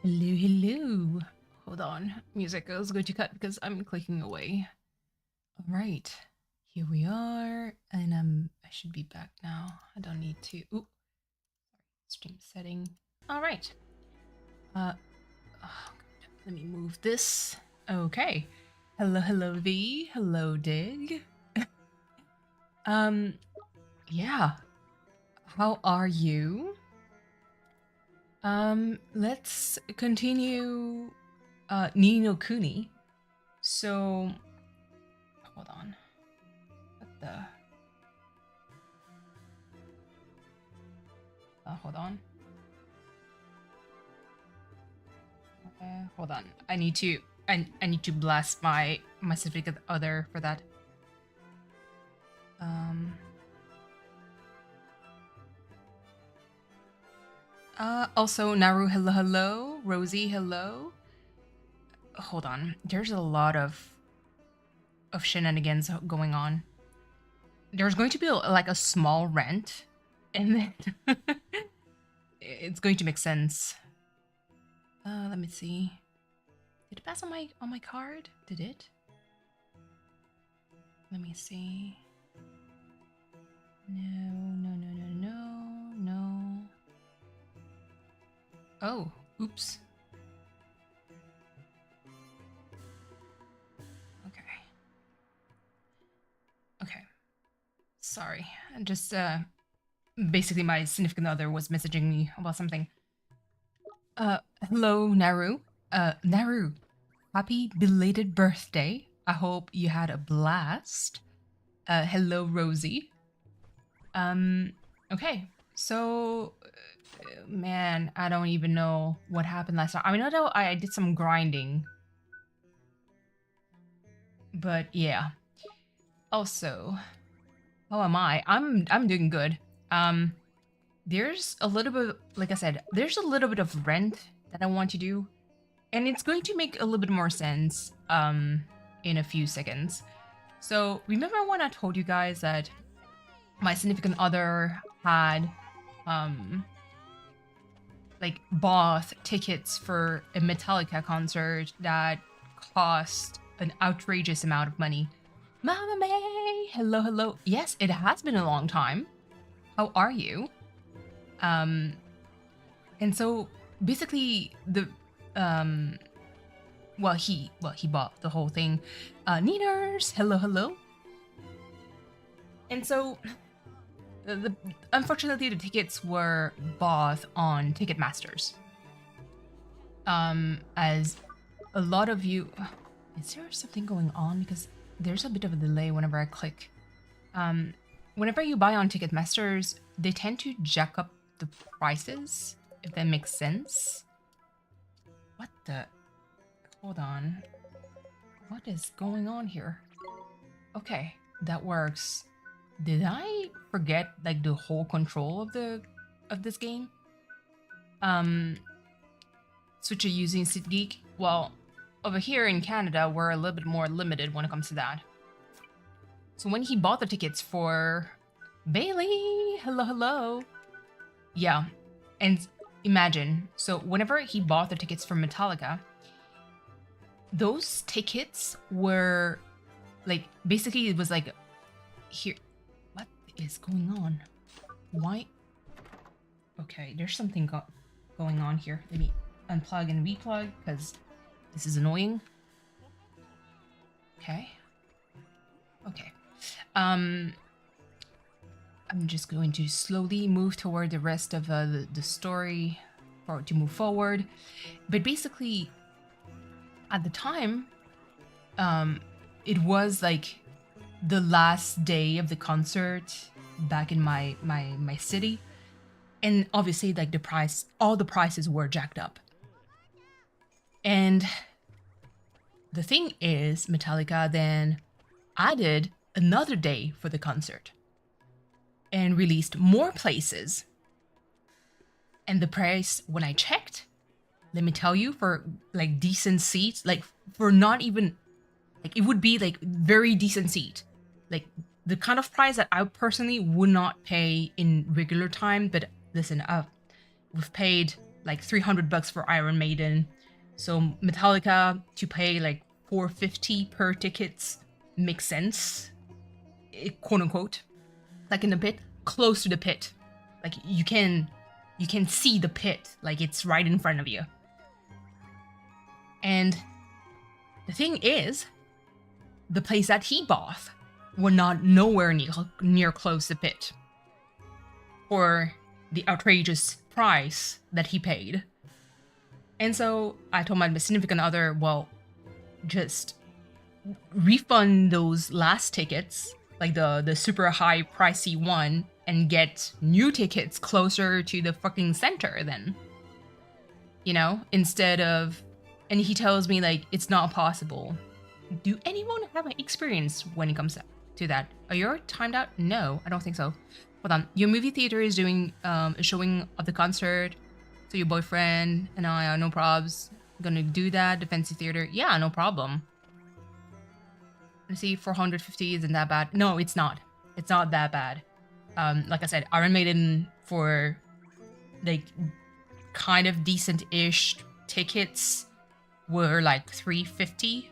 Hello, hello. Hold on. Music is going to cut because I'm clicking away. All right. Here we are. And I should be back now. I don't need to. Ooh. Stream setting. All right. Oh, let me move this. Okay. Hello, hello, V. Hello, Dig. Yeah. How are you? Let's continue Ni no Kuni. So hold on. What the hold on. Hold on. I need to blast my significant other for that. Also Naru, hello, hello. Rosie, hello. Hold on. There's a lot of shenanigans going on. There's going to be like a small rent, and then it's going to make sense. Let me see. Did it pass on my card? Did it? Let me see. No. Oh, oops. Okay. Sorry. Just basically my significant other was messaging me about something. Hello, Naru. Naru, happy belated birthday. I hope you had a blast. Hello, Rosie. Okay. So, man, I don't even know what happened last time. I mean, I know I did some grinding. But yeah. Also, how am I? I'm doing good. There's a little bit, like I said, there's a little bit of rent that I want to do, and it's going to make a little bit more sense in a few seconds. So remember when I told you guys that my significant other had like bought tickets for a Metallica concert that cost an outrageous amount of money? Mama May, hello, hello. Yes, it has been a long time. How are you? And so basically the well he bought the whole thing. Niners, hello, hello. And so unfortunately the tickets were bought on Ticketmasters. As a lot of you, is there something going on? Because there's a bit of a delay whenever I click. Whenever you buy on Ticketmasters, they tend to jack up the prices, if that makes sense. What the? Hold on. What is going on here? Okay, that works. Did I forget like the whole control of this game? Switcher using SeatGeek. Well, over here in Canada, we're a little bit more limited when it comes to that. So when he bought the tickets for Bailey, hello, hello. Yeah, and imagine, so whenever he bought the tickets for Metallica, those tickets were like, basically it was like, here, what is going on? Why? Okay, there's something going on here. Let me unplug and replug because this is annoying. Okay. I'm just going to slowly move toward the rest of the story for it to move forward. But basically, at the time, it was like the last day of the concert back in my city, and obviously, like all the prices were jacked up. And the thing is, Metallica then added another day for the concert and released more places. And the price, when I checked, let me tell you, for like decent seats, like for not even, like it would be like very decent seat, like the kind of price that I personally would not pay in regular time. But listen, we've paid like $300 for Iron Maiden. So Metallica to pay like $450 per tickets makes sense, quote unquote. Like in the pit, close to the pit, like you can see the pit, like it's right in front of you. And the thing is, the place that he bought were not nowhere near close to the pit for the outrageous price that he paid. And so I told my significant other, well, just refund those last tickets, like the super high pricey one, and get new tickets closer to the fucking center then. You know, instead of... And he tells me, like, it's not possible. Do anyone have an experience when it comes to that? Are you timed out? No, I don't think so. Hold on. Your movie theater is doing a showing of the concert. So your boyfriend and I are no probs gonna do that. The fancy theater. Yeah, no problem. Let's see, 450 isn't that bad. No, it's not. It's not that bad. Like I said, Iron Maiden for like kind of decent-ish tickets were like $350.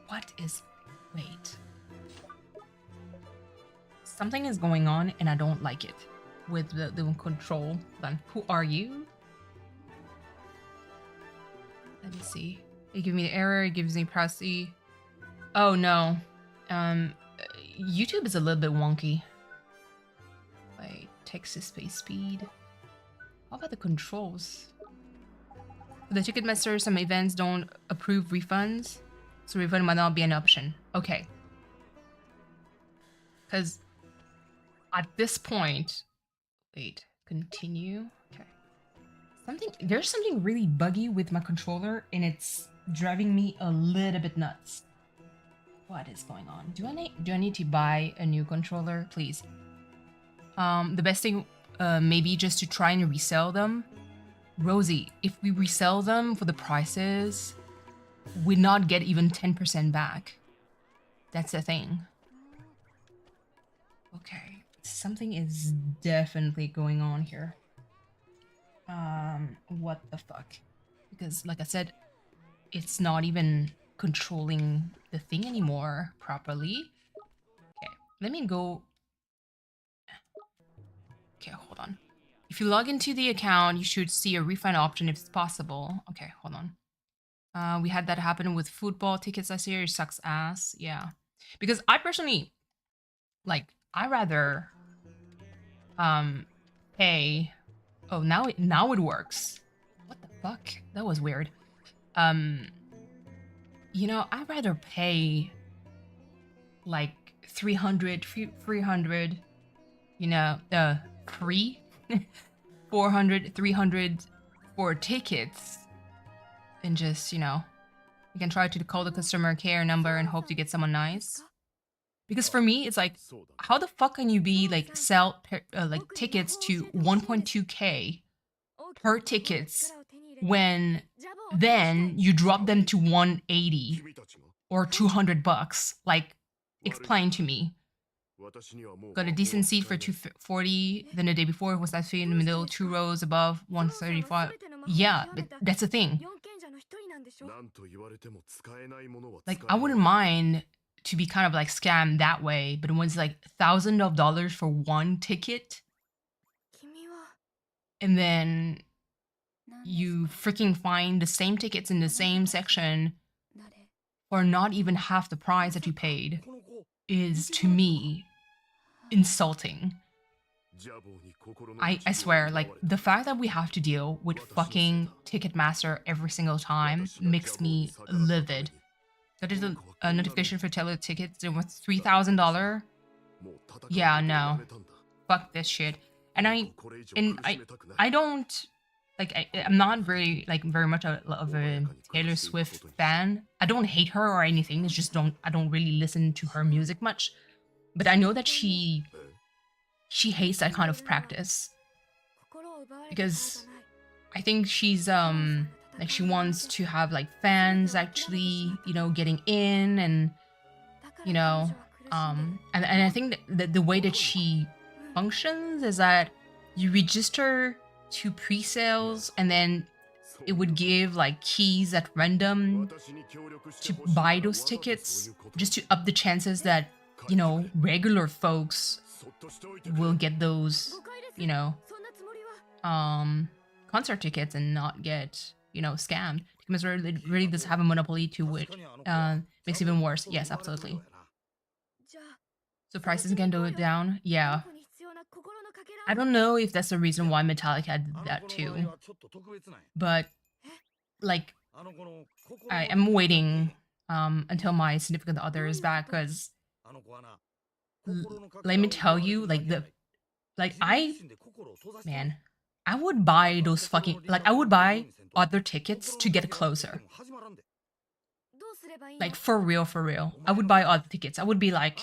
What is... Wait. Something is going on and I don't like it with the control. Then who are you? Let me see. It gives me the error, it gives me privacy. Oh no. YouTube is a little bit wonky. Wait, Texas space speed. How about the controls? For the Ticketmaster, some events don't approve refunds, so refund might not be an option. Okay. Because at this point, wait, continue. Okay. There's something really buggy with my controller, and it's driving me a little bit nuts. What is going on? Do I need to buy a new controller, please? The best thing, maybe just to try and resell them. Rosie, if we resell them for the prices, we'd not get even 10% back. That's the thing. Okay, something is definitely going on here. What the fuck? Because, like I said, it's not even controlling the thing anymore properly. Okay, let me go. Okay, hold on. If you log into the account, you should see a refund option if it's possible. Okay, hold on. We had that happen with football tickets last year. It sucks ass. Yeah, because I personally, like, I rather pay. Oh, now it works. What the fuck? That was weird. You know, I'd rather pay like 300, you know, 400, 300 for tickets, and just, you know, you can try to call the customer care number and hope to get someone nice. Because for me, it's like, how the fuck can you be like sell like tickets to 1.2K per tickets when then you drop them to 180 or $200? Like, explain to me. Got a decent seat for 240. Then the day before was that seat in the middle, 2 rows above 135. Yeah, but that's the thing. Like, I wouldn't mind to be kind of like scammed that way, but when it's like thousands of dollars for one ticket, and then you freaking find the same tickets in the same section for not even half the price that you paid, is, to me, insulting. I swear, like, the fact that we have to deal with fucking Ticketmaster every single time makes me livid. That is a notification for tele tickets. It was $3,000. Yeah, no, fuck this shit. And I don't like. I'm not very much of a Taylor Swift fan. I don't hate her or anything. It's just I don't really listen to her music much. But I know that she hates that kind of practice, because I think she's like, she wants to have like fans actually, you know, getting in, and you know, and I think that the way that she functions is that you register to pre-sales and then it would give like keys at random to buy those tickets just to up the chances that, you know, regular folks will get those, you know, concert tickets and not get, you know, scammed. Because it really does have a monopoly to which makes it even worse. Yes, absolutely. So prices can go down. Yeah. I don't know if that's the reason why Metallica did that too. But like I am waiting until my significant other is back because let me tell you, I would buy those fucking I would buy other tickets to get closer. Like for real. I would buy other tickets. I would be like,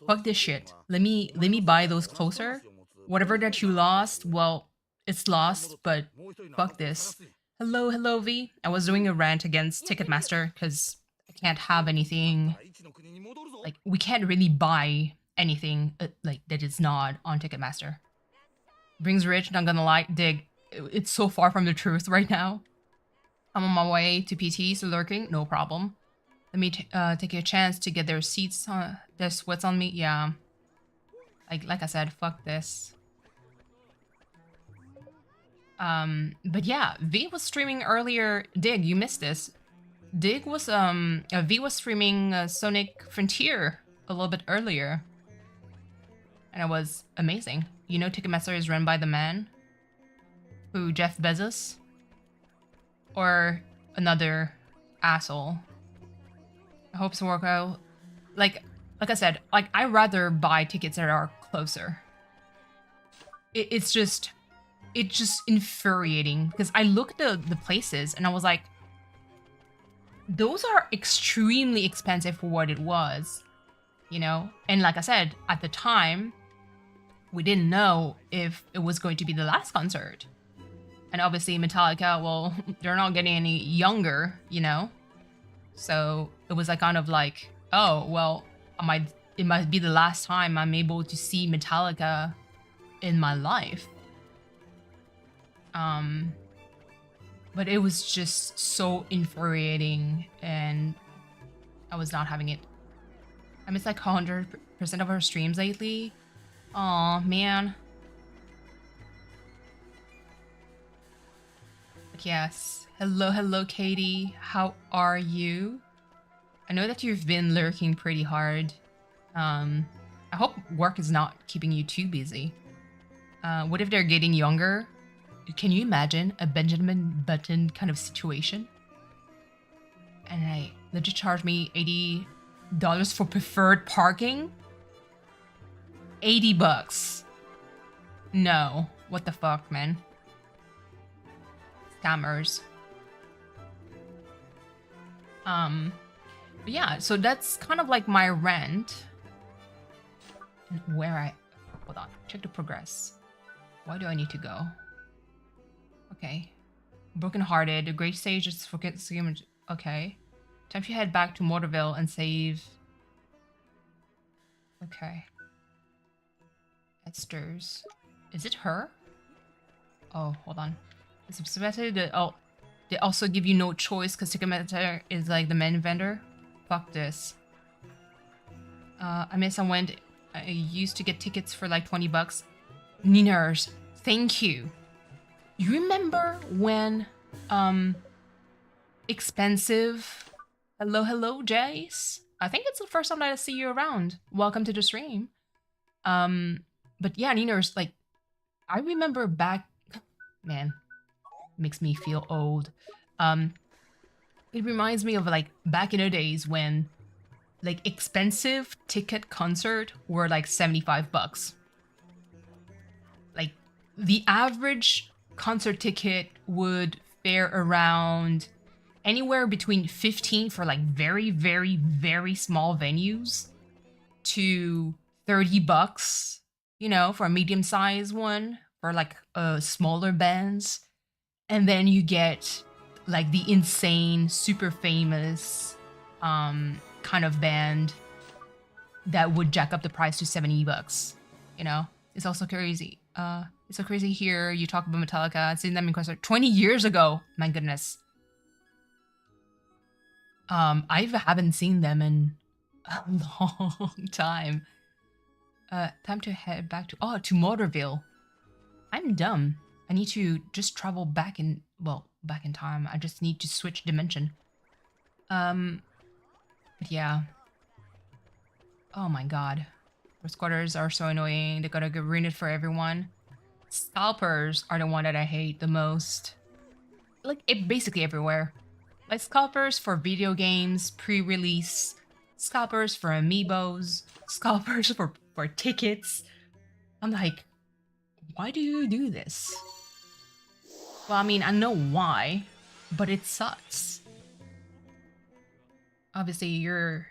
fuck this shit. Let me buy those closer. Whatever that you lost, well, it's lost, but fuck this. Hello, V. I was doing a rant against Ticketmaster because I can't have anything. Like, we can't really buy anything like that is not on Ticketmaster. Brings rich, not gonna lie, dig. It's so far from the truth right now. I'm on my way to PT, so lurking, no problem. Let me take a chance to get their seats on, their sweats on me. Yeah. Like I said, fuck this. But yeah, V was streaming earlier. Dig, you missed this. Dig was V was streaming Sonic Frontier a little bit earlier, and it was amazing. You know, Ticketmaster is run by the man who Jeff Bezos or another asshole. I hope to work out. Like I said, I rather buy tickets that are closer. It's just infuriating because I looked at the places and I was like, those are extremely expensive for what it was, you know? And like I said, at the time, we didn't know if it was going to be the last concert. And obviously Metallica, well, they're not getting any younger, you know? So it was like kind of like, oh, well, it might be the last time I'm able to see Metallica in my life. But it was just so infuriating and I was not having it. I missed like 100% of her streams lately. Aw, man. But yes. Hello, Katie. How are you? I know that you've been lurking pretty hard. I hope work is not keeping you too busy. What if they're getting younger? Can you imagine a Benjamin Button kind of situation? And they legit charged me $80 for preferred parking? 80 bucks. No. What the fuck, man? Scammers. But yeah, so that's kind of like my rant. Hold on, check the progress. Why do I need to go? Okay. Brokenhearted, a great stage is forget. Okay. Time to head back to Mortarville and save. Okay. Esther's. Is it her? Oh, hold on. It's expected that they also give you no choice because Ticketmaster is like the main vendor. Fuck this. I used to get tickets for like 20 bucks. Niners, thank you. You remember when expensive? Hello, Jace. I think it's the first time that I see you around. Welcome to the stream. But yeah, Niners, like, I remember back, man, makes me feel old. It reminds me of like back in the days when like expensive ticket concert were like 75 bucks. Like the average concert ticket would fare around anywhere between 15 for like very, very, very small venues to 30 bucks, you know, for a medium-sized one, for like smaller bands. And then you get like the insane, super famous kind of band that would jack up the price to 70 bucks, you know? It's also crazy. It's so crazy here. You talk about Metallica. I've seen them in concert 20 years ago. My goodness. I haven't seen them in a long time. Time to head back to Motorville. I'm dumb. I need to just travel back in time. I just need to switch dimension. But yeah. Oh my god. Those squatters are so annoying. They gotta get ruin it for everyone. Scalpers are the one that I hate the most. Like, basically everywhere. Like, scalpers for video games, pre-release, scalpers for amiibos, scalpers for tickets. I'm like, why do you do this? Well, I mean, I know why, but it sucks. Obviously, you're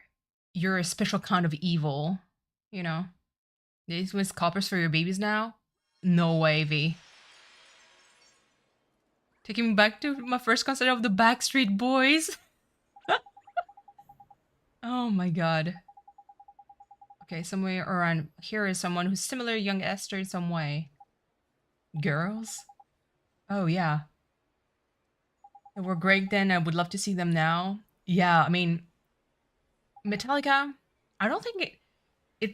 a special kind of evil, you know? These with scalpers for your babies now? No way, V. Taking me back to my first concert of the Backstreet Boys. Oh my god. Okay, somewhere around here is someone who's similar to young Esther in some way. Girls? Oh yeah. They were great then. I would love to see them now. Yeah, I mean, Metallica, I don't think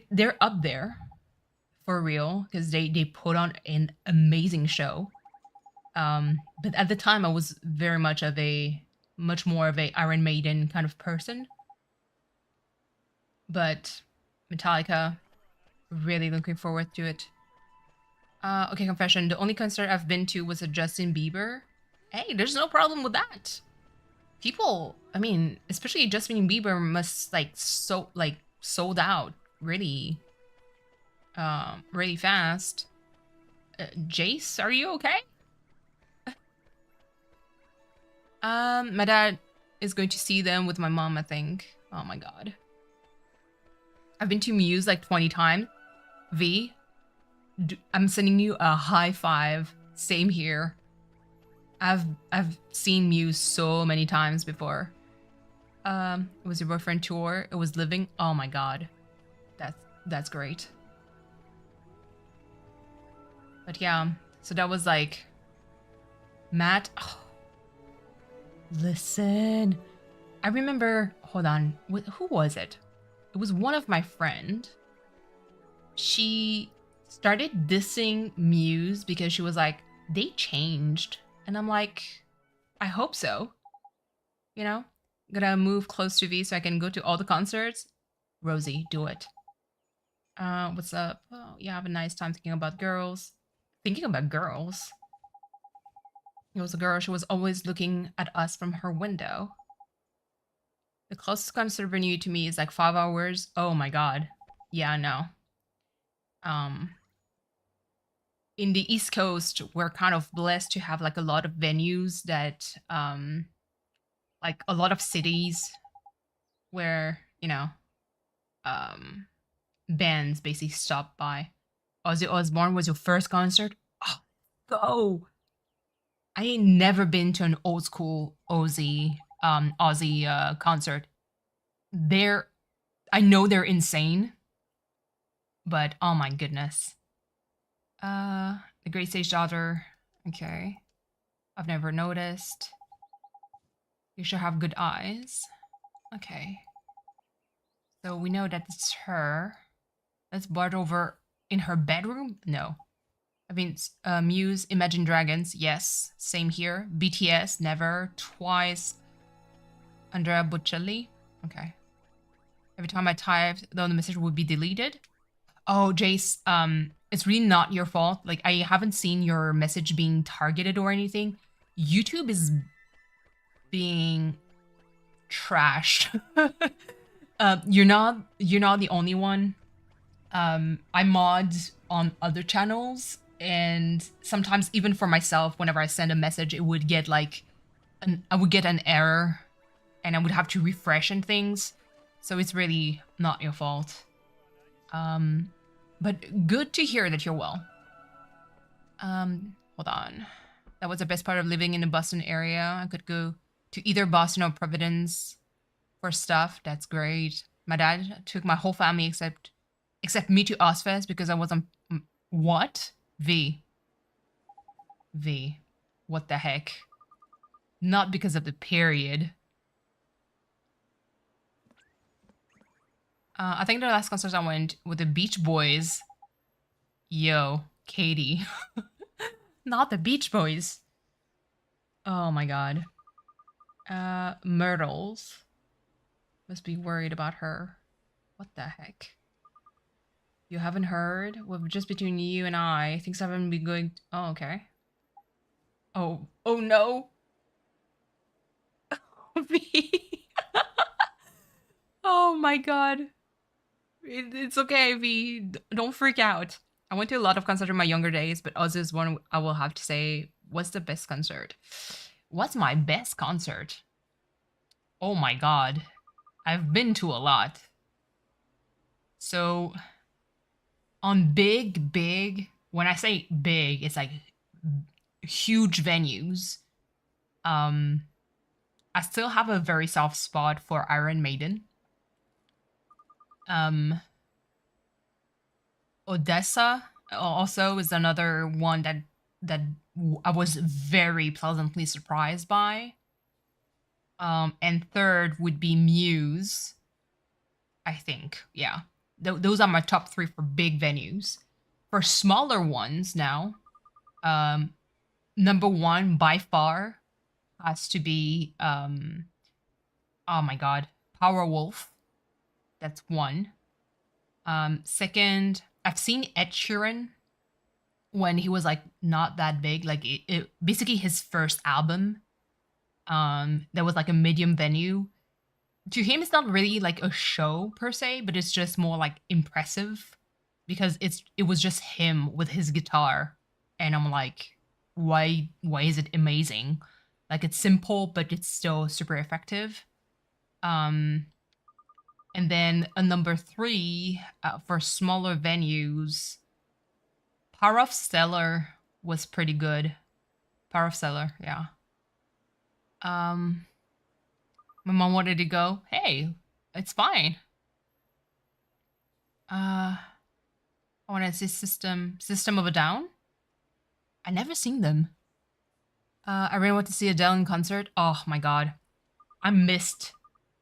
they're up there for real because they put on an amazing show. But at the time I was very much more of a Iron Maiden kind of person. But Metallica, really looking forward to it. Okay, confession. The only concert I've been to was a Justin Bieber. Hey, there's no problem with that. People, I mean, especially Justin Bieber must sold out really, really fast. Jace, are you okay? My dad is going to see them with my mom, I think. Oh my god. I've been to Muse like 20 times. V, I'm sending you a high five. Same here. I've seen Muse so many times before. It was your boyfriend tour. It was living. Oh my god. That's great. But yeah, so that was like Matt. Oh. Listen. I remember, hold on. Who was it? It was one of my friend. She started dissing Muse because she was like, they changed. And I'm like, I hope so. You know? Gonna move close to V so I can go to all the concerts. Rosie, do it. What's up? Oh, yeah, have a nice time thinking about girls. Thinking about girls? It was a girl, she was always looking at us from her window. The closest concert venue to me is like 5 hours. Oh my god. Yeah, no. In the East Coast, we're kind of blessed to have like a lot of venues that, like a lot of cities where, you know, bands basically stop by. Ozzy Osbourne was your first concert? Oh, go! I ain't never been to an old school Ozzy concert. I know they're insane, but oh my goodness. The Great Stage Daughter. Okay. I've never noticed. You should have good eyes. Okay. So we know that it's her. Let's board over in her bedroom? No. I mean, Muse, Imagine Dragons, yes. Same here. BTS, never. Twice. Andrea Bocelli. Okay. Every time I typed, though, the message would be deleted. Oh, Jace, it's really not your fault. Like, I haven't seen your message being targeted or anything. YouTube is being trashed. You're not the only one. I mod on other channels, and sometimes even for myself, whenever I send a message, it would get like I would get an error, and I would have to refresh and things. So it's really not your fault. But good to hear that you're well. Hold on. That was the best part of living in the Boston area. I could go to either Boston or Providence for stuff. That's great. My dad took my whole family except me to Ozfest because I wasn't What? V. What the heck? Not because of the period. I think the last concert I went with the Beach Boys. Yo, Katie. Not the Beach Boys. Oh my god. Myrtles. Must be worried about her. What the heck? You haven't heard? Well, just between you and I, things haven't been going... Oh, okay. Oh no! V. Oh my god. It's okay, V. Don't freak out. I went to a lot of concerts in my younger days, but Oz is one I will have to say, what's the best concert? What's my best concert? Oh my god. I've been to a lot. So, on big, when I say big, it's like huge venues. I still have a very soft spot for Iron Maiden. Odessa also is another one that I was very pleasantly surprised by. And third would be Muse, I think. Yeah. Those are my top 3 for big venues. For smaller ones now, number 1 by far has to be, oh my god, Powerwolf. That's 1. Second, I've seen Ed Sheeran when he was like not that big, like it basically his first album. That was like a medium venue. To him, it's not really like a show per se, but it's just more like impressive because it was just him with his guitar, and I'm like, why is it amazing? Like it's simple, but it's still super effective. And then a number 3 for smaller venues, Power of Stellar was pretty good. Power of Stellar, yeah. My mom wanted to go. Hey, it's fine. I want to see System of a Down. I never seen them. I really want to see Adele in concert. Oh my god, I missed.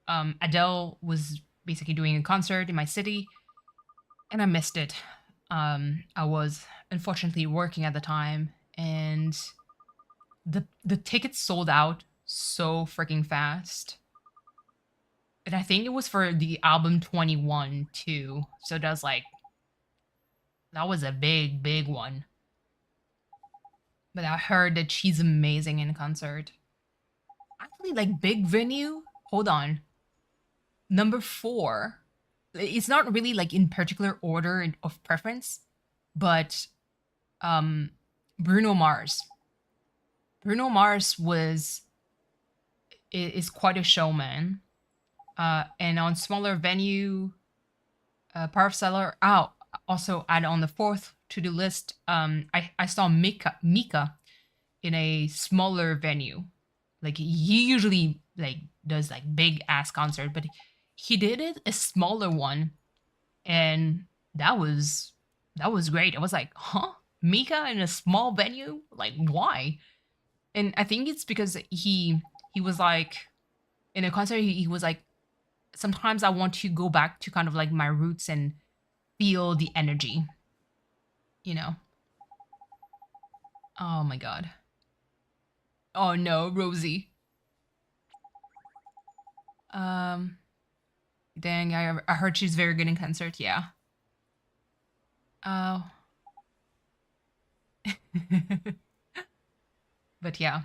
Adele was basically doing a concert in my city, and I missed it. I was unfortunately working at the time, and the tickets sold out so freaking fast. And I think it was for the album 21 too. So that was a big one. But I heard that she's amazing in concert. Actually, like big venue. Hold on. Number 4. It's not really like in particular order of preference, but Bruno Mars. Bruno Mars is quite a showman. And on smaller venue, Power of Cellar. Oh, also add on the 4th to the list. I saw Mika in a smaller venue. Like he usually like does like big ass concert, but he did it a smaller one, and that was great. I was like, huh, Mika in a small venue? Like why? And I think it's because he was like in a concert. He was like, sometimes I want to go back to kind of like my roots and feel the energy, you know? Oh my god. Oh no, Rosie. Dang, I heard she's very good in concert, yeah. Oh. But yeah.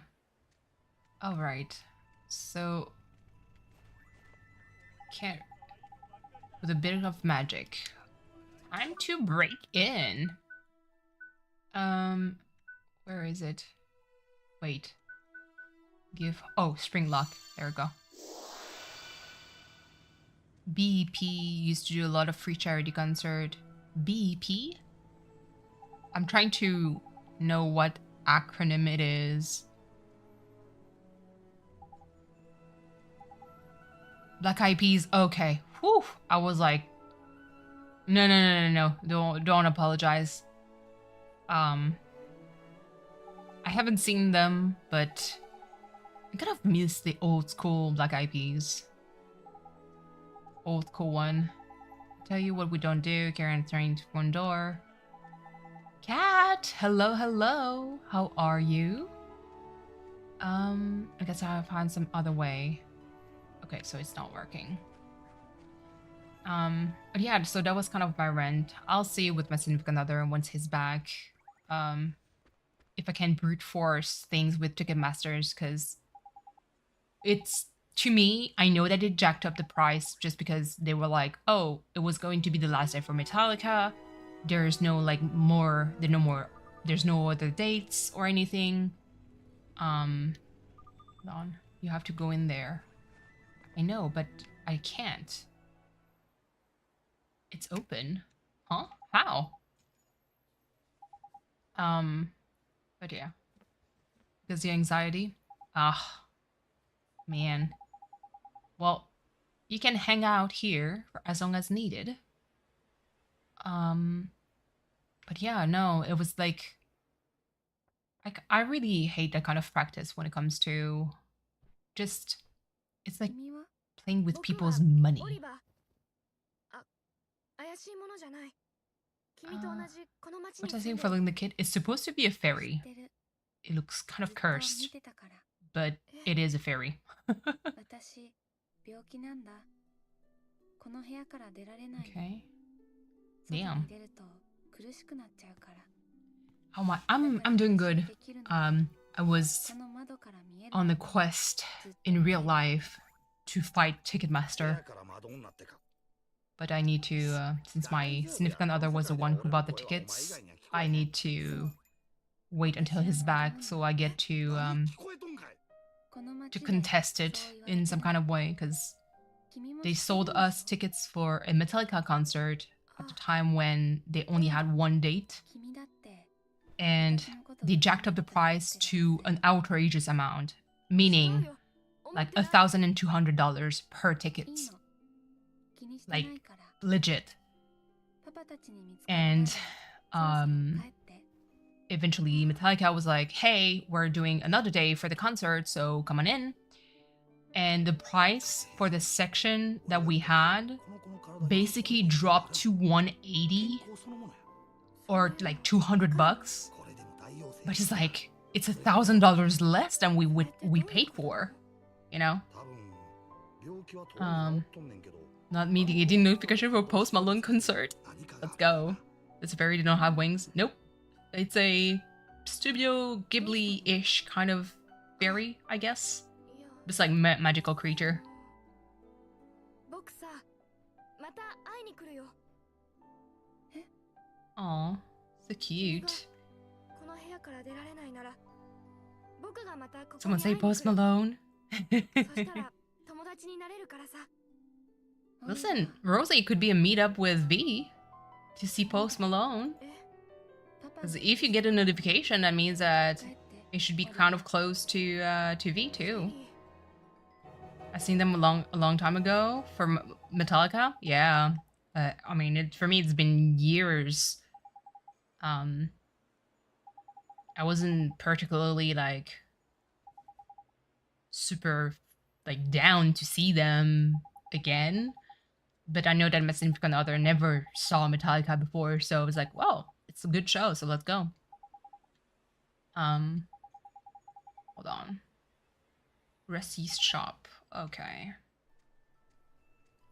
Alright. So can't with a bit of magic. Time to break in. Where is it? Wait. Spring Lock. There we go. BEP used to do a lot of free charity concert. BEP? I'm trying to know what acronym it is. Black Eyed Peas. Okay. Whew. I was like, no. Don't apologize. I haven't seen them, but I kind of miss the old school Black Eyed Peas. Old school one. Tell you what we don't do. Karen entering to one door. Cat! Hello, hello. How are you? I guess I'll find some other way. Okay, so it's not working. But yeah, so that was kind of my rent. I'll see with my significant other once he's back. If I can brute force things with Ticketmasters, because it's, to me, I know that it jacked up the price just because they were like, oh, it was going to be the last day for Metallica. There's no like more, there's no other dates or anything. Hold on, you have to go in there. I know, but I can't. It's open. Huh? How? But yeah. Because the anxiety. Ah, man. Well, you can hang out here for as long as needed. But yeah, no, it was like I really hate that kind of practice when it comes to just, it's like playing with people's money. What does he following the kid? It's supposed to be a fairy. It looks kind of cursed, but it is a fairy. Okay. Damn. Oh, I'm doing good. I was on a quest in real life to fight Ticketmaster. But I need to, since my significant other was the one who bought the tickets, I need to wait until he's back so I get to contest it in some kind of way, because they sold us tickets for a Metallica concert at the time when they only had one date, and they jacked up the price to an outrageous amount, meaning like $1,200 per ticket. Like legit. And eventually Metallica was like, hey, we're doing another day for the concert, so come on in. And the price for the section that we had basically dropped to $180 or like $200, but it's like it's $1,000 less than we paid for, you know. Not me getting notification for Post Malone concert. Let's go. This fairy did not have wings. Nope. It's a Studio Ghibli-ish kind of fairy, I guess. It's like magical creature. Aw, so cute. Someone say Post Malone. Listen, Rosie could be a meetup with V to see Post Malone. Because if you get a notification, that means that it should be kind of close to V too. I seen them a long time ago for Metallica. Yeah, I mean, for me, it's been years. I wasn't particularly like super like down to see them again, but I know that my significant other never saw Metallica before, so I was like, well, it's a good show, so let's go. Hold on. Restie's shop. Okay.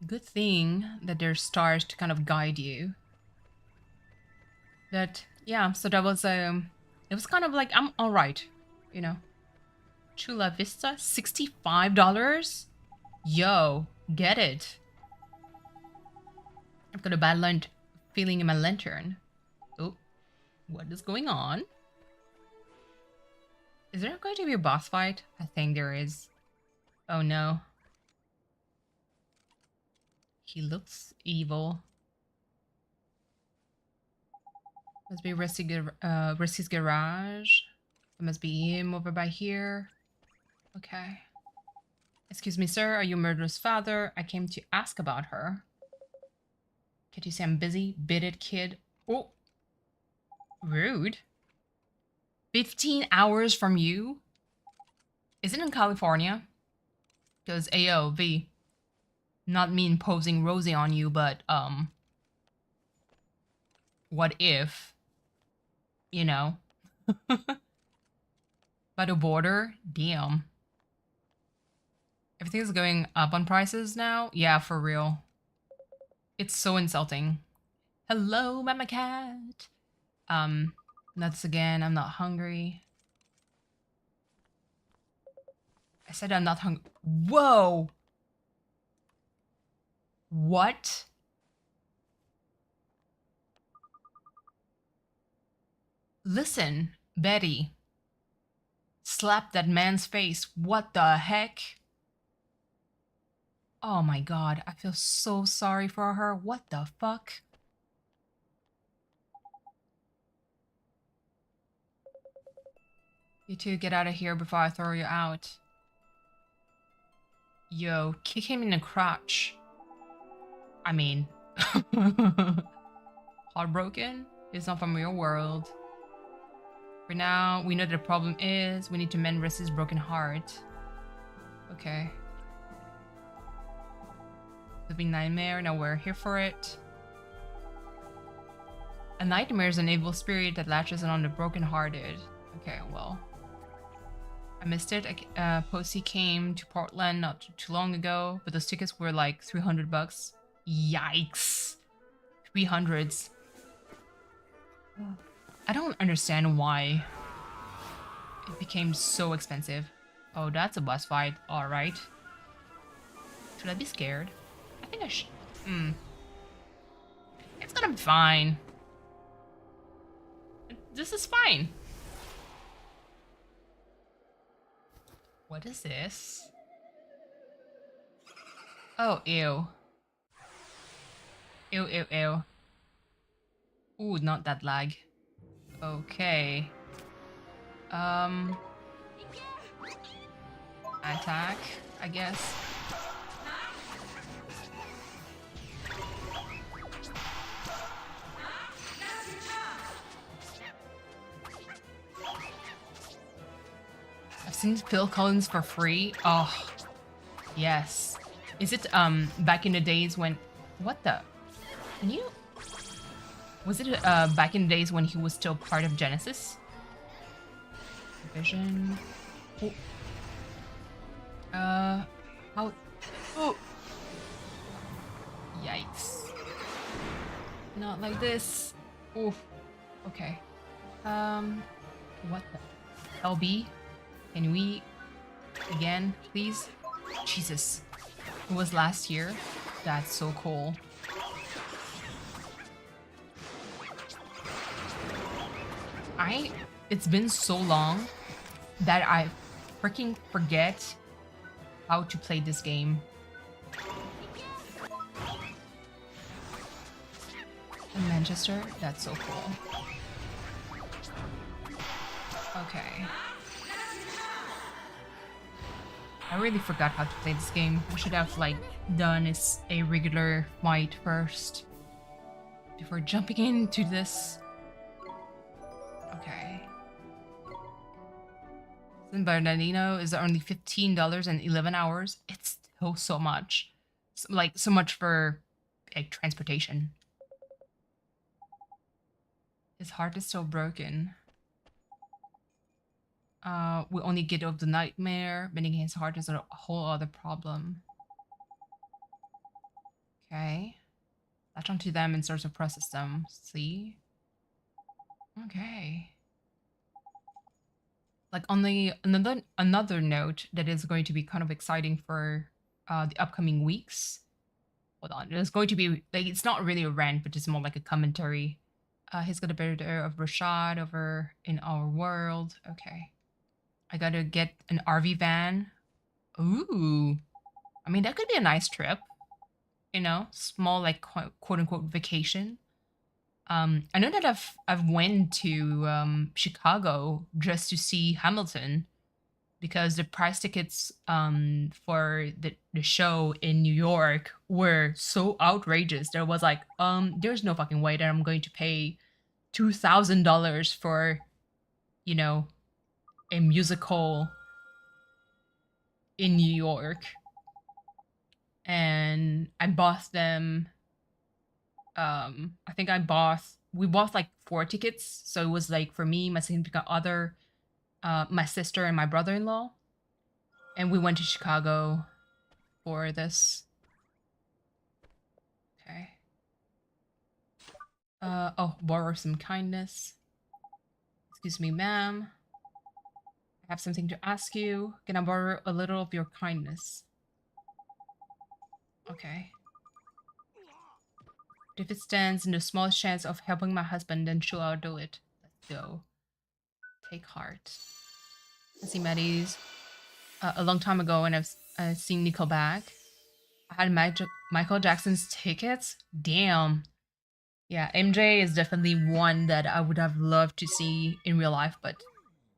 Good thing that there's stars to kind of guide you. But yeah, so that was it was kind of like, I'm alright, you know. Chula Vista, $65? Yo, get it. I've got a bad feeling in my lantern. Oh, what is going on? Is there going to be a boss fight? I think there is. Oh no. He looks evil. Must be Restie's garage. It must be him over by here. Okay. Excuse me, sir. Are you Murder's father? I came to ask about her. Can't you say I'm busy? Bit it, kid. Oh. Rude. 15 hours from you? Is it in California? Because AOV. Not me imposing Rosie on you, but, what if? You know? By the border? Damn. Everything's going up on prices now? Yeah, for real. It's so insulting. Hello, Mama Cat. Nuts again. I'm not hungry. I said I'm not hungry. Whoa! What? Listen, Betty. Slap that man's face. What the heck? Oh my god, I feel so sorry for her. What the fuck? You two get out of here before I throw you out. Yo, kick him in the crotch. I mean... Heartbroken? It's not from your world. For now, we know the problem is we need to mend Rissy's broken heart. Okay. Living nightmare, now we're here for it. A nightmare is an evil spirit that latches on the broken-hearted. Okay, well. I missed it. Posey came to Portland not too long ago, but those tickets were like $300 bucks. Yikes. 300s. I don't understand why it became so expensive. Oh, that's a bus fight. Alright. Should I be scared? I think I should. It's gonna be fine. This is fine. What is this? Oh, ew. Ew, ew, ew. Ooh, not that lag. Okay. Attack, I guess. I've seen Phil Collins for free. Oh, yes. Is it back in the days when? What the? Can you? Was it back in the days when he was still part of Genesis? Vision. Oh. How? Oh. Yikes. Not like this. Oof. Okay. What the? LB? Can we again, please? Jesus. It was last year. That's so cool. It's been so long that I freaking forget how to play this game. In Manchester? That's so cool. Okay. I really forgot how to play this game. I should have like done a regular fight first before jumping into this. Okay. San Bernardino is only $15 and 11 hours. It's still so much. So much for like transportation. His heart is still broken. We only get over the nightmare. Bending his heart is a whole other problem. Okay. Latch onto them and start to process them. See? Okay. Like on the another note that is going to be kind of exciting for the upcoming weeks. Hold on. There's going to be like it's not really a rant, but it's more like a commentary. He's got a better of Rashad over in our world. Okay. I gotta get an RV van. Ooh. I mean, that could be a nice trip. You know, small, like, quote-unquote vacation. I know that I've went to Chicago just to see Hamilton because the price tickets for the show in New York were so outrageous. There was like, there's no fucking way that I'm going to pay $2,000 for, you know, a musical in New York. And I bought them, I think we bought like 4 tickets. So it was like for me, my significant other, my sister and my brother-in-law. And we went to Chicago for this. Okay. Oh, borrow some kindness. Excuse me, ma'am. I have something to ask you. Can I borrow a little of your kindness? Okay. If it stands in the smallest chance of helping my husband, then sure, I'll do it. Let's go. Take heart. I see Maddie's. A long time ago when I've seen Nickelback. I had Michael Jackson's tickets. Damn. Yeah, MJ is definitely one that I would have loved to see in real life, but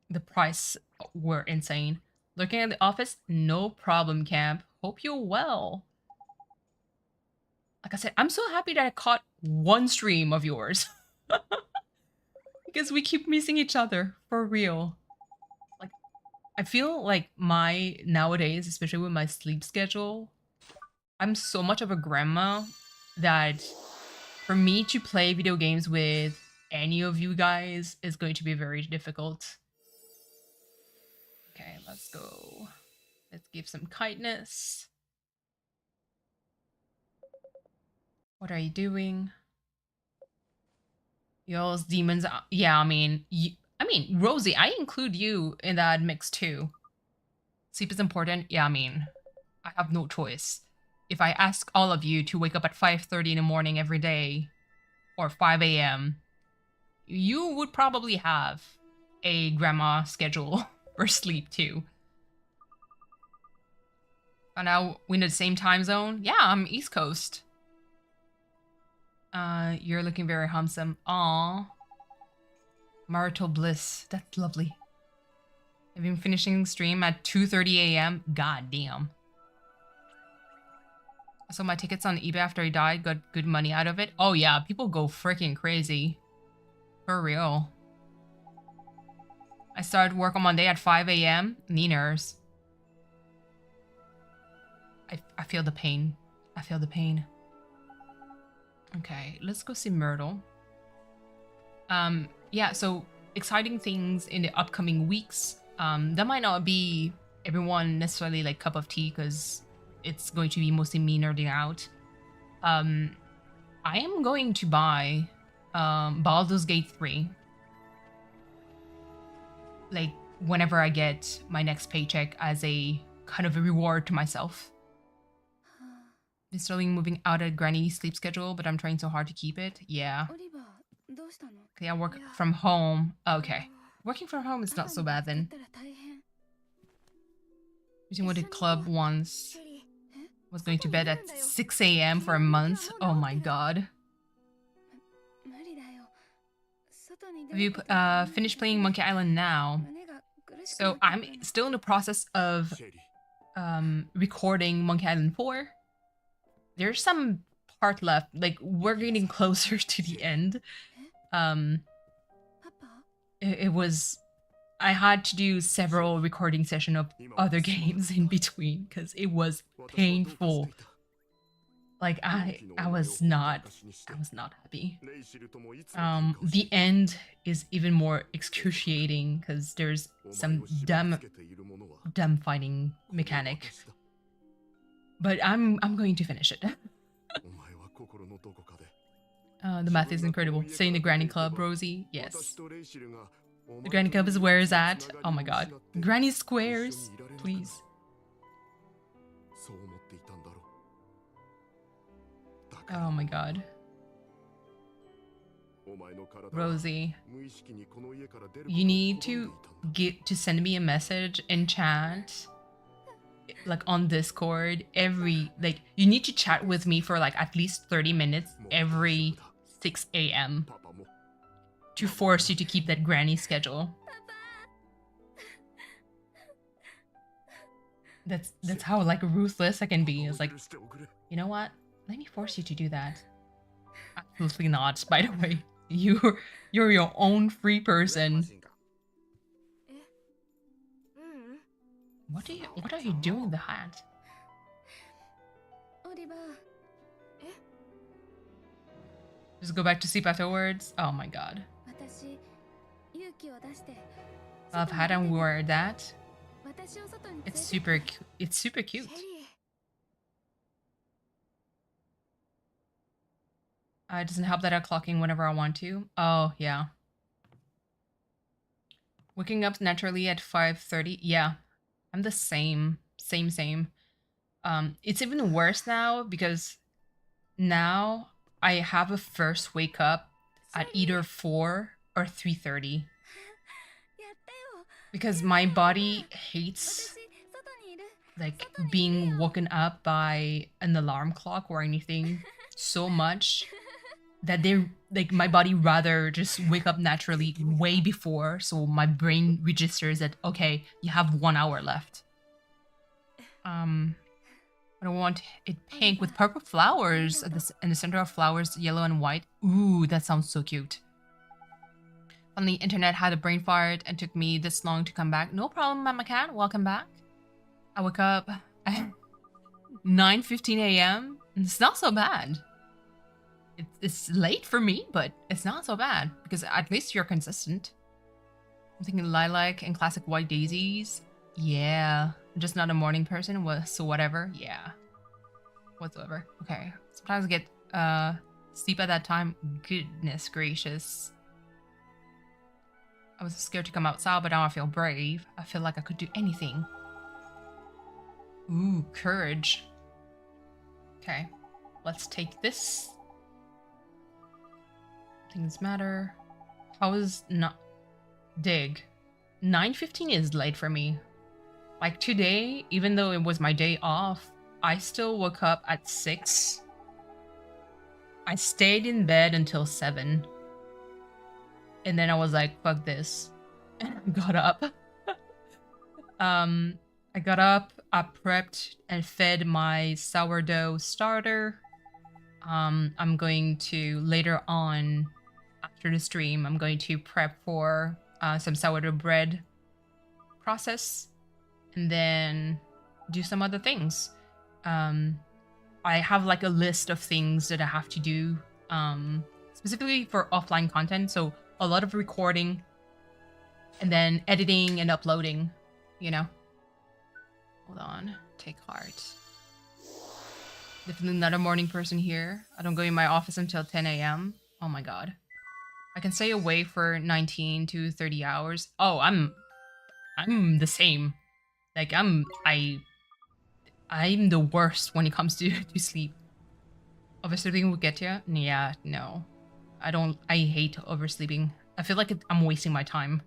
the price were insane. Looking at the office? No problem, Camp. Hope you're well. Like I said, I'm so happy that I caught one stream of yours. Because we keep missing each other, for real. Like, I feel like nowadays, especially with my sleep schedule, I'm so much of a grandma that for me to play video games with any of you guys is going to be very difficult. Okay, let's go. Let's give some kindness. What are you doing? Y'all's demons. Yeah, I mean, Rosie, I include you in that mix too. Sleep is important. Yeah, I mean, I have no choice. If I ask all of you to wake up at 5:30 in the morning every day, or 5 a.m., you would probably have a grandma schedule for sleep too. And now we're in the same time zone? Yeah, I'm East Coast. You're looking very handsome. Aww. Marital bliss. That's lovely. I've been finishing stream at 2:30 a.m. God damn. I saw my tickets on eBay after he died. Got good money out of it. Oh yeah, people go freaking crazy. For real. I started work on Monday at 5 a.m. Neeners. I feel the pain. I feel the pain. Okay, let's go see Myrtle. Yeah, so exciting things in the upcoming weeks. That might not be everyone necessarily like cup of tea because it's going to be mostly me nerding out. I am going to buy Baldur's Gate 3. Like whenever I get my next paycheck as a kind of a reward to myself. Been slowly moving out of Granny's sleep schedule, but I'm trying so hard to keep it. Yeah. Okay, I work from home. Okay. Working from home is not so bad then. Using what did club once. Was going to bed at 6 a.m. for a month. Oh my god. Have you finished playing Monkey Island now? So I'm still in the process of recording Monkey Island 4. There's some part left. Like, we're getting closer to the end. It was... I had to do several recording sessions of other games in between because it was painful. Like, I was not happy. The end is even more excruciating because there's some dumb fighting mechanic. But I'm going to finish it. The math is incredible. Saying the Granny Club, Rosie? Yes. The Granny Club is where is at? Oh my god. Granny Squares, please. Oh my god. Rosie, you need to send me a message in chat, like on Discord you need to chat with me for like at least 30 minutes every 6 a.m. to force you to keep that granny schedule. That's how like ruthless I can be. It's like, you know what? Let me force you to do that. Absolutely not, by the way. You're your own free person. What are you doing with the hat? Just go back to sleep afterwards? Oh my god. I've had and wore that. It's super cute. It doesn't help that I'm clocking whenever I want to. Oh, yeah. Waking up naturally at 5:30. Yeah, I'm the same. Same. It's even worse now because now I have a first wake up at either 4 or 3:30. Because my body hates like being woken up by an alarm clock or anything so much that my body rather just wake up naturally way before, so my brain registers that okay, you have 1 hour left. I don't want it pink with purple flowers in the center of flowers, yellow and white. Ooh, that sounds so cute. On the internet had a brain fart and took me this long to come back. No problem, Mama Cat. Welcome back. I woke up at 9:15 a.m. It's not so bad. It's late for me, but it's not so bad because at least you're consistent. I'm thinking lilac and classic white daisies. Yeah, I'm just not a morning person, so whatever. Yeah, whatsoever. Okay, sometimes I get sleep at that time. Goodness gracious. I was scared to come outside, but now I feel brave. I feel like I could do anything. Ooh, courage. Okay, let's take this. Things matter. How is not dig? 9:15 is late for me. Like today, even though it was my day off, I still woke up at 6. I stayed in bed until 7. And then I was like, fuck this. And I got up. I got up, I prepped and fed my sourdough starter. I'm going to later on after the stream, I'm going to prep for some sourdough bread process and then do some other things. I have like a list of things that I have to do specifically for offline content. So a lot of recording and then editing and uploading, you know. Hold on, take heart. Definitely not a morning person here. I don't go in my office until 10 a.m. Oh my god. I can stay away for 19 to 30 hours. Oh, I'm the same. Like I'm the worst when it comes to sleep. Oversleeping will get you? Yeah, no. I hate oversleeping. I feel like I'm wasting my time.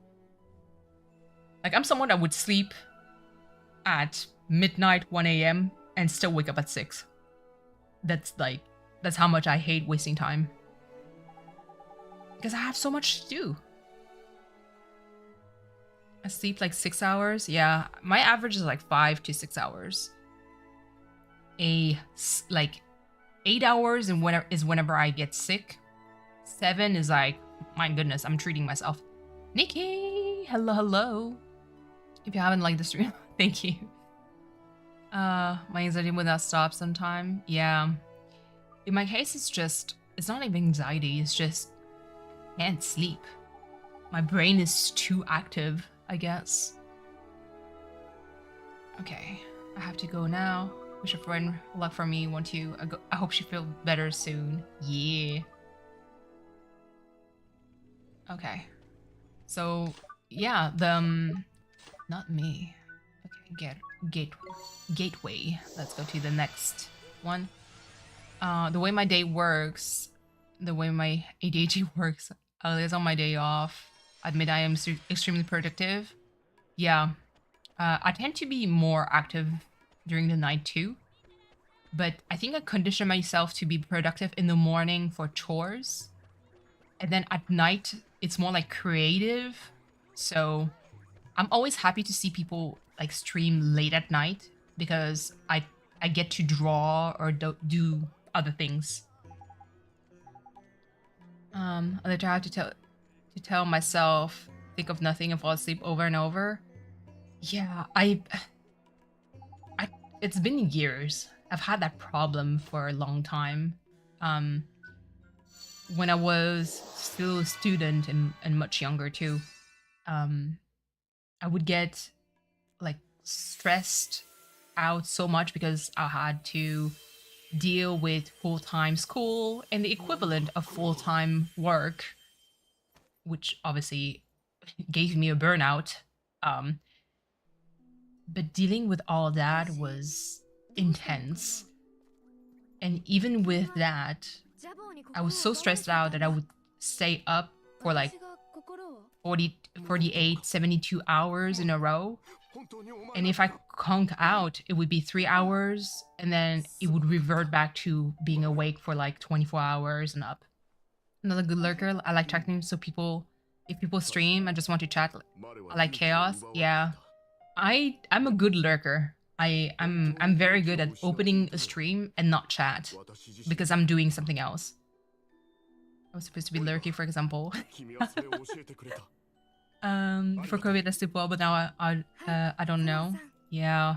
Like I'm someone that would sleep at midnight, 1 a.m. and still wake up at 6. That's how much I hate wasting time. Because I have so much to do. I sleep like 6 hours. Yeah, my average is like 5 to 6 hours. Like 8 hours and whenever I get sick. 7 is like, my goodness, I'm treating myself. Nikki, hello. If you haven't liked the stream, thank you. My anxiety will not stop sometime. Yeah. In my case, it's not even anxiety, it's just can't sleep. My brain is too active, I guess. Okay, I have to go now. Wish a friend luck for me. I hope she feels better soon. Yeah. Okay. So yeah, not me. Okay, gateway. Let's go to the next one. The way my day works, the way my ADHD works, at least on my day off, I admit I am extremely productive. Yeah, I tend to be more active during the night too. But I think I condition myself to be productive in the morning for chores. And then at night, it's more like creative. So I'm always happy to see people like stream late at night because I get to draw or do other things. I later had to tell myself, think of nothing and fall asleep over and over. Yeah, it's been years. I've had that problem for a long time. When I was still a student and much younger too, I would get like stressed out so much because I had to deal with full-time school and the equivalent of full-time work, which obviously gave me a burnout. Um, but dealing with all that was intense. And even with that, I was so stressed out that I would stay up for like 40, 48, 72 hours in a row. And if I conk out, it would be 3 hours, and then it would revert back to being awake for like 24 hours and up. Another good lurker. I like chatting, so if people stream, I just want to chat. I like chaos. Yeah, I'm a good lurker. I'm very good at opening a stream and not chat because I'm doing something else. I was supposed to be lurking, for example. Before COVID, I sleep well, but now I don't know. Yeah.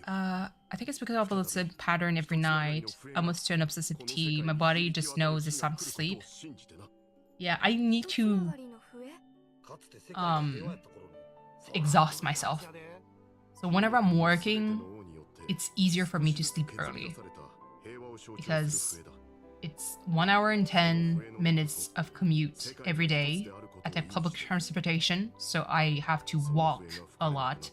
I think it's because of a sleep pattern every night, almost to an obsessive T. My body just knows it's time to sleep. Yeah, I need to exhaust myself. So whenever I'm working, it's easier for me to sleep early because it's 1 hour and 10 minutes of commute every day. I take public transportation, so I have to walk a lot.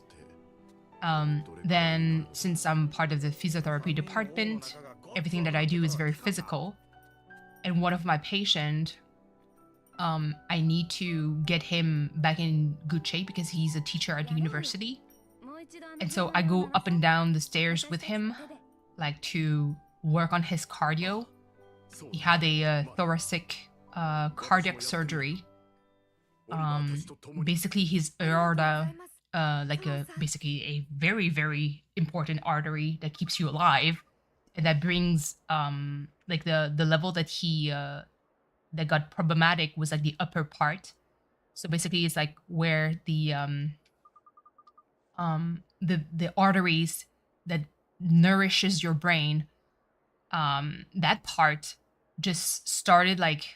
Then, since I'm part of the physiotherapy department, everything that I do is very physical. And one of my patient, I need to get him back in good shape because he's a teacher at the university. And so I go up and down the stairs with him, like to work on his cardio. He had a thoracic cardiac surgery. Basically his aorta, basically a very, very important artery that keeps you alive, and that brings like the level that he that got problematic was like the upper part. So basically it's like where the arteries that nourishes your brain, that part just started like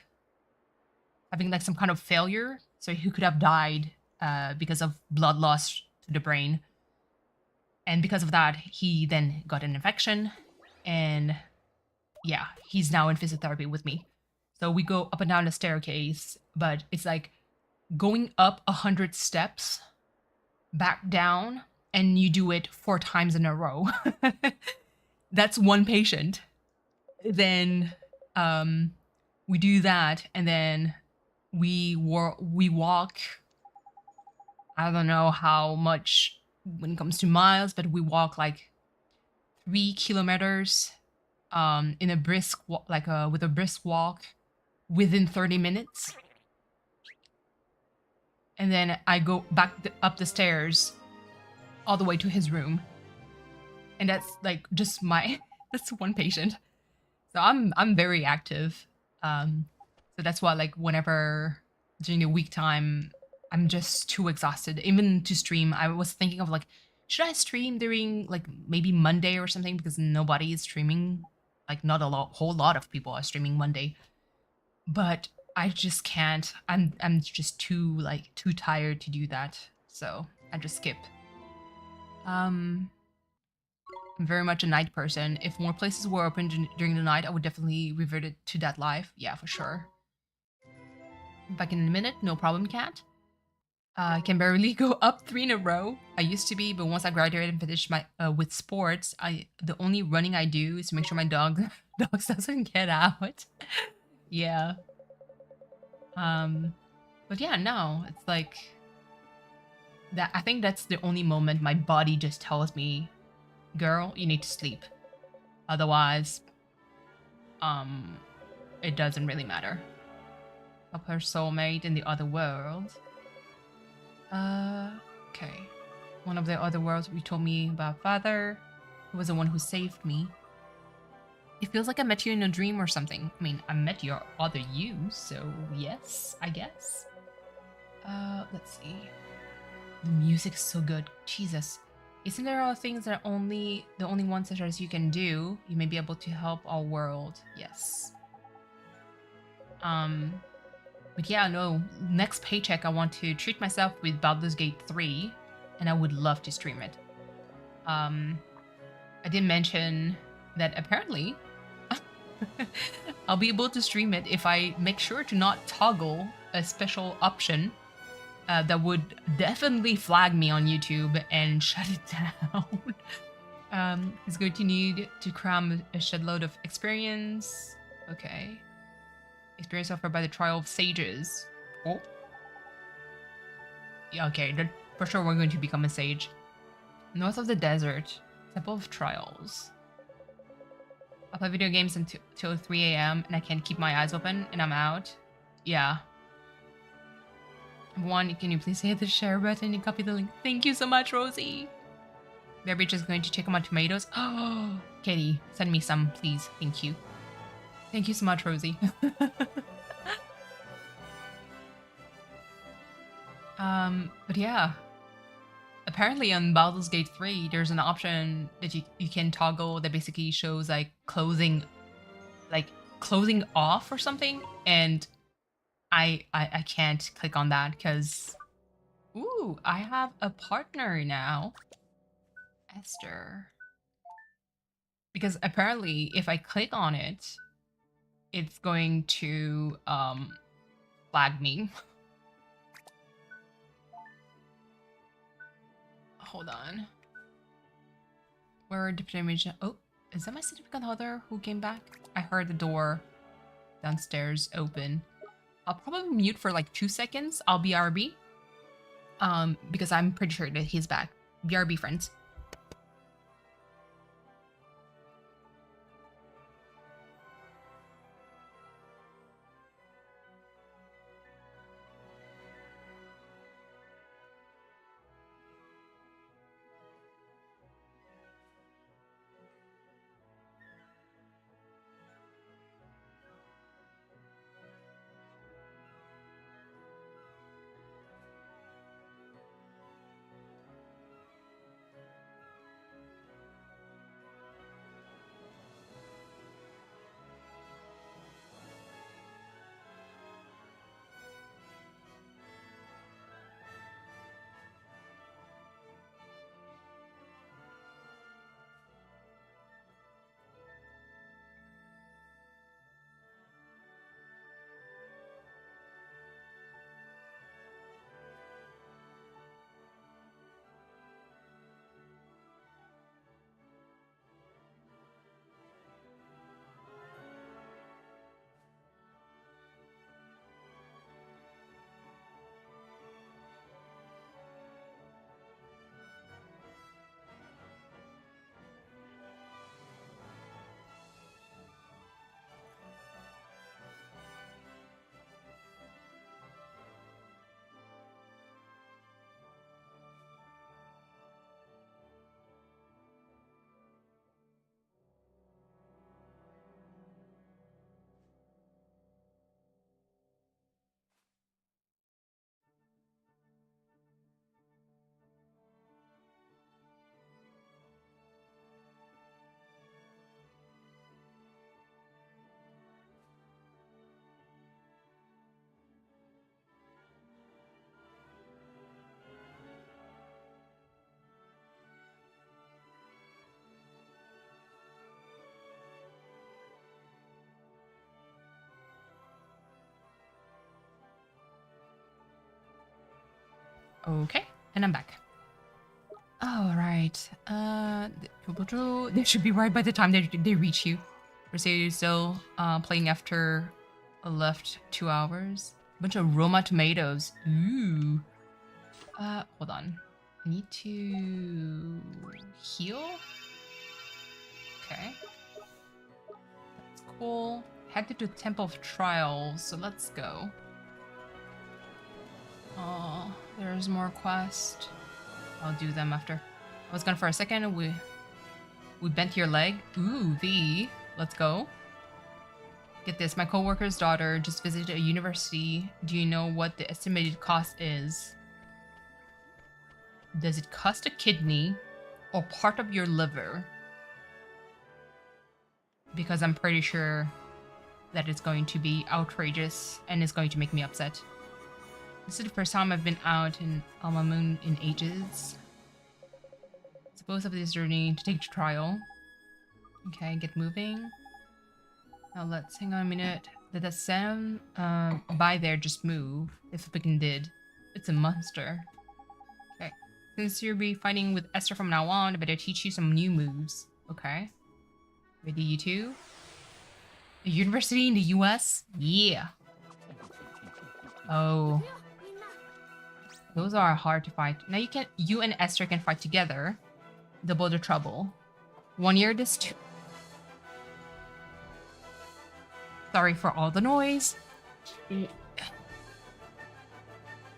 having like some kind of failure, so he could have died because of blood loss to the brain. And because of that, he then got an infection, and yeah, he's now in physiotherapy with me. So we go up and down the staircase, but it's like going up 100 steps, back down, and you do it 4 times in a row. That's one patient. Then we do that, and then we walk. I don't know how much when it comes to miles, but we walk like 3 kilometers in a brisk with a brisk walk within 30 minutes. And then I go back up the stairs all the way to his room. And that's like just that's one patient. So I'm very active. So that's why like whenever during the week time, I'm just too exhausted. Even to stream, I was thinking of like, should I stream during like maybe Monday or something, because nobody is streaming. Like not whole lot of people are streaming Monday. But I just can't. I'm just too tired to do that. So I just skip. I'm very much a night person. If more places were open during the night, I would definitely revert it to that life. Yeah, for sure. Back in a minute, no problem, cat. I can barely go up 3 in a row. I used to be, but once I graduated and finished my with sports, the only running I do is to make sure my dogs doesn't get out. Yeah. But yeah, no, it's like that. I think that's the only moment my body just tells me, girl, you need to sleep. Otherwise, it doesn't really matter. Help her soulmate in the other world. Okay. One of the other worlds, you told me about father. He was the one who saved me. It feels like I met you in a dream or something. I mean, I met your other you, so yes, I guess. Let's see. The music is so good. Jesus. Isn't there all things that are the only ones such as you can do? You may be able to help our world. Yes. But yeah, no. Next paycheck, I want to treat myself with Baldur's Gate 3, and I would love to stream it. I did mention that apparently I'll be able to stream it if I make sure to not toggle a special option that would definitely flag me on YouTube and shut it down. He's going to need to cram a shed load of experience. Okay. Experience offered by the Trial of Sages. Oh. Yeah, okay. For sure we're going to become a sage. North of the desert. Temple of Trials. I'll play video games until 3 a.m. and I can't keep my eyes open and I'm out. Yeah. One, can you please hit the share button and copy the link? Thank you so much, Rosie. Maybe just going to check on my tomatoes. Oh, Katie, send me some, please. Thank you. Thank you so much, Rosie. But yeah. Apparently on Baldur's Gate 3, there's an option that you can toggle that basically shows like closing off or something, and I can't click on that because ooh, I have a partner now. Esther. Because apparently if I click on it, it's going to flag me. Hold on. Where did image? Oh, is that my significant other who came back? I heard the door downstairs open. I'll probably mute for like 2 seconds. I'll BRB. Because I'm pretty sure that he's back. BRB, friends. Okay, and I'm back. All right. They should be right by the time they reach you. Mercedes still playing after a left 2 hours. Bunch of Roma tomatoes. Ooh. Hold on. I need to heal. Okay. That's cool. Headed to Temple of Trials, so let's go. Oh, there's more quests. I'll do them after. I was gone for a second. We bent your leg. Ooh, V. Let's go. Get this, my coworker's daughter just visited a university. Do you know what the estimated cost is? Does it cost a kidney or part of your liver? Because I'm pretty sure that it's going to be outrageous and it's going to make me upset. This is the first time I've been out in Alma Moon in ages. Suppose of this journey to take a trial. Okay, get moving. Now let's hang on a minute. Did that sound by there just move? If the picking did. It's a monster. Okay. Since you'll be fighting with Esther from now on, I better teach you some new moves. Okay. Ready, you two? A university in the US? Yeah. Oh. Those are hard to fight. Now you and Esther can fight together. Double the trouble. 1 year this too. Sorry for all the noise.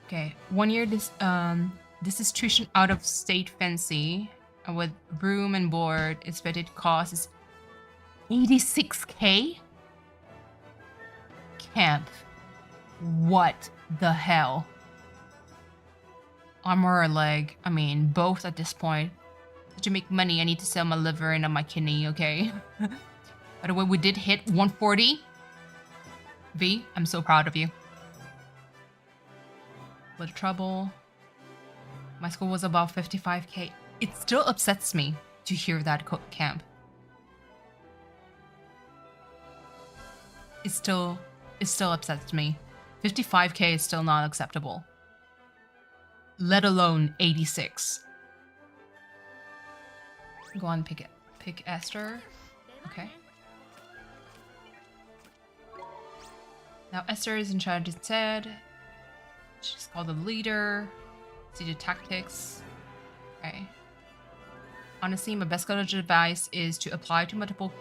Okay, 1 year this is tuition out of state fancy. With room and board, expected cost is 86k? Camp. What the hell? Arm or a leg? I mean, both at this point. To make money, I need to sell my liver and my kidney, okay? By the way, we did hit 140. V, I'm so proud of you. What trouble? My school was above 55k. It still upsets me to hear that camp. It still upsets me. 55k is still not acceptable. Let alone 86. Go on, pick Esther. Okay. Now Esther is in charge instead. She's called the leader. See the tactics. Okay. Honestly, my best college advice is to apply to multiple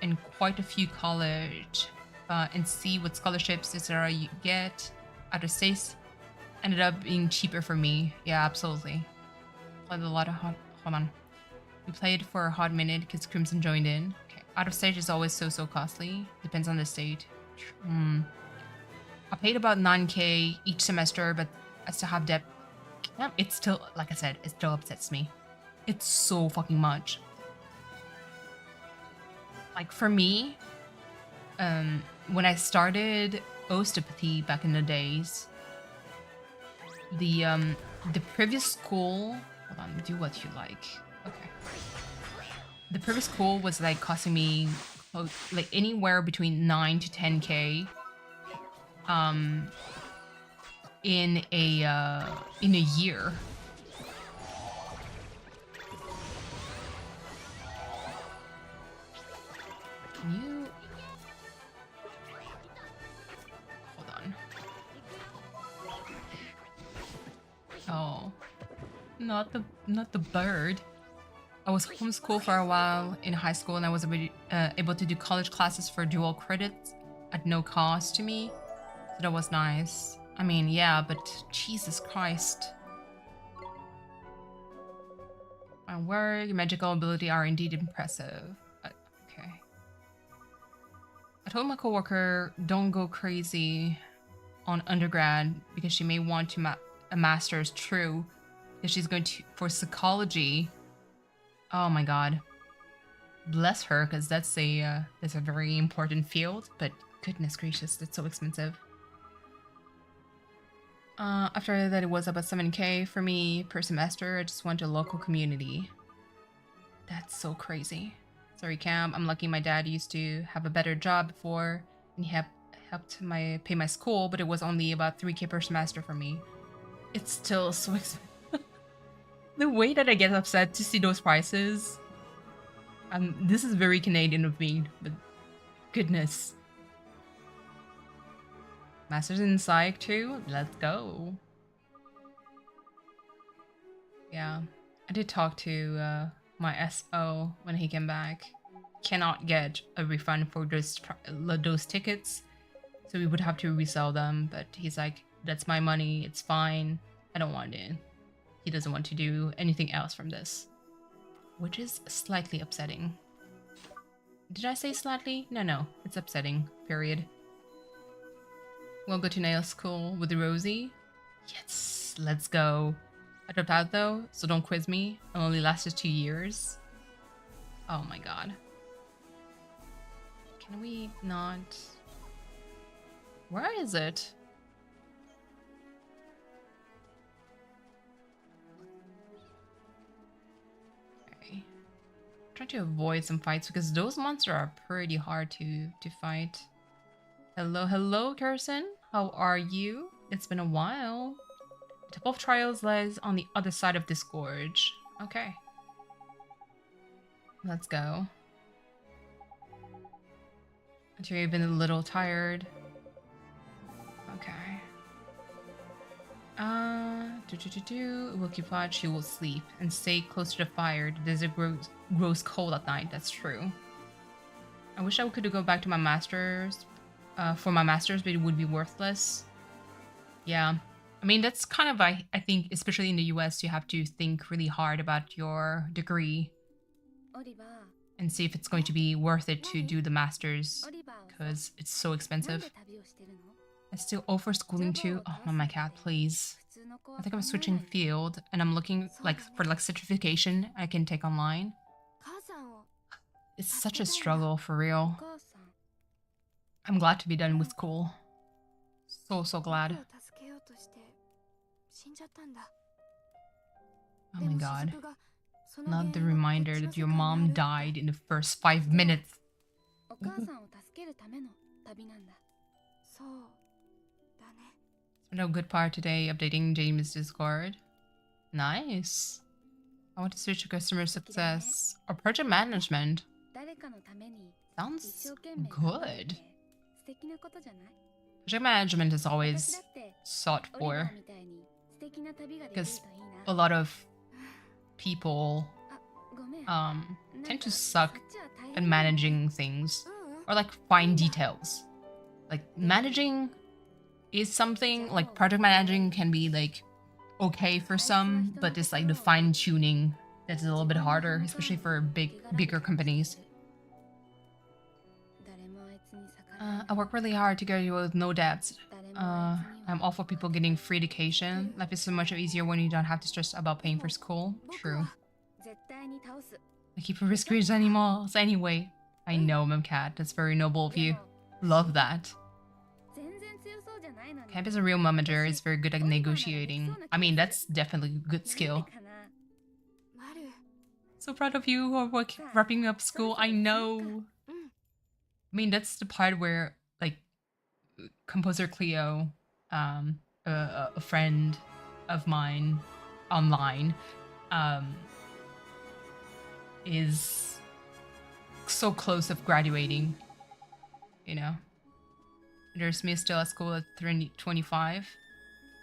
and quite a few college and see what scholarships etc. you get. Out of state ended up being cheaper for me. Yeah, absolutely. Played a lot of hold on. We played for a hot minute because Crimson joined in. Okay. Out of state is always so costly. Depends on the state. I paid about 9k each semester, but I still have debt. It's still, like I said, it still upsets me. It's so fucking much. Like for me, when I started osteopathy back in the days, the previous school, hold on, do what you like. Okay. The previous school was like costing me like anywhere between 9 to 10k. In a year. Can you hold on? Oh, not the bird. I was homeschooled for a while in high school, and I was able to do college classes for dual credits at no cost to me. So that was nice. I mean, yeah, but Jesus Christ. My work, magical ability are indeed impressive. Okay. I told my coworker don't go crazy on undergrad because she may want to a master's. True, because she's going to for psychology. Oh my God. Bless her, because that's a very important field. But goodness gracious, that's so expensive. After that, it was about 7k for me per semester. I just went to a local community. That's so crazy. Sorry, Cam. I'm lucky my dad used to have a better job before, and he helped pay my school, but it was only about 3k per semester for me. It's still so expensive. The way that I get upset to see those prices. This is very Canadian of me, but goodness. Masters in Psych too? Let's go. Yeah, I did talk to my SO when he came back. Cannot get a refund for those tickets, so we would have to resell them, but he's like, that's my money, it's fine. I don't want it. He doesn't want to do anything else from this, which is slightly upsetting. Did I say slightly? No. It's upsetting. Period. We'll go to nail school with Rosie. Yes, let's go. I dropped out though, so don't quiz me. It only lasted 2 years. Oh my god. Can we not... Where is it? Okay. Try to avoid some fights because those monsters are pretty hard to fight. Hello, Kirsten. How are you? It's been a while. The top of trials lies on the other side of this gorge. Okay. Let's go. I'm sure you've been a little tired. Okay. We'll keep watch. She will sleep and stay close to the fire. The desert grows cold at night. That's true. I wish I could go back to my masters, for my masters, but it would be worthless. Yeah. I mean, that's kind of, I think, especially in the US, you have to think really hard about your degree and see if it's going to be worth it to do the masters because it's so expensive. I still offer schooling too. Oh, my cat, please. I think I'm switching field and I'm looking for certification I can take online. It's such a struggle for real. I'm glad to be done with school. So glad. Oh my god. Not the reminder that your mom died in the first 5 minutes. No good part today, updating Jamie's Discord. Nice. I want to switch to customer success or project management. Sounds good. Project management is always sought for because a lot of people tend to suck at managing things or like fine details. Like managing is something like project managing can be like okay for some, but it's like the fine tuning that's a little bit harder, especially for bigger companies. I work really hard to graduate with no debts. I'm all for people getting free education. Life is so much easier when you don't have to stress about paying for school. True. I keep risky animals anyway. I know, Memcat. That's very noble of you. Love that. Camp is a real momager. Is very good at negotiating. I mean, that's definitely a good skill. So proud of you for wrapping up school. I know. I mean, that's the part where, like, composer Cleo, a friend of mine online, is so close of graduating, you know. There's me still at school at 25.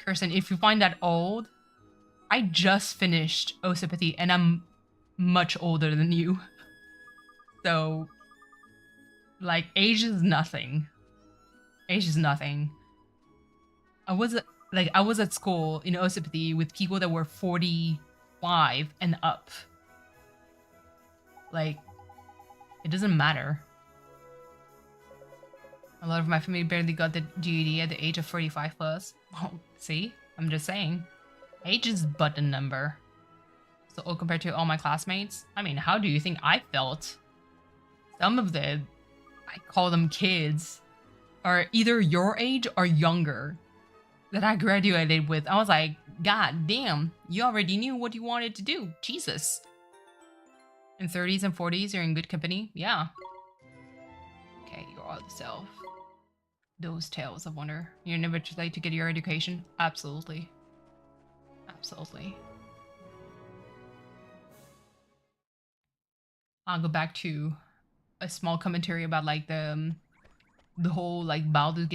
Kirsten, if you find that old, I just finished Osipathy and I'm much older than you. So, like, age is nothing. Age is nothing. I was at school in Osipathy with people that were 45 and up. Like, it doesn't matter. A lot of my family barely got the GED at the age of 45 plus. Oh, see? I'm just saying. Age is but a number. So compared to all my classmates, I mean, how do you think I felt? Some of them, I call them kids, are either your age or younger that I graduated with. I was like, God damn, you already knew what you wanted to do. Jesus. In 30s and 40s, you're in good company. Yeah. Okay, you're all the self. Those tales of wonder. You're never too late to get your education? Absolutely. Absolutely. I'll go back to a small commentary about like the whole like Baldur's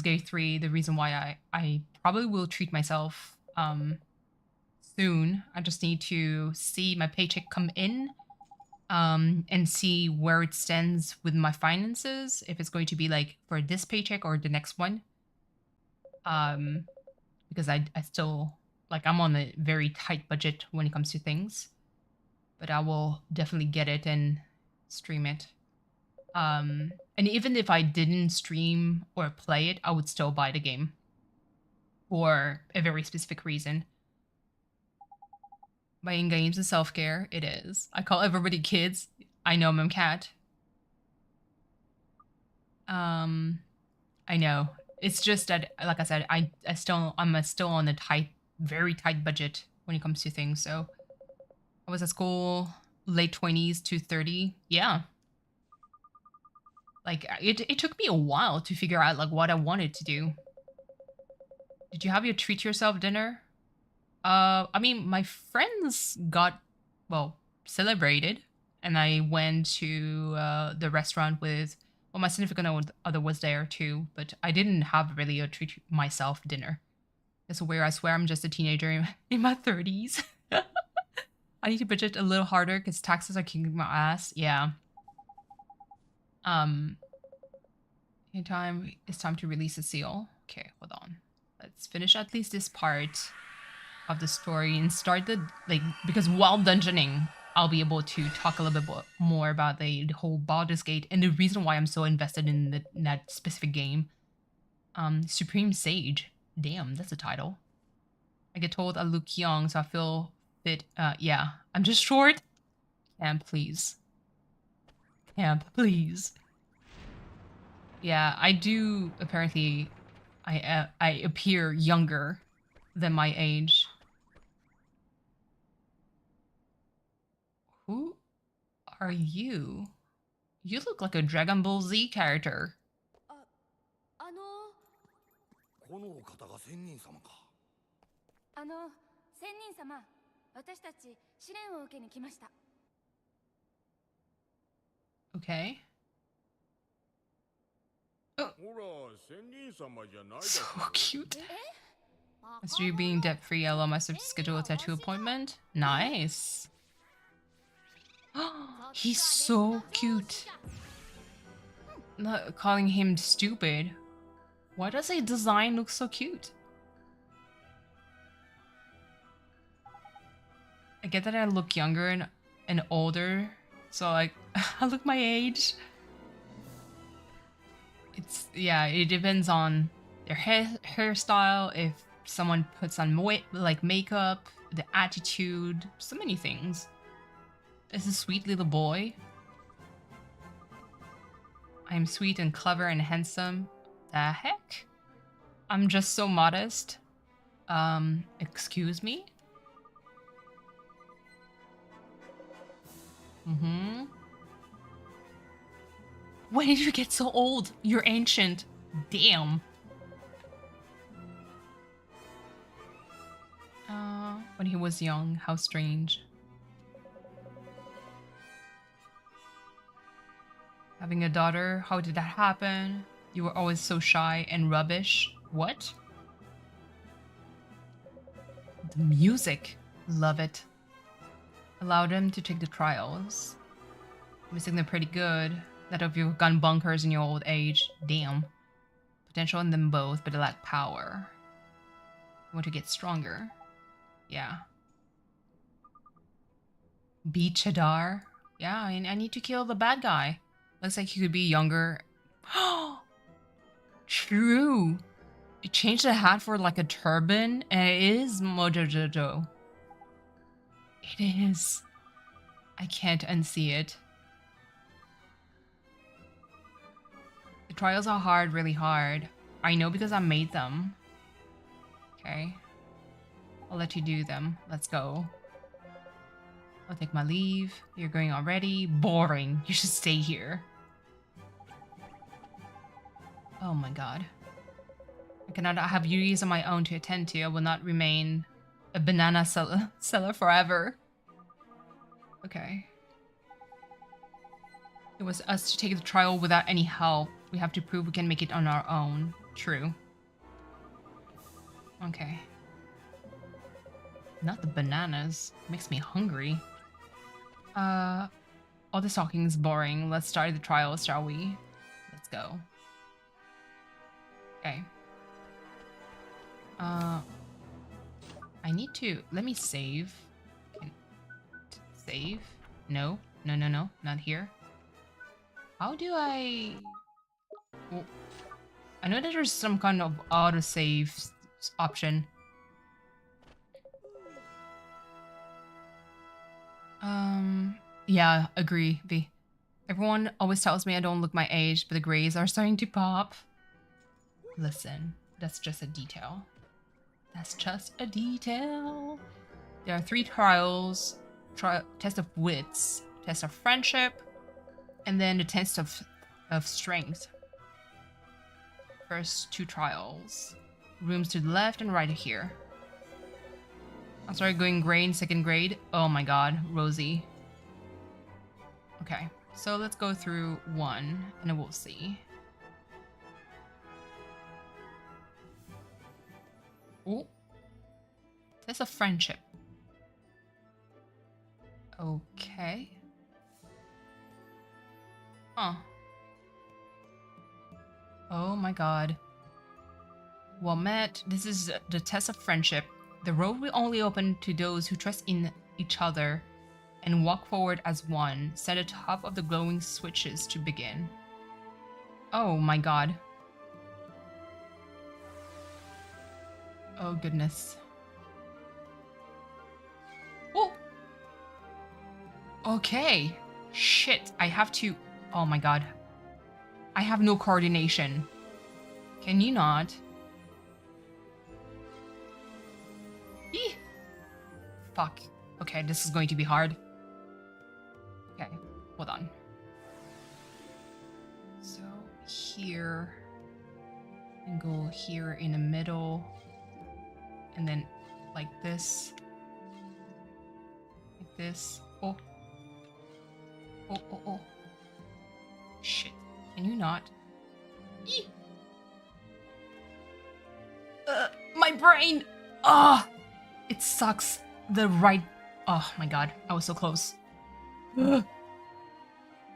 Gate 3, the reason why I probably will treat myself soon. I just need to see my paycheck come in and see where it stands with my finances, if it's going to be like for this paycheck or the next one. Because I still, like, I'm on a very tight budget when it comes to things. But I will definitely get it and stream it. And even if I didn't stream or play it, I would still buy the game for a very specific reason. Buying games is self-care. It is. I call everybody kids. I know, Mom Cat. I know. It's just that, like I said, I'm still on a very tight budget when it comes to things. So I was at school late 20s to 30. Yeah. Like it took me a while to figure out like what I wanted to do. Did you have your treat yourself dinner? I mean, my friends got, well, celebrated, and I went to the restaurant with, well, my significant other was there too, but I didn't have really a treat myself dinner. It's where I swear I'm just a teenager in my 30s. I need to budget a little harder because taxes are kicking my ass. Yeah. It's time to release a seal. Okay, hold on. Let's finish at least this part of the story and start the, like, because while dungeoning, I'll be able to talk a little bit more about the whole Baldur's Gate and the reason why I'm so invested in that specific game. Supreme Sage. Damn, that's a title. I get told I look young, so I feel fit. Yeah, I'm just short. Camp, please. Camp, please. Yeah, I do. Apparently, I appear younger than my age. Who are you? You look like a Dragon Ball Z character. このお方が仙人様か。仙人様、私たち試練を受けに来ました。Okay. Oh. So cute. As you being debt-free, I allow myself to schedule a tattoo appointment. Nice. He's so cute. Not calling him stupid. Why does his design look so cute? I get that I look younger and older, so like I look my age. It's, yeah, it depends on their hairstyle, if someone puts on like makeup, the attitude, so many things. This is a sweet little boy. I am sweet and clever and handsome. The heck? I'm just so modest. Excuse me? When did you get so old? You're ancient. Damn. When he was young, how strange. Having a daughter, how did that happen? You were always so shy and rubbish. What? The music. Love it. Allowed him to take the trials. Missing them pretty good. That of you gun bunkers in your old age. Damn. Potential in them both, but they lack power. You want to get stronger. Yeah. Beat Chadar. Yeah, I need to kill the bad guy. Looks like he could be younger. True. You changed the hat for like a turban, and it is Mojojojo. It is. I can't unsee it. The trials are hard, really hard. I know because I made them. Okay. I'll let you do them. Let's go. I'll take my leave. You're going already? Boring. You should stay here. Oh my god. I cannot have duties on my own to attend to. I will not remain a banana seller forever. Okay. It was us to take the trial without any help. We have to prove we can make it on our own. True. Okay. Not the bananas. Makes me hungry. All this talking is boring. Let's start the trial, shall we? Let's go. Okay. I need to... Let me save. Save? No. No, no, no. Not here. How do I... Oh, I know that there's some kind of autosave option. Yeah, agree, V. Everyone always tells me I don't look my age, but the grays are starting to pop. Listen, that's just a detail. That's just a detail. There are 3 trials. Test of wits, test of friendship, and then the test of strength. First 2 trials. Rooms to the left and right here. I started going gray in 2nd grade. Oh my god, Rosie. Okay, so let's go through 1 and then we'll see. Oh. Test of friendship. Okay. Huh. Oh my god. Well met, this is the test of friendship. The road will only open to those who trust in each other and walk forward as one. Set the top of the glowing switches to begin. Oh my god. Oh goodness. Oh! Okay. Shit, I have to... Oh my god. I have no coordination. Can you not? Eeh! Fuck. Okay, this is going to be hard. Okay, hold on. So, here. And go here in the middle. And then, like this. Like this. Oh. Oh, oh, oh. Shit. Can you not? Eeh! My brain! Ah! It sucks. The right... Oh my god. I was so close. Ugh.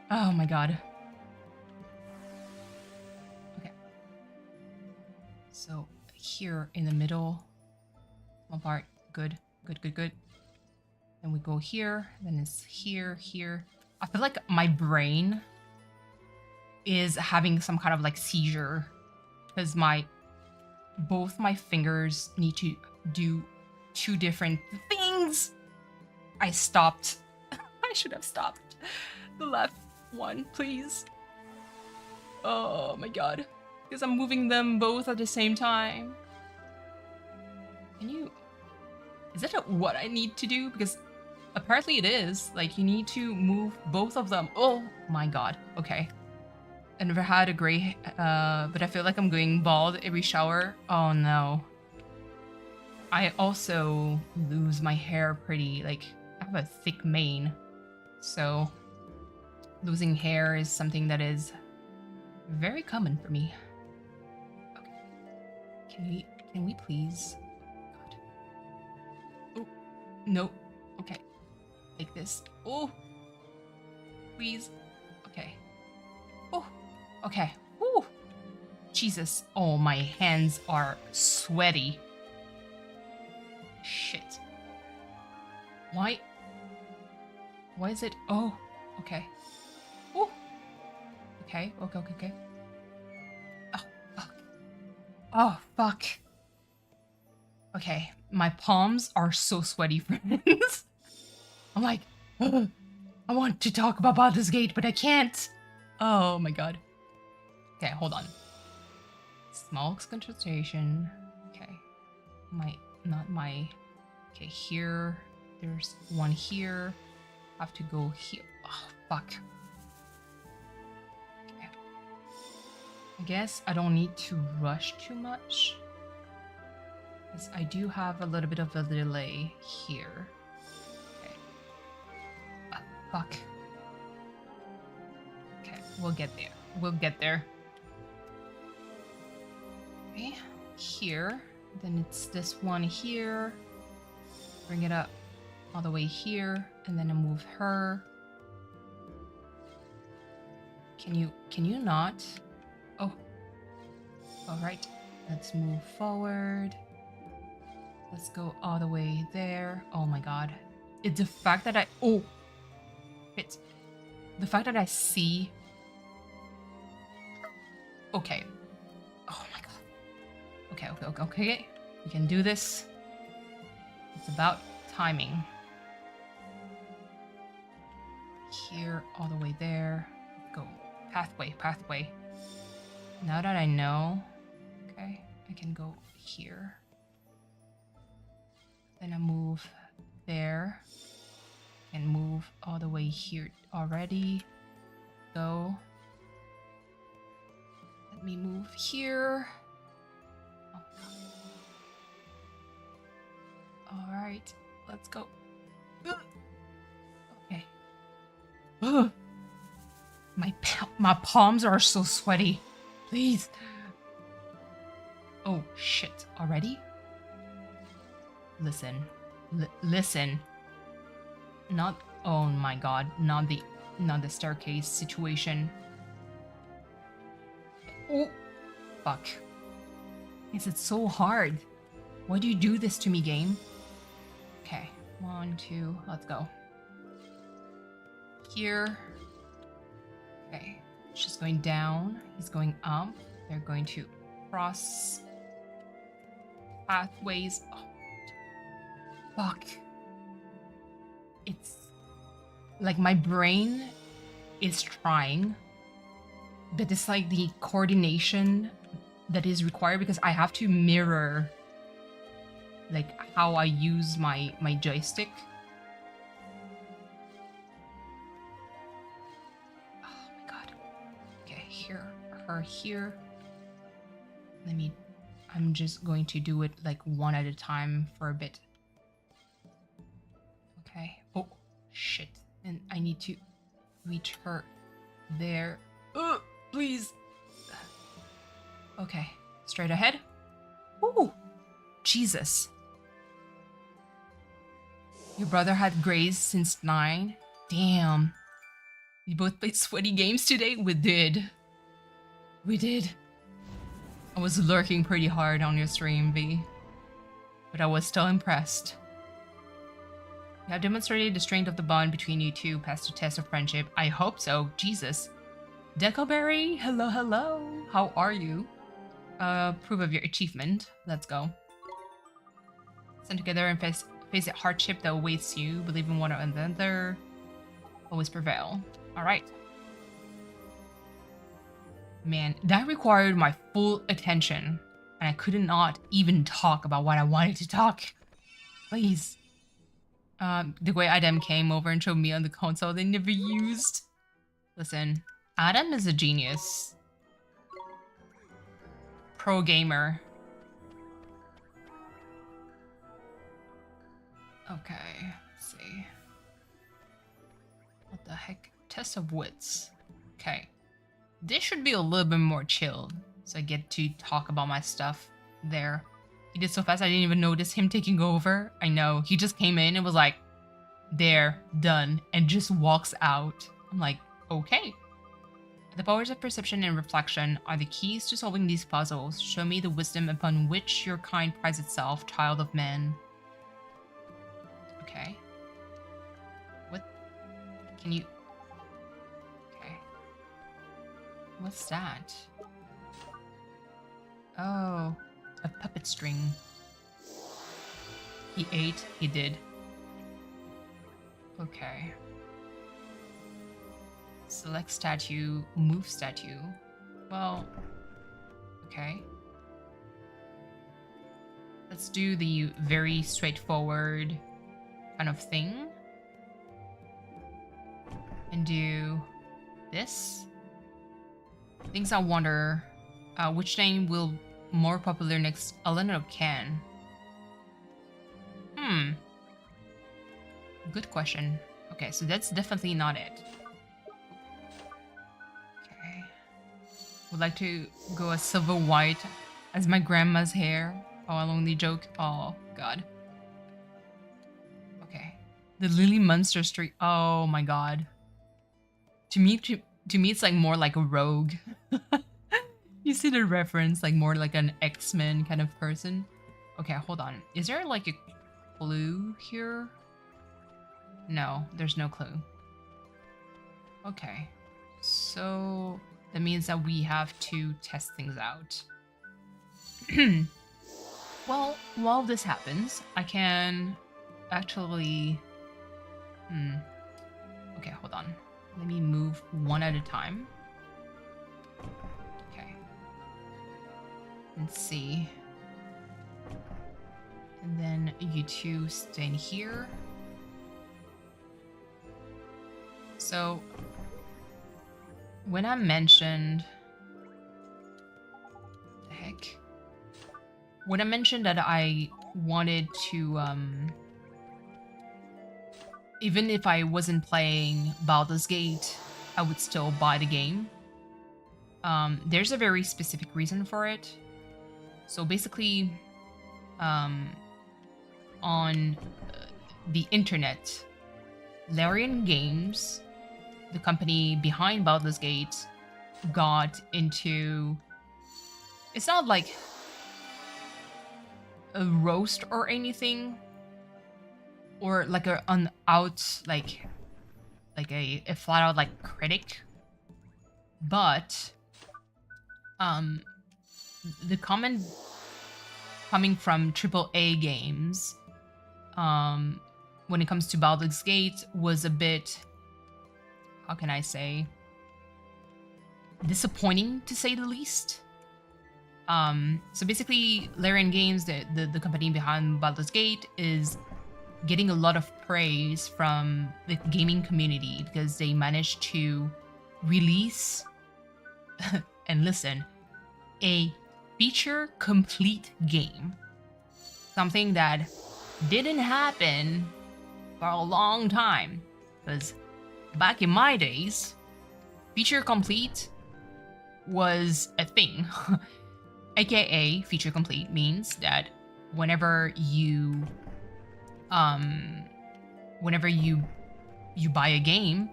Oh my god. Okay. So, here in the middle. One part. Good. Good, good, good. Then we go here. Then it's here, here. I feel like my brain is having some kind of like seizure. Because both my fingers need to do 2 different things. I stopped. I should have stopped. The left one, please. Oh my god. Because I'm moving them both at the same time. Can you... Is that what I need to do? Because apparently it is. Like, you need to move both of them. Oh my god. Okay. I never had a gray, but I feel like I'm going bald every shower. Oh no. I also lose my hair pretty, like, I have a thick mane. So, losing hair is something that is very common for me. Okay. Can we please? God. Oh, no. Okay. Like this. Oh. Please. Okay. Oh. Okay. Woo. Jesus. Oh, my hands are sweaty. Shit. Why is it? Oh, okay. Oh. Okay, okay, okay, okay. Oh, fuck. Oh, fuck. Okay, my palms are so sweaty, friends. I'm like, ugh, I want to talk about Baldur's Gate, but I can't. Oh my god. Okay, hold on. Small concentration. Okay. Okay, here. There's one here. Have to go here. Oh, fuck. Okay. I guess I don't need to rush too much. Because I do have a little bit of a delay here. Okay. Fuck. Okay, we'll get there. We'll get there. Okay, here. Then it's this one here. Bring it up all the way here, and then I move her. Can you not? Oh. Alright. Let's move forward. Let's go all the way there. Oh my god. It's the fact that the fact that I see Okay. Oh my god. Okay, okay, okay, okay. We can do this. It's about timing. Here, all the way there. Go. Pathway, pathway. Now that I know, okay, I can go here. Then I move there. And move all the way here already. Go. Let me move here. Oh, alright, let's go. Okay. Ugh. My palms are so sweaty. Please. Oh shit, already? Listen. Listen. Not, oh my god, not the staircase situation. Oh, fuck. Is it so hard? Why do you do this to me, game? Okay, 1, 2, let's go. Here. Okay, she's going down. He's going up. They're going to cross pathways. Oh, fuck. It's like my brain is trying, but it's like the coordination that is required because I have to mirror like how I use my joystick. Oh my god. Okay, here, her here. I'm just going to do it like one at a time for a bit. Okay. Oh, shit. And I need to reach her there. Please. Okay. Straight ahead. Ooh. Jesus. Your brother had grays since 9? Damn. We both played sweaty games today? We did. We did. I was lurking pretty hard on your stream, V. But I was still impressed. You have demonstrated the strength of the bond between you two past the test of friendship. I hope so. Jesus. Decoberry, hello, hello. How are you? Proof of your achievement. Let's go. Stand together and face the hardship that awaits you. Believe in one another. Always prevail. Alright. Man, that required my full attention. And I could not even talk about what I wanted to talk. Please. The way Adam came over and showed me on the console they never used. Listen, Adam is a genius. Pro gamer. Okay, let's see. What the heck? Test of wits. Okay. This should be a little bit more chilled, so I get to talk about my stuff there. He did so fast I didn't even notice him taking over. I know, he just came in and was like, there, done, and just walks out. I'm like, okay. The powers of perception and reflection are the keys to solving these puzzles. Show me the wisdom upon which your kind prides itself, child of man. Okay. What? Can you... Okay. What's that? Oh, a puppet string. He ate, he did. Okay. Select statue, move statue. Well, okay. Let's do the very straightforward kind of thing. And do this. Things I wonder, which name will more popular next? Elena can. Good question. Okay, so that's definitely not it. Okay. Would like to go a silver white as my grandma's hair. Oh, I'll only joke. Oh, God. Okay. The Lily Munster Street. Oh my God. To me, it's like more like a rogue. You see the reference, like more like an X-Men kind of person. Okay, hold on. Is there like a clue here? No, there's no clue. Okay, so That means that we have to test things out. Well, while this happens, I can actually... Okay, hold on. Let me move one at a time. Okay. Let's see. And then you two stay in here. So, when I mentioned... The heck? When I mentioned that I wanted to, even if I wasn't playing Baldur's Gate, I would still buy the game. There's a very specific reason for it. So basically, on the internet, Larian Games, the company behind Baldur's Gate, got into... It's not like a roast or anything, or like a flat out like critic, but the comment coming from AAA games when it comes to Baldur's Gate was a bit, how can I say, disappointing to say the least. So basically, Larian Games, the company behind Baldur's Gate, is getting a lot of praise from the gaming community because they managed to release, and listen, a feature-complete game. Something that didn't happen for a long time. Because back in my days, feature-complete was a thing. AKA feature complete means that whenever you buy a game,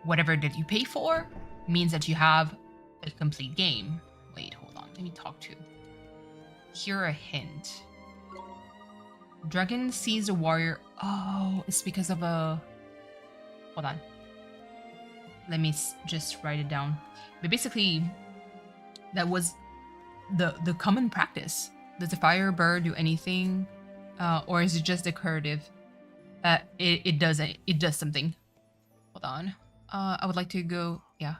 whatever that you pay for means that you have a complete game. Wait, hold on. Let me talk to. Here a hint. Dragon sees a warrior. Oh, it's because of a... Hold on. Let me just write it down. But basically, that was the common practice. Does the firebird do anything, or is it just decorative? It does something. Hold on. I would like to go. Yeah,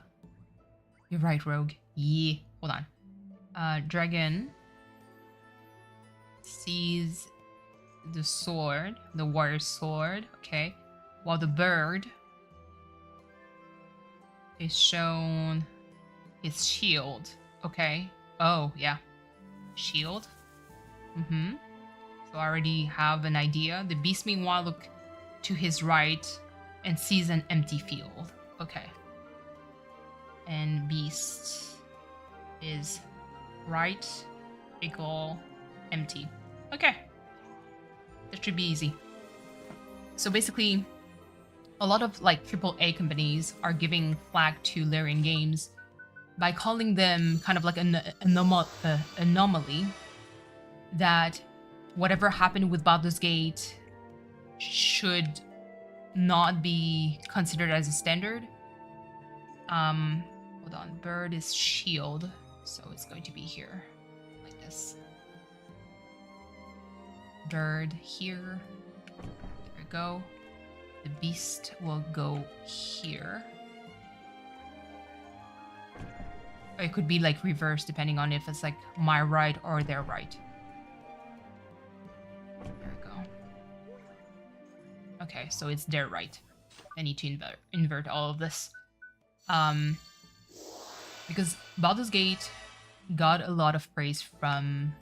you're right, Rogue. Yeah. Hold on. Dragon sees the sword, the warrior's sword. Okay, while the bird is shown his shield. Okay. Oh, yeah. Shield. So I already have an idea. The beast, meanwhile, look to his right and sees an empty field. Okay. And beast is right equal empty. Okay. That should be easy. So basically, a lot of like AAA companies are giving flack to Larian Games by calling them kind of like an anomaly, that whatever happened with Baldur's Gate should not be considered as a standard. Hold on, bird is shield, so it's going to be here, like this. Bird here, there we go. The beast will go here. It could be like reverse depending on if it's like my right or their right. There we go. Okay, so it's their right. I need to invert all of this. Because Baldur's Gate got a lot of praise from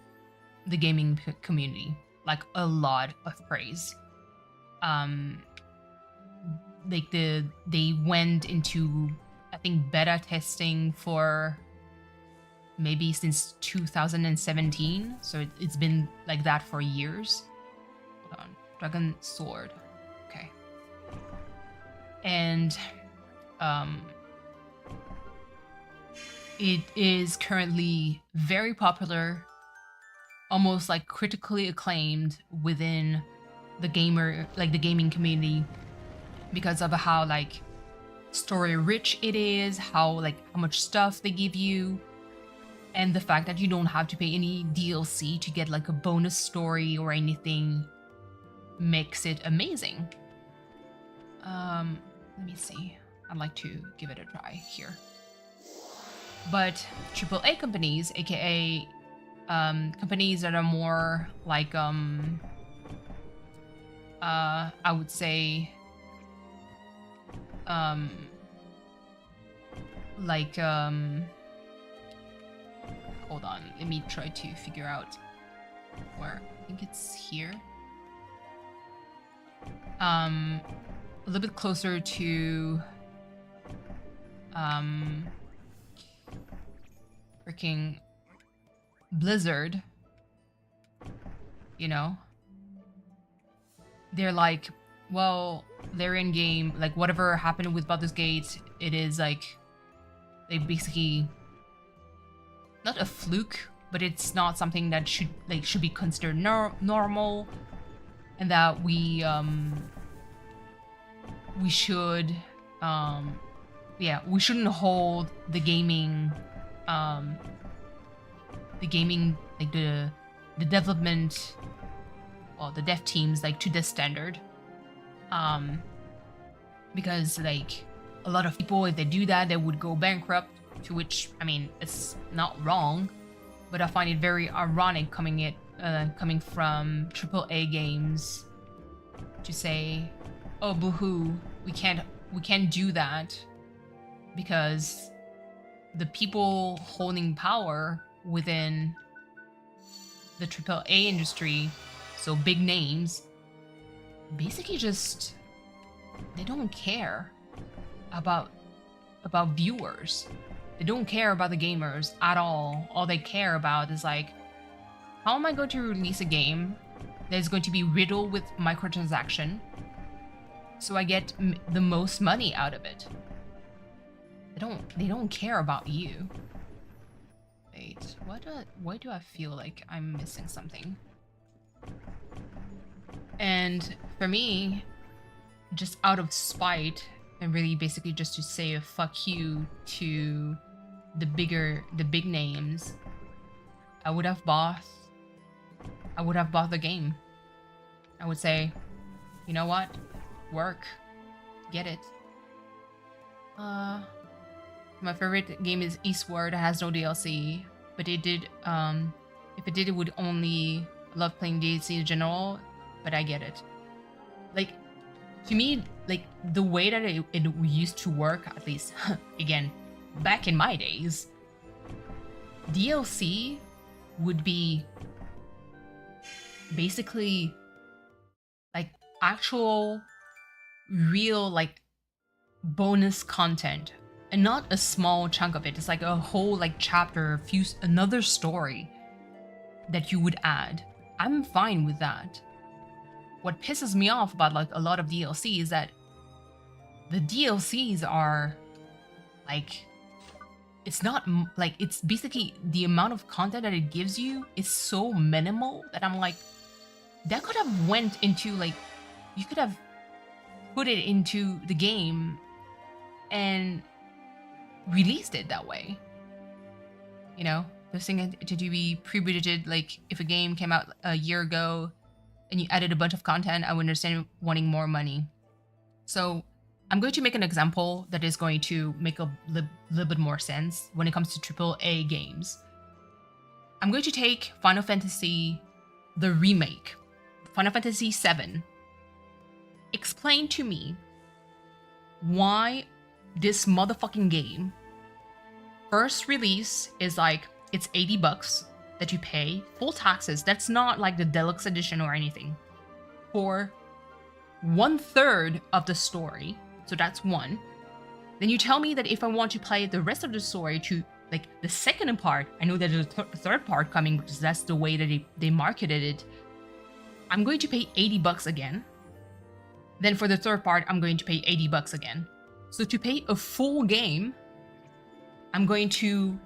the gaming community. Like a lot of praise. Like they went into, I think, beta testing for maybe since 2017, so it's been like that for years. Hold on, dragon sword, okay. And it is currently very popular, almost like critically acclaimed within the gaming community, because of how like story rich it is, how much stuff they give you, and the fact that you don't have to pay any DLC to get like a bonus story or anything makes it amazing. Let me see. I'd like to give it a try here. But AAA companies, aka companies that are more like I would say hold on, let me try to figure out where. I think it's here. A little bit closer to freaking Blizzard, you know, they're like, well, they're in game, like whatever happened with Baldur's Gate, it is like they basically not a fluke, but it's not something that should be considered normal, and that we should we shouldn't hold the gaming like the development, well, the dev teams like to this standard, because like a lot of people, if they do that, they would go bankrupt, to which, I mean, it's not wrong, but I find it very ironic coming from AAA games to say, oh, boo-hoo, we can't do that, because the people holding power within the AAA industry, so big names, basically just, they don't care about viewers. They don't care about the gamers at all. All they care about is like, how am I going to release a game that is going to be riddled with microtransaction so I get the most money out of it? They don't care about you. Wait, why do I feel like I'm missing something? And for me, just out of spite, and really basically just to say a fuck you to the big names, I would have bought the game. I would say, you know what? Work. Get it. My favorite game is Eastward. It has no DLC, but it did, if it did, it would only love playing DLC in general, but I get it. Like, to me, like, the way that it used to work, at least, again, back in my days, DLC would be basically, like, actual, real, like, bonus content, and not a small chunk of it. It's like a whole, like, chapter, another story that you would add. I'm fine with that. What pisses me off about like a lot of DLC is that the DLCs are like, it's not like, it's basically the amount of content that it gives you is so minimal that I'm like, that could have went into like, you could have put it into the game and released it that way. You know, this thing to be pre-budgeted, like if a game came out a year ago and you added a bunch of content, I would understand wanting more money. So I'm going to make an example that is going to make a little bit more sense when it comes to AAA games. I'm going to take Final Fantasy, the remake, Final Fantasy VII. Explain to me why this motherfucking game, first release is like, it's $80 that you pay, full taxes. That's not like the deluxe edition or anything. For 1/3 of the story, so that's one. Then you tell me that if I want to play the rest of the story to like the second part, I know there's a third part coming because that's the way that they marketed it. I'm going to pay $80 again. Then for the third part, I'm going to pay $80 again. So to pay a full game, I'm going to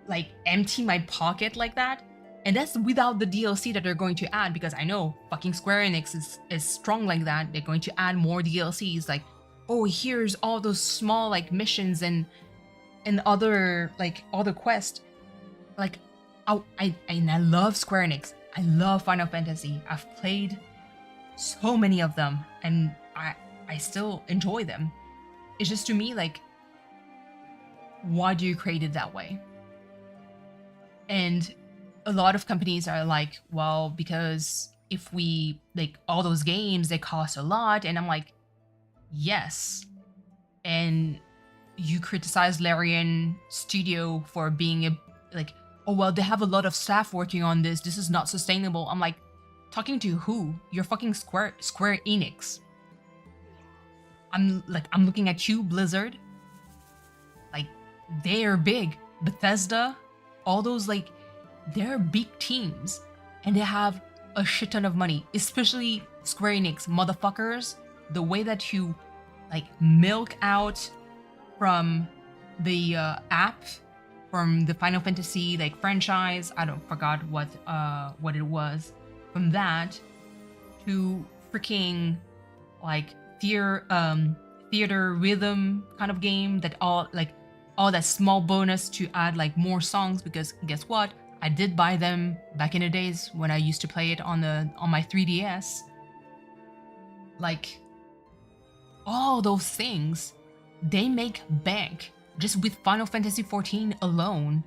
like empty my pocket like that, and that's without the DLC that they're going to add, because I know fucking Square Enix is strong like that. They're going to add more DLCs, like oh, here's all those small like missions and other like other quests. Like, and I love Square Enix. I love Final Fantasy. I've played so many of them, and I still enjoy them. It's just to me like, why do you create it that way? And a lot of companies are like, well, because if we like all those games, they cost a lot, and I'm like, yes. And you criticize Larian Studio for being a like, oh well, they have a lot of staff working on this. This is not sustainable. I'm like, talking to who? You're fucking Square Enix. I'm looking at you, Blizzard. Like, they're big. Bethesda, all those like, they're big teams, and they have a shit ton of money. Especially Square Enix, motherfuckers. The way that you like milk out from the app, from the Final Fantasy like franchise. I don't forgot what it was. From that to freaking like theater rhythm kind of game that all that small bonus to add like more songs, because guess what? I did buy them back in the days when I used to play it on my 3DS. Like, all those things, they make bank just with Final Fantasy XIV alone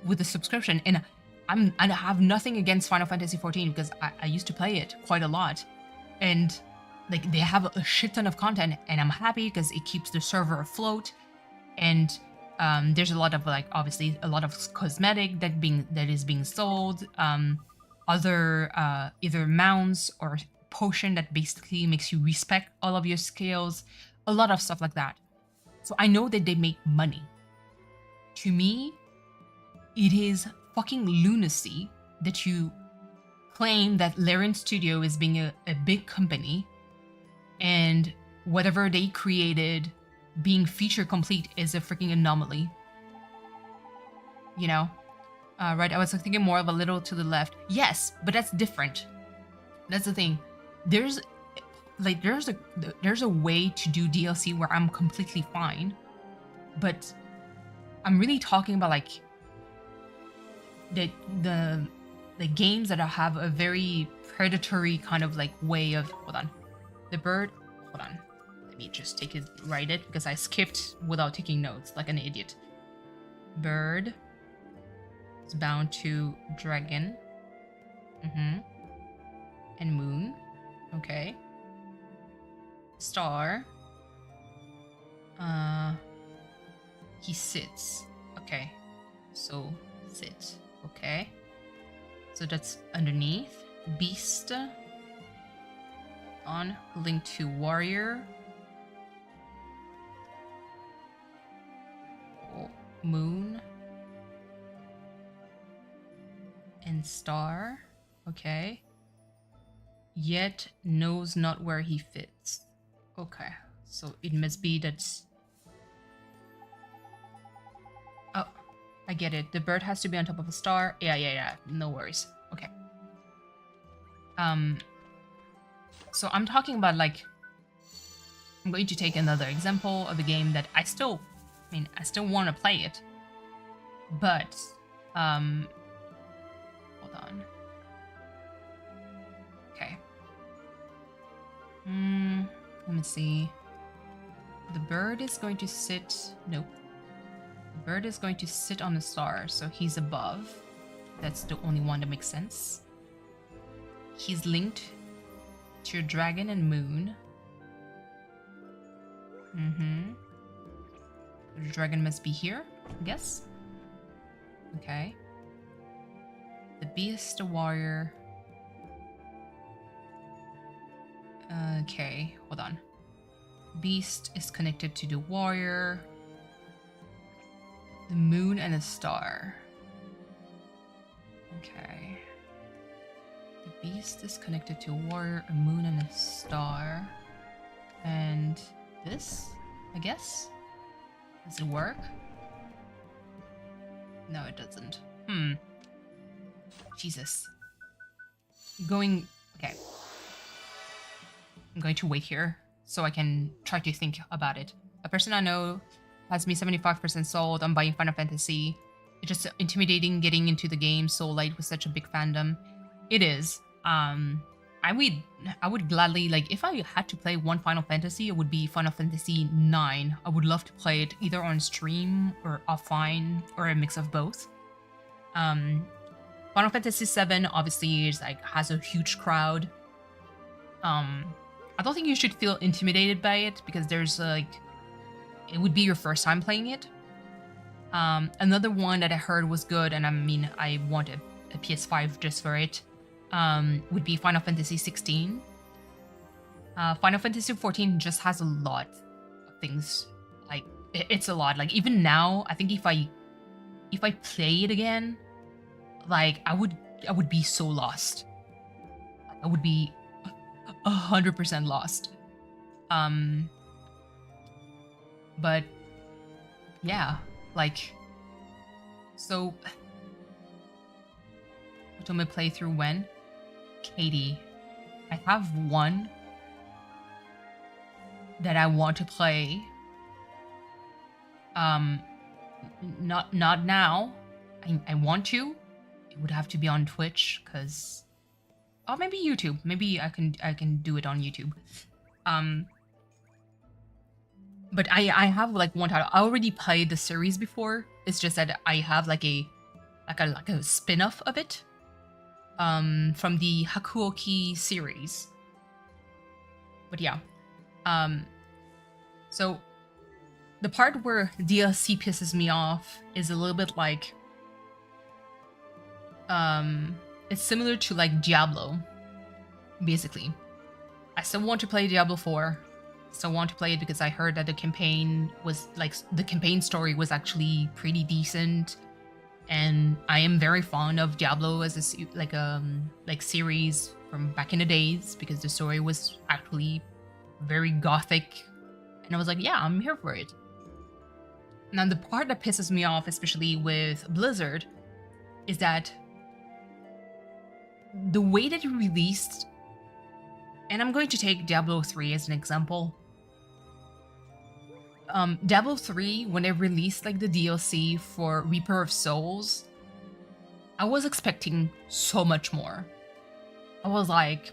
with the subscription. And I have nothing against Final Fantasy XIV because I used to play it quite a lot. And like, they have a shit ton of content, and I'm happy because it keeps the server afloat. And there's a lot of like, obviously a lot of cosmetic that is being sold, other either mounts or potion that basically makes you respect all of your skills, a lot of stuff like that. So I know that they make money. To me, it is fucking lunacy that you claim that Larian Studio is being a big company, and whatever they created being feature complete is a freaking anomaly. You know? Right, I was thinking more of a little to the left. Yes, but that's different. That's the thing. There's a way to do DLC where I'm completely fine, but I'm really talking about like the games that have a very predatory kind of like way of, hold on, the bird, hold on, let me just write it because I skipped without taking notes like an idiot. Bird is bound to dragon, and moon, okay. Star, he sits, okay, so sit, okay, so that's underneath. Beast on linked to warrior. Oh, moon and star, okay, yet knows not where he fits. Okay, so it must be that's... Oh, I get it. The bird has to be on top of a star. Yeah. No worries. Okay. So I'm talking about like... I'm going to take another example of a game that I still want to play it. But, hold on. Okay. Let me see. The bird is going to sit... Nope. The bird is going to sit on a star, so he's above. That's the only one that makes sense. He's linked to a dragon and moon. The dragon must be here, I guess. Okay. The beast, the warrior... Okay, hold on. Beast is connected to the warrior, the moon, and a star. Okay. The beast is connected to a warrior, a moon, and a star. And this, I guess? Does it work? No, it doesn't. Jesus. Okay. I'm going to wait here so I can try to think about it. A person I know has me 75% sold on buying Final Fantasy. It's just intimidating getting into the game so late with such a big fandom. It is. I would gladly, like, if I had to play one Final Fantasy, it would be Final Fantasy 9. I would love to play it either on stream or offline or a mix of both. Final Fantasy 7 obviously is like has a huge crowd. I don't think you should feel intimidated by it because there's like it would be your first time playing it. Another one that I heard was good, and I mean I want a PS5 just for it. Would be Final Fantasy 16. Final Fantasy 14 just has a lot of things. Like it's a lot. Like even now, I think if I play it again, like I would be so lost. I would be 100% lost. But yeah, like so. Otome playthrough when? Katie, I have one that I want to play. Not now. I want to. It would have to be on Twitch, cause, or maybe YouTube. Maybe I can do it on YouTube. But I have like one title. I already played the series before. It's just that I have like a spin-off of it. From the Hakuoki series. But yeah. So the part where DLC pisses me off is a little bit like it's similar to like Diablo, basically. I still want to play Diablo 4. Still want to play it because I heard that the campaign story was actually pretty decent. And I am very fond of Diablo as a series from back in the days because the story was actually very gothic, and I was like, yeah, I'm here for it. Now the part that pisses me off, especially with Blizzard, is that the way that it released, and I'm going to take Diablo 3 as an example. Diablo 3, when they released like the DLC for Reaper of Souls, I was expecting so much more. I was like,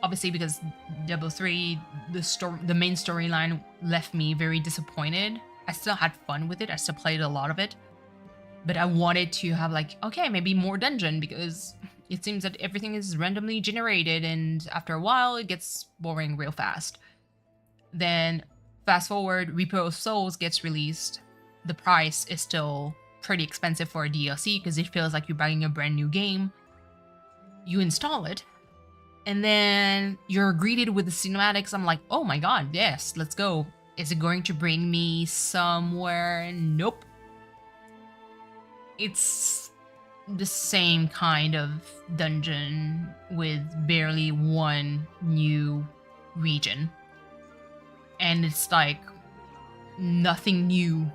obviously because Diablo 3, the main storyline left me very disappointed. I still had fun with it. I still played a lot of it, but I wanted to have like, okay, maybe more dungeon because it seems that everything is randomly generated, and after a while it gets boring real fast. Then fast forward, Reaper of Souls gets released. The price is still pretty expensive for a DLC because it feels like you're buying a brand new game. You install it, and then you're greeted with the cinematics. I'm like, oh my god, yes, let's go. Is it going to bring me somewhere? Nope. It's the same kind of dungeon with barely one new region. And it's like nothing new,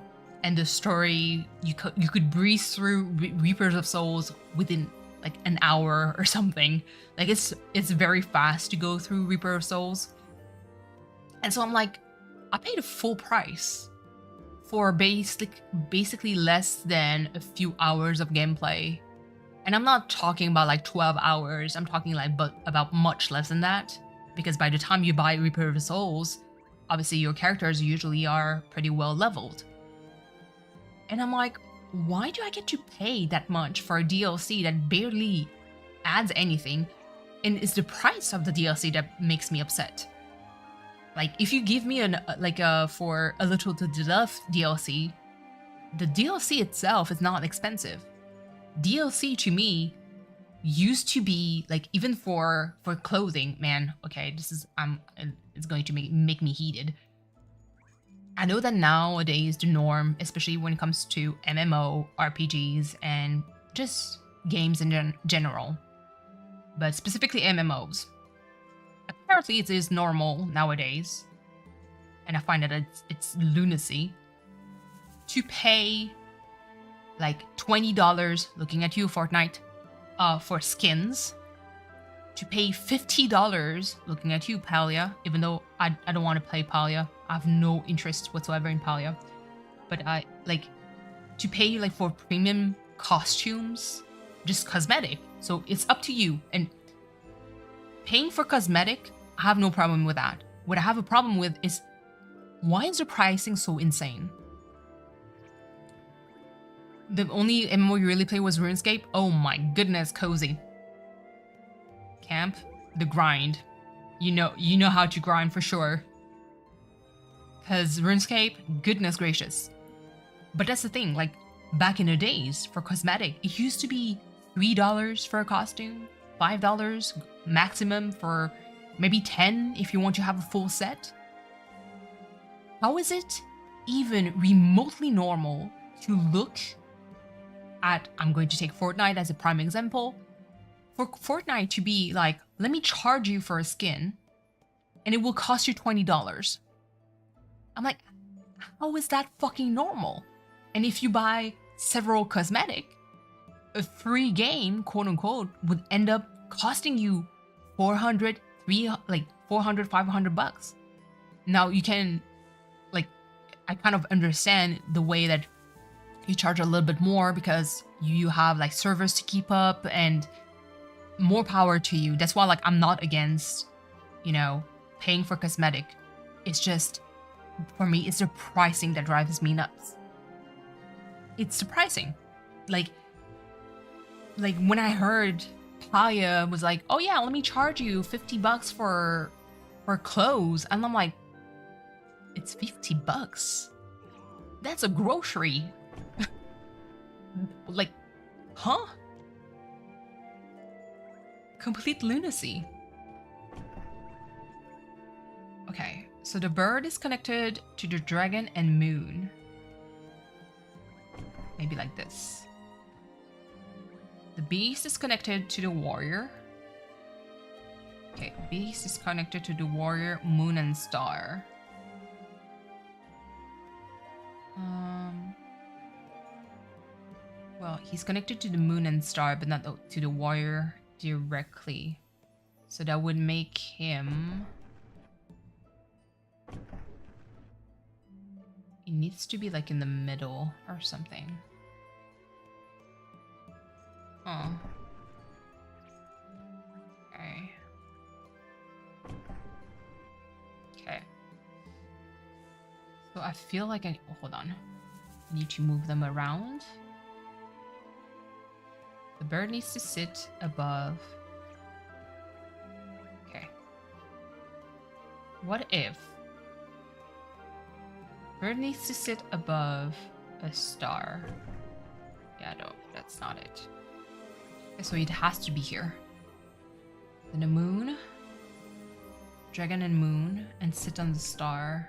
and the story you could breeze through Reapers of Souls within like an hour or something. Like it's very fast to go through Reaper of Souls, and so I'm like, I paid a full price for basically less than a few hours of gameplay, and I'm not talking about like 12 hours. I'm talking like about much less than that, because by the time you buy Reaper of Souls, obviously your characters usually are pretty well leveled. And I'm like, why do I get to pay that much for a DLC that barely adds anything? And it's the price of the DLC that makes me upset. Like, if you give me for a little to the love DLC, the DLC itself is not expensive. DLC to me used to be like, even for clothing, man, okay, it's going to make me heated. I know that nowadays the norm, especially when it comes to MMO, RPGs, and just games in general, but specifically MMOs, apparently it is normal nowadays, and I find that it's lunacy to pay like $20, looking at you, Fortnite, for skins, to pay $50, looking at you, Palia, even though I don't want to play Palia. I have no interest whatsoever in Palia. But I like to pay like for premium costumes, just cosmetic. So it's up to you. And paying for cosmetic, I have no problem with that. What I have a problem with is, why is the pricing so insane? The only MMO you really play was RuneScape? Oh my goodness, cozy. Camp, the grind. You know how to grind for sure. Cause RuneScape, goodness gracious. But that's the thing, like back in the days for cosmetic, it used to be $3 for a costume, $5 maximum for maybe 10 if you want to have a full set. How is it even remotely normal to look at, I'm going to take Fortnite as a prime example, for Fortnite to be like, let me charge you for a skin and it will cost you $20. I'm like, how is that fucking normal? And if you buy several cosmetic, a free game, quote unquote, would end up costing you $400, $500. Now you can, like, I kind of understand the way that you charge a little bit more because you have like servers to keep up, and more power to you. That's why, like, I'm not against, paying for cosmetic. It's just, for me, it's the pricing that drives me nuts. It's surprising. Like when I heard Playa was like, oh yeah, let me charge you $50 for clothes. And I'm like, it's $50. That's a grocery. Like, huh? Complete lunacy. Okay, so the bird is connected to the dragon and moon. Maybe like this. The beast is connected to the warrior. Okay, beast is connected to the warrior, moon, and star. Well, he's connected to the moon and star, but not to the warrior directly. So that would make him... He needs to be like in the middle or something. Oh. Okay. Okay. So I feel like hold on. I need to move them around. The bird needs to sit above. Okay. What if bird needs to sit above a star? Yeah, no, that's not it. Okay, so it has to be here. Then the moon, dragon and moon, and sit on the star.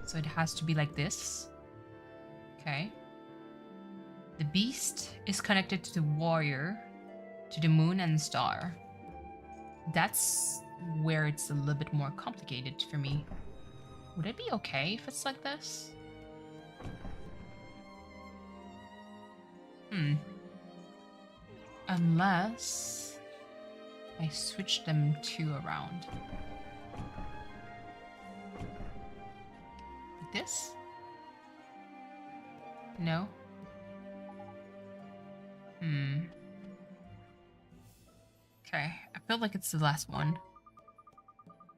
So it has to be like this. Okay. The beast is connected to the warrior, to the moon and star. That's where it's a little bit more complicated for me. Would it be okay if it's like this? Unless I switch them two around. Like this? No? Okay, I feel like it's the last one.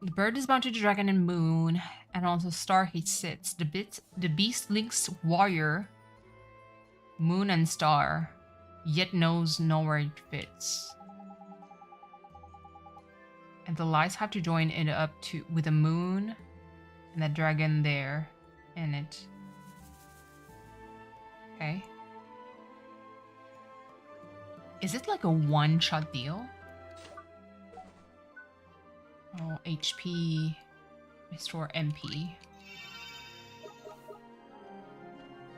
The bird is bound to the dragon and moon, and also star he sits. The beast links warrior, moon and star, yet knows nowhere it fits. And the lights have to join it up with the moon and the dragon there in it. Okay. Is it like a one-shot deal? Oh, HP, restore MP.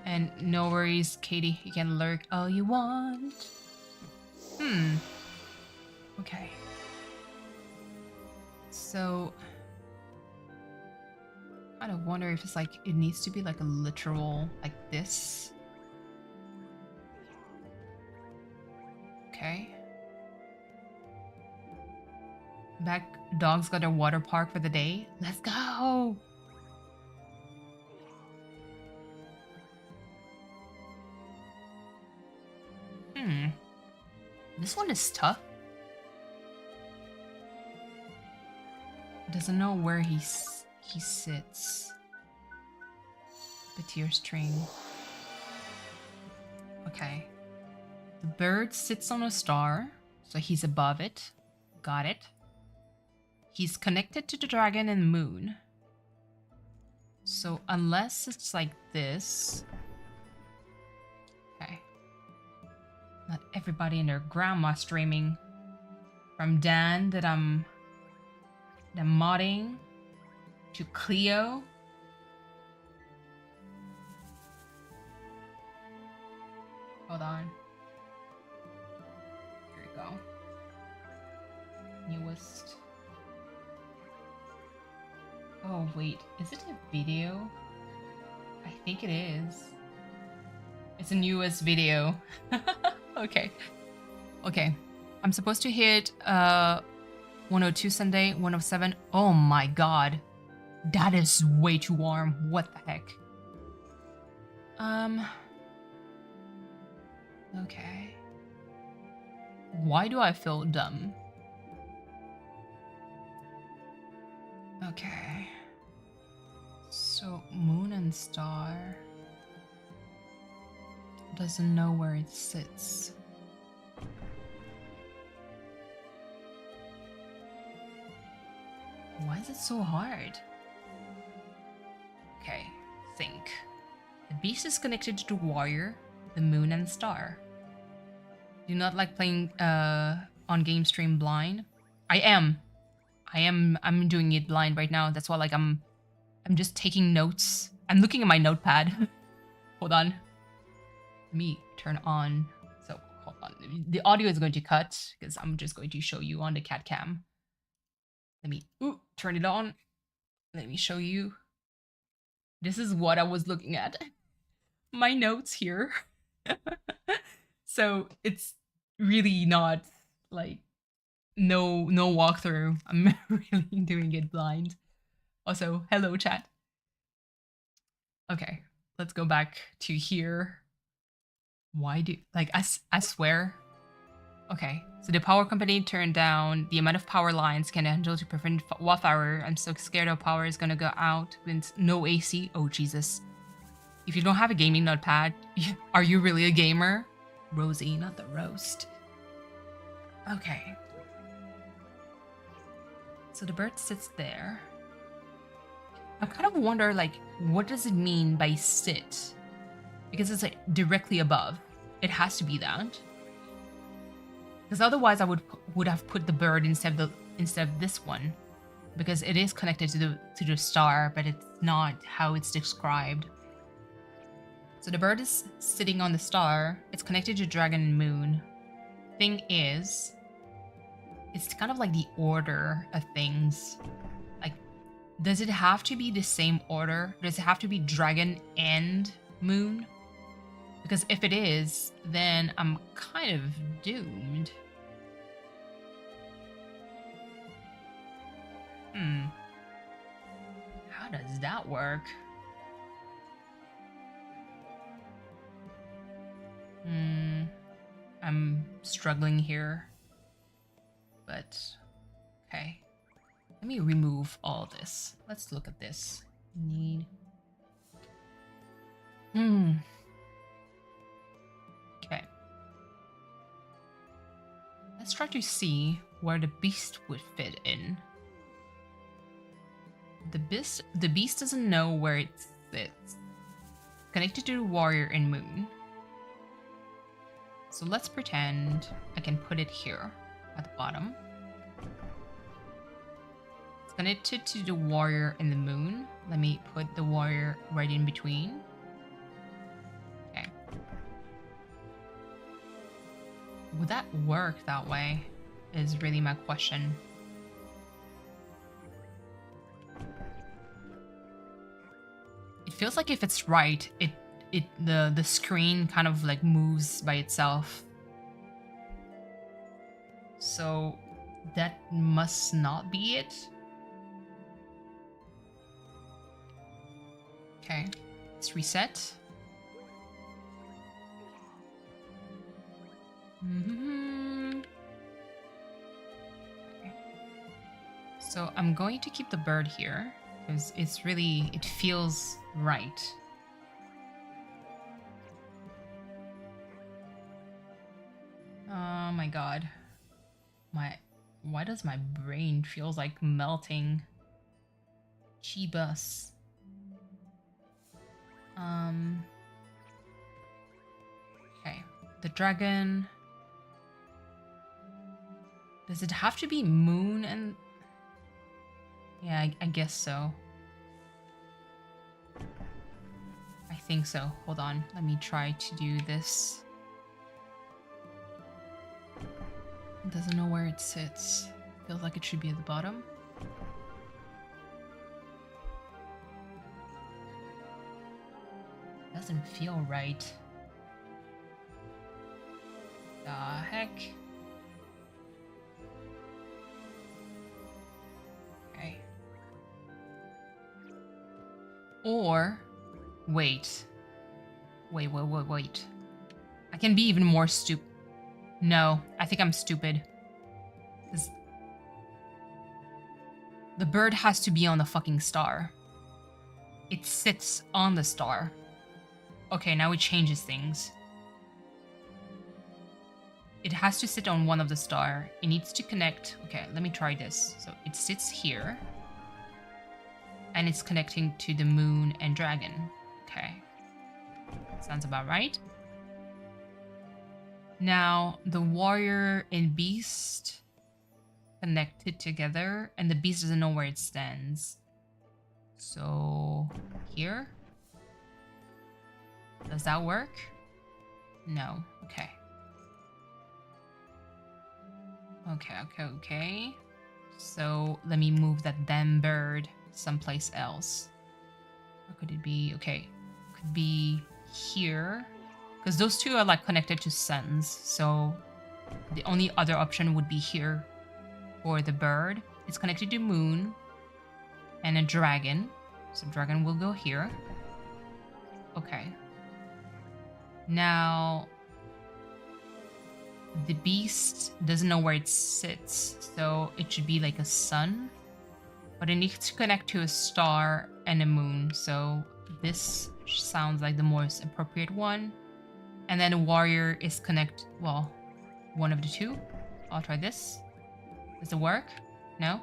And no worries, Katie, you can lurk all you want. Okay. So, I kind of wonder if it's like, it needs to be like a literal, like this. Okay. Back dogs got a water park for the day. Let's go! This one is tough. Doesn't know where he sits. The tear string. Okay. The bird sits on a star, so he's above it. Got it. He's connected to the dragon and moon. So unless it's like this. Okay. Not everybody and their grandma streaming. From Dan that I'm modding to Cleo. Hold on. Here we go. Newest. Oh wait, is it a video? I think it is. It's a newest video. Okay. Okay. I'm supposed to hit 102 Sunday, 107. Oh my god. That is way too warm. What the heck? Okay. Why do I feel dumb? Okay. So moon and star doesn't know where it sits. Why is it so hard? Okay, think. The beast is connected to the warrior, the moon and star. Do you not like playing on game stream blind? I'm doing it blind right now. That's why like I'm just taking notes. I'm looking at my notepad. Hold on. Let me turn on. So hold on. The audio is going to cut because I'm just going to show you on the cat cam. Let me turn it on. Let me show you. This is what I was looking at. My notes here. So it's really not like no walkthrough. I'm really doing it blind. Also, hello chat. Okay, let's go back to here. Why do like I swear. Okay, so the power company turned down the amount of power lines can handle to prevent wildfire. I'm so scared our power is gonna go out with no AC. Oh Jesus. If you don't have a gaming notepad, are you really a gamer? Rosie, not the roast. Okay. So the bird sits there. I kind of wonder, like, what does it mean by sit? Because it's like directly above. It has to be that. Because otherwise I would have put the bird instead of this one. Because it is connected to the star, but it's not how it's described. So the bird is sitting on the star. It's connected to dragon and moon. Thing is, it's kind of like the order of things. Like, does it have to be the same order? Does it have to be dragon and moon? Because if it is, then I'm kind of doomed. How does that work? I'm struggling here. But, okay. Let me remove all this. Let's look at this. Need. Okay. Let's try to see where the beast would fit in. The beast doesn't know where it sits. Connected to the warrior and moon. So let's pretend I can put it here at the bottom. It's connected to the warrior and the moon. Let me put the warrior right in between. Okay. Would that work that way? Is really my question. It feels like if it's right, the screen kind of like moves by itself. So That must not be it. Okay, let's reset. Okay. So I'm going to keep the bird here because it feels right. Oh my god. Why does my brain feels like melting? Chibus. Okay, the dragon. Does it have to be moon and... Yeah, I guess so. I think so. Hold on, let me try to do this. It doesn't know where it sits. Feels like it should be at the bottom. Doesn't feel right. The heck? Okay. Or wait. Wait. I can be even more stupid. No, I think I'm stupid. The bird has to be on the fucking star. It sits on the star. Okay, now it changes things. It has to sit on one of the star. It needs to connect. Okay, let me try this. So it sits here. And it's connecting to the moon and dragon. Okay. Sounds about right. Now, the warrior and beast connected together, and the beast doesn't know where it stands. So, here? Does that work? No. Okay. Okay. So, let me move that damn bird someplace else. Or could it be? Okay. Could be here. Because those two are like connected to suns. So, the only other option would be here for the bird. It's connected to moon and a dragon. So, dragon will go here. Okay. Now, the beast doesn't know where it sits, so it should be like a sun. But it needs to connect to a star and a moon, so this sounds like the most appropriate one. And then a warrior is well, one of the two. I'll try this. Does it work? No?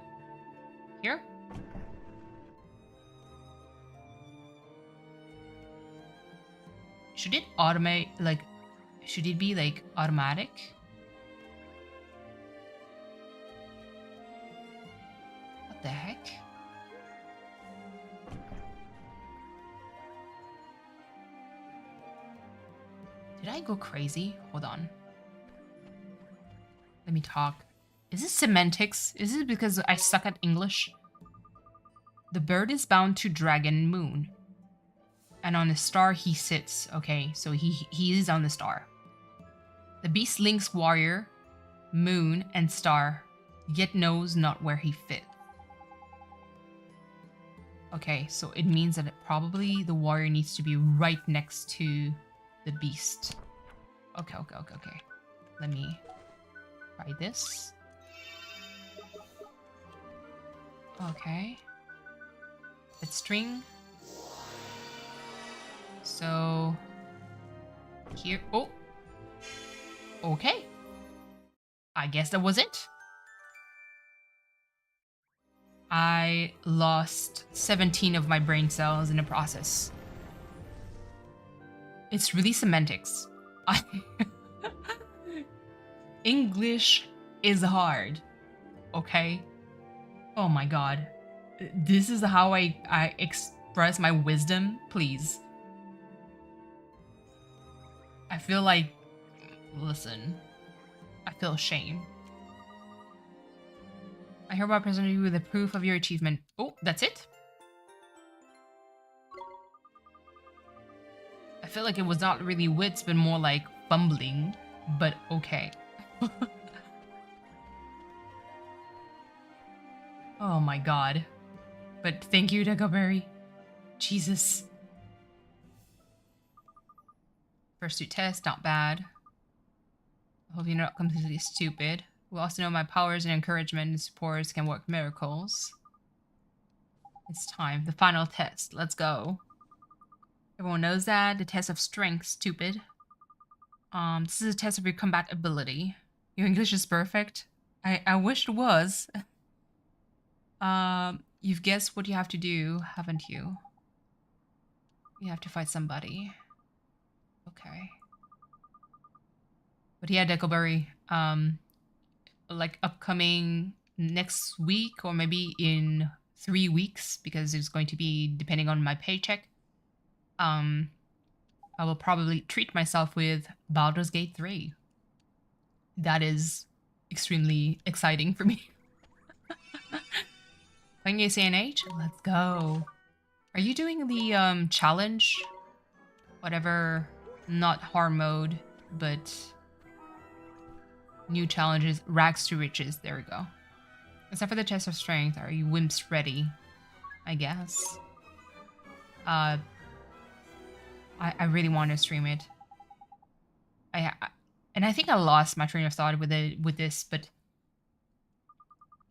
Here? Should it automate, like, should it be like automatic? What the heck? Did I go crazy? Hold on. Let me talk. Is this semantics? Is it because I suck at English? The bird is bound to dragon moon. And on the star he sits. Okay, so he is on the star. The beast links warrior, moon, and star, yet knows not where he fits. Okay, so it means that probably the warrior needs to be right next to the beast. Okay. Let me try this. Okay. Let's string. So here, oh, okay. I guess that was it. I lost 17 of my brain cells in the process. It's really semantics. English is hard, okay? Oh my god. This is how I express my wisdom, please. I feel like, listen, I feel shame. I hereby present you with the proof of your achievement. Oh, that's it? I feel like it was not really wits, but more like fumbling, but okay. Oh my god. But thank you, Decoberry. Jesus. First 2 tests, not bad. I hope you're not completely stupid. We also know my powers and encouragement and supports can work miracles. It's time. The final test. Let's go. Everyone knows that. The test of strength, stupid. This is a test of your combat ability. Your English is perfect. I wish it was. You've guessed what you have to do, haven't you? You have to fight somebody. Okay. But yeah, Deckleberry, like upcoming next week or maybe in 3 weeks, because it's going to be depending on my paycheck, I will probably treat myself with Baldur's Gate 3. That is extremely exciting for me. Playing ACNH? Let's go. Are you doing the challenge? Whatever, not hard mode, but new challenges, rags to riches. There we go. Except for the test of strength, are you wimps ready? I guess. I really want to stream it. And I think I lost my train of thought with this, but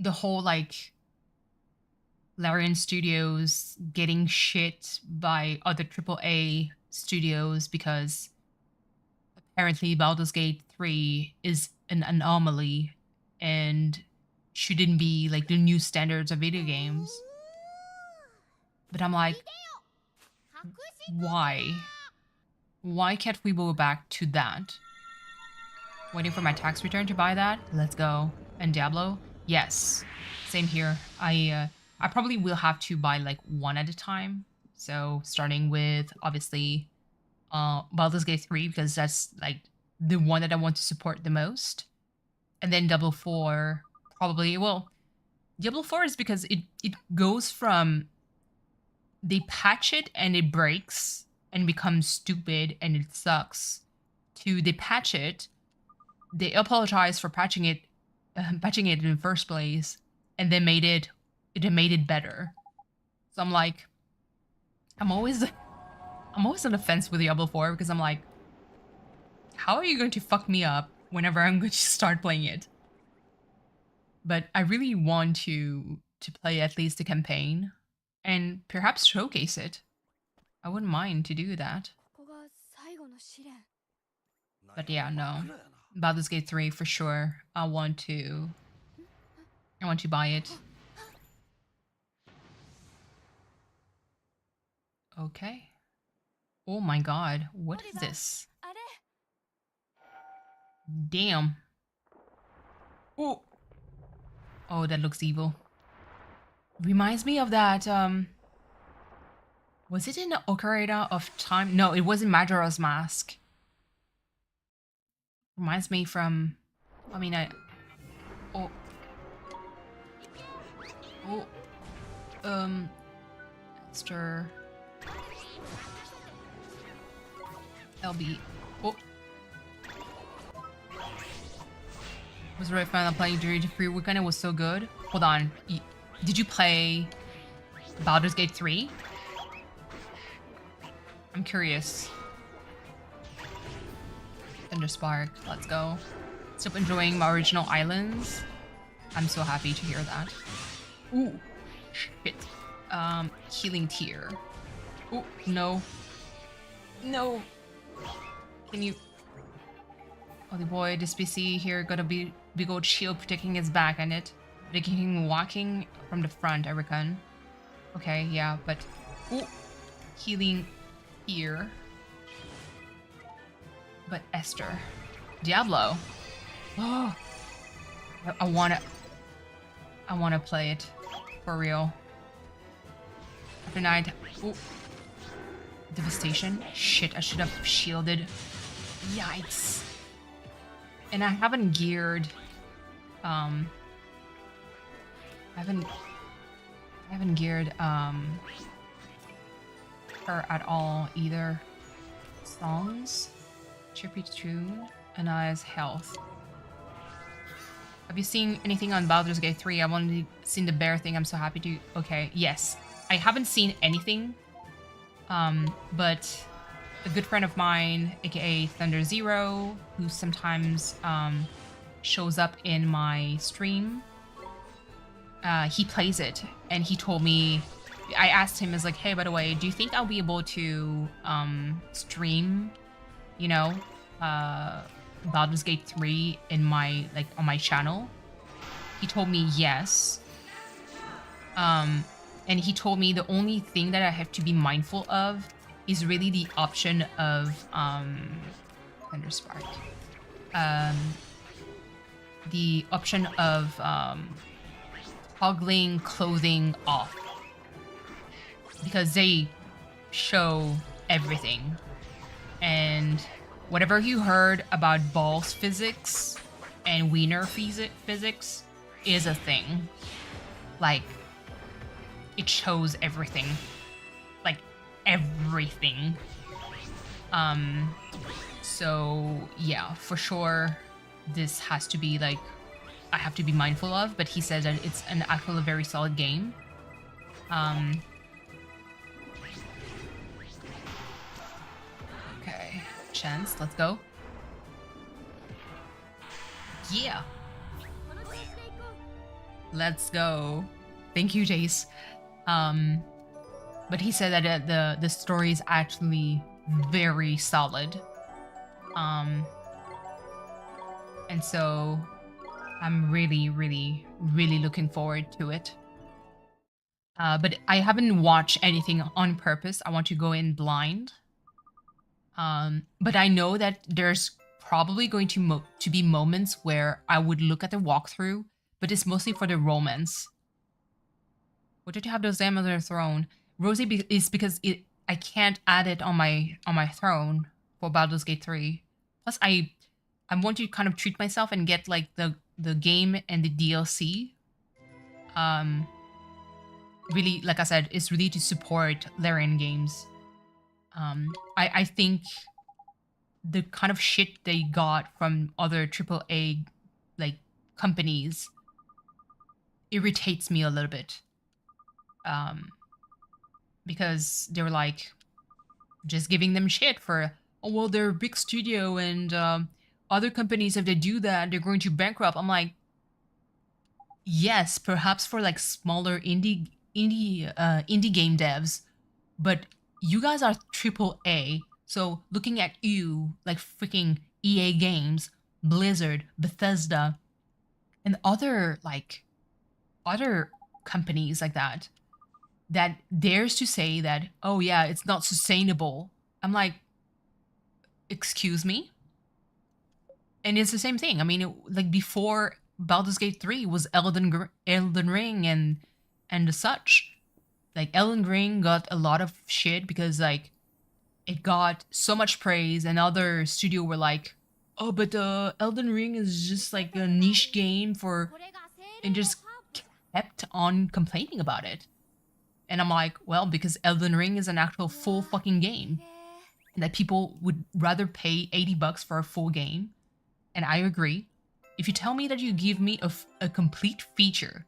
the whole like Larian Studios getting shit by other AAA studios because apparently Baldur's Gate 3 is an anomaly and shouldn't be like the new standards of video games. But I'm like, why? Why can't we go back to that? Waiting for my tax return to buy that? Let's go. And Diablo? Yes. Same here. I probably will have to buy like one at a time. So starting with obviously Baldur's Gate 3 because that's like the one that I want to support the most. And then Diablo 4 probably, well, Diablo 4 is because it goes from they patch it and it breaks and becomes stupid and it sucks to they patch it, they apologize for patching it in the first place and then made it better. So I'm like, I'm always on the fence with Diablo 4 because I'm like, how are you going to fuck me up whenever I'm going to start playing it? But I really want to play at least the campaign and perhaps showcase it. I wouldn't mind to do that. But yeah, no. Baldur's Gate 3 for sure. I want to buy it. Okay. Oh my god, what is this? Damn. Oh. Oh, that looks evil. Reminds me of that, was it in Ocarina of Time? No, it was in Majora's Mask. Reminds me from, I mean, oh. Oh. Esther. LB. Oh. It was really fun playing during the free weekend. It was so good. Hold on. Did you play Baldur's Gate 3? I'm curious. Thunderspark. Let's go. Still enjoying my original islands. I'm so happy to hear that. Ooh. Shit. Healing tier. Oh, no. No. Can you... Oh, the boy, this PC here got a big old shield protecting his back and it. Making him walking from the front, I reckon. Okay, yeah, but... Oh, healing here. But Esther. Diablo. Oh. I wanna play it. For real. After night. Oh. Devastation. Shit, I should have shielded. Yikes. And I haven't geared I haven't geared her at all either. Songs, chirpy tune, and Aya's health. Have you seen anything on Baldur's Gate 3? I've only seen the bear thing. I'm so happy to... Okay, yes. I haven't seen anything. But a good friend of mine, aka Thunder Zero, who sometimes shows up in my stream, he plays it, and he told me... I asked him, is like, hey, by the way, do you think I'll be able to stream, you know, Baldur's Gate 3 in my, like, on my channel? He told me yes. And he told me the only thing that I have to be mindful of is really the option of Thunderspark. The option of toggling clothing off, because they show everything. And whatever you heard about balls physics and wiener physics is a thing. Like, it shows everything. Like, everything. So yeah, for sure this has to be like, I have to be mindful of, but he says that it's an actually very solid game. Okay, Chance, let's go. Yeah. Let's go. Thank you, Jace. But he said that the story is actually very solid. And so I'm really, really, really looking forward to it. But I haven't watched anything on purpose. I want to go in blind. But I know that there's probably going to be moments where I would look at the walkthrough, but it's mostly for the romance. What did you have those damn on their throne? Rosie is because I can't add it on my throne for Baldur's Gate 3. Plus, I want to kind of treat myself and get like the game and the DLC. Really, like I said, it's really to support Larian games. I think the kind of shit they got from other AAA like companies irritates me a little bit. Because they were like just giving them shit for, oh well, they're a big studio and other companies, if they do that, they're going to bankrupt. I'm like, yes, perhaps for like smaller indie game devs, but you guys are AAA. So looking at you, like freaking EA Games, Blizzard, Bethesda, and other companies like that dares to say that, oh yeah, it's not sustainable. I'm like, excuse me? And it's the same thing. I mean, like before Baldur's Gate 3 was Elden Ring and such. Like Elden Ring got a lot of shit because like it got so much praise, and other studio were like, oh, but Elden Ring is just like a niche game for, and just kept on complaining about it. And I'm like, well, because Elden Ring is an actual full fucking game, and that people would rather pay $80 for a full game. And I agree. If you tell me that you give me a complete feature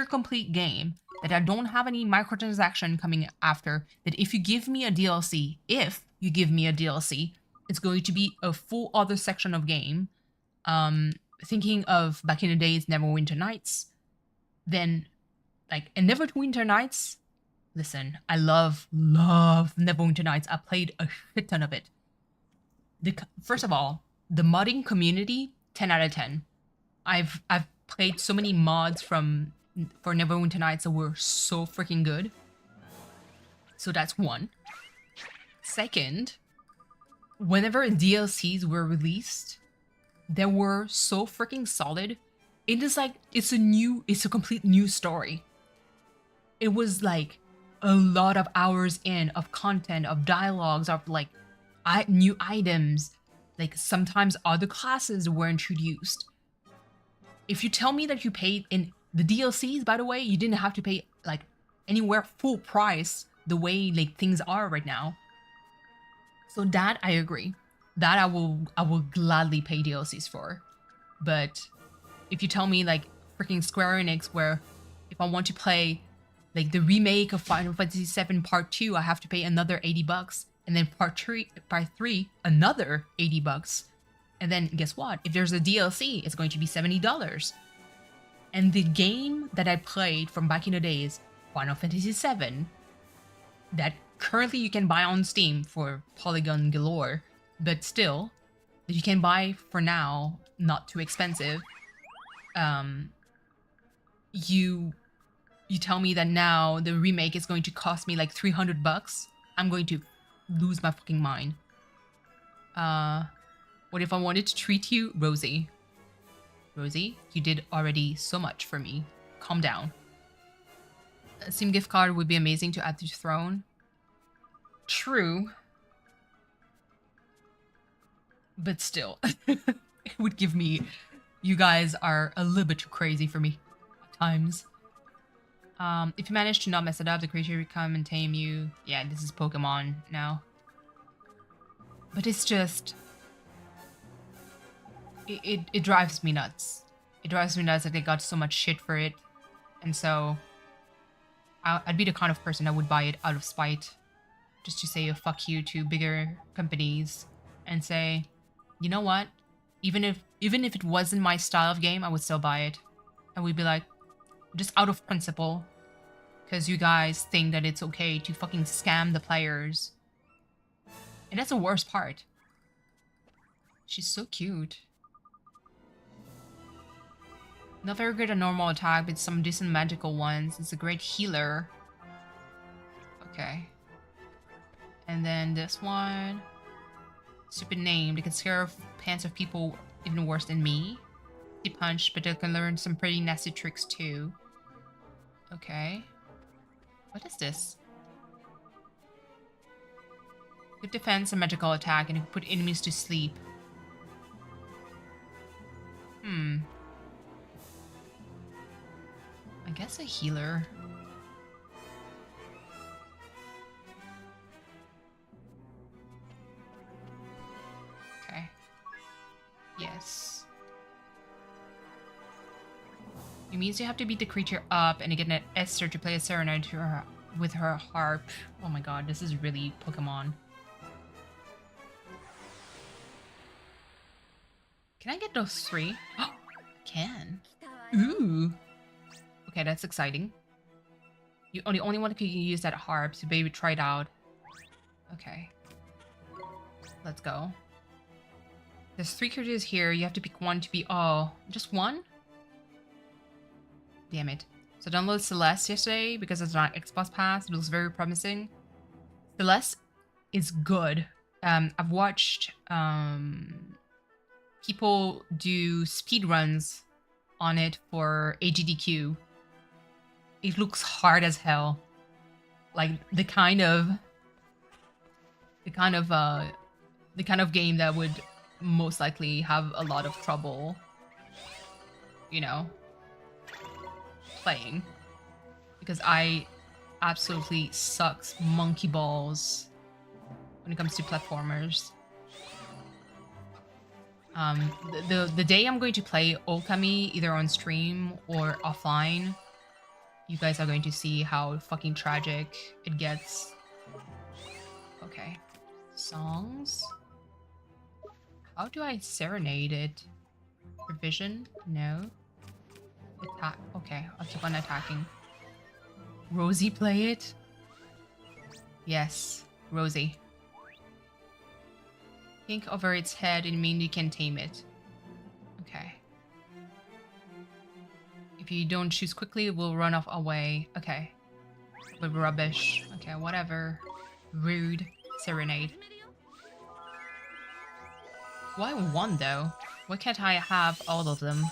complete game, that I don't have any microtransaction coming after, that if you give me a DLC, it's going to be a full other section of game. Thinking of back in the days, Neverwinter Nights, then like, and Neverwinter Nights, listen, I love Neverwinter Nights. I played a shit ton of it. First of all, the modding community, 10 out of 10. I've played so many mods for Neverwinter Nights that were so freaking good. So that's one. Second, whenever DLCs were released, they were so freaking solid. It is like, it's a complete new story. It was like a lot of hours in of content, of dialogues, of like new items. Like sometimes other classes were introduced. If you tell me that you paid in the DLCs, by the way, you didn't have to pay like anywhere full price the way like things are right now. So that I agree. That I will gladly pay DLCs for. But if you tell me like freaking Square Enix, where if I want to play like the remake of Final Fantasy VII Part 2, I have to pay another $80, and then Part 3 another $80. And then guess what? If there's a DLC, it's going to be $70. And the game that I played from back in the days, Final Fantasy VII, that currently you can buy on Steam for Polygon galore, but still, that you can buy for now, not too expensive. You tell me that now the remake is going to cost me like $300. I'm going to lose my fucking mind. What if I wanted to treat you, Rosie? Rosie, you did already so much for me. Calm down. A Steam gift card would be amazing to add to the throne. True. But still, it would give me... You guys are a little bit too crazy for me at times. If you manage to not mess it up, the creature will come and tame you. Yeah, this is Pokemon now. But it's just... It drives me nuts. It drives me nuts that they got so much shit for it. And so... I'd be the kind of person that would buy it out of spite. Just to say a fuck you to bigger companies. And say, you know what? Even if it wasn't my style of game, I would still buy it. And we'd be like, just out of principle. Because you guys think that it's okay to fucking scam the players. And that's the worst part. She's so cute. Not very good at normal attack, but some decent magical ones. It's a great healer. Okay. And then this one. Stupid name. They can scare off pants of people even worse than me. They punch, but they can learn some pretty nasty tricks too. Okay. What is this? Good defense and magical attack, and it can put enemies to sleep. I guess a healer. Okay. Yes. It means you have to beat the creature up and you get an Esther to play a serenade to her with her harp. Oh my god, this is really Pokemon. Can I get those 3? Oh, I can. Ooh. Okay, that's exciting. You only one who can use that harp, so baby, try it out. Okay. Let's go. There's 3 creatures here. You have to pick one to be... Oh, just one? Damn it. So I downloaded Celeste yesterday because it's not Xbox Pass. It looks very promising. Celeste is good. I've watched people do speedruns on it for AGDQ. It looks hard as hell. Like the kind of game that would most likely have a lot of trouble, you know, playing. Because I absolutely sucks monkey balls when it comes to platformers. The day I'm going to play Okami, either on stream or offline, you guys are going to see how fucking tragic it gets. Okay. Songs? How do I serenade it? Provision? No. Attack. Okay, I'll keep on attacking. Rosie play it? Yes, Rosie. Pink over its head and mean you can tame it. Okay. If you don't choose quickly, it will run off away. Okay. But rubbish. Okay, whatever. Rude. Serenade. Why one though? Why can't I have all of them?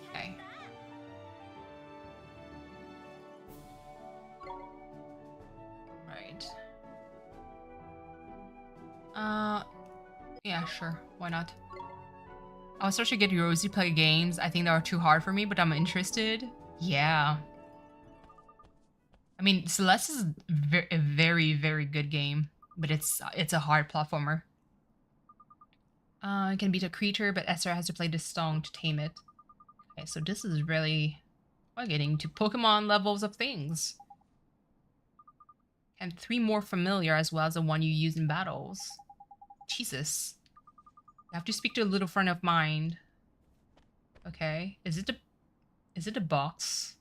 Okay. Right. Yeah, sure. Why not? I was starting to get Rosie play games. I think they are too hard for me, but I'm interested. Yeah. I mean, Celeste is a very, very good game, but it's a hard platformer. It can beat a creature, but Esther has to play this song to tame it. Okay, so this is really... We're getting to Pokemon levels of things. And 3 more familiar as well as the one you use in battles. Jesus. I have to speak to a little friend of mine. Okay. Is it a box?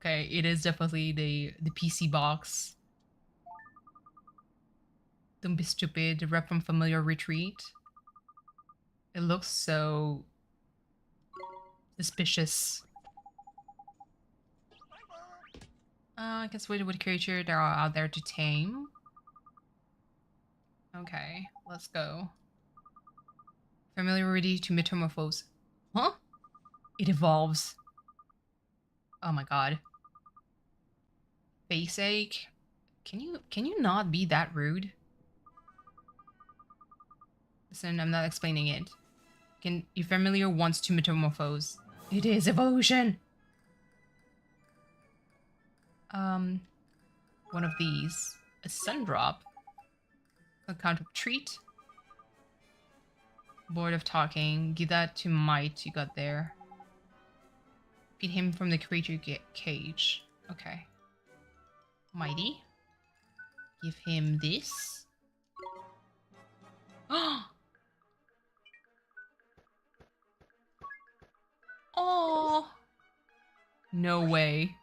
Okay, it is definitely the PC box. Don't be stupid. The rep from Familiar Retreat. It looks so suspicious. I guess wait what creature there are out there to tame. Okay, let's go. Familiarity to metamorphose. Huh? It evolves. Oh my god. Face ache. Can you not be that rude? Listen, I'm not explaining it. Your familiar wants to metamorphose. It is evolution. One of these. A sun drop. A count of treat. Bored of talking. Give that to Might you got there. Feed him from the creature cage. Okay. Mighty. Give him this. Oh. No way.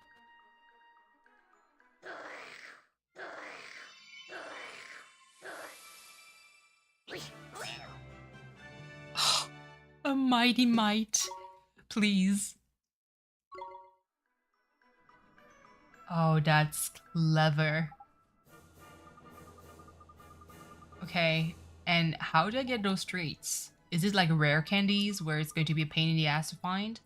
A mighty Might. Please. Oh, that's clever. Okay, and how do I get those traits? Is it like rare candies where it's going to be a pain in the ass to find?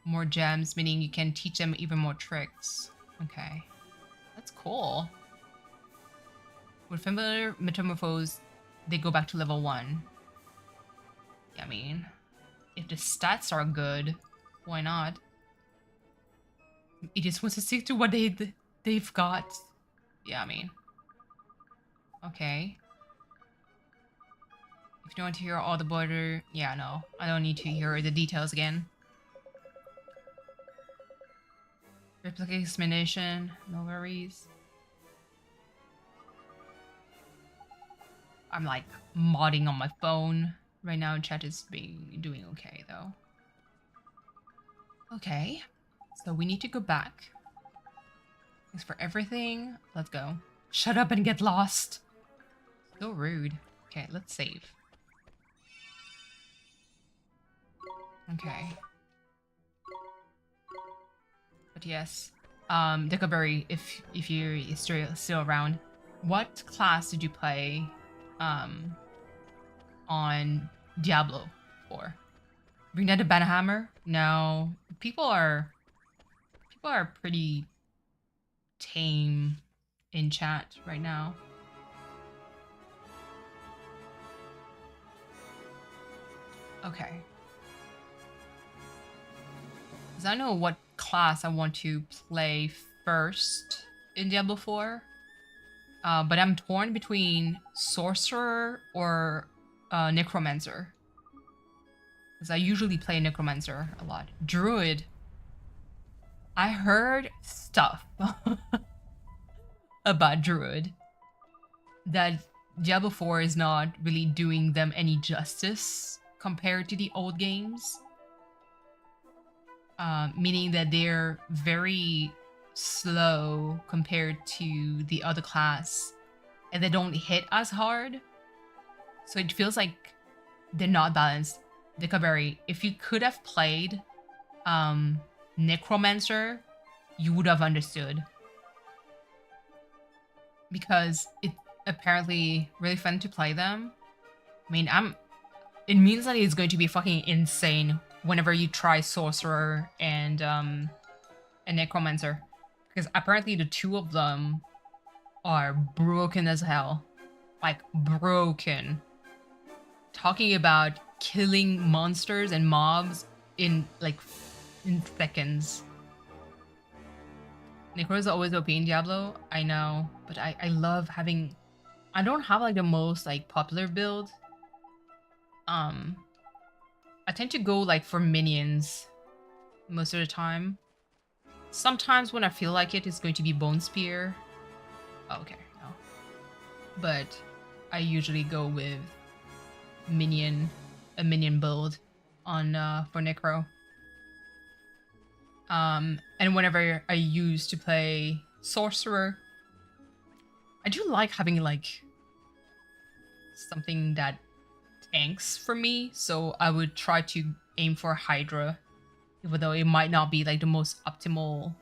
More gems, meaning you can teach them even more tricks. Okay, that's cool. With Familiar Metamorphose, they go back to level 1. Yeah, I mean, if the stats are good, why not? It just wants to stick to what they've got. Yeah, I mean. Okay. If you don't want to hear all the border... Yeah, no. I don't need to hear the details again. Replicate explanation. No worries. I'm like modding on my phone. Right now chat is doing okay though. Okay. So we need to go back. Thanks for everything. Let's go. Shut up and get lost. So rude. Okay, let's save. Okay. But yes. Dickleberry, if you're still around, what class did you play on Diablo 4? Bring down the Banhammer? No. People are pretty tame in chat right now. Okay. Because I know what class I want to play first in Diablo 4. But I'm torn between Sorcerer or Necromancer. Because I usually play Necromancer a lot. Druid. I heard stuff about Druid. That Diablo 4 is not really doing them any justice compared to the old games. Meaning that they're very slow compared to the other class. And they don't hit as hard. So it feels like they're not balanced. Dickleberry, if you could have played Necromancer, you would have understood. Because it's apparently really fun to play them. I mean, it means that it's going to be fucking insane whenever you try Sorcerer and Necromancer. Because apparently the two of them are broken as hell. Like, broken. Talking about killing monsters and mobs in seconds. Necro's always OP in Diablo. I know. But I love having... I don't have like the most like popular build. I tend to go like for minions most of the time. Sometimes when I feel like it's going to be Bone Spear. Oh, okay, no. But I usually go with a minion build on for Necro. And whenever I used to play Sorcerer, I do like having like something that tanks for me, so I would try to aim for Hydra, even though it might not be like the most optimal,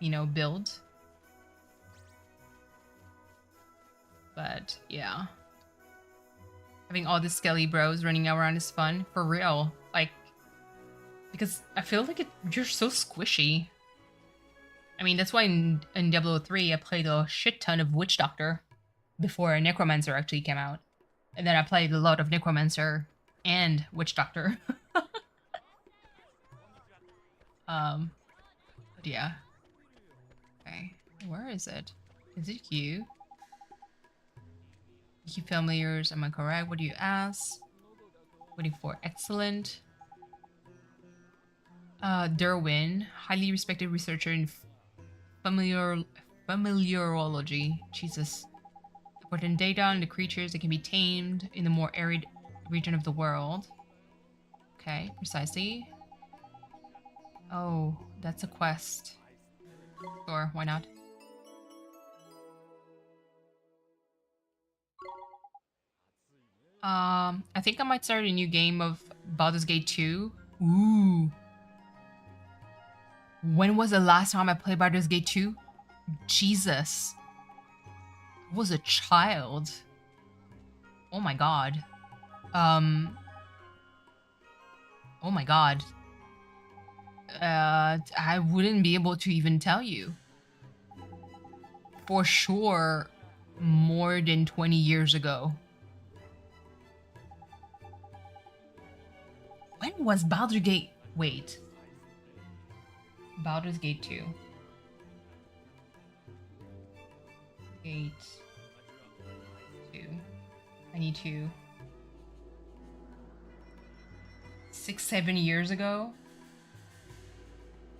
you know, build. But yeah, having all the Skelly bros running around is fun for real. Like, because I feel like you're so squishy. I mean, that's why in Diablo 3 I played a shit ton of Witch Doctor before Necromancer actually came out. And then I played a lot of Necromancer and Witch Doctor. But yeah. Okay, where is it? Is it you? You familiars, am I correct? What do you ask? Waiting for excellent. Derwin, highly respected researcher in familiarology. Jesus. Important data on the creatures that can be tamed in the more arid region of the world. Okay, precisely. Oh, that's a quest. Sure, why not? I think I might start a new game of Baldur's Gate 2. Ooh. When was the last time I played Baldur's Gate 2? Jesus. I was a child. Oh my god. Oh my god. I wouldn't be able to even tell you. For sure, more than 20 years ago. When was Baldur's Gate? Wait. Baldur's Gate 2. Gate 2. I need to... 6-7 years ago?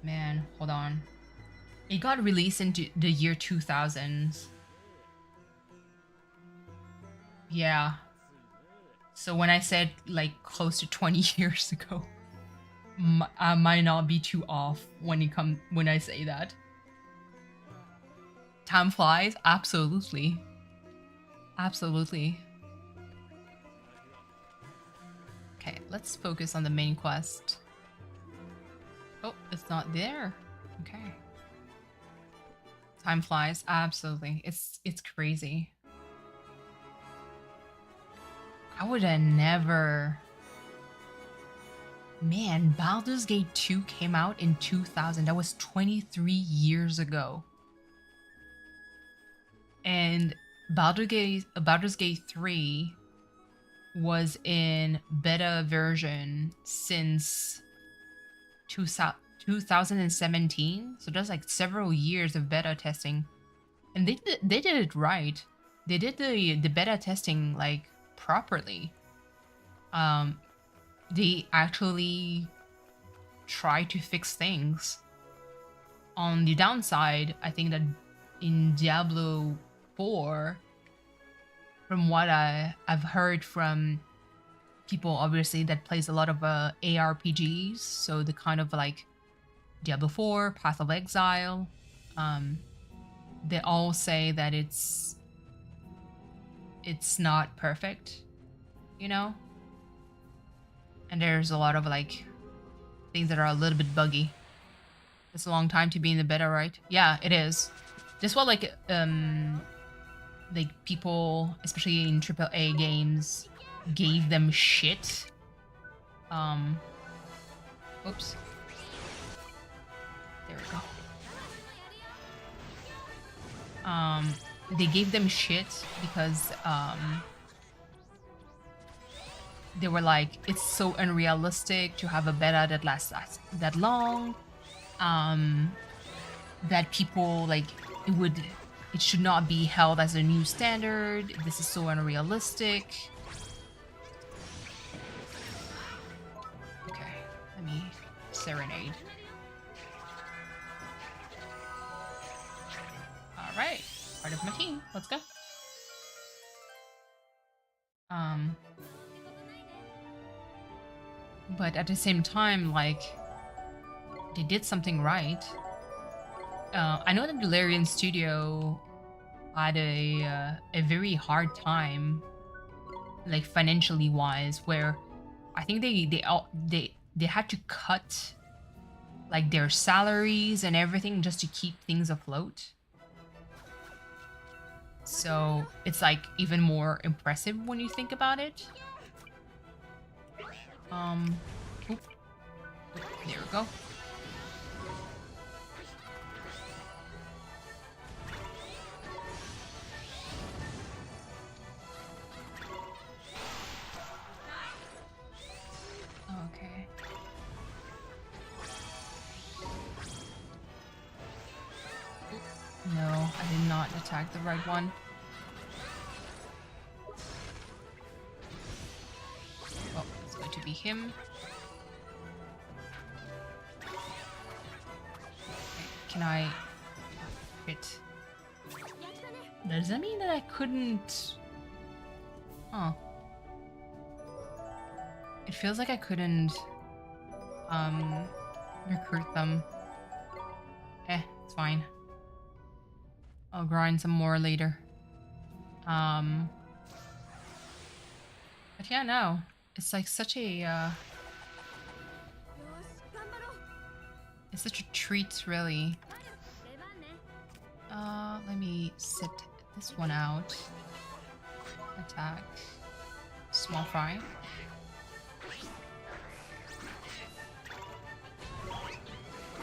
Man, hold on. It got released into the year 2000s. Yeah. So when I said like close to 20 years ago, I might not be too off when I say that. Time flies, absolutely. Absolutely. Okay, let's focus on the main quest. Oh, it's not there. Okay. Time flies, absolutely. It's crazy. I would have never... Man, Baldur's Gate 2 came out in 2000. That was 23 years ago. And Baldur's Gate 3 was in beta version since 2017. So that's like several years of beta testing. And they did it right. They did the beta testing like properly. They actually try to fix things. On the downside, I think that in Diablo 4, from what I've heard from people obviously that plays a lot of ARPGs, so the kind of like Diablo 4, Path of Exile, they all say that it's not perfect, you know? And there's a lot of like things that are a little bit buggy. It's a long time to be in the beta, right? Yeah, it is. Just what like people, especially in AAA games, gave them shit. Oops. There we go. They gave them shit because they were like, it's so unrealistic to have a beta that lasts that long. That people like it would it should not be held as a new standard. This is so unrealistic. Okay, let me serenade. Alright, part of my team. Let's go. But at the same time, like, they did something right. I know that the Larian Studio had a very hard time, like financially wise, where I think they had to cut like their salaries and everything just to keep things afloat. So it's like even more impressive when you think about it. Oop. There we go. Okay. No, I did not attack the right one. Oh, it's going to be him. Okay, can I hit? Does that mean that I couldn't? Huh. It feels like I couldn't recruit them. It's fine. I'll grind some more later. But yeah, no. It's like such a it's such a treat, really. Let me sit this one out. Attack. Small fry.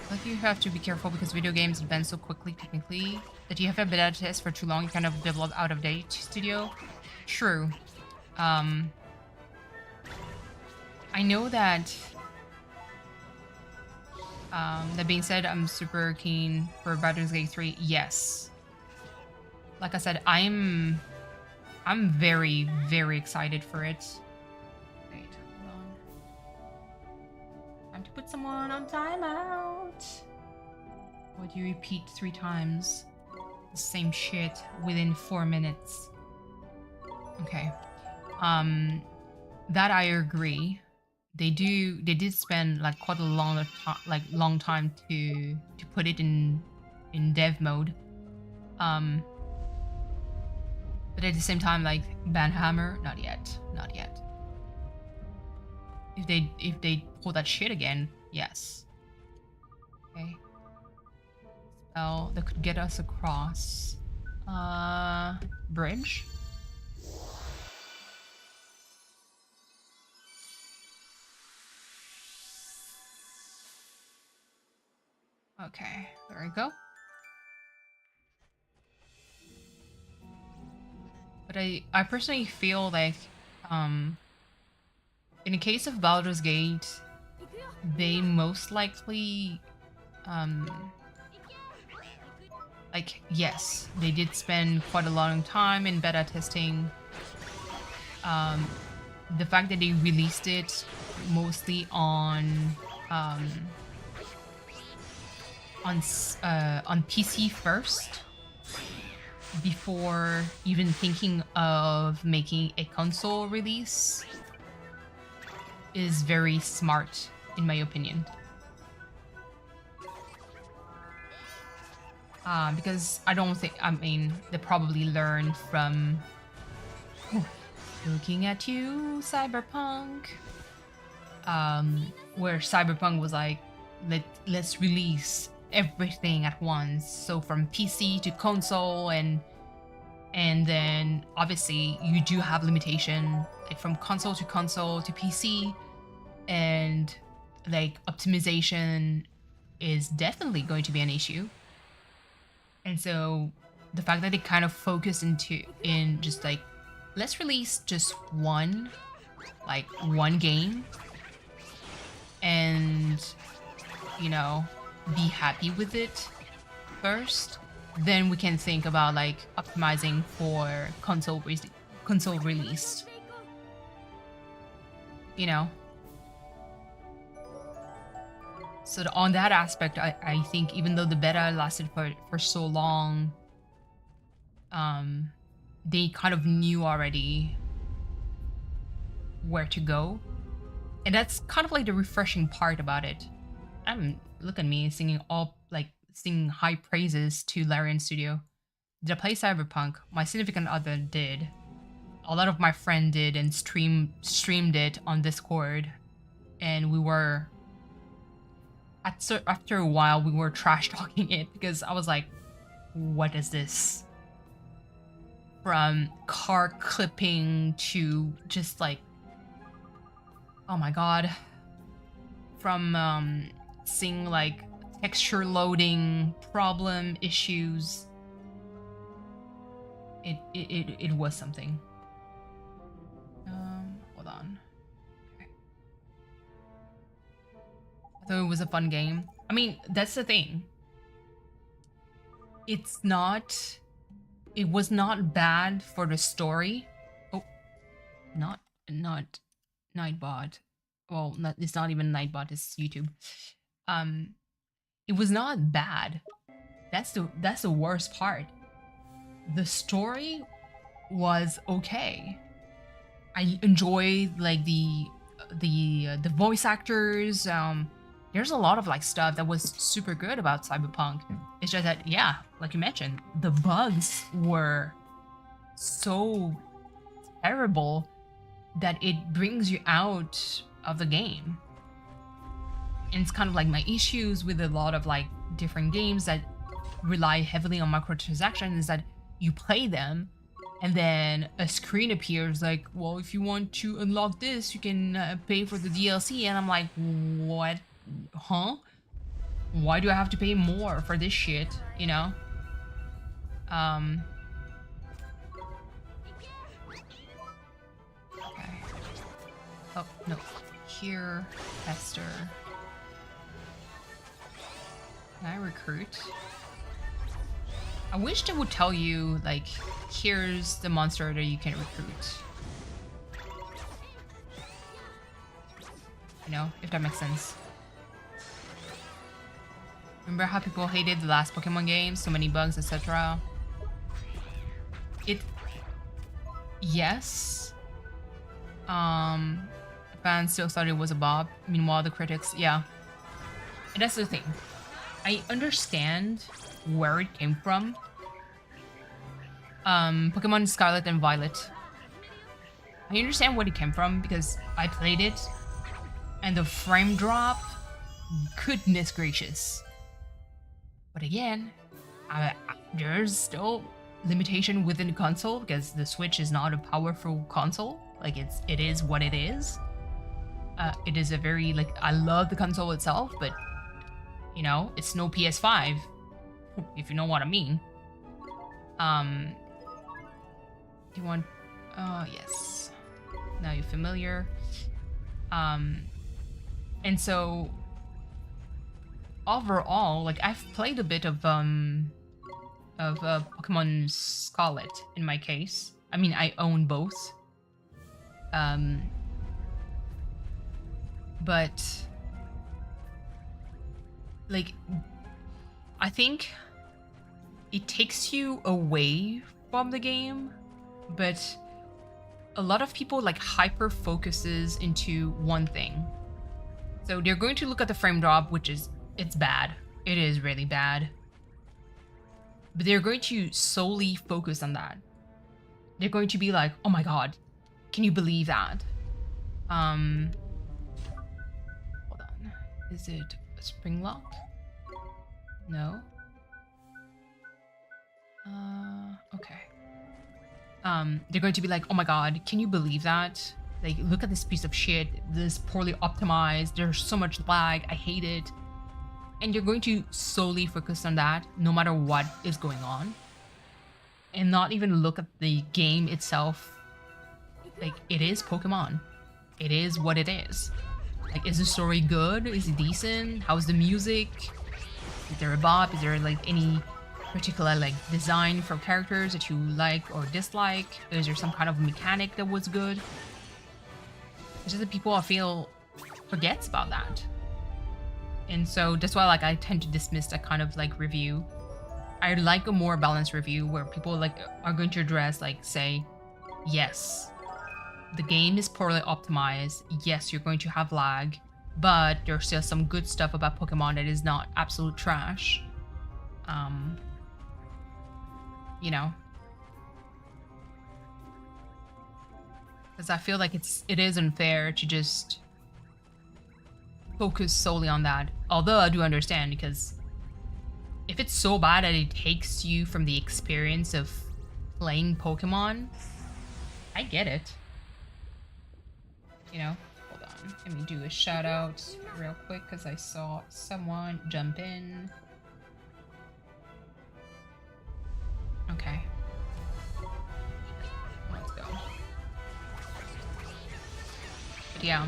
Like, you have to be careful because video games advance so quickly technically that you have a beta test for too long, you kind of develop out of date studio. True. I know that that being said, I'm super keen for Baldur's Gate 3. Yes. Like I said, I'm very, very excited for it. Wait, hold on. Time to put someone on timeout. Would you repeat 3 times the same shit within 4 minutes? Okay. That I agree. They did spend like quite a long time to put it in dev mode. But at the same time, like, Banhammer, not yet. If they pull that shit again, yes. Okay. Spell that could get us across. Bridge. Okay, there we go. But I personally feel like, in the case of Baldur's Gate, they most likely, like, yes, they did spend quite a long time in beta testing. The fact that they released it mostly on PC first, before even thinking of making a console release, is very smart, in my opinion. Because I don't think, I mean, they probably learned from looking at you, Cyberpunk, where Cyberpunk was like, let's release everything at once. So from PC to console, and then obviously you do have limitation, like from console to PC, and like optimization is definitely going to be an issue. And so the fact that they kind of focused in just like, let's release just one game, and, you know, be happy with it first, then we can think about like optimizing for console release. You know. So on that aspect, I think even though the beta lasted for so long, they kind of knew already where to go. And that's kind of like the refreshing part about it. Look at me singing high praises to Larian Studio. Did I play Cyberpunk? My significant other did. A lot of my friends did and streamed it on Discord. And we were... After a while, we were trash talking it because I was like, what is this? From car clipping to just like, oh my god. From seeing like texture loading problem issues. It was something. Hold on. So it was a fun game. I mean, that's the thing. It was not bad for the story. Oh, not Nightbot. Well, it's not even Nightbot, it's YouTube. It was not bad. That's the worst part. The story was okay. I enjoyed like the voice actors. There's a lot of like stuff that was super good about Cyberpunk. It's just that, yeah, like you mentioned, the bugs were so terrible that it brings you out of the game. And it's kind of like my issues with a lot of like different games that rely heavily on microtransactions is that you play them and then a screen appears like, well, if you want to unlock this, you can pay for the DLC. And I'm like, what? Huh? Why do I have to pay more for this shit? You know? Okay. Oh, no. Here, Esther. Can I recruit? I wish they would tell you, like, here's the monster that you can recruit. You know, if that makes sense. Remember how people hated the last Pokemon game? So many bugs, etc. Yes. Fans still thought it was a bop. Meanwhile, the critics, yeah. And that's the thing. I understand where it came from. Pokemon Scarlet and Violet. I understand where it came from because I played it and the frame drop, goodness gracious. But again, there's still limitation within the console because the Switch is not a powerful console. Like it is what it is. It is a very like I love the console itself, but you know, it's no PS5, if you know what I mean. Do you want? Yes. Now you're familiar. And so overall, like I've played a bit of Pokemon Scarlet in my case. I mean, I own both. But like I think it takes you away from the game, but a lot of people like hyper focuses into one thing. So they're going to look at the frame drop, which is it's bad. It is really bad. But they're going to solely focus on that. They're going to be like, "Oh my god, can you believe that?" Hold on. Is it a spring lock? No. Okay. They're going to be like, "Oh my god, can you believe that? Like, look at this piece of shit. This poorly optimized. There's so much lag. I hate it." And you're going to solely focus on that, no matter what is going on, and not even look at the game itself. Like, it is Pokemon. It is what it is. Like, is the story good? Is it decent? How's the music? Is there a bop? Is there like any particular like design for characters that you like or dislike? Is there some kind of mechanic that was good? It's just that people, I feel, forgets about that. And so that's why like I tend to dismiss that kind of like review. I like a more balanced review where people like are going to address like, say, yes, the game is poorly optimized. Yes, you're going to have lag, but there's still some good stuff about Pokemon that is not absolute trash. You know, because I feel like it is unfair to just focus solely on that. Although I do understand, because if it's so bad that it takes you from the experience of playing Pokemon, I get it. You know, hold on. Let me do a shout out real quick because I saw someone jump in. Okay. Let's go. But yeah.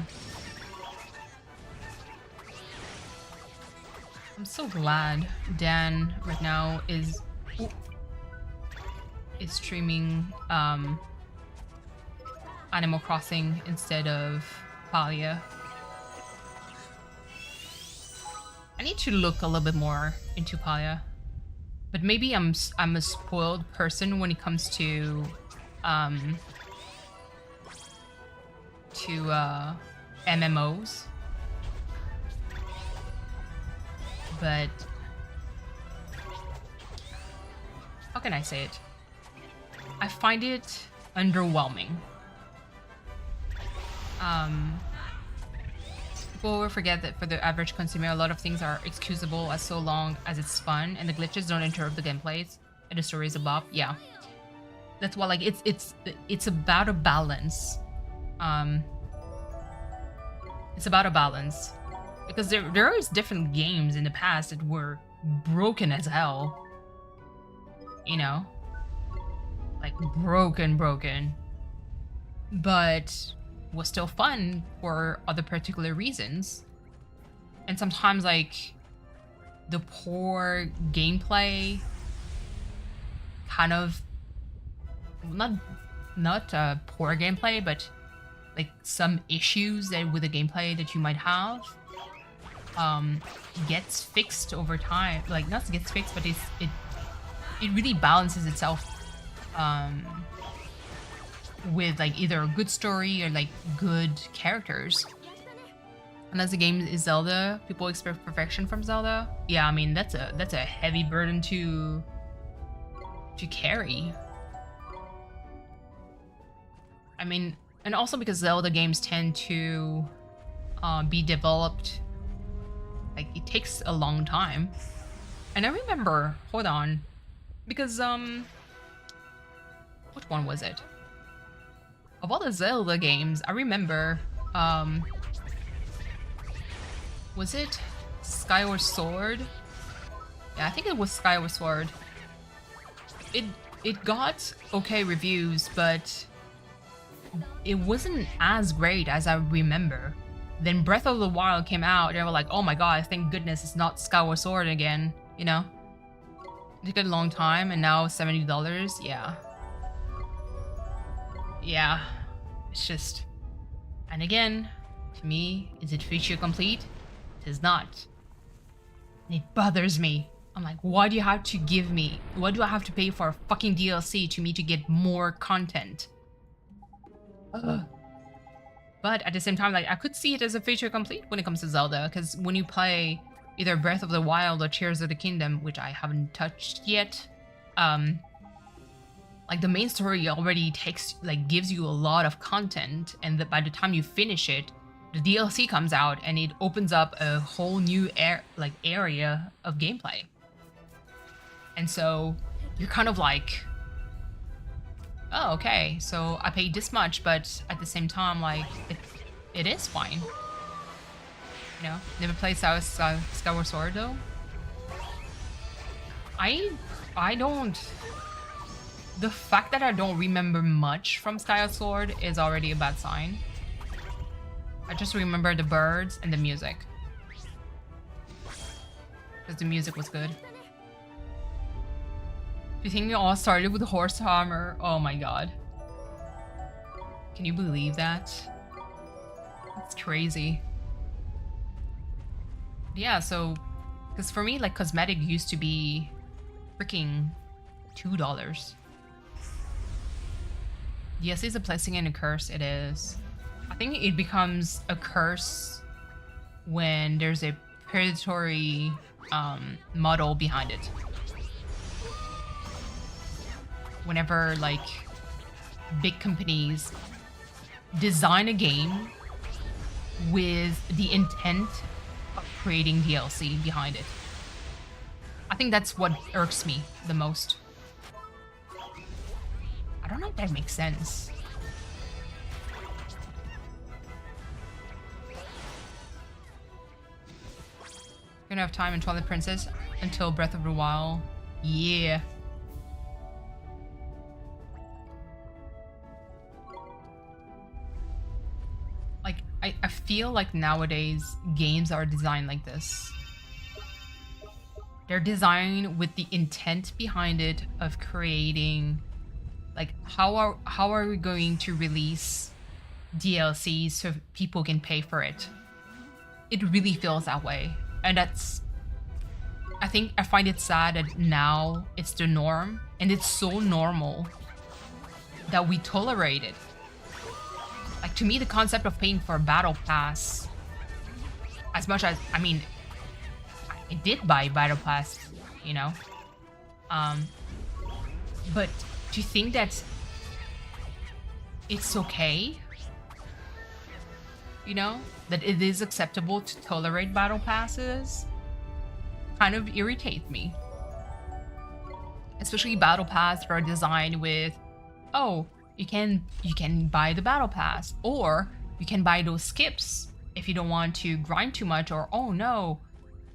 I'm so glad Dan right now is streaming Animal Crossing instead of Palia. I need to look a little bit more into Palia. But maybe I'm a spoiled person when it comes to MMOs. But how can I say it? I find it underwhelming. People will forget that for the average consumer, a lot of things are excusable as so long as it's fun and the glitches don't interrupt the gameplays and the story is a bop. Yeah, that's why like it's about a balance. It's about a balance because there is different games in the past that were broken as hell. You know, like broken, but was still fun for other particular reasons. And sometimes like the poor gameplay kind of not poor gameplay, but like some issues that with the gameplay that you might have gets fixed over time. Like not gets fixed, but it really balances itself with like either a good story or like good characters. Unless the game is Zelda, people expect perfection from Zelda. Yeah, I mean that's a heavy burden to carry. I mean, and also because Zelda games tend to be developed, like it takes a long time. And I remember, hold on, because which one was it? Of all the Zelda games, I remember, was it Skyward Sword? Yeah, I think it was Skyward Sword. It got okay reviews, but it wasn't as great as I remember. Then Breath of the Wild came out, and they were like, oh my god, thank goodness it's not Skyward Sword again, you know? It took a long time, and now $70, yeah. Yeah, it's just... And again, to me, is it feature complete? It is not. And it bothers me. I'm like, why do you have to give me... Why do I have to pay for a fucking DLC to me to get more content? Ugh. But at the same time, like, I could see it as a feature complete when it comes to Zelda, because when you play either Breath of the Wild or Tears of the Kingdom, which I haven't touched yet, like the main story already takes, like, gives you a lot of content, and by the time you finish it, the DLC comes out and it opens up a whole new area of gameplay. And so you're kind of like, oh, okay, so I paid this much, but at the same time, like, it is fine. You know, never played Skyward Sword though. I don't. The fact that I don't remember much from Skyward Sword is already a bad sign. I just remember the birds and the music. Because the music was good. you think it all started with horse armor? Oh my god. Can you believe that? That's crazy. Yeah, so... Because for me, like, cosmetic used to be freaking $2. Yes, it's a blessing and a curse. It is. I think it becomes a curse when there's a predatory model behind it. Whenever, like, big companies design a game with the intent of creating DLC behind it. I think that's what irks me the most. I don't know if that makes sense. You're gonna have time in Twilight Princess until Breath of the Wild. Yeah. Like, I feel like nowadays games are designed like this. They're designed with the intent behind it of creating, like, how are we going to release DLC so people can pay for it? It really feels that way. And that's, I find it sad that now it's the norm, and it's so normal that we tolerate it. Like, to me, the concept of paying for a battle pass, as much as, I mean, I did buy battle pass, you know, but to think that it's okay, you know, that it is acceptable to tolerate battle passes, kind of irritates me. Especially battle pass that are designed with, oh, you can buy the battle pass, or you can buy those skips if you don't want to grind too much, or oh no,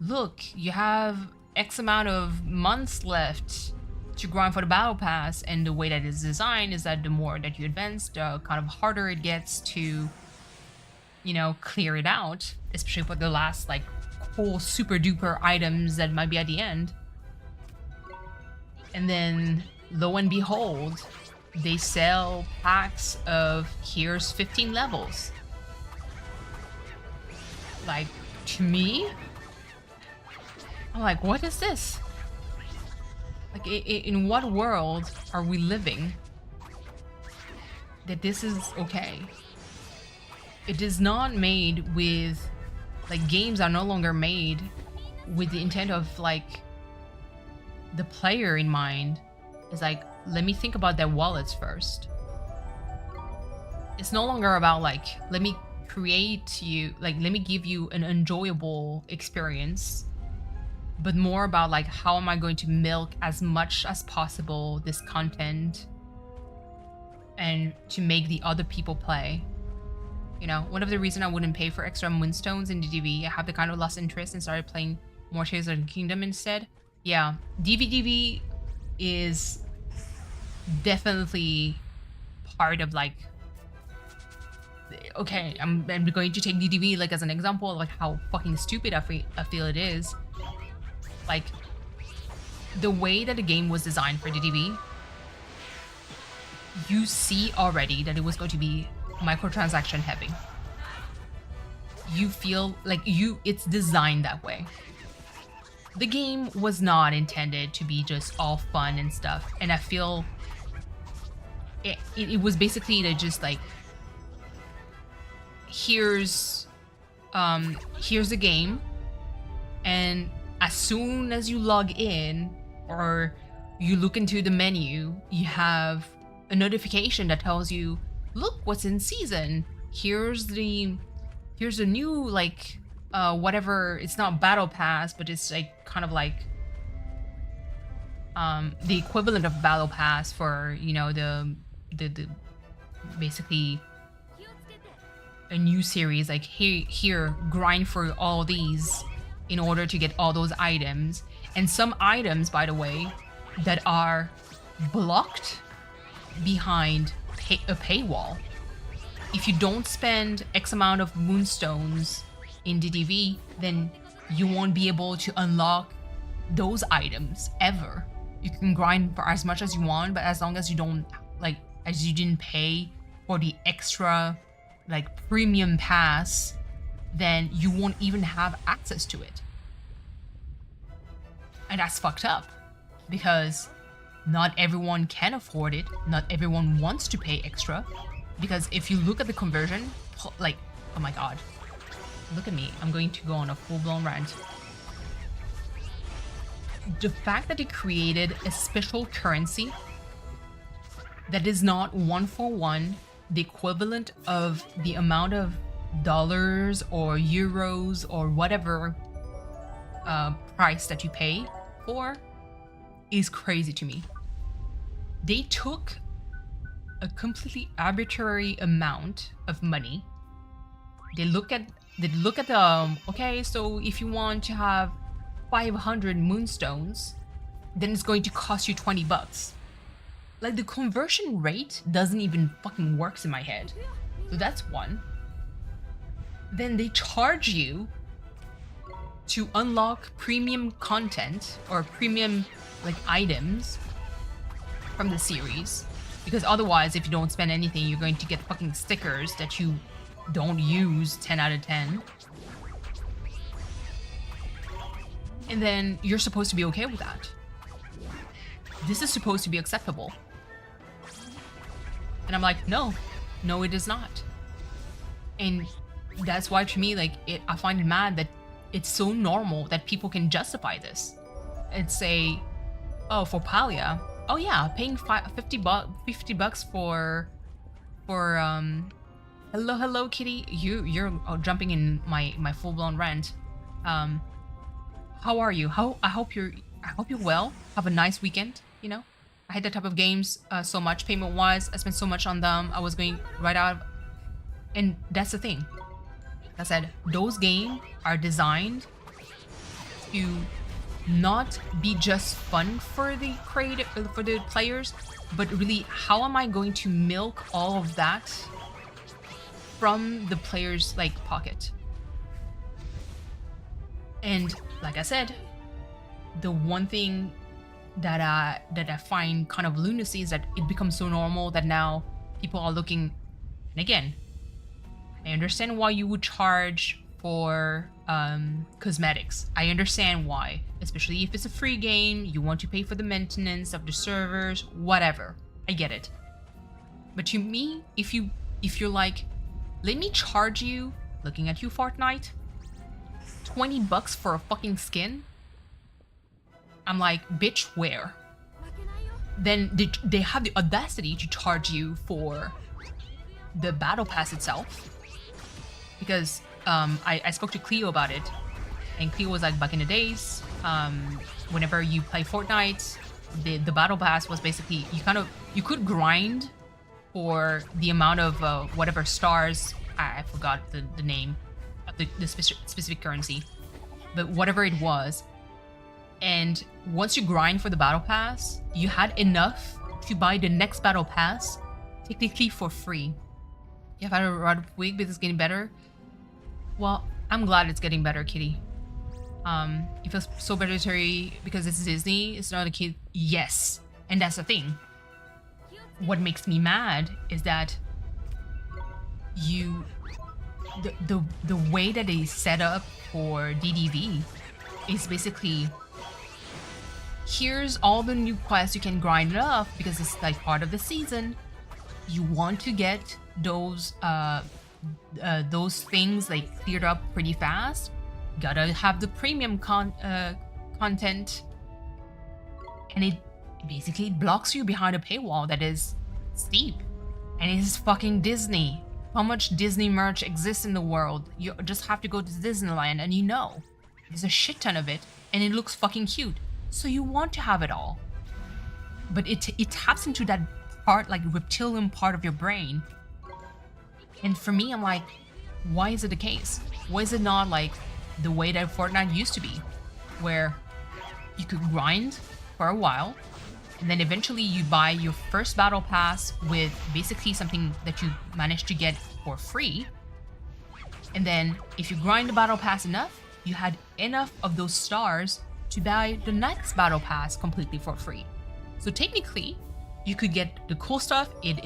look, you have X amount of months left to grind for the battle pass, and the way that it's designed is that the more that you advance, the kind of harder it gets to, you know, clear it out, especially for the last, like, cool super duper items that might be at the end. And then, lo and behold, they sell packs of here's 15 levels. Like, to me, I'm like, what is this? Like, in what world are we living that this is okay? It is not made with, like, games are no longer made with the intent of, like, the player in mind. It's like, let me think about their wallets first. It's no longer about, like, let me create you, like, let me give you an enjoyable experience, but more about, like, how am I going to milk as much as possible this content and to make the other people play. You know, one of the reasons I wouldn't pay for extra moonstones in DDV, I have the kind of lost interest and started playing more Tears of the Kingdom instead. Yeah, DVDV is definitely part of, like, okay, I'm going to take DDV, like, as an example of, like, how fucking stupid I feel it is. Like, the way that the game was designed for DDV, you see already that it was going to be microtransaction heavy. You feel like it's designed that way. The game was not intended to be just all fun and stuff, and I feel it was basically to just, like, here's a game, and as soon as you log in or you look into the menu, you have a notification that tells you, look what's in season. Here's the new, like, whatever, it's not battle pass, but it's, like, kind of like the equivalent of battle pass for, you know, the basically a new series, like, here grind for all these in order to get all those items. And some items, by the way, that are blocked behind a paywall. If you don't spend X amount of moonstones in DDV, then you won't be able to unlock those items ever. You can grind for as much as you want, but as long as you don't, like, as you didn't pay for the extra, like, premium pass, then you won't even have access to it. And that's fucked up, because not everyone can afford it. Not everyone wants to pay extra, because if you look at the conversion, like, oh my god, look at me. I'm going to go on a full-blown rant. The fact that they created a special currency that is not 1-for-1 the equivalent of the amount of dollars or euros or whatever price that you pay for is crazy to me. They took a completely arbitrary amount of money. They look at okay, so if you want to have 500 moonstones, then it's going to cost you $20. Like, the conversion rate doesn't even fucking works in my head. So that's one. Then they charge you to unlock premium content or premium, like, items from the series, because otherwise, if you don't spend anything, you're going to get fucking stickers that you don't use 10 out of 10. And then you're supposed to be okay with that. This is supposed to be acceptable. And I'm like, no, it is not. And that's why, to me, like, I find it mad that it's so normal that people can justify this and say, oh, for Palia, oh yeah, paying $50 for hello kitty, you're jumping in my full-blown rant. How are you? I hope you're well. Have a nice weekend, you know? I hate that type of games so much, payment-wise. I spent so much on them. I was going right out of... And that's the thing. Like I said, those games are designed to not be just fun for the players, but really, how am I going to milk all of that from the player's, like, pocket? And like I said, the one thing that I find kind of lunacy is that it becomes so normal that now people are looking. And again, I understand why you would charge for cosmetics. I understand why, especially if it's a free game, you want to pay for the maintenance of the servers, whatever. I get it. But to me, if you're like, let me charge you, looking at you, Fortnite, $20 for a fucking skin, I'm like, bitch, where? Then they have the audacity to charge you for the battle pass itself. Because I spoke to Cleo about it, and Cleo was like, back in the days, whenever you play Fortnite, the battle pass was basically, you could grind for the amount of whatever stars, I forgot the name of the specific currency, but whatever it was. And once you grind for the battle pass, you had enough to buy the next battle pass technically for free. You've had a rough week, but it's getting better. Well, I'm glad it's getting better, kitty. It feels so predatory because it's Disney. It's not a kid. Yes, and that's the thing. What makes me mad is that the way that they set up for DDV is basically, here's all the new quests you can grind up because it's like part of the season. You want to get those things like cleared up pretty fast. Gotta have the premium content, and it basically blocks you behind a paywall that is steep. And it is fucking Disney. How much Disney merch exists in the world? You just have to go to Disneyland and you know there's a shit ton of it, and it looks fucking cute. So you want to have it all, but it taps into that part, like reptilian part of your brain. And for me, I'm like, why is it the case? Why is it not like the way that Fortnite used to be, where you could grind for a while, and then eventually you buy your first battle pass with basically something that you managed to get for free, and then if you grind the battle pass enough, you had enough of those stars to buy the next battle pass completely for free. So technically, you could get the cool stuff. It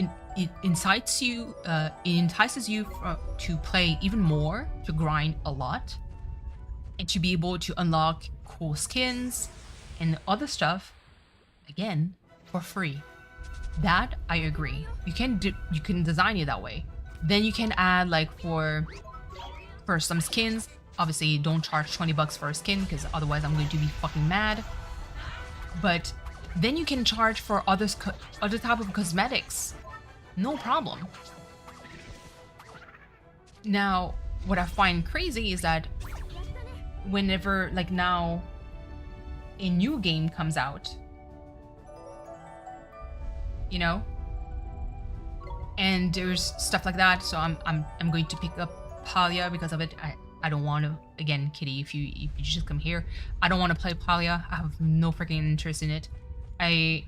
entices you to play even more, to grind a lot, and to be able to unlock cool skins and other stuff, again, for free. That I agree. You can design it that way. Then you can add like for some skins. Obviously, don't charge $20 for a skin because otherwise I'm going to be fucking mad. But then you can charge for other type of cosmetics. No problem. Now, what I find crazy is that whenever, like now, a new game comes out, you know, and there's stuff like that, so I'm going to pick up Palia because of it. I don't want to, again, Kitty, if you just come here, I don't want to play Palia. I have no freaking interest in it. I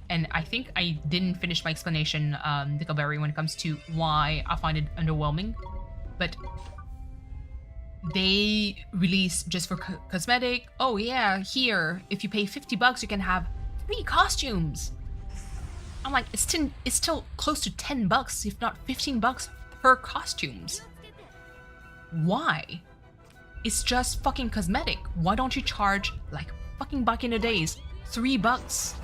think I didn't finish my explanation, Dickleberry, when it comes to why I find it underwhelming, but they release just for cosmetic. Oh yeah, here, if you pay $50, you can have 3 costumes. I'm like, it's still close to $10, if not $15 per costumes. Why? It's just fucking cosmetic. Why don't you charge, like fucking back in the days, $3?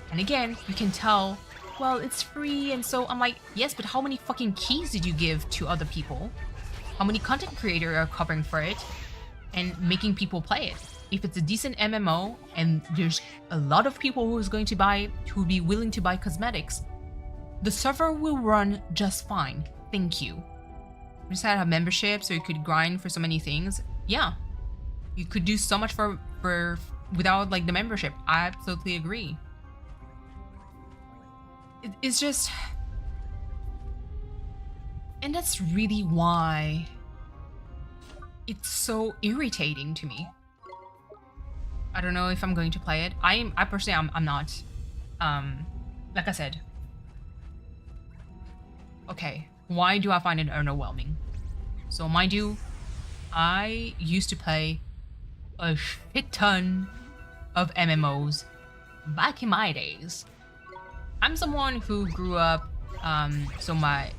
And again, you can tell, well, it's free, and so I'm like, yes, but how many fucking keys did you give to other people? How many content creators are covering for it and making people play it? If it's a decent MMO and there's a lot of people who'll be willing to buy cosmetics, the server will run just fine. Thank you. You just have membership so you could grind for so many things. Yeah, you could do so much for without like the membership. I absolutely agree. It's just, and that's really why it's so irritating to me. I don't know if I'm going to play it. I personally, I'm not. Like I said. Okay, why do I find it underwhelming? So mind you, I used to play a shit ton of MMOs back in my days. I'm someone who grew up, so a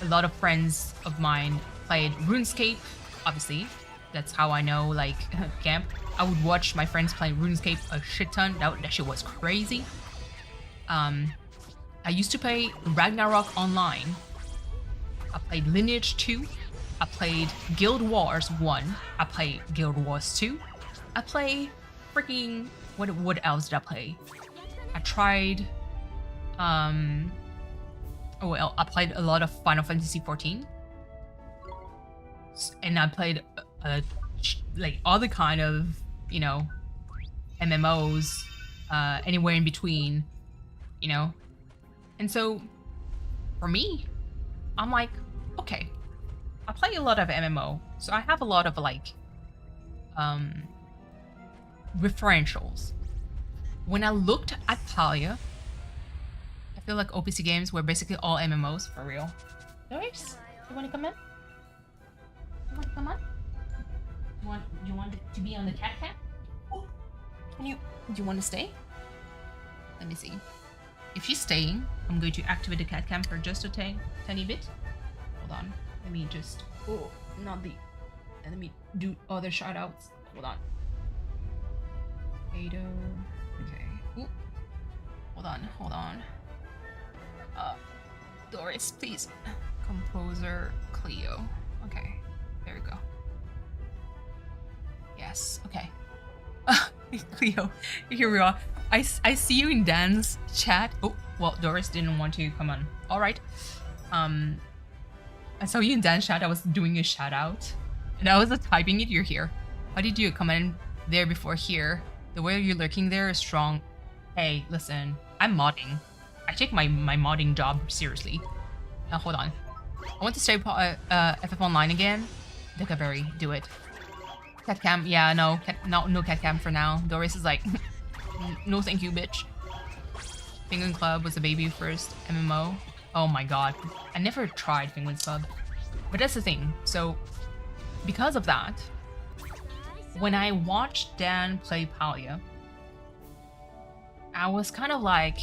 lot of friends of mine played RuneScape, obviously. That's how I know, like, camp. I would watch my friends play RuneScape a shit ton. That shit was crazy. I used to play Ragnarok Online. I played Lineage 2. I played Guild Wars 1. I played Guild Wars 2. I play freaking... What else did I play? I tried... I played a lot of Final Fantasy 14. And I played like other kind of, you know, MMOs, anywhere in between, you know. And so for me, I'm like, okay, I play a lot of MMO, so I have a lot of like referentials. When I looked at Palia, I feel like OPC games were basically all MMOs for real. Doris, you want to come in? You want to come on? You want to be on the cat cam? Do you want to stay? Let me see. If she's staying, I'm going to activate the cat cam for just a tiny bit. Hold on. Let me just... Oh, not the... Let me do other shoutouts. Hold on. Ada. Okay. Ooh. Hold on. Doris, please. Composer Cleo. Okay. There we go. Yes. Okay. Cleo, here we are. I see you in Dan's chat. Oh, well, Doris didn't want to come on. All right. I saw you in Dan's chat. I was doing a shout out, and I was typing it. You're here. How did you come in there before here? The way you're lurking there is strong. Hey, listen. I'm modding. I take my modding job seriously. Now hold on. I want to stay FF Online again. Dickleberry, do it. Cat cam, yeah, no cat cam for now. Doris is like, no thank you, bitch. Penguin Club was a baby first MMO. Oh my god, I never tried Penguin Club. But that's the thing, so because of that, when I watched Dan play Palia, I was kind of like,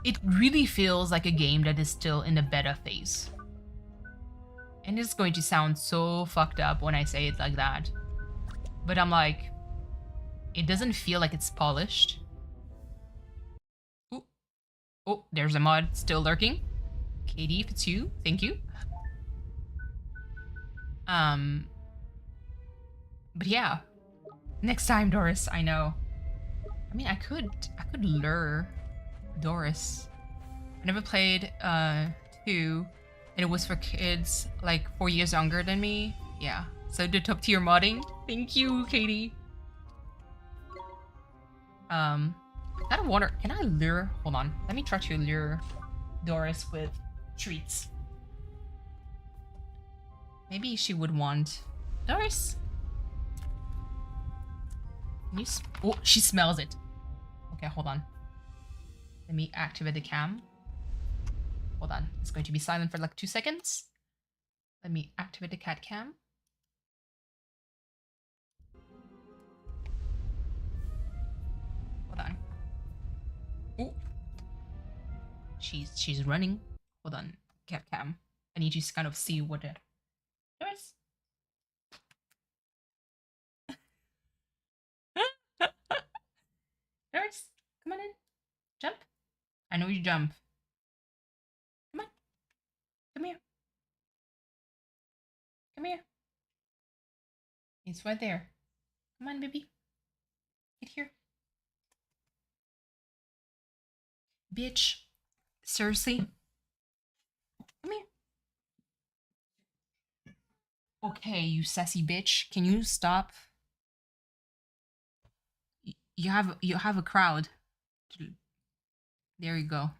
it really feels like a game that is still in the beta phase. And it's going to sound so fucked up when I say it like that. But I'm like, it doesn't feel like it's polished. Ooh. Oh, there's a mod still lurking. Katie, if it's you, thank you. But yeah. Next time, Doris, I know. I mean, I could lure Doris. I never played 2, and it was for kids like 4 years younger than me. Yeah, so the top tier modding. Thank you, Katie. I kind of wonder, can I lure? Hold on, let me try to lure Doris with treats. Maybe she would want Doris. Can you oh, she smells it. Okay, hold on. Let me activate the cam. Hold on. It's going to be silent for like 2 seconds. Let me activate the cat cam. Hold on. Oh. She's running. Hold on. Cat cam. I need you to kind of see what the Doris. Doris, come on in. Jump. I know you jump. Come on. Come here. Come here. It's right there. Come on, baby. Get here. Bitch. Seriously? Come here. Okay, you sassy bitch. Can you stop? You have a crowd. There you go.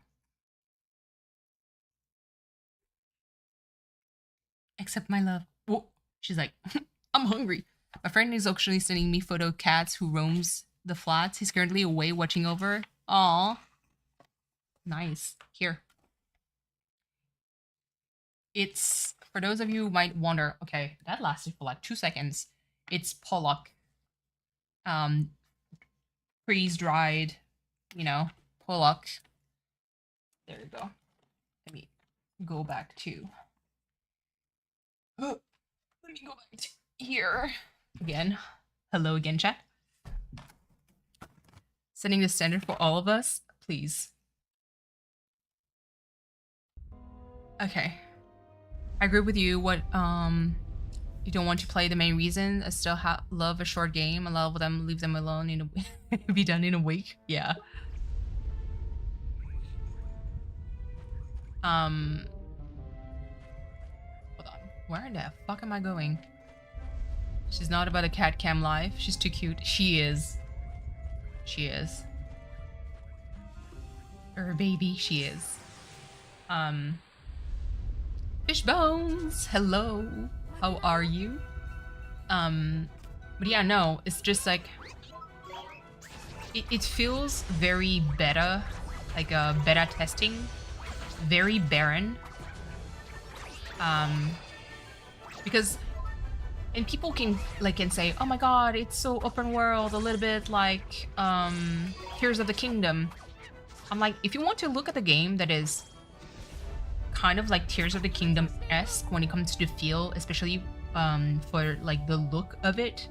Accept my love. Whoa. She's like, I'm hungry. My friend is actually sending me photo cats who roams the flats. He's currently away watching over. Aw. Nice. Here. It's, for those of you who might wonder, okay, that lasted for like 2 seconds. It's QLOC. Freeze-dried, you know, QLOC. There you go. Let me go back to... Let me go back to here. Again. Hello again, chat. Setting the standard for all of us, please. Okay. I agree with you. What, you don't want to play the main reason. I still love a short game. A lot of them leave them alone in a be done in a week. Yeah. Hold on. Where the fuck am I going? She's not about a cat cam life. She's too cute. She is. She is. Her baby. She is. Fish bones. Hello. How are you? But yeah, no, it's just like it feels very beta, like beta testing, very barren. Because and people can say, oh my god, it's so open world, a little bit like Tears of the Kingdom. I'm like, if you want to look at the game that is kind of like Tears of the Kingdom-esque when it comes to the feel, especially for like the look of it.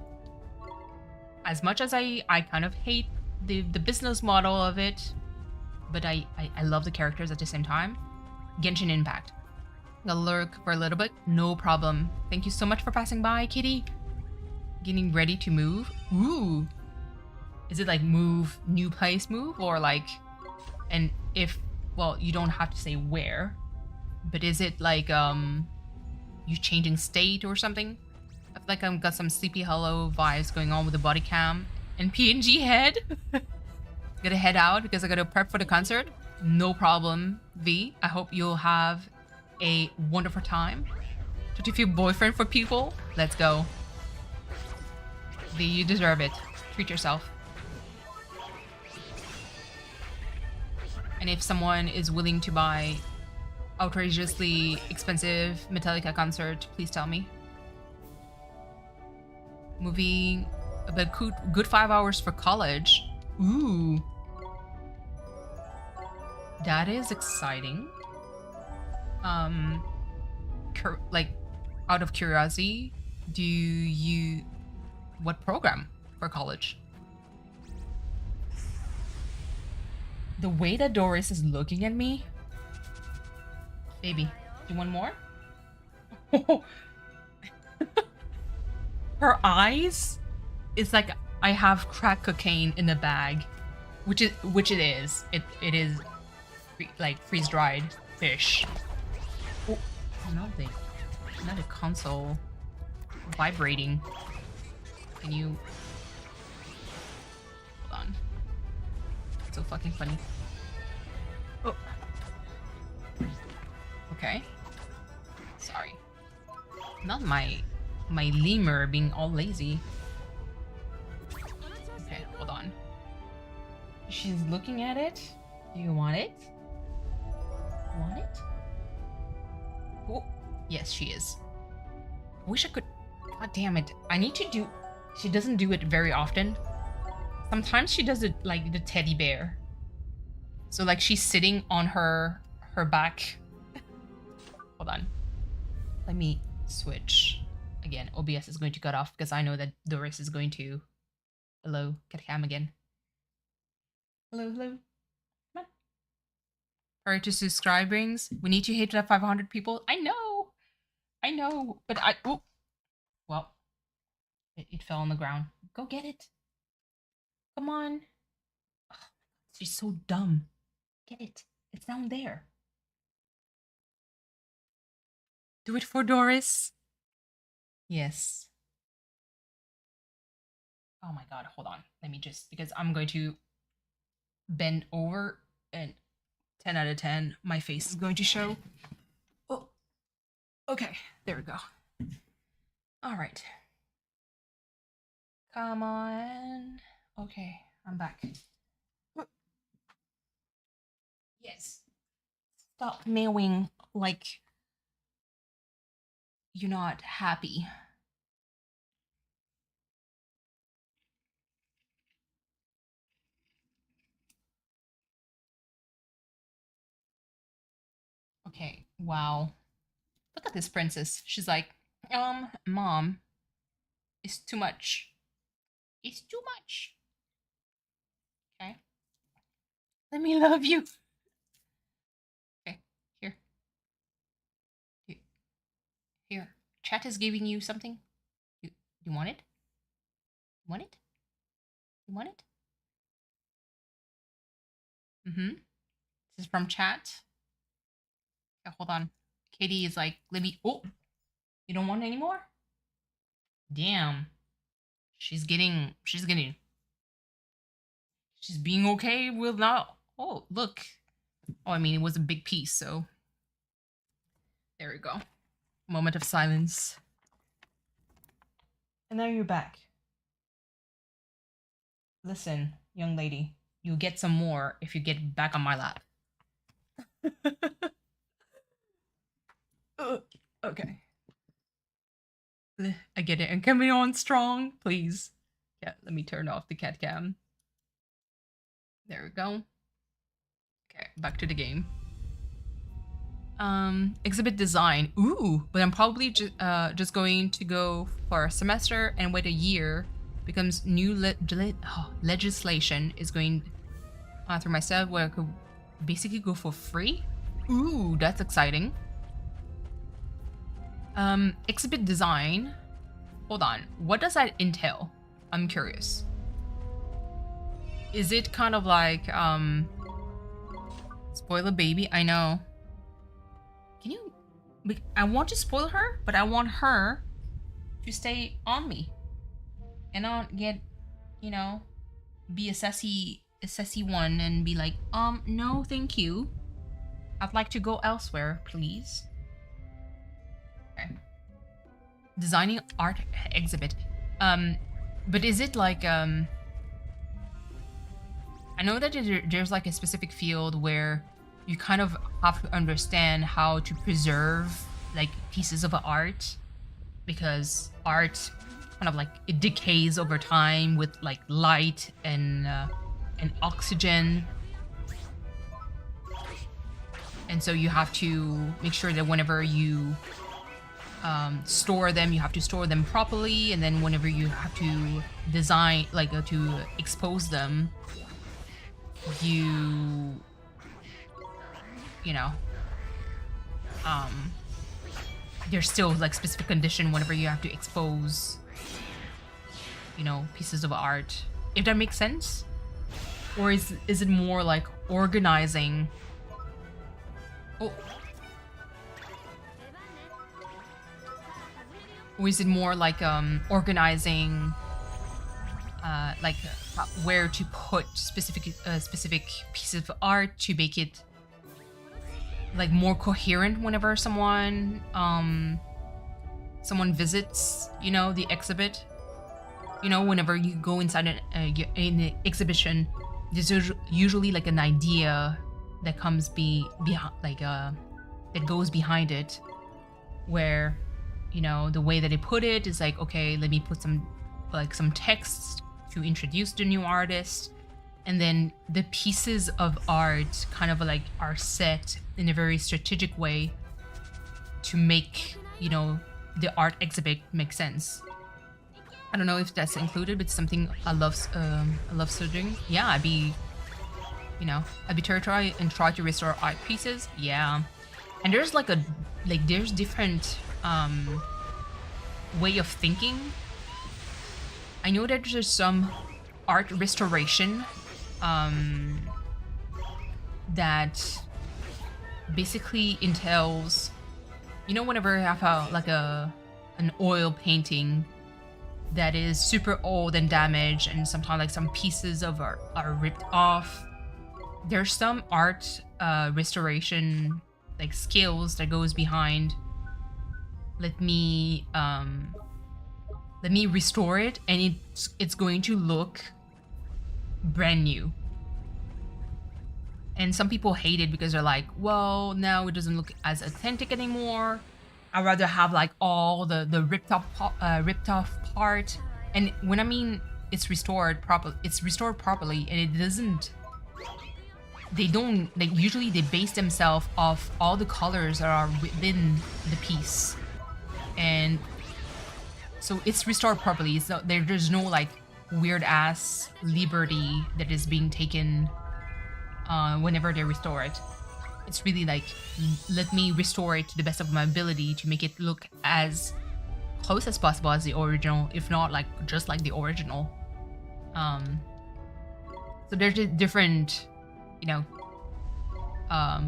As much as I kind of hate the business model of it, but I love the characters at the same time. Genshin Impact. Gonna lurk for a little bit, no problem. Thank you so much for passing by, kitty. Getting ready to move. Ooh. Is it like move, new place move, or like, and if, well, you don't have to say where, but is it like you changing state or something? I feel like I've got some Sleepy Hollow vibes going on with the body cam. And PNG head. Gotta head out because I gotta prep for the concert. No problem, V. I hope you'll have a wonderful time. Don't you feel boyfriend for people? Let's go. V, you deserve it. Treat yourself. And if someone is willing to buy outrageously expensive Metallica concert, please tell me. Moving about good 5 hours for college. Ooh. That is exciting. Like, out of curiosity, what program for college? The way that Doris is looking at me. Baby, do you want more? Her eyes is like I have crack cocaine in a bag, which it is. It is like freeze dried fish. Oh, not a console vibrating. Can you hold on? It's so fucking funny. Oh. Okay. Sorry. Not my lemur being all lazy. Okay, hold on. She's looking at it. Do you want it? Want it? Oh, yes, she is. I wish I could. God damn it. I need to do. She doesn't do it very often. Sometimes she does it like the teddy bear. So like she's sitting on her back. Hold on. Let me switch. Again, OBS is going to cut off because I know that Doris is going to... Hello, cat cam again. Hello, hello. Come on. Prior to subscribings, we need to hit that 500 people. I know, but oh, well, it fell on the ground. Go get it. Come on. Oh, she's so dumb. Get it. It's down there. Do it for Doris. Yes. Oh my god, hold on. Let me just, because I'm going to bend over and 10 out of 10, my face is going to show. Oh, okay, there we go. All right. Come on. Okay, I'm back. Yes. Stop meowing like you're not happy. Okay, wow. Look at this princess. She's like, Mom, it's too much. It's too much. Okay. Let me love you. Okay, here. Here. Chat is giving you something. You want it? Want it? You want it? Mm-hmm. This is from chat. Okay, hold on. Katie is like, let me... Oh! You don't want any more? Damn. She's being okay with not... Oh, look. Oh, I mean, it was a big piece, so... There we go. Moment of silence. And now you're back. Listen, young lady. You'll get some more if you get back on my lap. Okay. I get it. And coming on strong, please. Yeah, let me turn off the cat cam. There we go. Okay, back to the game. Exhibit design. Ooh, but I'm probably just going to go for a semester and wait a year because new legislation is going through my sub where I could basically go for free. Ooh, that's exciting. Exhibit design. Hold on. What does that entail? I'm curious. Is it kind of like, spoiler baby? I know. Can you... I want to spoil her, but I want her to stay on me. And not get, you know, be a sassy one and be like, no, thank you. I'd like to go elsewhere, please. Okay. Designing art exhibit. But is it like, I know that there's like a specific field where you kind of have to understand how to preserve like pieces of art, because art kind of like it decays over time with like light and and oxygen. And so you have to make sure that whenever you store them, you have to store them properly, and then whenever you have to design, like to expose them, you know, there's still like specific condition whenever you have to expose, you know, pieces of art, if that makes sense. Or is it more like organizing? Oh. Or is it more like organizing like where to put specific pieces of art to make it like more coherent whenever someone visits, you know, the exhibit. You know, whenever you go inside an exhibition, there's usually like an idea that comes behind, like that goes behind it, where, you know, the way that they put it is like, okay, let me put some text to introduce the new artist, and then the pieces of art kind of like are set in a very strategic way to make, you know, the art exhibit make sense. I don't know if that's included, but it's something I love studying. Yeah, I'd be territorial and try to restore art pieces. Yeah, and there's there's different way of thinking. I know that there's some art restoration that basically entails, you know, whenever you have an oil painting that is super old and damaged, and sometimes like some pieces of art are ripped off. There's some art restoration like skills that goes behind. Let me restore it, and it's going to look brand new. And some people hate it because they're like, well, now it doesn't look as authentic anymore. I'd rather have like all the ripped off part. And when I mean it's restored properly, and it doesn't. They don't, like, usually they base themselves off all the colors that are within the piece, and so it's restored properly. So there's no like weird ass liberty that is being taken whenever they restore it. It's really like, let me restore it to the best of my ability to make it look as close as possible as the original, if not like just like the original. So there's a different, you know, I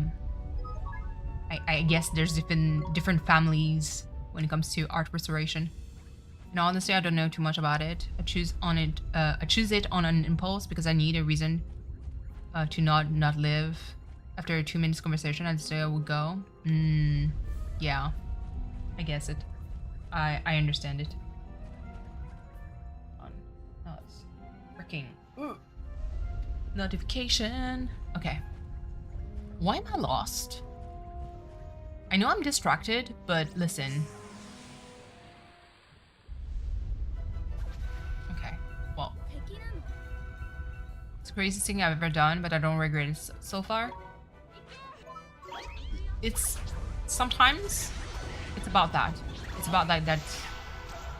guess there's different families when it comes to art restoration. And honestly, I don't know too much about it. I choose it on an impulse because I need a reason to not live. After a 2 minutes conversation, I'd say I would go. Yeah, I guess it. I understand it. No, it's freaking notification. Okay. Why am I lost? I know I'm distracted, but listen. Okay, well. It's the craziest thing I've ever done, but I don't regret it so far. It's sometimes it's about that. It's about like that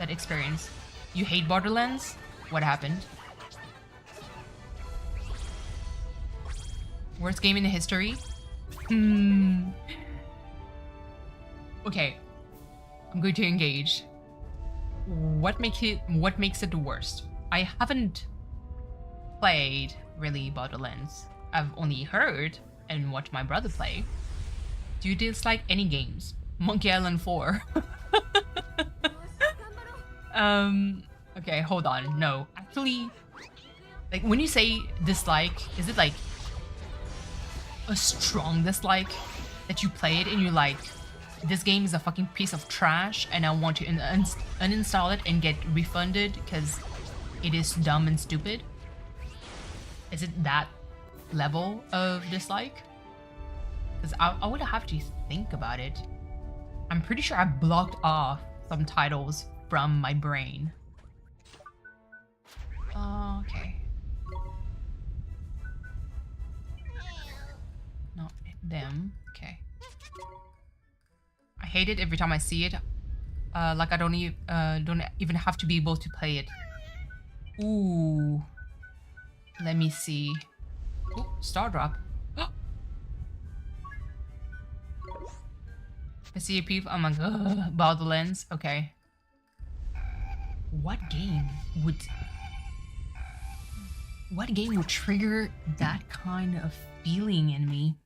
experience. You hate Borderlands? What happened? Worst game in the history? Okay, I'm going to engage. What makes it the worst? I haven't played really Borderlands. I've only heard and watched my brother play. Do you dislike any games? Monkey Island 4. Okay, hold on. No, actually, like when you say dislike, is it like a strong dislike that you played and you're like, this game is a fucking piece of trash and I want to uninstall it and get refunded because it is dumb and stupid? Is it that level of dislike? Because I would have to think about it. I'm pretty sure I blocked off some titles from my brain. Okay. them. Okay. I hate it every time I see it. Like I don't even have to be able to play it. Ooh. Let me see. Oh, star drop. I see a peep. I'm like, about the lens. Okay. What game would trigger that kind of feeling in me?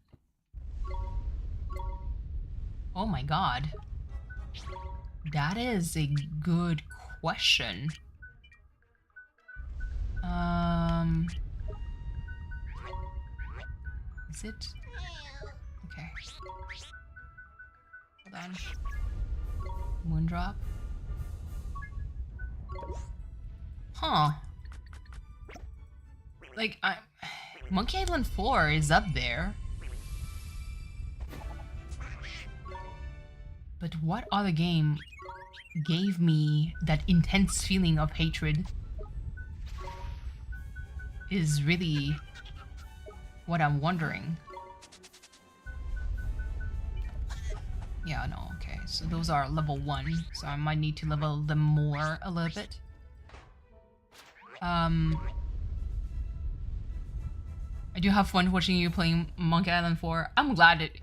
Oh my god. That is a good question. Is it? Okay. Hold on. Moondrop. Huh. Like, Monkey Island 4 is up there. But what other game gave me that intense feeling of hatred is really what I'm wondering. Yeah, no, okay. So those are level 1, so I might need to level them more a little bit. I do have fun watching you playing Monkey Island 4. I'm glad it...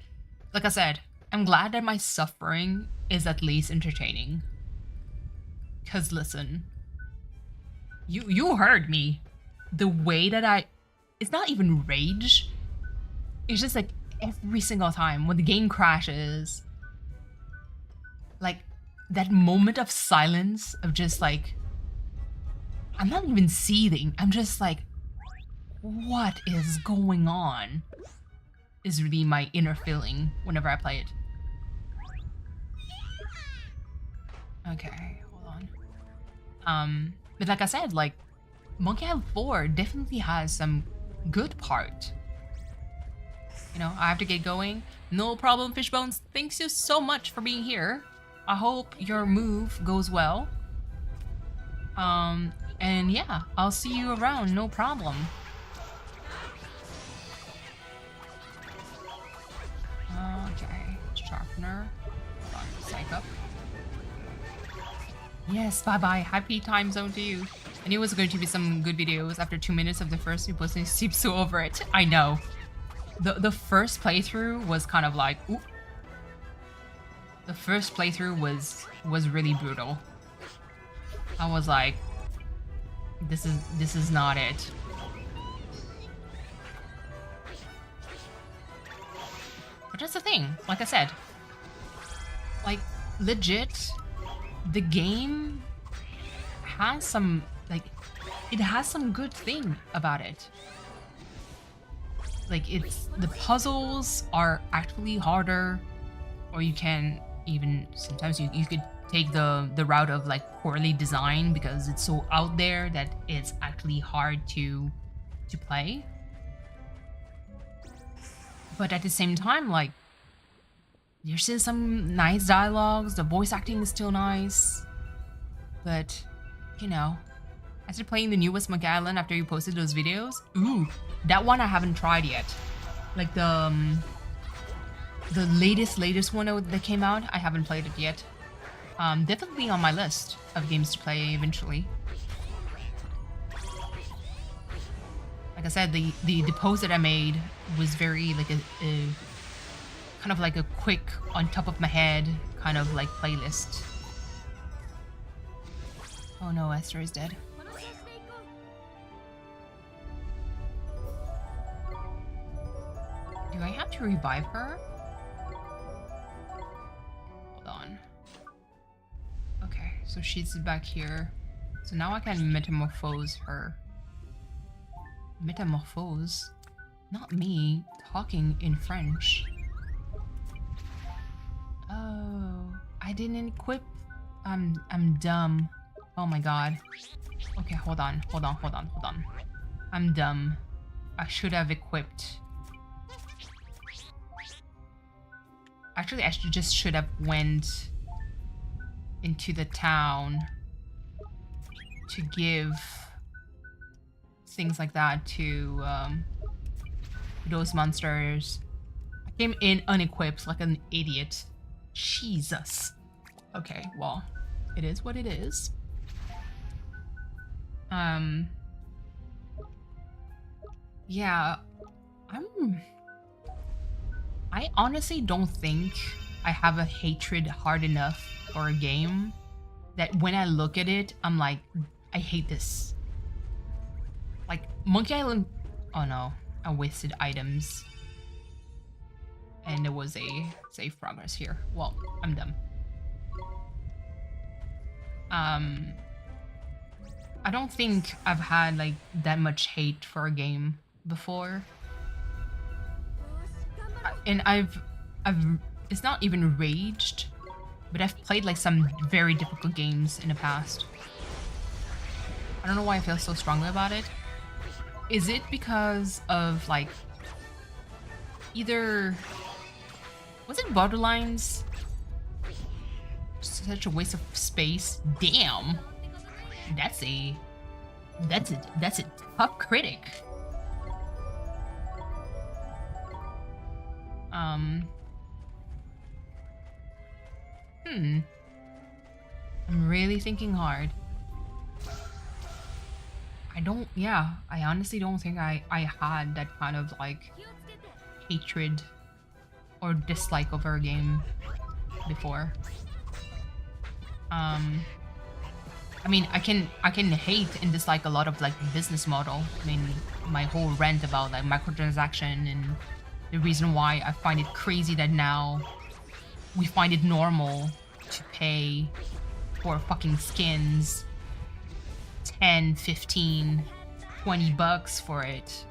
Like I said, I'm glad that my suffering is at least entertaining. Cause listen, you heard me. The way that it's not even rage. It's just like every single time when the game crashes, like that moment of silence of just like, I'm not even seething. I'm just like, what is going on? Is really my inner feeling whenever I play it. Okay, hold on. But like I said, like, Monkey Island 4 definitely has some good part. You know, I have to get going. No problem, Fishbones. Thanks you so much for being here. I hope your move goes well. And yeah, I'll see you around, no problem. Okay, sharpener. Hold on, psych up. Yes, bye-bye. Happy time zone to you. I knew it was going to be some good videos. After 2 minutes of the first, you posting seeps so over it. I know. The first playthrough was kind of like, ooh. The first playthrough was really brutal. I was like, this is not it. But that's the thing, like I said. Like, legit, the game has some, like, it has some good thing about it. Like, the puzzles are actually harder, or you can even, sometimes you could take the route of like poorly designed because it's so out there that it's actually hard to play. But at the same time, like, there's still some nice dialogues, the voice acting is still nice. But, you know, after playing the newest Monkey Island after you posted those videos, ooh, that one I haven't tried yet. Like the latest one that came out, I haven't played it yet. Definitely on my list of games to play eventually. Like I said, the post that I made was very like a kind of like a quick, on top of my head kind of like playlist. Oh no, Esther is dead. Do I have to revive her? Hold on. Okay, so she's back here. So now I can metamorphose her. Metamorphose? Not me talking in French. Oh, I didn't equip. I'm dumb. Oh my god. Okay, hold on. I'm dumb. I should have equipped. Actually, I should have went into the town to give things like that to those monsters. I Came in unequipped like an idiot. Jesus. Okay, well, it is what it is. Yeah, I honestly don't think I have a hatred hard enough for a game that when I look at it, I'm like, I hate this. Like, Monkey Island... Oh no, I wasted items. And there was a save progress here. Well, I'm dumb. I don't think I've had like that much hate for a game before. And I've it's not even raged, but I've played like some very difficult games in the past. I don't know why I feel so strongly about it. Is it because of like either... Was it Borderlines? Such a waste of space. Damn. That's a tough critic. I'm really thinking hard. I honestly don't think I had that kind of like hatred or dislike over a game before. I mean, I can hate and dislike a lot of like business model. I mean, my whole rant about like microtransaction and the reason why I find it crazy that now we find it normal to pay for fucking skins 10, 15, 20 bucks for it.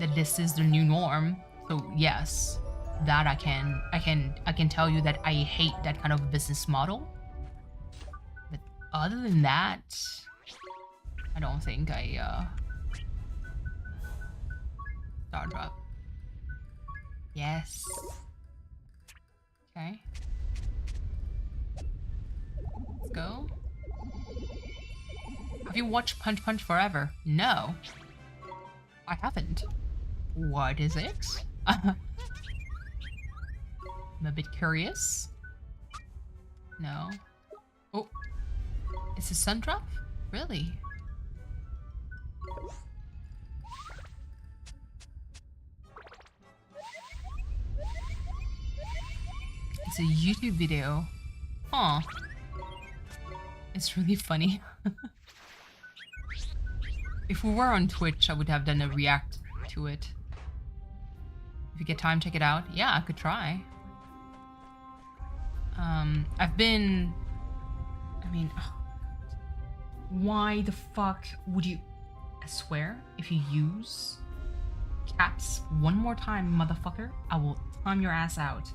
That this is the new norm. So yes, that I can tell you that I hate that kind of business model. But other than that, I don't think I Star drop. Yes. Okay. Let's go. Have you watched Punch Punch Forever? No. I haven't. What is it? I'm a bit curious. No. Oh. It's a sun drop? Really? It's a YouTube video. Huh. It's really funny. If we were on Twitch, I would have done a react to it. If you get time, check it out. Yeah, I could try. I've been... I mean... Oh, why the fuck would you... I swear, if you use caps one more time, motherfucker, I will time your ass out.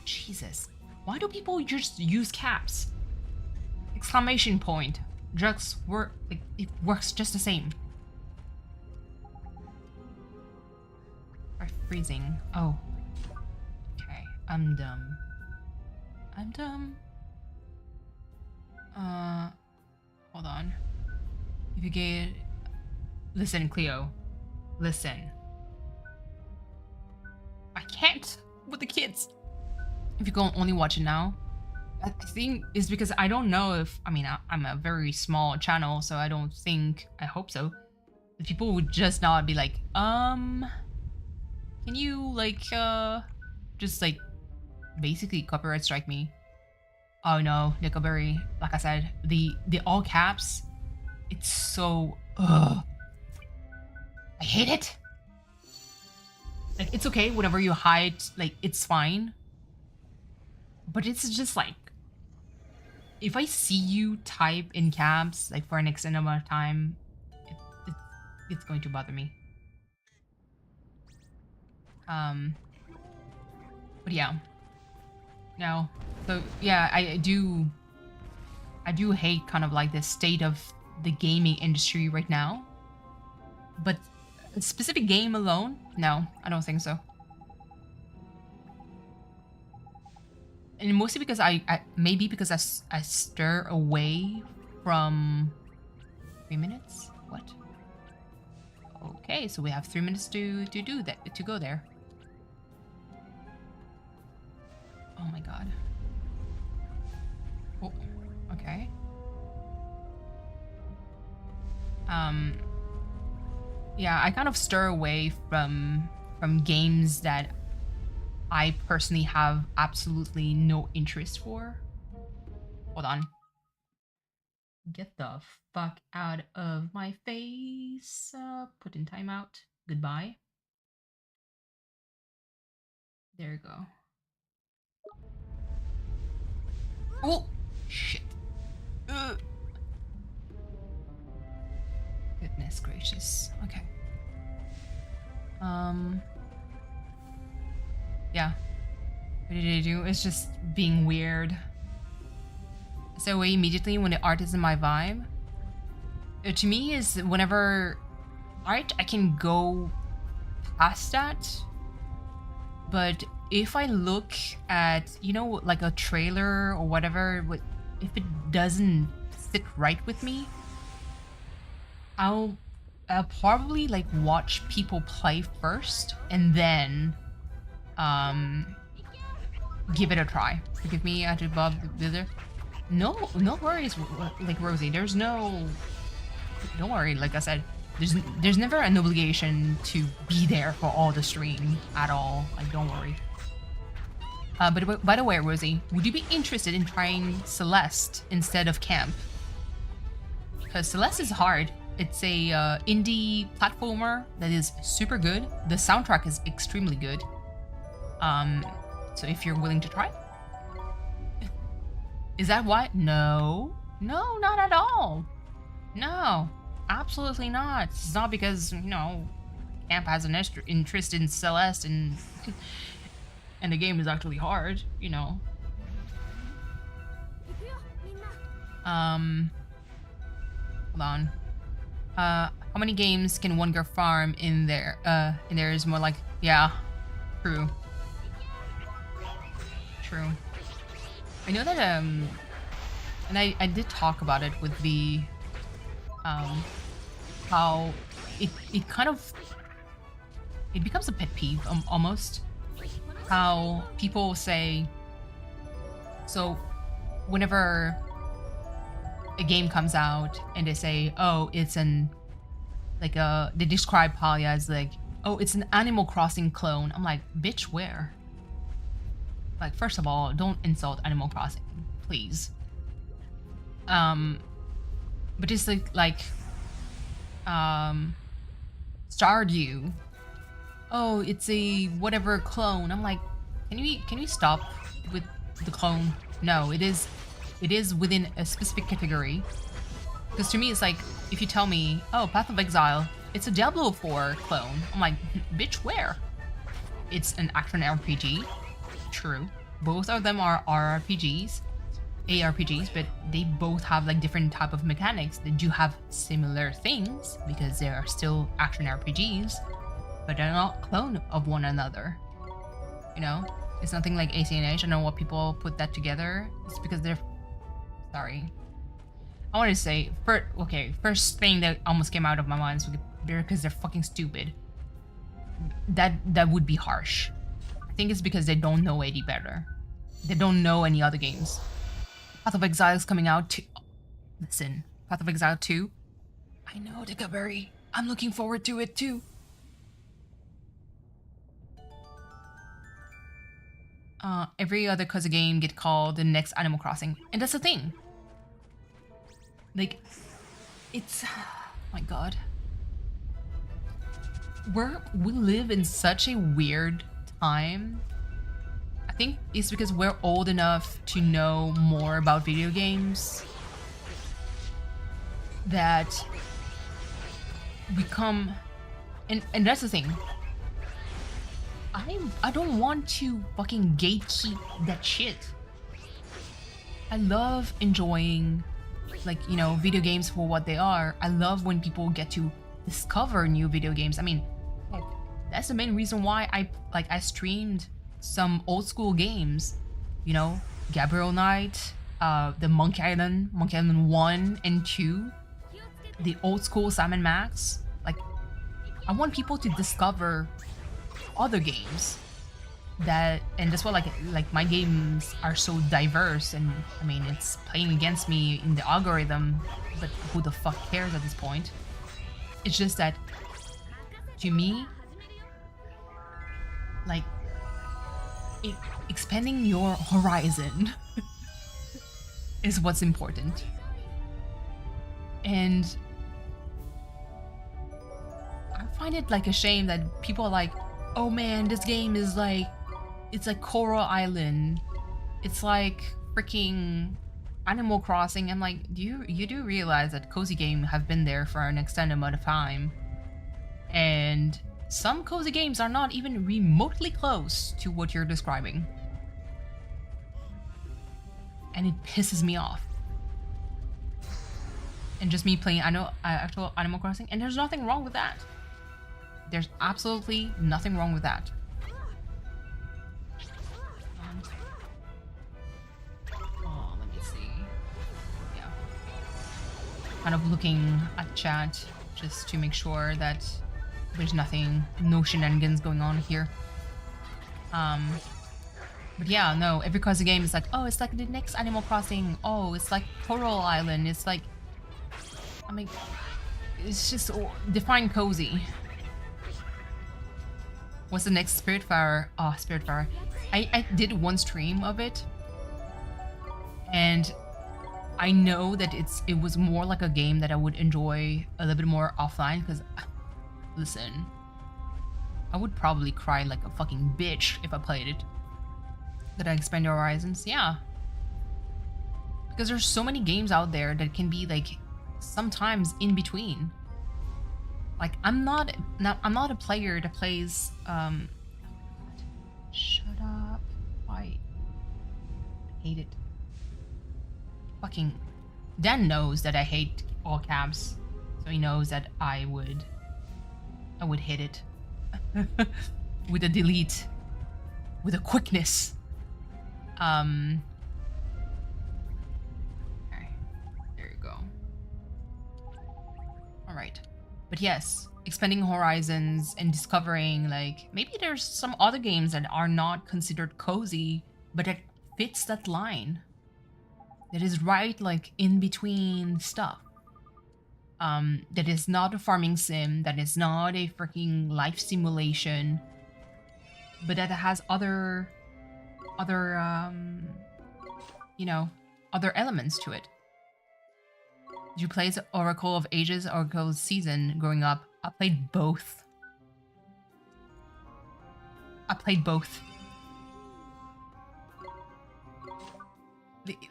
Jesus. Why do people just use caps? Exclamation point. Just work, like, it works just the same. Or freezing. Oh. Okay, I'm dumb. I'm dumb. Hold on. If you get... Listen, Cleo. Listen. I can't with the kids. If you go only watch it now, I think it's because I don't know if... I mean, I'm a very small channel, so I don't think... I hope so. The people would just not be like, can you, like, just, like, basically copyright strike me? Oh no, Nickelberry, like I said, the all caps, it's so... Ugh. I hate it! Like, it's okay, whenever you hide, like, it's fine. But it's just like... If I see you type in caps, like, for an extended amount of time, it's going to bother me. But yeah. No. So yeah, I do hate kind of like the state of the gaming industry right now. But a specific game alone? No, I don't think so. And mostly because maybe because I stir away from 3 minutes? What? Okay, so we have 3 minutes to do that, to go there. my god. Oh, okay. Yeah, I kind of stir away from games that I personally have absolutely no interest for. Hold on. Get the fuck out of my face. Put in timeout. Goodbye. There you go. Oh, shit. Goodness gracious. Okay. Yeah. What did I do? It's just being weird. So away immediately when the art is in my vibe. To me is whenever art, I can go past that. But if I look at, you know, like a trailer or whatever, if it doesn't sit right with me, I'll probably like watch people play first and then give it a try. Forgive me, I did Bob the Builder. No worries, like Rosie. There's no. Don't worry. Like I said, there's never an obligation to be there for all the stream at all. Like, don't worry. But by the way, Rosie, would you be interested in trying Celeste instead of Camp? Because Celeste is hard. It's a indie platformer that is super good. The soundtrack is extremely good. So if you're willing to try. Is that why? No, not at all. No, absolutely not. It's not because, you know, Camp has an interest in Celeste and and the game is actually hard, you know. Hold on. How many games can one girl farm in there? In there is more like, yeah, true. I know that and I did talk about it with the how it kind of it becomes a pet peeve almost, how people say, so whenever a game comes out and they say, oh, it's an like they describe Palia as like, oh, it's an Animal Crossing clone. I'm like, bitch, where? Like, first of all, don't insult Animal Crossing, please. But just like Stardew. Oh, it's a whatever clone. I'm like, can we stop with the clone? No, it is within a specific category. Because to me, it's like, if you tell me, oh, Path of Exile, it's a Diablo 4 clone. I'm like, bitch, where? It's an action RPG. True. Both of them are RPGs, ARPGs, but they both have like different type of mechanics. They do have similar things because they are still action RPGs, but they're not clone of one another. You know, it's nothing like ACNH. I know what people put that together. It's because they're sorry. I want to say, first thing that almost came out of my mind is because they're fucking stupid. That would be harsh. I think it's because they don't know any better. They don't know any other games. Path of Exile is coming out too. Listen, Path of Exile 2. I know, Dickaberry. I'm looking forward to it too. Every other Kaza game get called the next Animal Crossing, and that's the thing. Like, it's, oh my god. We live in such a weird time. I think it's because we're old enough to know more about video games that we come, and that's the thing. I don't want to fucking gatekeep that shit. I love enjoying, like, you know, video games for what they are. I love when people get to discover new video games. I mean, that's the main reason why I streamed some old school games, you know, Gabriel Knight, the Monkey Island 1 and 2, the old school Sam & Max. Like, I want people to discover other games. that, and that's why like my games are so diverse, and I mean it's playing against me in the algorithm, but who the fuck cares at this point? It's just that to me, like expanding your horizon is what's important. And I find it like a shame that people are like, oh man, this game is like, it's like Coral Island, it's like freaking Animal Crossing. I'm like, you do realize that cozy games have been there for an extended amount of time, and some cozy games are not even remotely close to what you're describing, and it pisses me off. And just me playing actual Animal Crossing, and there's nothing wrong with that. There's absolutely nothing wrong with that. Oh, let me see. Yeah. Kind of looking at chat just to make sure that there's no shenanigans going on here. But yeah, no, every cozy game is like, oh, it's like the next Animal Crossing. Oh, it's like Coral Island. It's like, I mean, it's just define cozy. What's the next Spiritfarer? Oh, Spiritfarer. I did one stream of it, and I know that it was more like a game that I would enjoy a little bit more offline, because listen, I would probably cry like a fucking bitch if I played it. That I expand your horizons, yeah. Because there's so many games out there that can be like sometimes in between. Like I'm not a player that plays shut up. Why? I hate it. Fucking Dan knows that I hate all caps, so he knows that I would hit it with a delete, with a quickness. Okay, there you go. All right. But yes, expanding horizons and discovering, like, maybe there's some other games that are not considered cozy, but that fits that line. That is right, like, in between stuff. That is not a farming sim, that is not a freaking life simulation, but that has other you know, other elements to it. Did you play Oracle of Ages, Oracle Season growing up? I played both.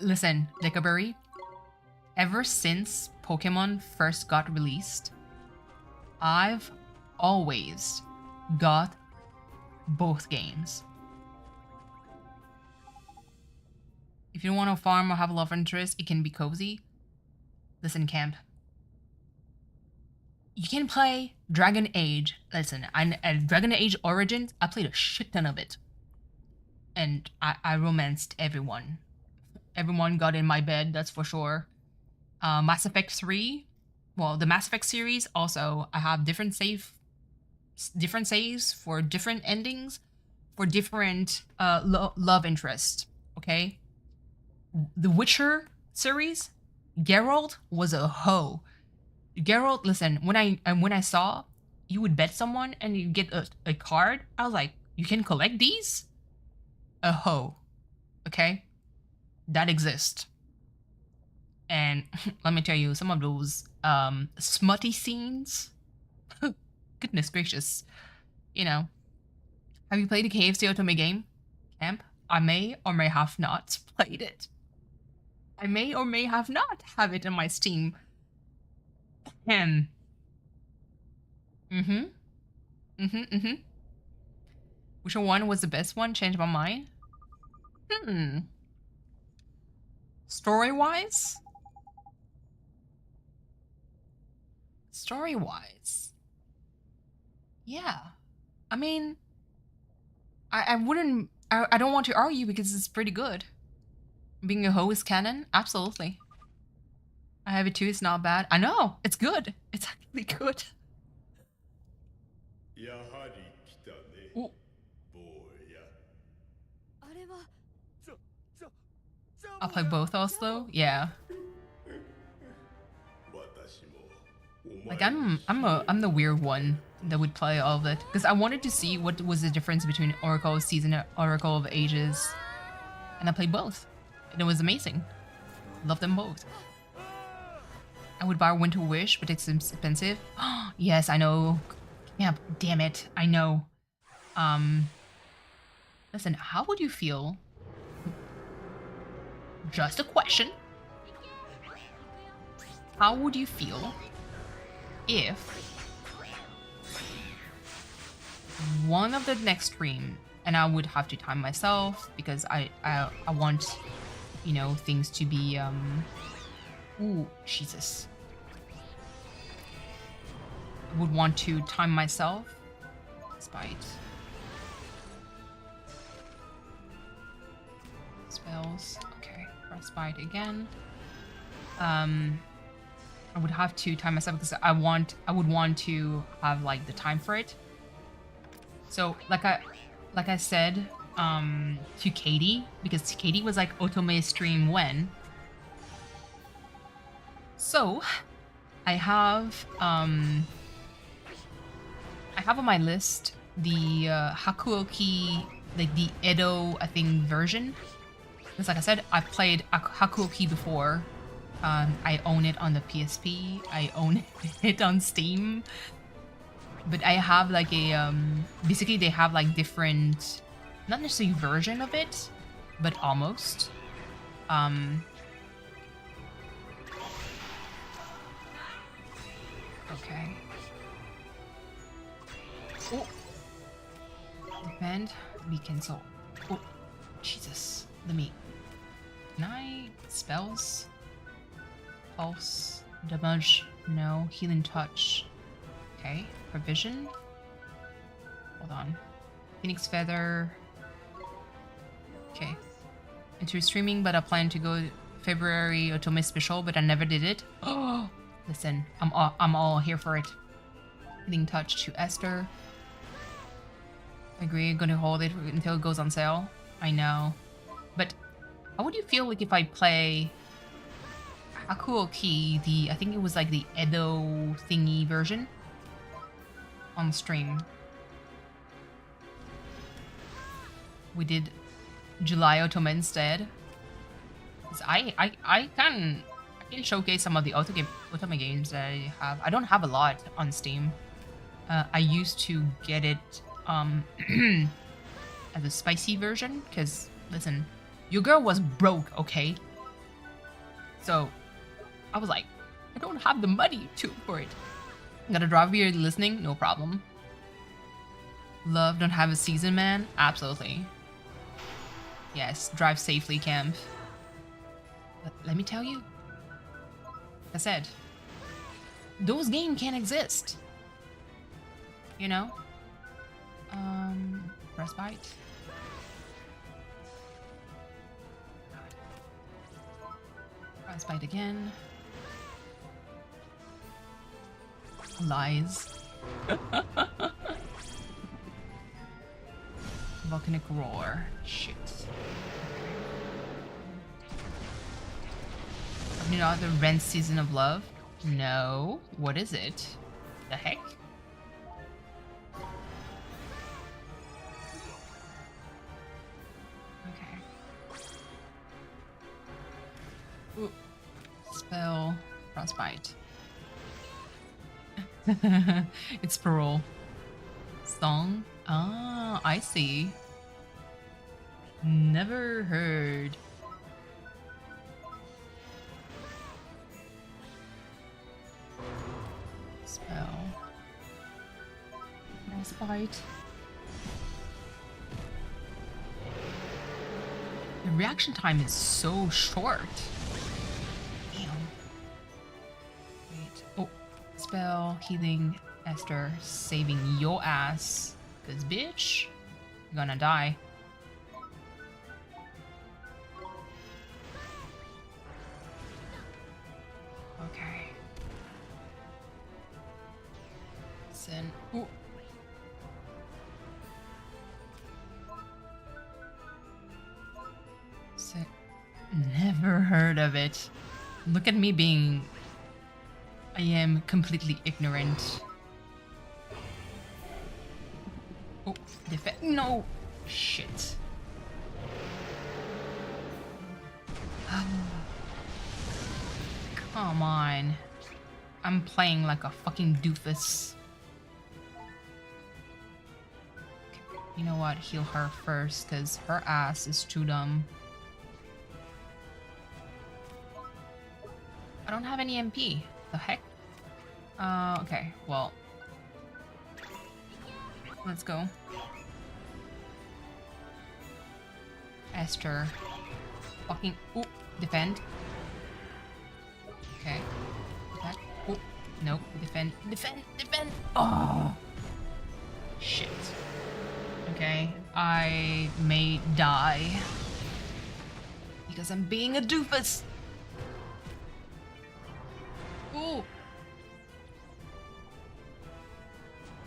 Listen, Lickerberry, ever since Pokemon first got released, I've always got both games. If you want to farm or have a love interest, it can be cozy. Listen, Camp. You can play Dragon Age. Listen, Dragon Age Origins, I played a shit ton of it. And I romanced everyone. Everyone got in my bed, that's for sure. Mass Effect 3, well, the Mass Effect series, also, I have different saves for different endings, for different love interests, okay? The Witcher series, Geralt was a hoe. Geralt, listen, when I saw you would bet someone and you get a card, I was like, you can collect these? A hoe, okay? That exists. And let me tell you, some of those smutty scenes, goodness gracious, you know. Have you played the KFC Otome game, Camp? I may or may have not played it. I may or may have not have it in my Steam. Which one was the best one? Changed my mind. Story-wise? Story-wise. Yeah. I mean, I wouldn't, I don't want to argue because it's pretty good. Being a hoe is canon? Absolutely. I have it too, it's not bad. I know, it's good. It's actually good. Ooh. I'll play both also. Yeah. Like I'm the weird one that would play all of it because I wanted to see what was the difference between Oracle of Season and Oracle of Ages, and I played both, and it was amazing. Love them both. I would buy Winter Wish, but it's expensive. Yes, I know. Yeah, damn it, I know. Listen, how would you feel? Just a question. How would you feel if one of the next stream, and I would have to time myself because I want, you know, things to be ooh, Jesus. I would want to time myself. Spite. Spells. Okay, frostbite again. I would have to time myself because I would want to have like the time for it. So like I said to Katie, because Katie was like Otome stream when. So I have on my list the Hakuoki, like the Edo I think version. Because like I said, I played Hakuoki before. I own it on the PSP. I own it on Steam. But I have like a basically they have like different, not necessarily version of it, but almost. Okay. Oh. Defend. We cancel. Oh, Jesus. Let me. Can I spells? Pulse. Damage. No. Healing touch. Okay. Provision. Hold on. Phoenix Feather. Okay. Into streaming, but I plan to go February Otome special, but I never did it. Oh, listen, I'm all here for it. Healing touch to Esther. I agree. Gonna hold it until it goes on sale. I know, but how would you feel like if I play Hakuoki, I think it was like the Edo thingy version on stream? We did July Otome instead. I can showcase some of the Otome games that I have. I don't have a lot on Steam. I used to get it as a spicy version because listen, your girl was broke, okay? So I was like, I don't have the money for it. Gotta drive here listening, no problem. Love don't have a season, man. Absolutely. Yes, drive safely, Camp. But let me tell you, like I said, those games can't exist. You know? Frostbite. Frostbite again. Lies. Volcanic roar. Shit. You know the Rent Season of Love? No. What is it? The heck? Okay. Ooh. Spell. Frostbite. It's parole. Song? Ah, I see. Never heard. Spell. Frostbite. The reaction time is so short. Damn. Wait. Oh. Spell. Healing. Esther. Saving your ass. Cause bitch, you're gonna die. Okay. Sin. Ooh. Sit. Never heard of it. Look at me being... I am completely ignorant. Oh, no! Shit. Come on. I'm playing like a fucking doofus. Okay, you know what? Heal her first, because her ass is too dumb. I don't have any MP. The heck? Okay, well. Let's go. Esther. Fucking. Ooh, defend. Okay. Attack. Ooh, nope. Defend. Defend. Defend. Oh! Shit. Okay. I may die. Because I'm being a doofus. Ooh.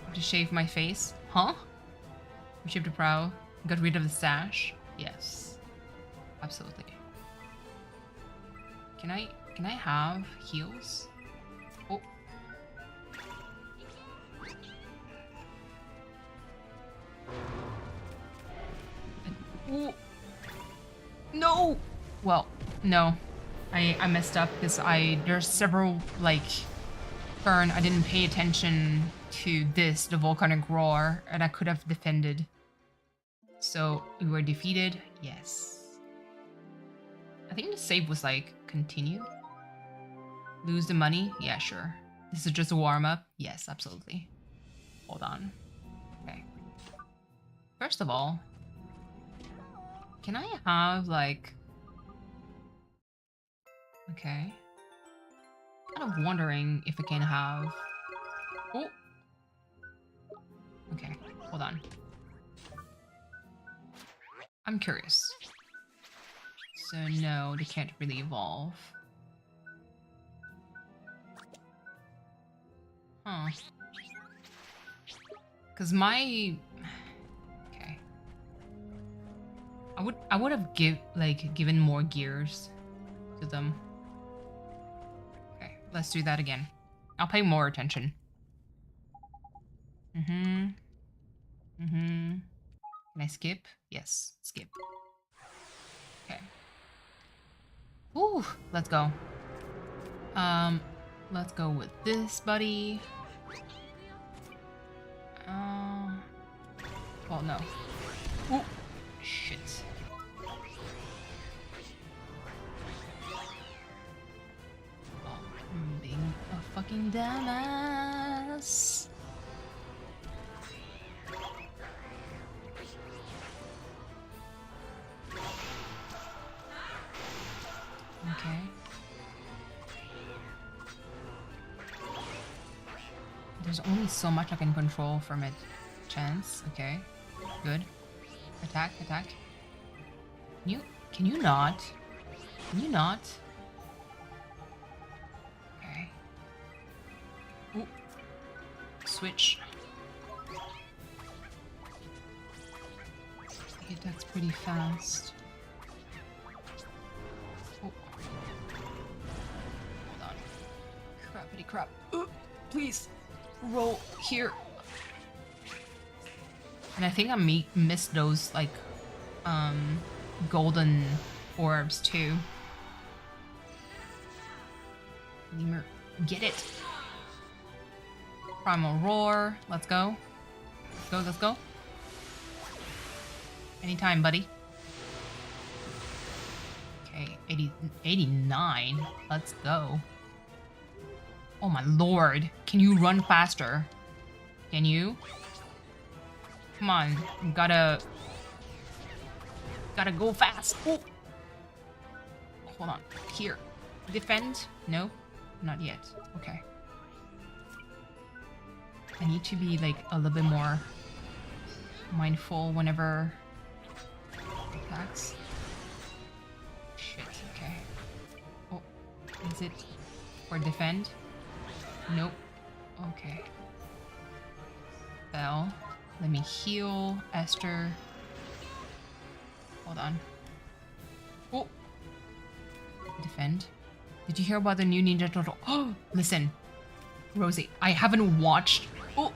Have to shave my face? Huh? Shaved a brow. Got rid of the stash? Yes. Absolutely. Can I have heals? Oh. Ooh. No! Well, no. I messed up because there's several like turn I didn't pay attention to this, the volcanic roar, and I could have defended. So we were defeated, yes. I think the save was like continue. Lose the money? Yeah, sure. This is just a warm-up? Yes, absolutely. Hold on. Okay. First of all, can I have like... Okay. Kind of wondering if I can have... Oh! Okay, hold on. I'm curious. So no, they can't really evolve. Huh. Cause my... Okay. I would have given more gears to them. Okay, let's do that again. I'll pay more attention. Can I skip? Yes, skip. Okay. Ooh, let's go. Let's go with this, buddy. Well, no. Ooh, shit. Oh, I'm being a fucking dumbass. Okay. There's only so much I can control from it. Chance, okay. Good. Attack, attack. Can you not? Can you not? Okay. Ooh. Switch. He attacks pretty fast. Oh. Hold on. Crappity crap. Please. Roll here. And I think I missed those, like, golden orbs, too. Lemur, get it! Primal Roar, let's go. Let's go, let's go. Anytime, buddy. Okay, 89, let's go. Oh my lord, can you run faster? Can you? Come on, gotta go fast. Oh. Hold on, here. Defend? No, not yet. Okay. I need to be like a little bit more mindful whenever attacks. Shit, okay. Oh, is it for defend? Nope. Okay. Bell. Let me heal Esther. Hold on. Oh! Defend. Did you hear about the new Ninja Turtle? Oh, listen, Rosie, I haven't watched. Oh,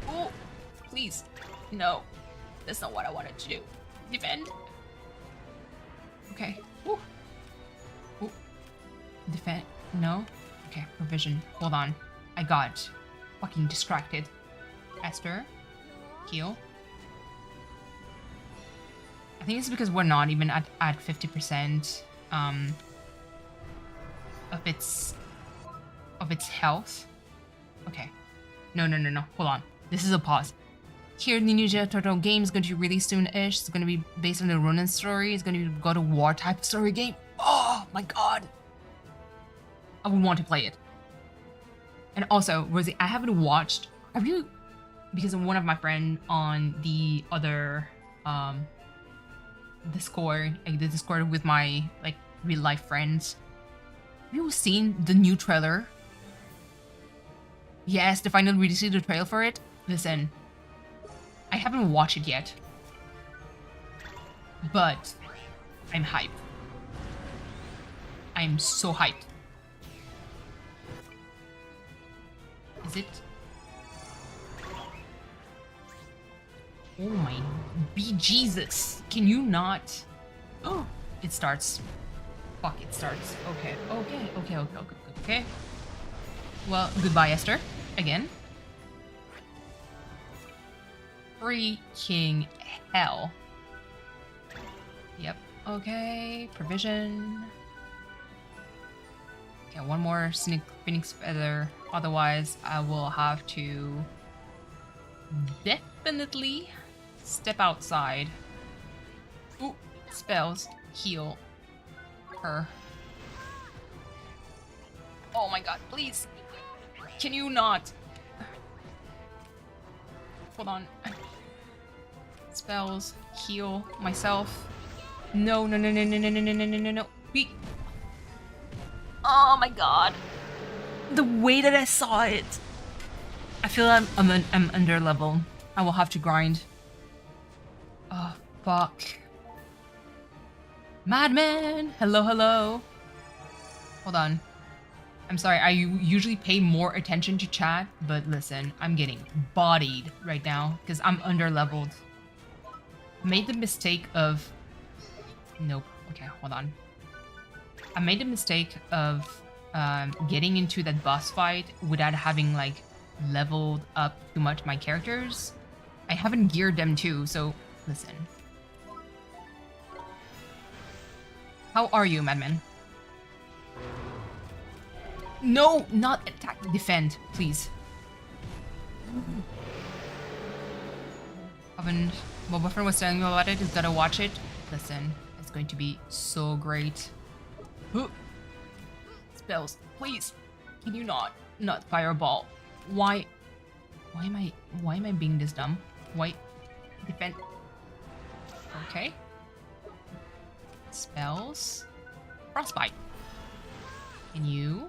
oh, please, no, that's not what I wanted to do. Defend. Okay. Ooh. Ooh. Defend. No. Okay. Provision. Hold on. I got fucking distracted. Esther. Heal. I think it's because we're not even at 50% of its health. Okay. No. Hold on. This is a pause. Here, the Ninja Turtle game is going to be released soon-ish. It's going to be based on the Ronin story. It's going to be a God of War type story game. Oh my god. I would want to play it. And also, Rosie, I haven't watched... because one of my friends on the other Discord, like the Discord with my like real life friends. Have you seen the new trailer? Yes, the final release, the trailer for it. Listen, I haven't watched it yet, but I'm hyped. I'm so hyped. Is it? Oh my bejesus. Can you not? Oh, it starts. Fuck, it starts. Okay. Well, goodbye, Esther. Again. Freaking hell. Yep. Okay. Provision. Okay, one more Phoenix Feather. Otherwise, I will have to definitely step outside. Ooh, spells. Heal her. Oh my god, please. Can you not? Hold on. Spells. Heal myself. No. Beat. Oh my god. The way that I saw it. I feel I'm under level. I will have to grind. Oh, fuck. Madman! Hello. Hold on. I'm sorry, I usually pay more attention to chat, but listen, I'm getting bodied right now because I'm under leveled. Made the mistake of... Nope. Okay, hold on. I made the mistake of getting into that boss fight without having like leveled up too much my characters. I haven't geared them too, so listen. How are you, Madman? No, not attack, defend, please. My boyfriend was telling me about it, he's gotta watch it. Listen, it's going to be so great. Spells, please. Can you not fireball? Why am I being this dumb? Why defend? Okay. Spells. Frostbite. And you?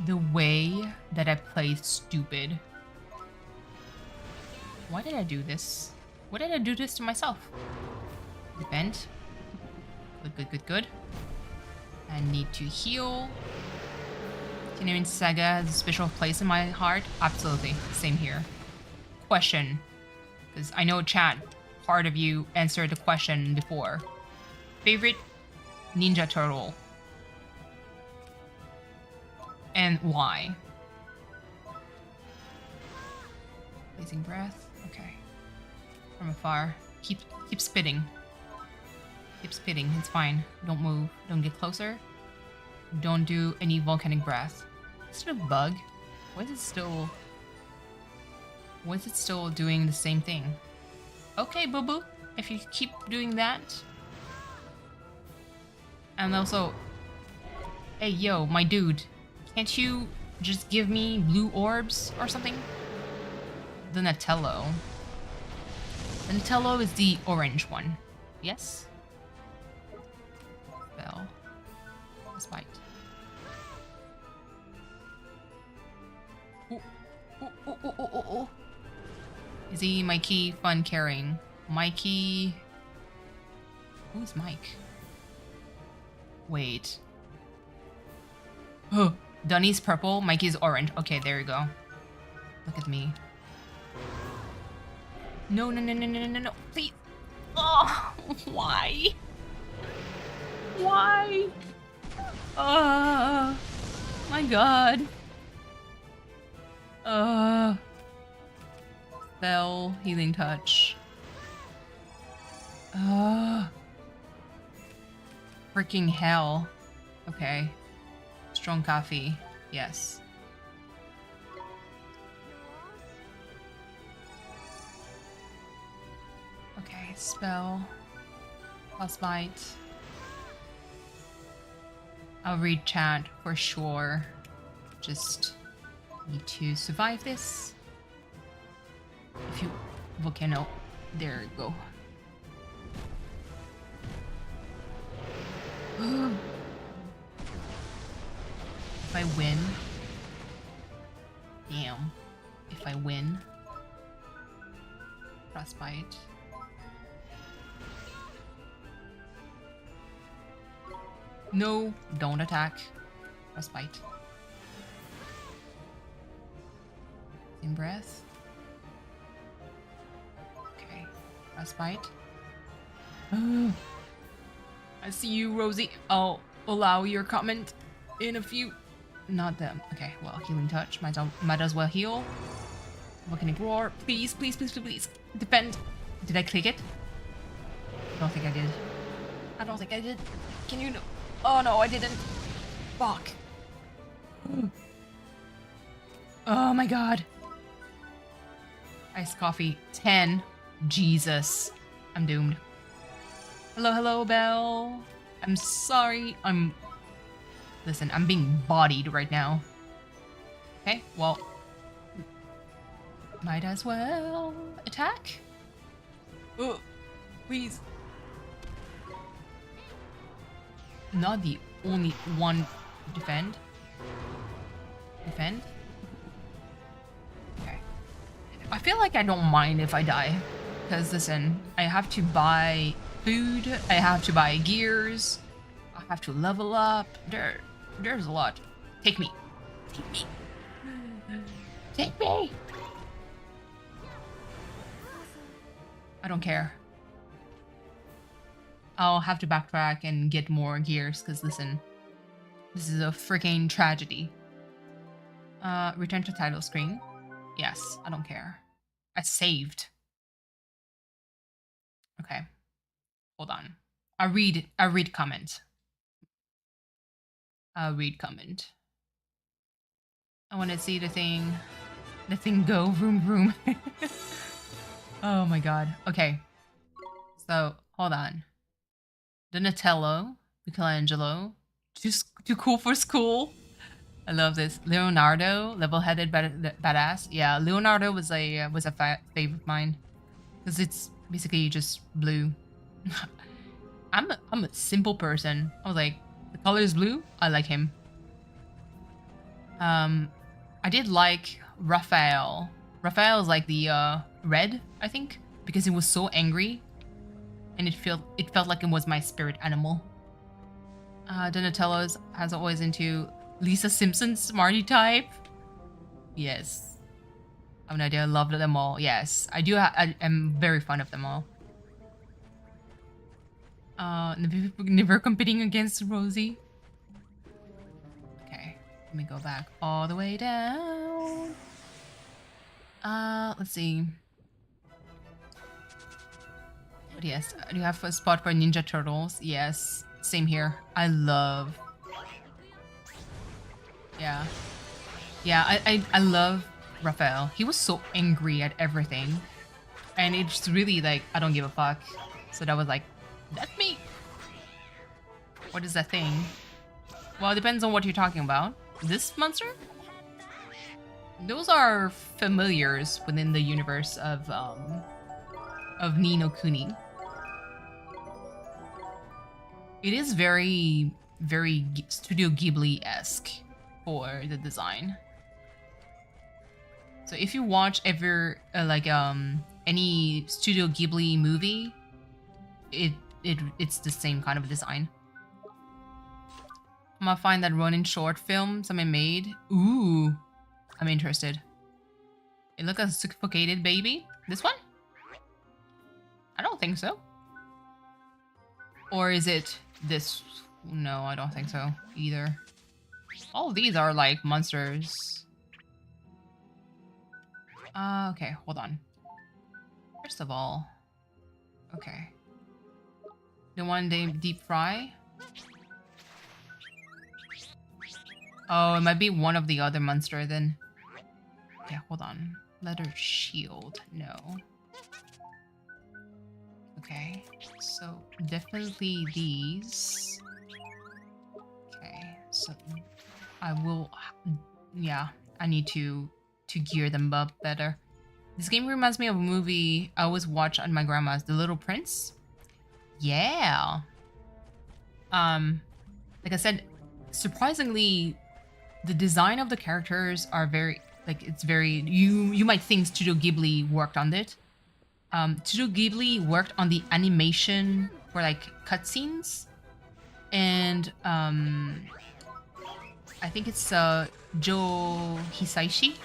The way that I played stupid. Why did I do this? Why did I do this to myself? Defend. Good. I need to heal. Continuing Saga has a special place in my heart. Absolutely. Same here. Question. Because I know chat, part of you answered the question before. Favorite Ninja Turtle? And why? Blazing breath. Okay. From afar. Keep spitting. Keep spitting. It's fine. Don't move. Don't get closer. Don't do any volcanic breath. Is it a bug? Why is it still doing the same thing? Okay, boo boo. If you keep doing that. And also, hey yo, my dude. Can't you just give me blue orbs or something? The Natello. The Natello is the orange one. Yes? Bell. Spite. Ooh. Is he Mikey fun caring? Mikey... Who's Mike? Wait. Oh, Dunny's purple, Mikey's orange. Okay, there you go. Look at me. No, no, no, no, no, no, no, please. Oh, why? Why? My god. Spell, healing touch. Freaking hell. Okay. Strong coffee. Yes. Okay, spell. Plus bite. I'll read chat for sure. Just need to survive this. If you volcano, there you go. If I win, damn. If I win, frostbite. No, don't attack. Frostbite. In breath. Okay, frostbite. I see you, Rosie. I'll allow your comment in a few. Not them. Okay, well, healing touch. Might as well heal. Volcanic roar. Please, please, please, please, please. Defend. Did I click it? I don't think I did. I don't think I did. Can you know? Oh no, I didn't. Fuck. Oh my god. Iced coffee. 10. Jesus. I'm doomed. Hello, hello, Belle. I'm sorry. Listen, I'm being bodied right now. Okay, well. Might as well attack. Oh, please. Not the only one. Defend. Defend. Okay. I feel like I don't mind if I die. Because listen, I have to buy food, I have to buy gears, I have to level up. There's a lot. Take me. Take me. Take me. I don't care. I'll have to backtrack and get more gears because listen, this is a freaking tragedy. Return to title screen. Yes, I don't care. I saved. Okay. Hold on. I'll read comment. I'll read comment. I want to see the thing go vroom vroom. Oh my god. Okay. So, hold on. Donatello, Michelangelo, too cool for school. I love this. Leonardo, level-headed badass. Yeah, Leonardo was a favorite of mine because it's basically just blue. I'm a simple person. I was like, the color is blue. I like him. I did like Raphael. Raphael is like the red, I think, because it was so angry, and it felt like it was my spirit animal. Donatello has always into Lisa Simpson's Smarty type. Yes. I have no idea. I loved them all. Yes, I do. I am very fond of them all. Never competing against Rosie. Okay, let me go back all the way down. Let's see. But yes, do you have a spot for Ninja Turtles? Yes, same here. I love. Yeah. Yeah, I love Raphael. He was so angry at everything. And it's really like, I don't give a fuck. So that was like, that's me! What is that thing? Well, it depends on what you're talking about. This monster? Those are familiars within the universe of Ni no Kuni. It is very, very Studio Ghibli-esque for the design. So if you watch ever any Studio Ghibli movie, it's the same kind of design. I'm gonna find that Ronin short film someone made. Ooh, I'm interested. It looks like a suffocated baby. This one? I don't think so. Or is it this? No, I don't think so either. All of these are like monsters. Okay, hold on. First of all, okay. The one they deep fry? Oh, it might be one of the other monster then. Okay, hold on. Leather shield, no. Okay, so definitely these. Okay, so I will, yeah, I need to gear them up better. This game reminds me of a movie I always watch at my grandma's, The Little Prince. Yeah. Like I said, surprisingly, the design of the characters are very, like, it's very, you might think Studio Ghibli worked on it. Studio Ghibli worked on the animation for like cutscenes, and I think it's Joe Hisaishi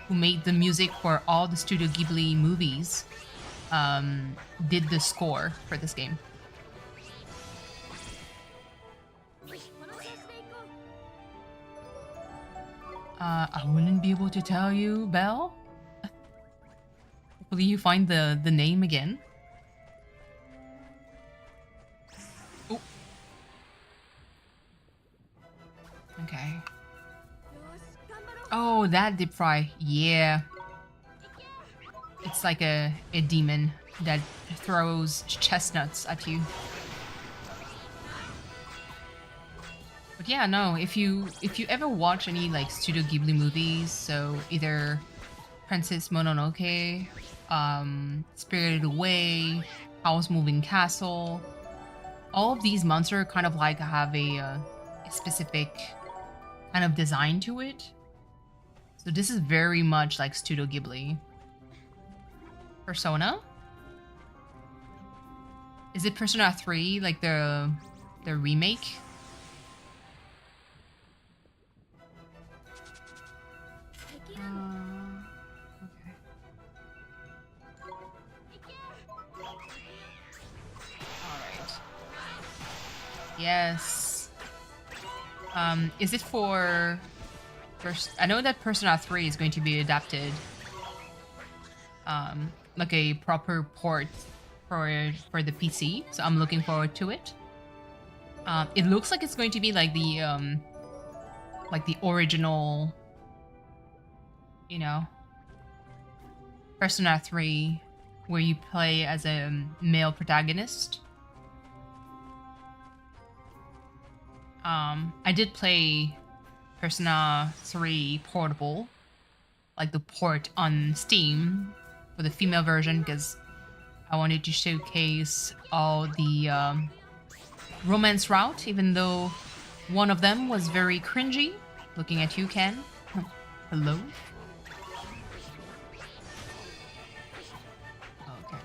who made the music for all the Studio Ghibli movies. Did the score for this game. I wouldn't be able to tell you, Belle. Hopefully you find the name again. Oh. Okay. Oh, that deep fry. Yeah. It's like a demon that throws chestnuts at you. But yeah, no, if you ever watch any like Studio Ghibli movies, so either Princess Mononoke, Spirited Away, Howl's Moving Castle, all of these monsters kind of like have a specific kind of design to it. So this is very much like Studio Ghibli. Persona? Is it Persona 3, like the remake? Okay. Alright. Yes. Is it for... I know that Persona 3 is going to be adapted. Like a proper port for the PC, so I'm looking forward to it. It looks like it's going to be like the original, you know, Persona 3, where you play as a male protagonist. I did play Persona 3 Portable, like the port on Steam for the female version, because I wanted to showcase all the romance route, even though one of them was very cringy. Looking at you, Ken. Hello? Okay.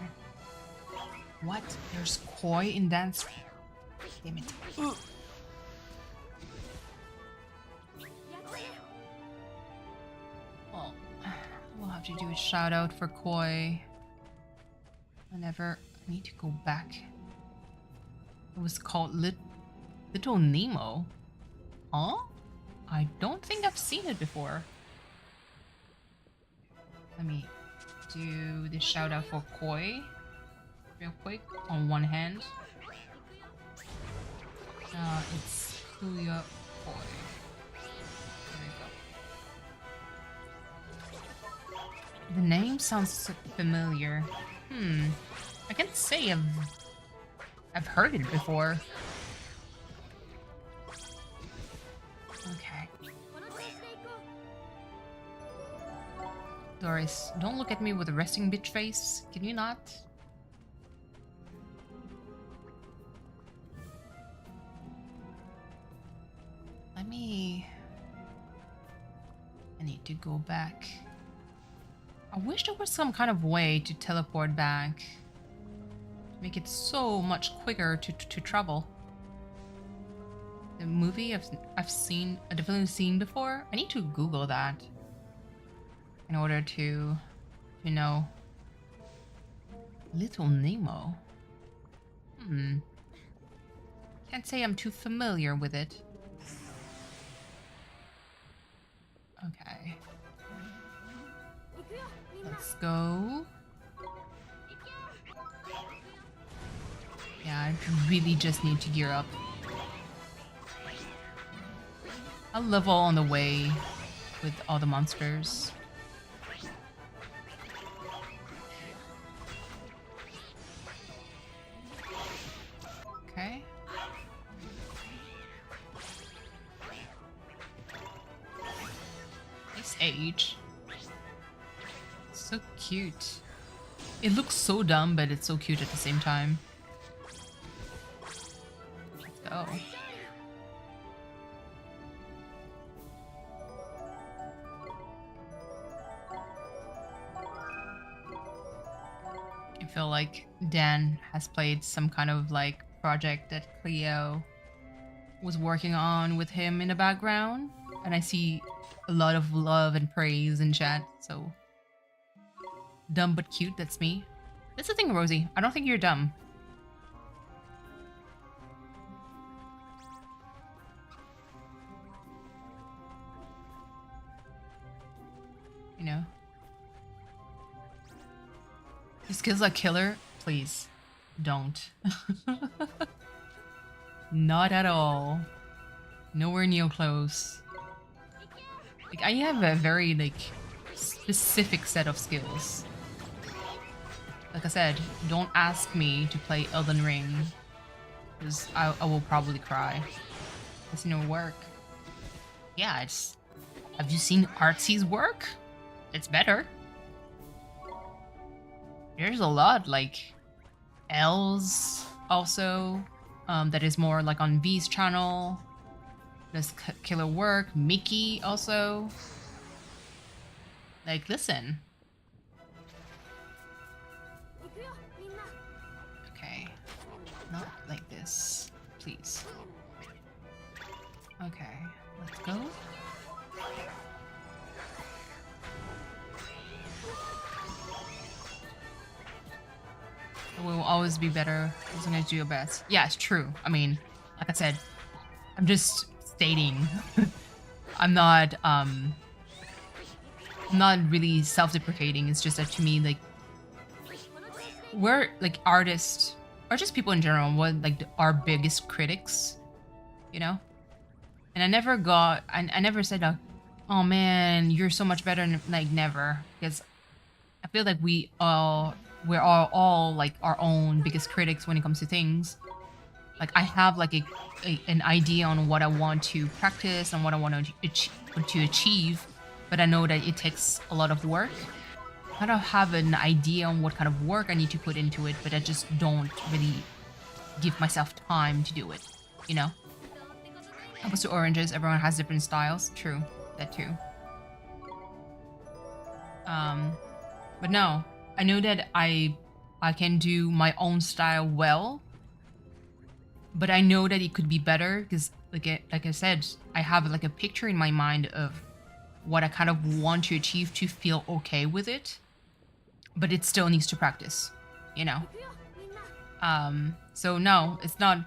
What? There's koi in dance? Damn it. Ugh. Well, we'll have to do a shout out for koi whenever I need to go back. It was called Little Nemo. Huh? I don't think I've seen it before. Let me do the shout out for koi real quick on one hand. It's Kuya Koi. There we go. The name sounds so familiar. I can't say I've heard it before. Okay. Doris, don't look at me with a resting bitch face. Can you not? I need to go back I wish there was some kind of way to teleport back. Make it so much quicker to travel. The movie I've definitely seen before. I need to Google that in order to know. Little Nemo. Can't say I'm too familiar with it. Okay. Let's go. Yeah, I really just need to gear up. I'll level on the way with all the monsters. Okay. Nice age. So cute. It looks so dumb, but it's so cute at the same time. Let's go. I feel like Dan has played some kind of like project that Cleo was working on with him in the background, and I see a lot of love and praise in chat. So dumb but cute, that's me. That's the thing, Rosie. I don't think you're dumb. You know? Your skills are killer? Please, don't. Not at all. Nowhere near close. Like, I have a very, like, specific set of skills. Like I said, don't ask me to play Elden Ring, because I will probably cry. It's no work. Yeah, it's... Have you seen Artsy's work? It's better. There's a lot, like Els also, that is more like on V's channel. Does killer work. Mickey also. Like, listen. Okay, not like this, please. Okay, let's go. It will always be better as long as you do your best. Yeah, it's true. I mean, like I said, I'm just stating. I'm not really self-deprecating. It's just that to me, like, we're like artists or just people in general, what like our biggest critics, you know? And I never said like, oh man, you're so much better, like, never, because I feel like we're all like our own biggest critics when it comes to things. Like, I have like an idea on what I want to practice and what I want to achieve, but I know that it takes a lot of work. I don't have an idea on what kind of work I need to put into it, but I just don't really give myself time to do it, you know? Opposed to oranges, everyone has different styles. True, that too. But no, I know that I can do my own style well, but I know that it could be better because, like I said, I have like a picture in my mind of what I kind of want to achieve to feel okay with it, but it still needs to practice, you know? So no, it's not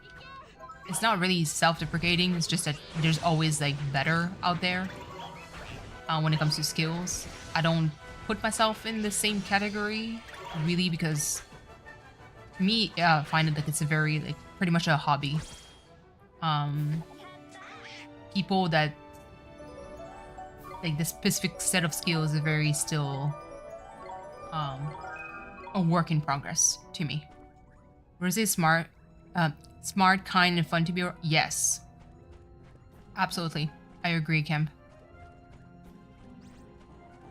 really self-deprecating. It's just that there's always like better out there when it comes to skills. I don't put myself in the same category really, because to me, I find it like it's a very like pretty much a hobby. People that like the specific set of skills is very still a work in progress to me. Rose is smart, kind, and fun to be. Yes, absolutely. I agree, Kemp.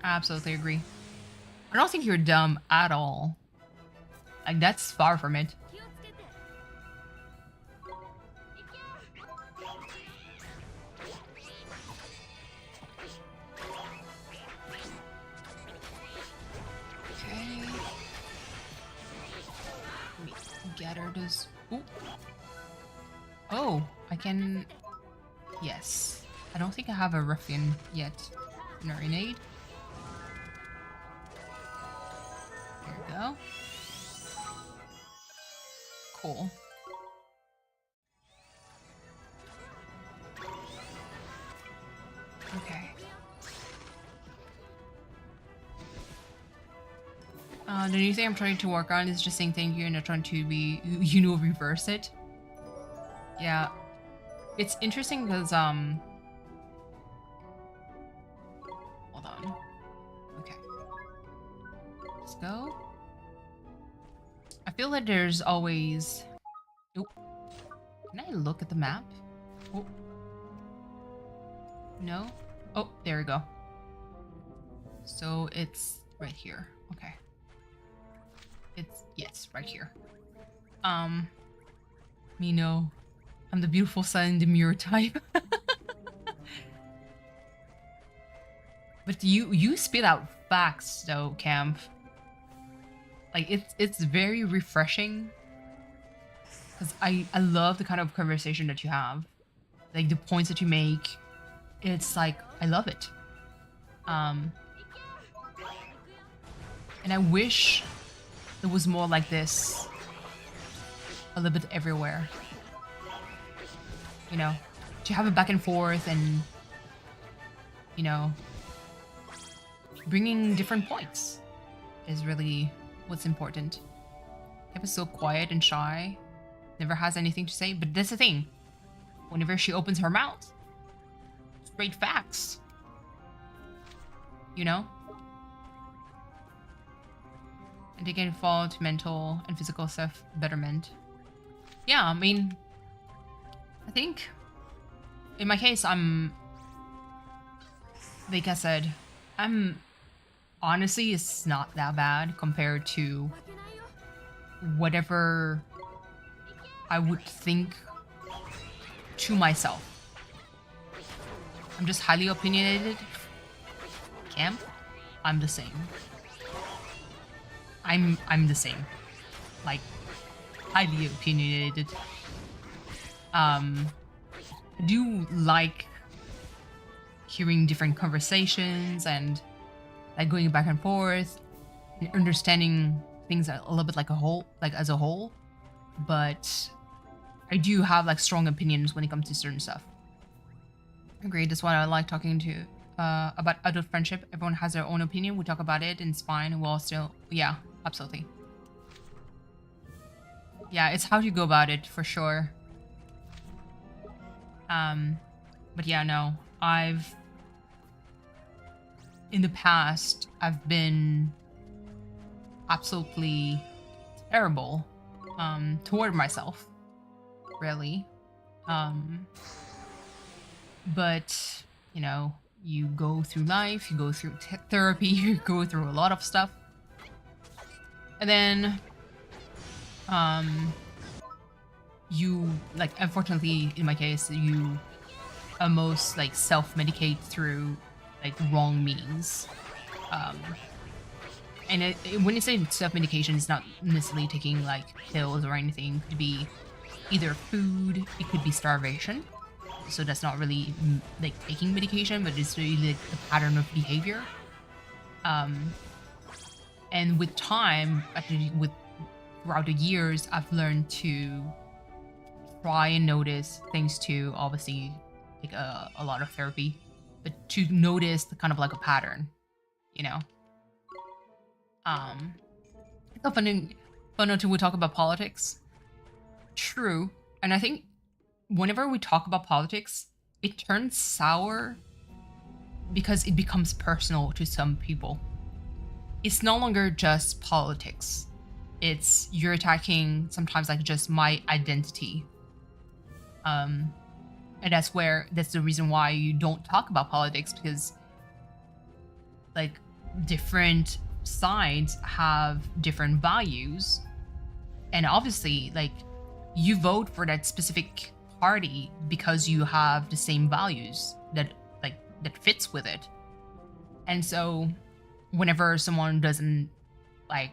Absolutely agree. I don't think you're dumb at all. Like, that's far from it. Yeah, there it is. Ooh. Oh, I can... Yes. I don't think I have a ruffian yet. Marinade. There we go. Cool. Okay. The new thing I'm trying to work on is just saying thank you and not trying to be, reverse it. Yeah. It's interesting because, hold on. Okay. Let's go. I feel like there's always... Oop. Can I look at the map? Oh. No? Oh, there we go. So it's right here. Okay. It's, yes, right here. Me know. I'm the beautiful sun in the mirror type. But you spit out facts though, Camp. Like it's very refreshing. Cause I love the kind of conversation that you have. Like the points that you make. It's like I love it. And I wish there was more like this a little bit everywhere. You know, to have it back and forth and, you know, bringing different points is really what's important. Kev is so quiet and shy, never has anything to say, but that's the thing. Whenever she opens her mouth, straight facts. You know? And they can fall to mental and physical self-betterment. Yeah, I mean, I think in my case, I'm, like I said, honestly, it's not that bad compared to whatever I would think to myself. I'm just highly opinionated. Camp, I'm the same. I'm the same. Like, highly opinionated. I do like hearing different conversations and like going back and forth and understanding things a little bit like a whole, like as a whole. But I do have like strong opinions when it comes to certain stuff. Agreed. That's why I like talking to about adult friendship. Everyone has their own opinion. We talk about it and it's fine. We'll still, yeah, absolutely. Yeah, it's how you go about it for sure. But yeah, no, in the past, I've been absolutely terrible, toward myself, really. But, you know, you go through life, you go through therapy, you go through a lot of stuff. And then, you, like, unfortunately, in my case, you almost, like, self-medicate through, like, wrong means. And when you say self-medication, it's not necessarily taking, like, pills or anything. It could be either food, it could be starvation. So that's not really, like, taking medication, but it's really, like, the pattern of behavior. And with time, actually, throughout the years, I've learned to try and notice things too, obviously, like a lot of therapy, but to notice the kind of like a pattern, you know. It's funny until we talk about politics. True, and I think whenever we talk about politics, it turns sour because it becomes personal to some people. It's no longer just politics. It's you're attacking sometimes like just my identity. And that's the reason why you don't talk about politics, because like different sides have different values. And obviously like you vote for that specific party because you have the same values that fits with it. And so whenever someone doesn't like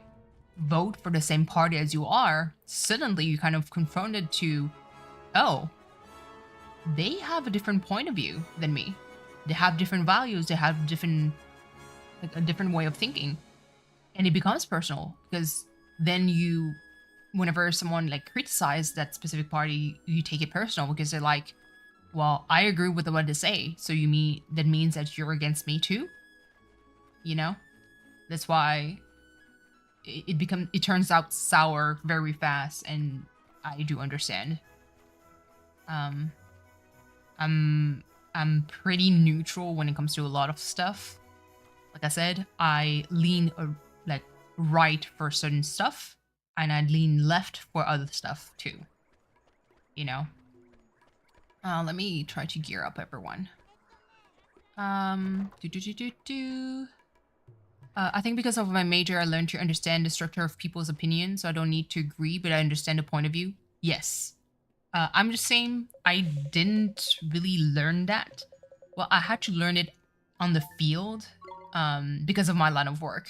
vote for the same party as you are, suddenly you're kind of confronted to, oh, they have a different point of view than me. They have different values. They have different, like a different way of thinking, and it becomes personal because then you, whenever someone like criticizes that specific party, you take it personal because they're like, well, I agree with what they say, so that means that you're against me too. You know, that's why it turns out sour very fast, and I do understand. I'm pretty neutral when it comes to a lot of stuff. Like I said, I lean like right for certain stuff, and I lean left for other stuff too. You know. Let me try to gear up everyone. I think because of my major, I learned to understand the structure of people's opinions, so I don't need to agree, but I understand the point of view. Yes. I'm just saying I didn't really learn that. Well, I had to learn it on the field because of my line of work.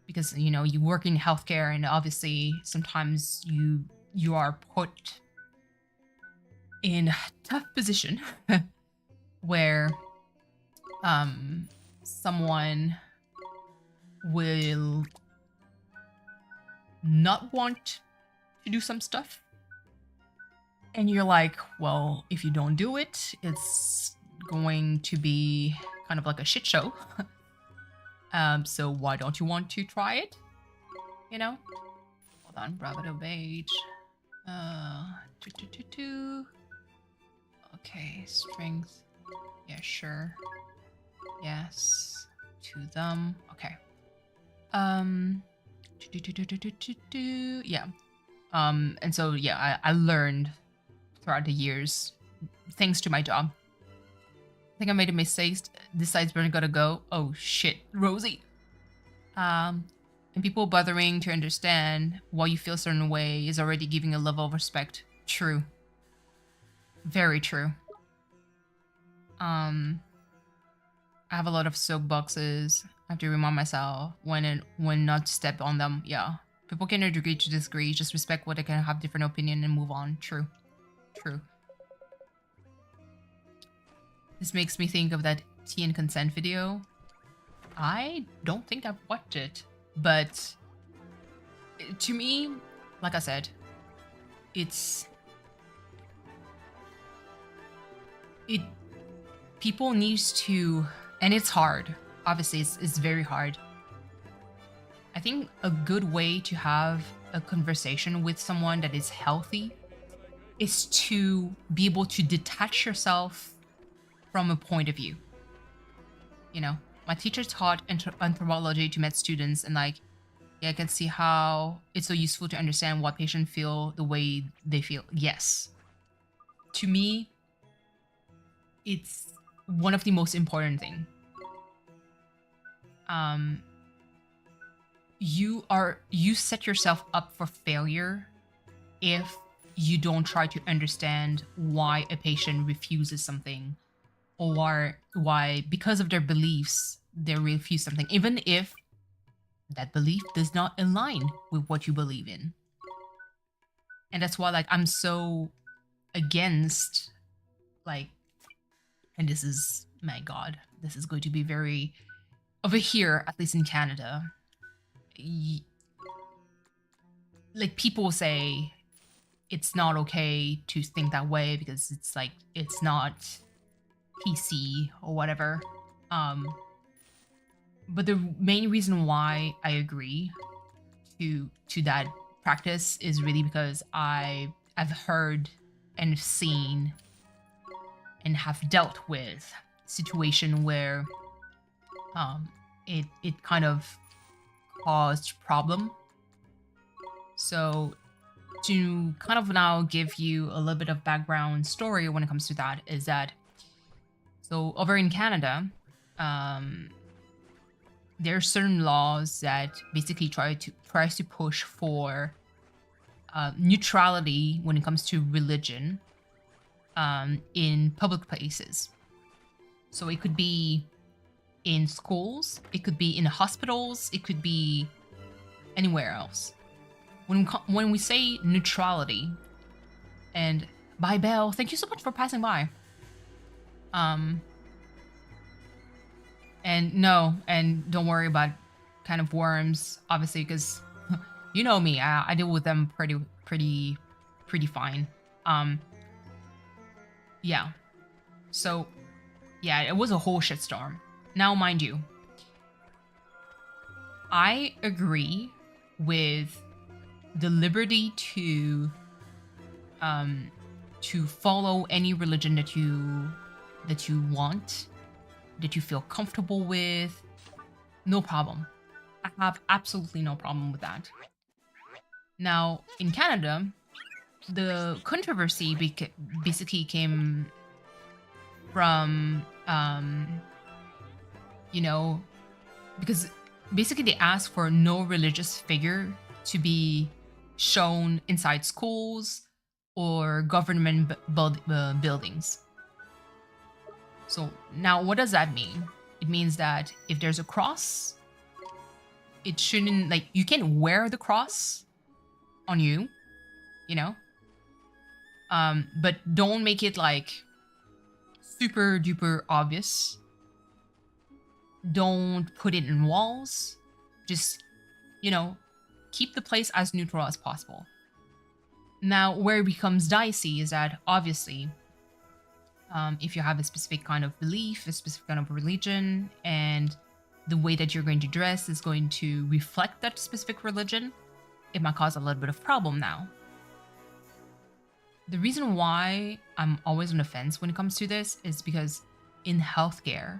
Because, you know, you work in healthcare, and obviously sometimes you are put in a tough position where someone will not want to do some stuff, and you're like, well, if you don't do it, it's going to be kind of like a shit show. So why don't you want to try it? You know? Hold on, Bravado Beige. Okay, strength. Yeah, sure. Yes. To them. Okay. Yeah. And so yeah, I learned throughout the years, thanks to my job. I think I made a mistake. This side's burn gotta go. Oh shit, Rosie. And people bothering to understand why you feel a certain way is already giving a level of respect. True. Very true. I have a lot of soapboxes. I have to remind myself when not to step on them. Yeah. People can agree to disagree. Just respect what they can have different opinion and move on. True. True. This makes me think of that tea and consent video. I don't think I've watched it, but to me, like I said, people needs to, and it's hard. Obviously, it's very hard. I think a good way to have a conversation with someone that is healthy is to be able to detach yourself from a point of view. You know, my teacher taught anthropology to med students, and like, yeah, I can see how it's so useful to understand why patients feel the way they feel. Yes. To me, it's one of the most important thing. You set yourself up for failure if you don't try to understand why a patient refuses something, or why, because of their beliefs, they refuse something, even if that belief does not align with what you believe in. And that's why, like, I'm so against, like, and this is, my god, this is going to be very, over here, at least in Canada, like, people say it's not okay to think that way because it's like, it's not PC or whatever. But the main reason why I agree to that practice is really because I've heard and seen and have dealt with situation where it kind of caused problem. So to kind of now give you a little bit of background story when it comes to that is that, so over in Canada, there are certain laws that basically tries to push for neutrality when it comes to religion in public places. So it could be in schools, it could be in hospitals, it could be anywhere else. When we say neutrality, and bye Belle, thank you so much for passing by. And no, and don't worry about kind of worms, obviously, because you know me, I deal with them pretty fine. Yeah. So, yeah, it was a whole shitstorm. Now, mind you, I agree with the liberty to follow any religion that you want, that you feel comfortable with. No problem. I have absolutely no problem with that. Now, in Canada, the controversy basically came from, you know, because basically they asked for no religious figure to be shown inside schools or government buildings. So now what does that mean? It means that if there's a cross, it shouldn't, like, you can wear the cross on you, you know? But don't make it like super duper obvious. Don't put it in walls. Just, you know, keep the place as neutral as possible. Now, where it becomes dicey is that obviously, if you have a specific kind of belief, a specific kind of religion, and the way that you're going to dress is going to reflect that specific religion, it might cause a little bit of problem now. The reason why I'm always on the fence when it comes to this is because in healthcare,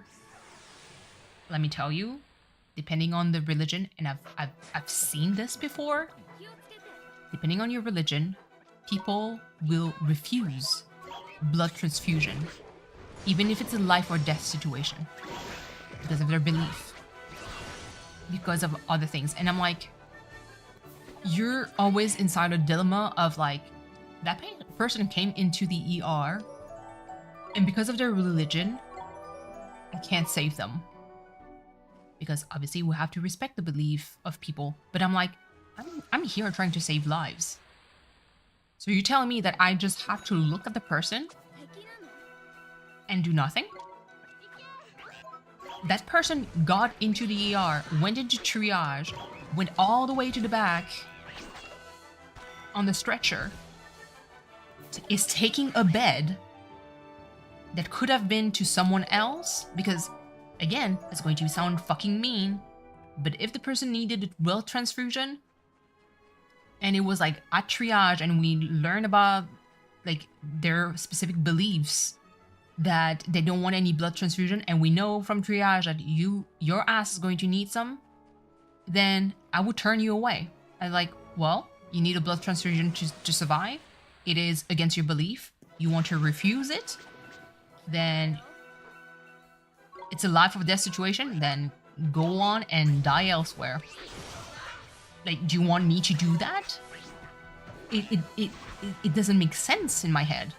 let me tell you, depending on the religion, and I've seen this before, depending on your religion, people will refuse blood transfusion, even if it's a life or death situation, because of their belief, because of other things. And I'm like, you're always inside a dilemma of like, that person came into the ER, and because of their religion, I can't save them. Because obviously we have to respect the belief of people. But I'm like, I'm here trying to save lives. So you're telling me that I just have to look at the person and do nothing? That person got into the ER, went into triage, went all the way to the back on the stretcher, is taking a bed that could have been to someone else, because again, it's going to sound fucking mean, but if the person needed blood transfusion and it was like at triage and we learn about like their specific beliefs that they don't want any blood transfusion, and we know from triage that your ass is going to need some, then I would turn you away. I'm like, well, you need a blood transfusion to survive. It is against your belief. You want to refuse it, then it's a life or death situation, then go on and die elsewhere. Like, do you want me to do that? It doesn't make sense in my head.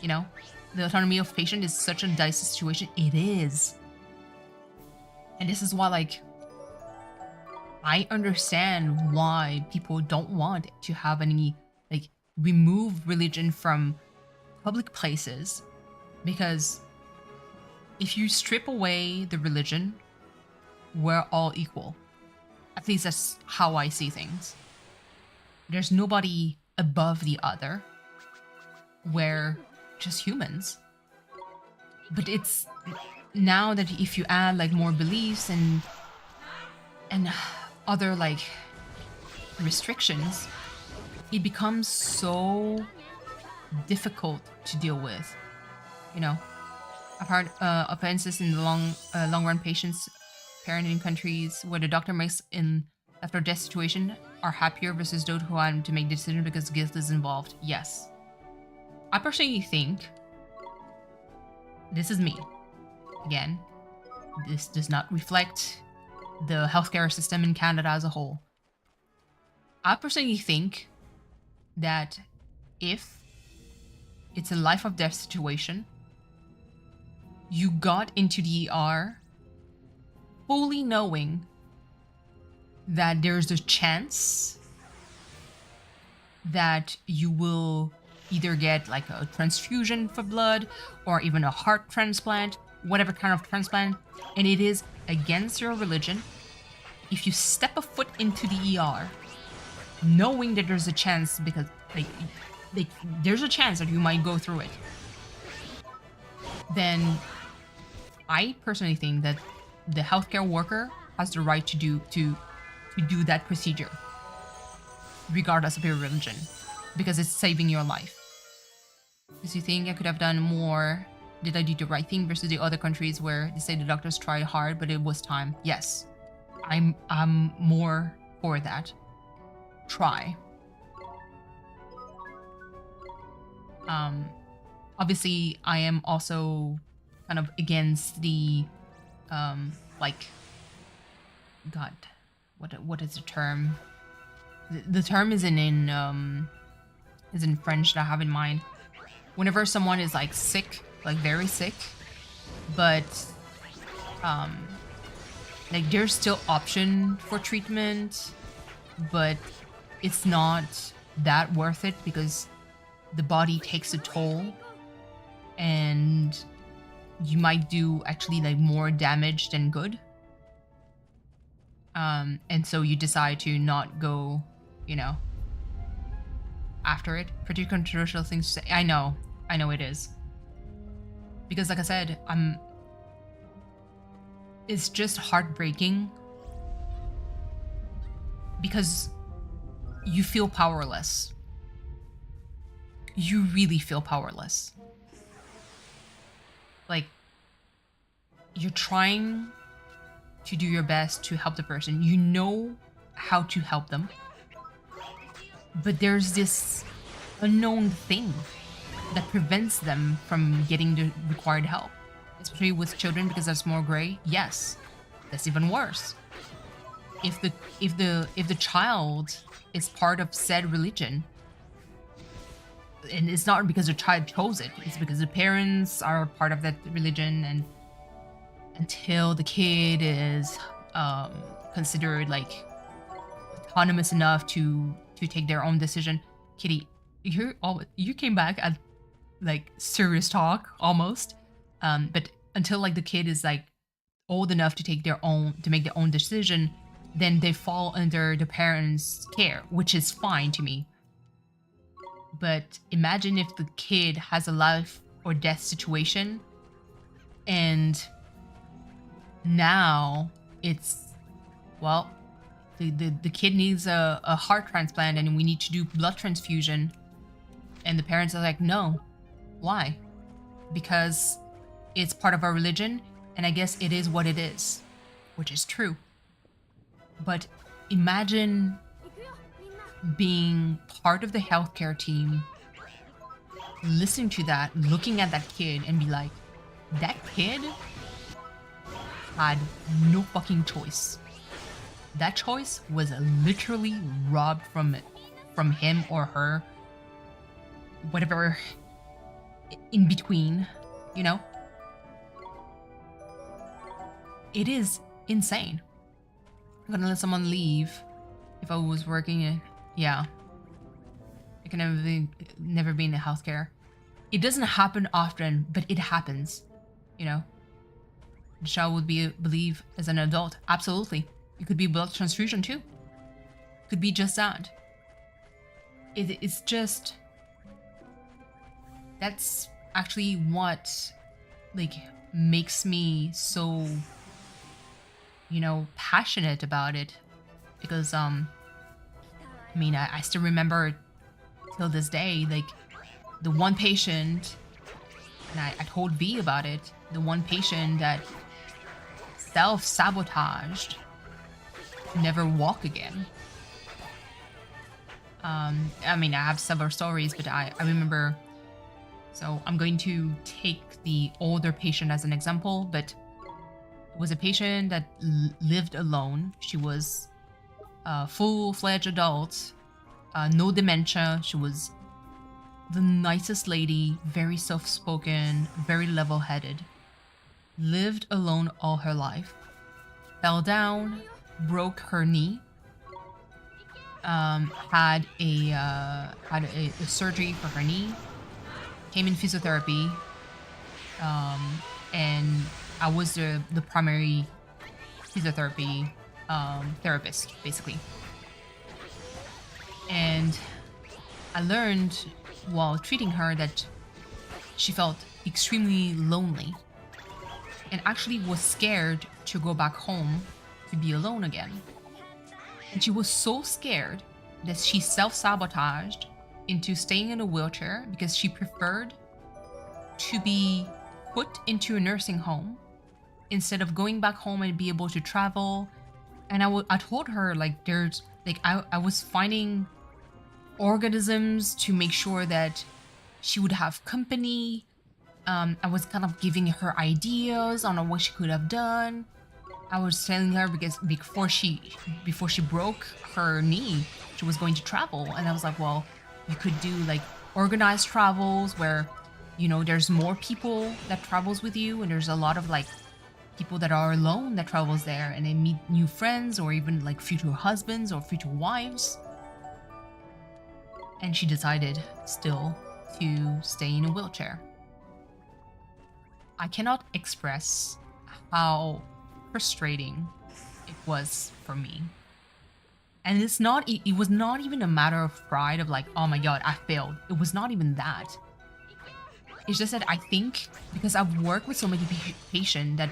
You know? The autonomy of patient is such a dicey situation. It is. And this is why, like, I understand why people don't want to have any, like, remove religion from public places, because if you strip away the religion, we're all equal. At least that's how I see things. There's nobody above the other. We're just humans. But it's now that if you add like more beliefs and other like restrictions, it becomes so difficult to deal with. You know, I've heard offenses in the long run patients parenting in countries where the doctor makes in after death situation are happier versus those who had to make decisions because guilt is involved. Yes. I personally think, this is me. Again, this does not reflect the healthcare system in Canada as a whole. I personally think that if it's a life or death situation, you got into the ER fully knowing that there's a chance that you will either get like a transfusion for blood or even a heart transplant, whatever kind of transplant, and it is against your religion. If you step a foot into the ER, knowing that there's a chance, because there's a chance that you might go through it, then I personally think that the healthcare worker has the right to do that procedure, regardless of your religion, because it's saving your life. Because you think I could have done more? Did I do the right thing versus the other countries where they say the doctors tried hard, but it was time? Yes, I'm more for that. Try. Obviously, I am also kind of against the like, God, what is the term? The term is in French that I have in mind. Whenever someone is like sick, like very sick, but like there's still option for treatment, but it's not that worth it because the body takes a toll and you might do actually like more damage than good. And so you decide to not go, you know, after it. Pretty controversial things to say. I know it is. Because like I said, it's just heartbreaking because you feel powerless. You really feel powerless. Like, you're trying to do your best to help the person. You know how to help them. But there's this unknown thing that prevents them from getting the required help. Especially with children, because that's more gray. Yes, that's even worse. If the child is part of said religion, and it's not because the child chose it, it's because the parents are part of that religion, and until the kid is considered like autonomous enough to take their own decision. Kitty, you came back at like serious talk almost, but until like the kid is like old enough to make their own decision, then they fall under the parents' care, which is fine to me. But imagine if the kid has a life or death situation, and now it's, well, the kid needs a heart transplant and we need to do blood transfusion, and the parents are like, no. Why? Because it's part of our religion, and I guess it is what it is, which is true. But imagine being part of the healthcare team, listening to that, looking at that kid and be like, that kid had no fucking choice. That choice was literally robbed from him or her, whatever in between, you know? It is insane. I'm gonna let someone leave. If I was working, yeah. I can never be in the healthcare. It doesn't happen often, but it happens, you know? The child would believe as an adult. Absolutely. It could be blood transfusion too. Could be just that. It's just... That's actually what, like, makes me so, you know, passionate about it. Because, I mean, I still remember till this day, like, the one patient, and I told V about it, the one patient that self-sabotaged to never walk again. I mean, I have several stories, but I remember, so I'm going to take the older patient as an example, but it was a patient that lived alone. She was a full-fledged adult, no dementia. She was the nicest lady, very soft-spoken, very level-headed. Lived alone all her life. Fell down, broke her knee, had a surgery for her knee, came in physiotherapy, and I was the primary physiotherapy therapist, basically. And I learned while treating her that she felt extremely lonely and actually was scared to go back home to be alone again. And she was so scared that she self-sabotaged into staying in a wheelchair because she preferred to be put into a nursing home instead of going back home and be able to travel. And I told her, like, there's like I was finding organisms to make sure that she would have company. I was kind of giving her ideas on what she could have done. I was telling her because before she broke her knee, she was going to travel, and I was like, well, you could do like organized travels where, you know, there's more people that travels with you, and there's a lot of like people that are alone that travels there, and they meet new friends or even like future husbands or future wives. And she decided still to stay in a wheelchair. I cannot express how frustrating it was for me. And it was not even a matter of pride of like, oh my god, I failed. It was not even that. It's just that I think because I've worked with so many patients that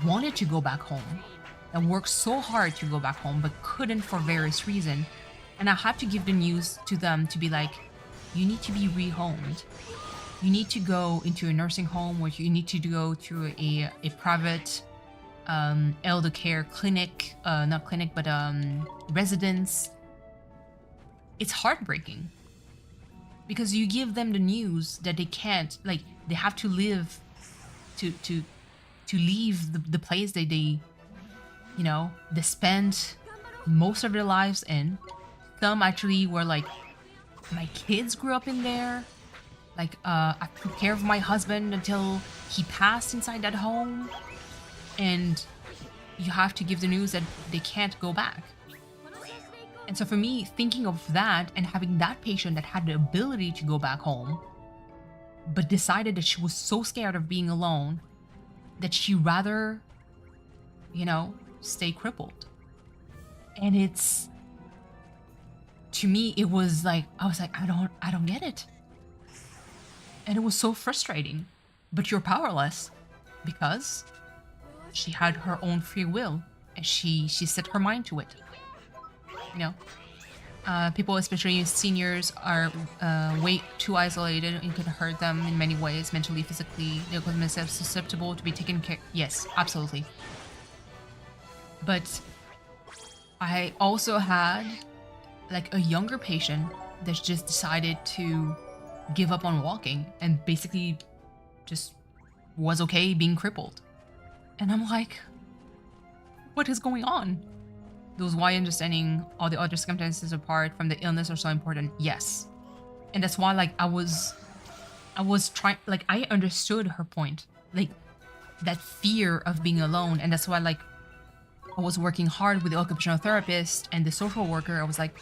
wanted to go back home, that worked so hard to go back home but couldn't for various reasons, and I had to give the news to them to be like, you need to be rehomed. You need to go into a nursing home, or you need to go to a private elder care clinic, not clinic, but residence. It's heartbreaking because you give them the news that they can't, like, they have to live to leave the place that they, you know, they spent most of their lives in. Some actually were like, my kids grew up in there. Like, I took care of my husband until he passed inside that home. And you have to give the news that they can't go back. And so for me, thinking of that and having that patient that had the ability to go back home, but decided that she was so scared of being alone that she rather, you know, stay crippled. And it's, to me, it was like, I was like, I don't get it. And it was so frustrating. But you're powerless because she had her own free will and she set her mind to it. You know, people, especially seniors, are way too isolated. It could hurt them in many ways, mentally, physically. They're susceptible to be taken care. Yes, absolutely. But I also had like a younger patient that just decided to give up on walking and basically just was okay being crippled. And I'm like, what is going on? Those why understanding all the other circumstances apart from the illness are so important. Yes. And that's why, like, I was trying, like, I understood her point, like that fear of being alone. And that's why, like, I was working hard with the occupational therapist and the social worker. I was like,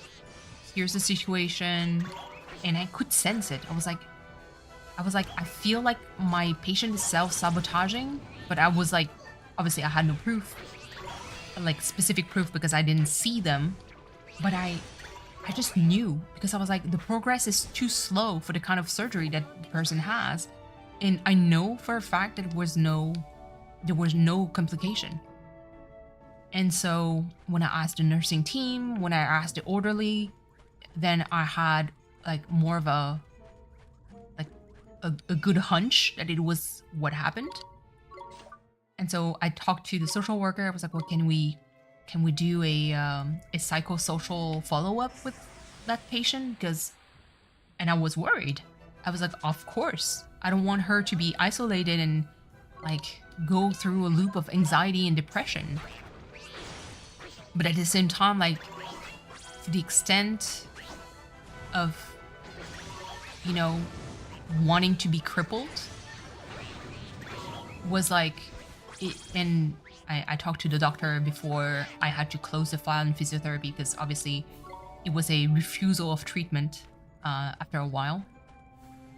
here's the situation. And I could sense it. I was like, I feel like my patient is self-sabotaging, but I was like, obviously I had no proof, like specific proof, because I didn't see them, but I just knew, because I was like, the progress is too slow for the kind of surgery that the person has. And I know for a fact that there was no complication. And so when I asked the nursing team, when I asked the orderly, then I had like more of a good hunch that it was what happened. And so I talked to the social worker. I was like, well, can we do a psychosocial follow-up with that patient? And I was worried. I was like, of course. I don't want her to be isolated and like go through a loop of anxiety and depression. But at the same time, like, to the extent of, you know, wanting to be crippled was like, and I talked to the doctor before I had to close the file in physiotherapy because obviously it was a refusal of treatment after a while.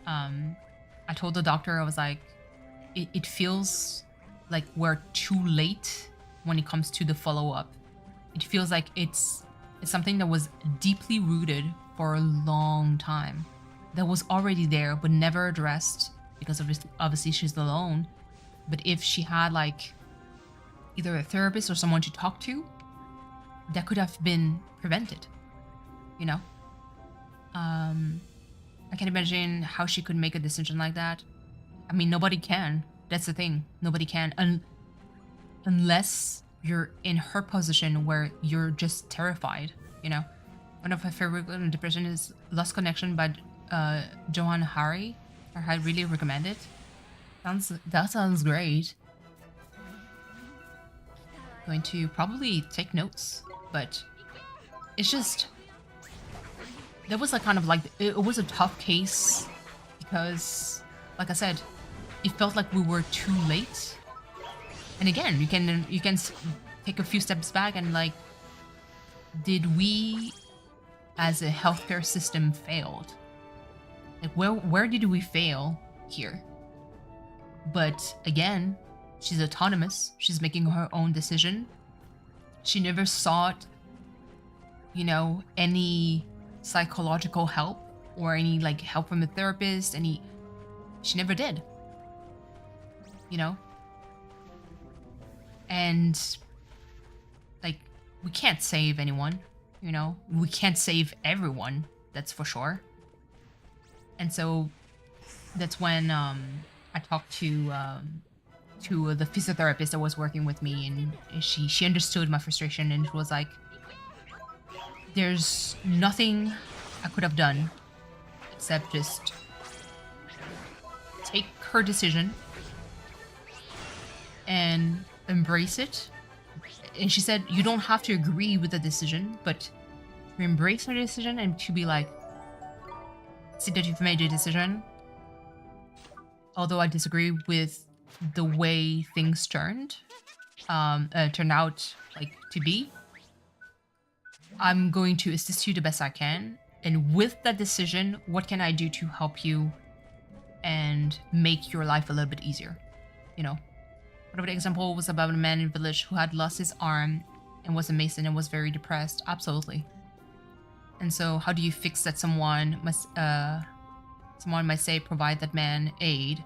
I told the doctor, I was like, it feels like we're too late when it comes to the follow-up. It feels like it's something that was deeply rooted for a long time, that was already there but never addressed because obviously she's alone. But if she had like either a therapist or someone to talk to, that could have been prevented, you know? I can imagine how she could make a decision like that. I mean, nobody can. That's the thing. Nobody can. Unless you're in her position where you're just terrified, you know? One of my favorite books on depression is Lost Connection by Johann Hari. I really recommend it. That sounds great. Going to probably take notes, but it's just, that was like kind of like, it was a tough case because, like I said, it felt like we were too late. And again, you can take a few steps back and like, did we as a healthcare system failed? Like where did we fail here? But again, she's autonomous. She's making her own decision. She never sought, you know, any psychological help or any like help from a therapist. She never did, you know? And like, we can't save anyone, you know? We can't save everyone, that's for sure. And so that's when I talked to the physiotherapist that was working with me, and she understood my frustration, and it was like, there's nothing I could have done except just take her decision and embrace it. And she said, you don't have to agree with the decision, but to embrace her decision and to be like, see that you've made a decision. Although I disagree with the way things turned out like to be, I'm going to assist you the best I can. And with that decision, what can I do to help you and make your life a little bit easier? You know, whatever the example was about a man in a village who had lost his arm and was a mason and was very depressed. Absolutely. And so how do you fix that? Someone might say, provide that man aid.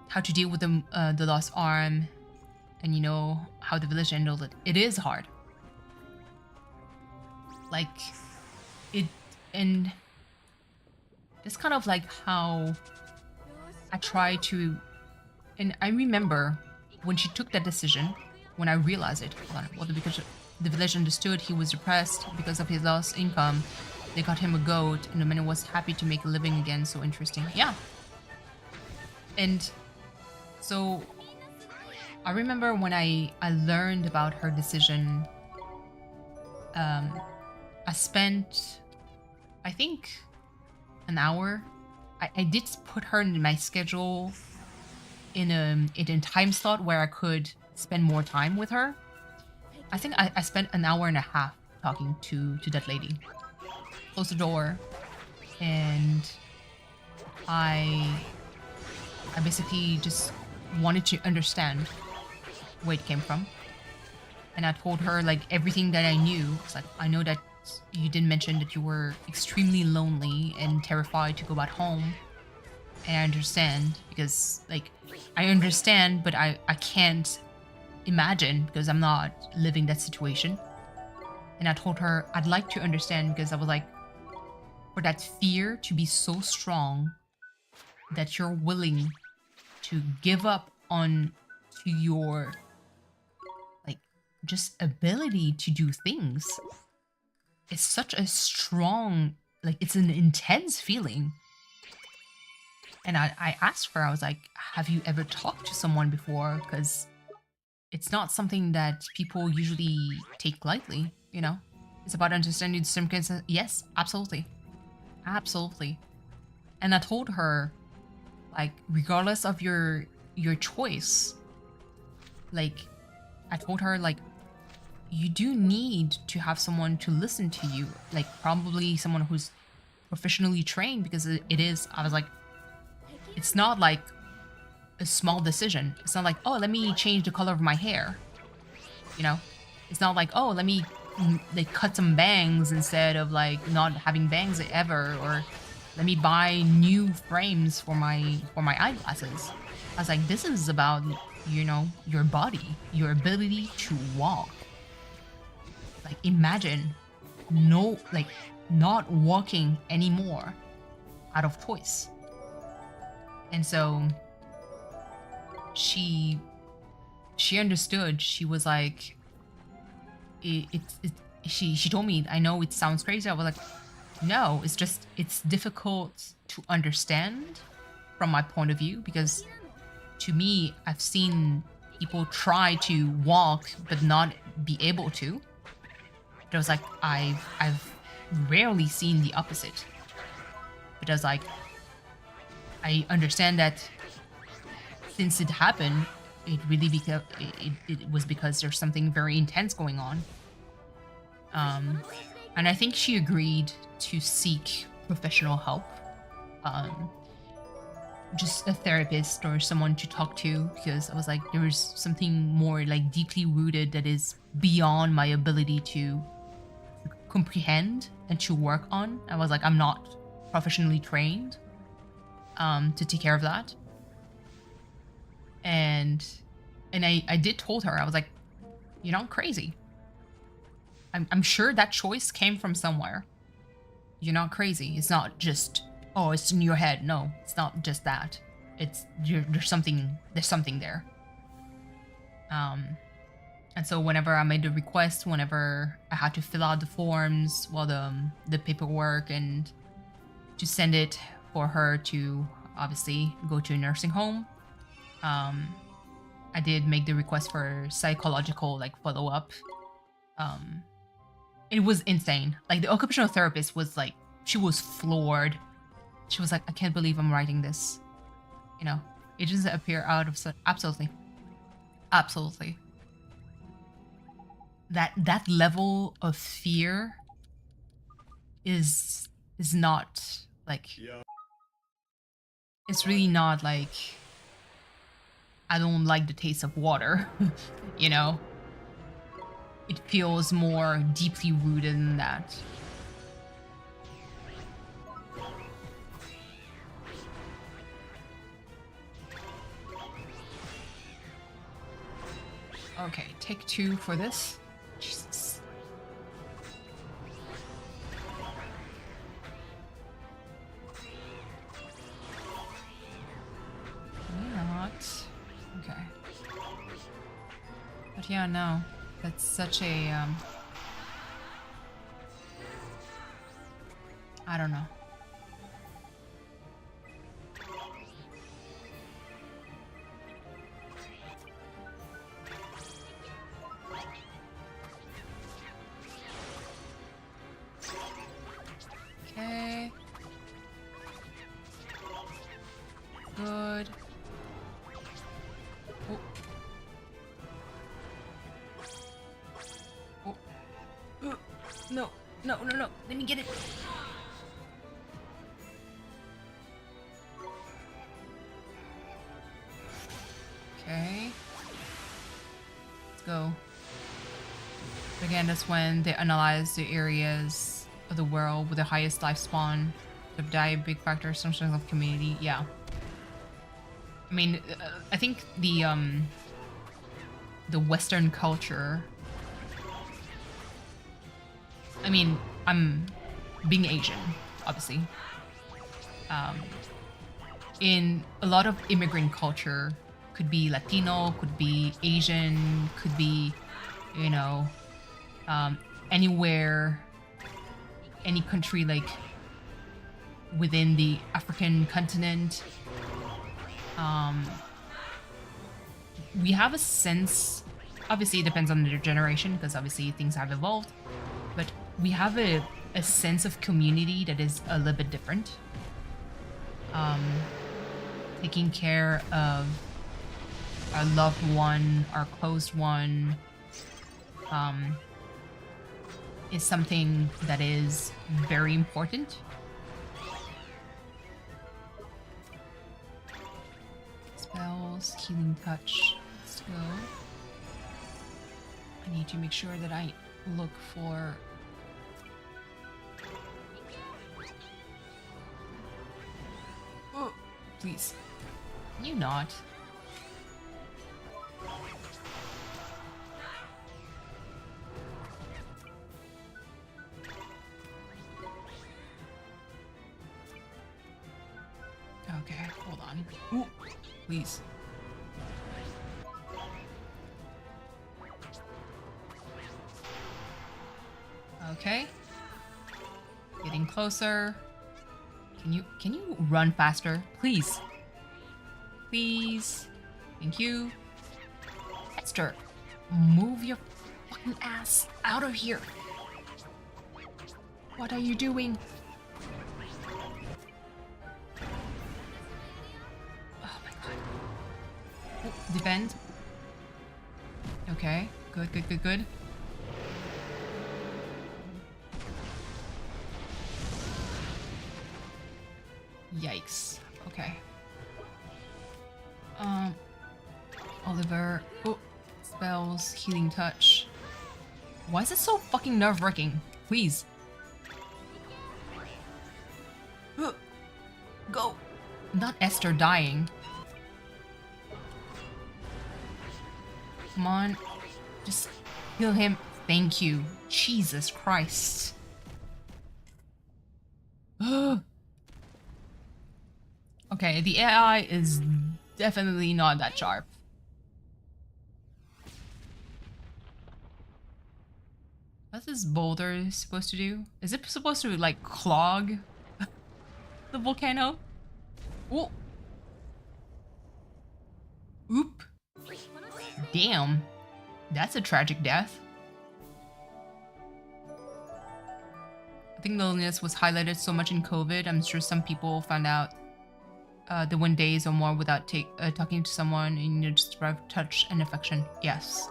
How to deal with the lost arm, and you know how the village handled it. It is hard. Like it, and it's kind of like how I try to, and I remember when she took that decision, when I realized it, well, because the village understood he was depressed because of his lost income. They got him a goat, and the man was happy to make a living again. So interesting. Yeah. And so I remember when I learned about her decision, I spent, I think, an hour. I did put her in my schedule in a time slot where I could spend more time with her. I think I spent an hour and a half talking to that lady. Closed the door, and I basically just wanted to understand where it came from. And I told her like everything that I knew. It's like, I know that you did mention that you were extremely lonely and terrified to go back home. And I understand, because like, I understand, but I can't imagine because I'm not living that situation. And I told her I'd like to understand, because I was like, for that fear to be so strong that you're willing to give up on to your like just ability to do things. It's such a strong, like, it's an intense feeling. And I asked her, I was like, have you ever talked to someone before? Because it's not something that people usually take lightly, you know? It's about understanding the circumstances. Yes, absolutely. Absolutely. And I told her, like, regardless of your choice, like, I told her, like, you do need to have someone to listen to you, like probably someone who's professionally trained, because it is, I was like, it's not like a small decision. It's not like, oh, let me change the color of my hair. You know, it's not like, oh, let me like cut some bangs instead of like not having bangs ever, or let me buy new frames for my eyeglasses. I was like, this is about, you know, your body, your ability to walk. Like, imagine not walking anymore out of choice. And so she understood. She was like, she told me, I know it sounds crazy. I was like, no, it's just, it's difficult to understand from my point of view, because to me, I've seen people try to walk but not be able to. But I was like, I've rarely seen the opposite. But I was like, I understand that since it happened, it really it was because there's something very intense going on. And I think she agreed to seek professional help. Just a therapist or someone to talk to, because I was like, there was something more like deeply rooted that is beyond my ability to comprehend and to work on. I was like, I'm not professionally trained to take care of that. And I did told her, I was like, you're not crazy. I'm sure that choice came from somewhere. You're not crazy. It's not just, oh, it's in your head. No, it's not just that. It's there's something there. And so whenever I made the request, whenever I had to fill out the forms, well, the paperwork, and to send it for her to obviously go to a nursing home, I did make the request for psychological like follow-up. It was insane. Like, the occupational therapist was like, she was floored. She was like, I can't believe I'm writing this. You know, it just appeared out of absolutely. That level of fear is not like, it's really not like, I don't like the taste of water, you know? It feels more deeply rooted in that. Okay, take 2 for this. Jesus. Not. Okay. But yeah, no. That's such a, I don't know. Okay. Good. Oh. Oh. No. Let me get it. Okay. Let's go. Again, that's when they analyze the areas of the world with the highest lifespan. The BANDAI big factor, some sort of community. Yeah. I mean, I think the Western culture. I mean, I'm being Asian, obviously. In a lot of immigrant culture, could be Latino, could be Asian, could be, you know, anywhere, any country like within the African continent. We have a sense, obviously it depends on their generation, because obviously things have evolved, but we have a sense of community that is a little bit different. Taking care of our loved one, our close one, is something that is very important. Spells, healing touch. Let's go. I need to make sure that I look for... Oh, please. Can you not? Okay, hold on. Ooh, please. Okay. Getting closer. Can you run faster? Please. Please. Thank you. Esther, move your fucking ass out of here. What are you doing? Oh my god. Oh, defend. Okay. Good, good, good, good. Yikes. Okay. Oliver. Oh, spells, healing touch. Why is it so fucking nerve-wracking? Please. Go. Not Esther dying. Come on. Just heal him. Thank you. Jesus Christ. Okay, the AI is definitely not that sharp. What's this boulder supposed to do? Is it supposed to, like, clog the volcano? Oh! Oop! Damn. That's a tragic death. I think loneliness was highlighted so much in COVID. I'm sure some people found out the 1 days or more without talking to someone and you just survive touch and affection. Yes.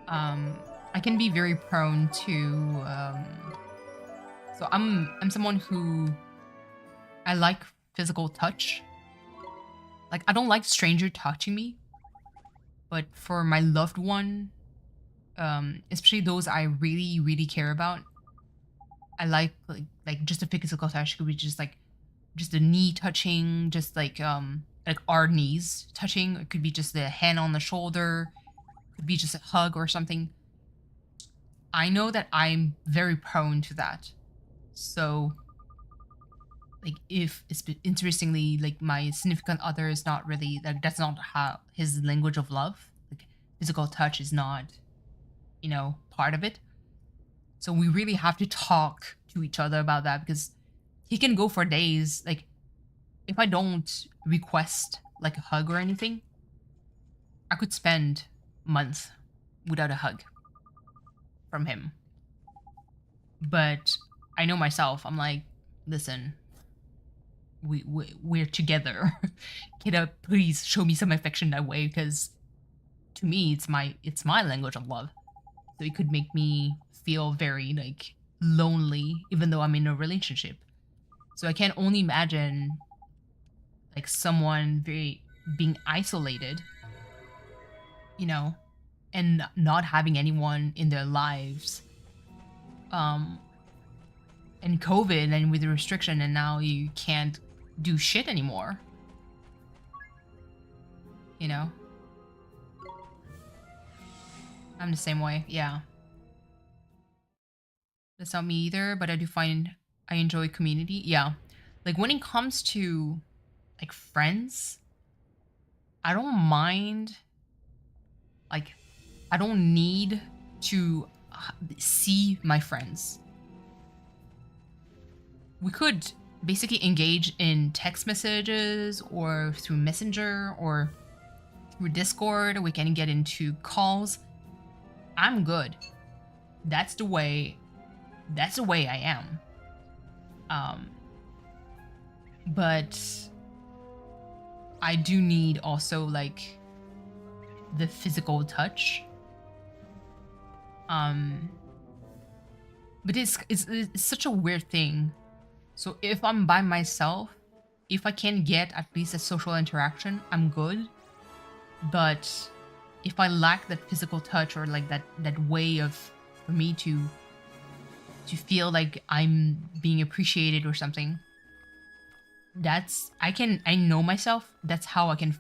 I can be very prone to so I'm someone who I like physical touch. Like, I don't like stranger touching me, but for my loved one, especially those I really, really care about, I like just a physical touch. Could be just like just a knee touching, just like our knees touching. It could be just a hand on the shoulder. It could be just a hug or something. I know that I'm very prone to that. So, like, if it's interestingly, like, my significant other is not really, like, that's not how his language of love. Like, physical touch is not, you know, part of it. So we really have to talk to each other about that, because he can go for days. Like, if I don't request like a hug or anything, I could spend months without a hug from him. But I know myself. I'm like, listen, we're together. Can you please show me some affection that way? Because to me, it's my language of love. So it could make me feel very like lonely, even though I'm in a relationship. So I can only imagine like someone being isolated, you know, and not having anyone in their lives. And COVID and with the restriction, and now you can't do shit anymore. You know? I'm the same way, yeah. That's not me either, but I do find I enjoy community. Yeah. Like, when it comes to like friends, I don't mind, like, I don't need to see my friends. We could basically engage in text messages or through Messenger or through Discord. We can get into calls. I'm good. That's the way I am. But I do need also like the physical touch. But it's such a weird thing. So if I'm by myself, if I can get at least a social interaction, I'm good. But if I lack that physical touch or like that way of for me to feel like I'm being appreciated or something, I know myself, that's how I can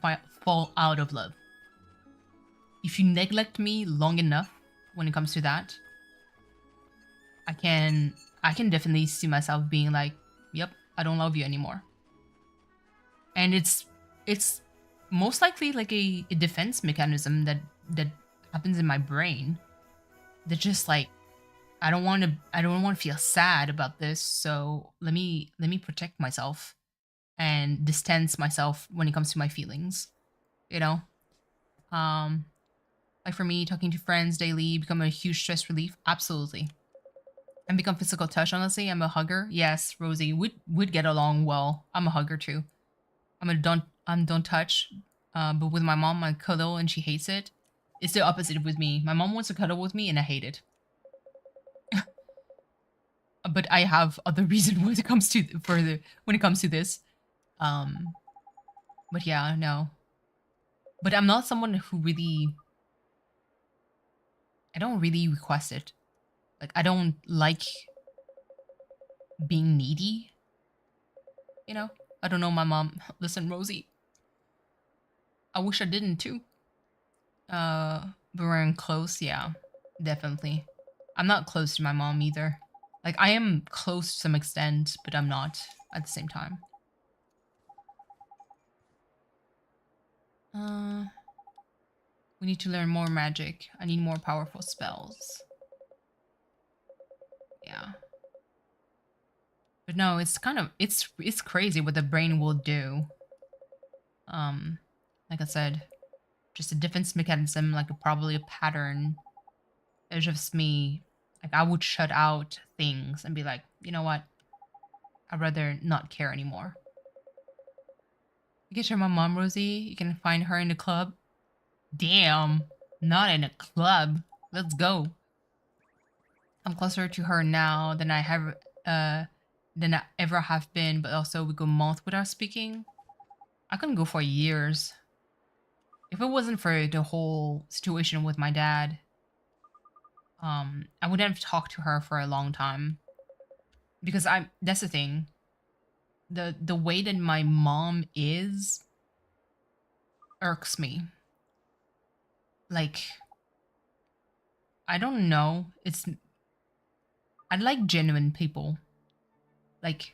fall out of love. If you neglect me long enough when it comes to that, I can definitely see myself being like, yep, I don't love you anymore. And it's most likely like a defense mechanism that happens in my brain. That just like, I don't want to feel sad about this, so let me protect myself and distance myself when it comes to my feelings. You know? Like for me, talking to friends daily become a huge stress relief. Absolutely. And become physical touch, honestly. I'm a hugger. Yes, Rosie, would get along well. I'm a hugger too. I'm don't touch. But with my mom, I cuddle and she hates it. It's the opposite with me. My mom wants to cuddle with me and I hate it. But I have other reasons when it comes to this. But yeah, no. But I'm not someone who really, I don't really request it. Like, I don't like being needy. You know? I don't know, my mom. Listen, Rosie. I wish I didn't too. But we're close, yeah. Definitely. I'm not close to my mom either. Like, I am close to some extent, but I'm not at the same time. We need to learn more magic. I need more powerful spells. Yeah. But no, it's kind of, it's crazy what the brain will do. Like I said, just a defense mechanism, like probably a pattern. It's just me. Like I would shut out things and be like, you know what? I'd rather not care anymore. You can share my mom, Rosie. You can find her in the club. Damn, not in a club. Let's go. I'm closer to her now than I have, than I ever have been, but also we go months without speaking. I couldn't go for years. If it wasn't for the whole situation with my dad, I wouldn't have talked to her for a long time. Because that's the thing. The way that my mom is irks me. Like, I don't know. I like genuine people. Like,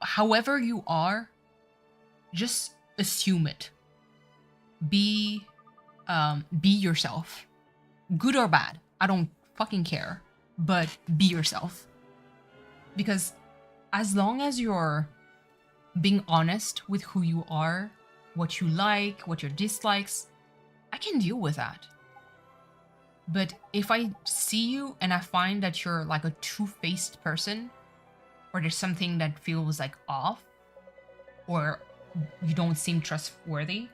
however you are, just assume it. Be yourself. Good or bad. I don't fucking care. But be yourself. Because as long as you're being honest with who you are, what you like, what your dislikes, I can deal with that. But if I see you and I find that you're like a two-faced person, or there's something that feels like off, or you don't seem trustworthy,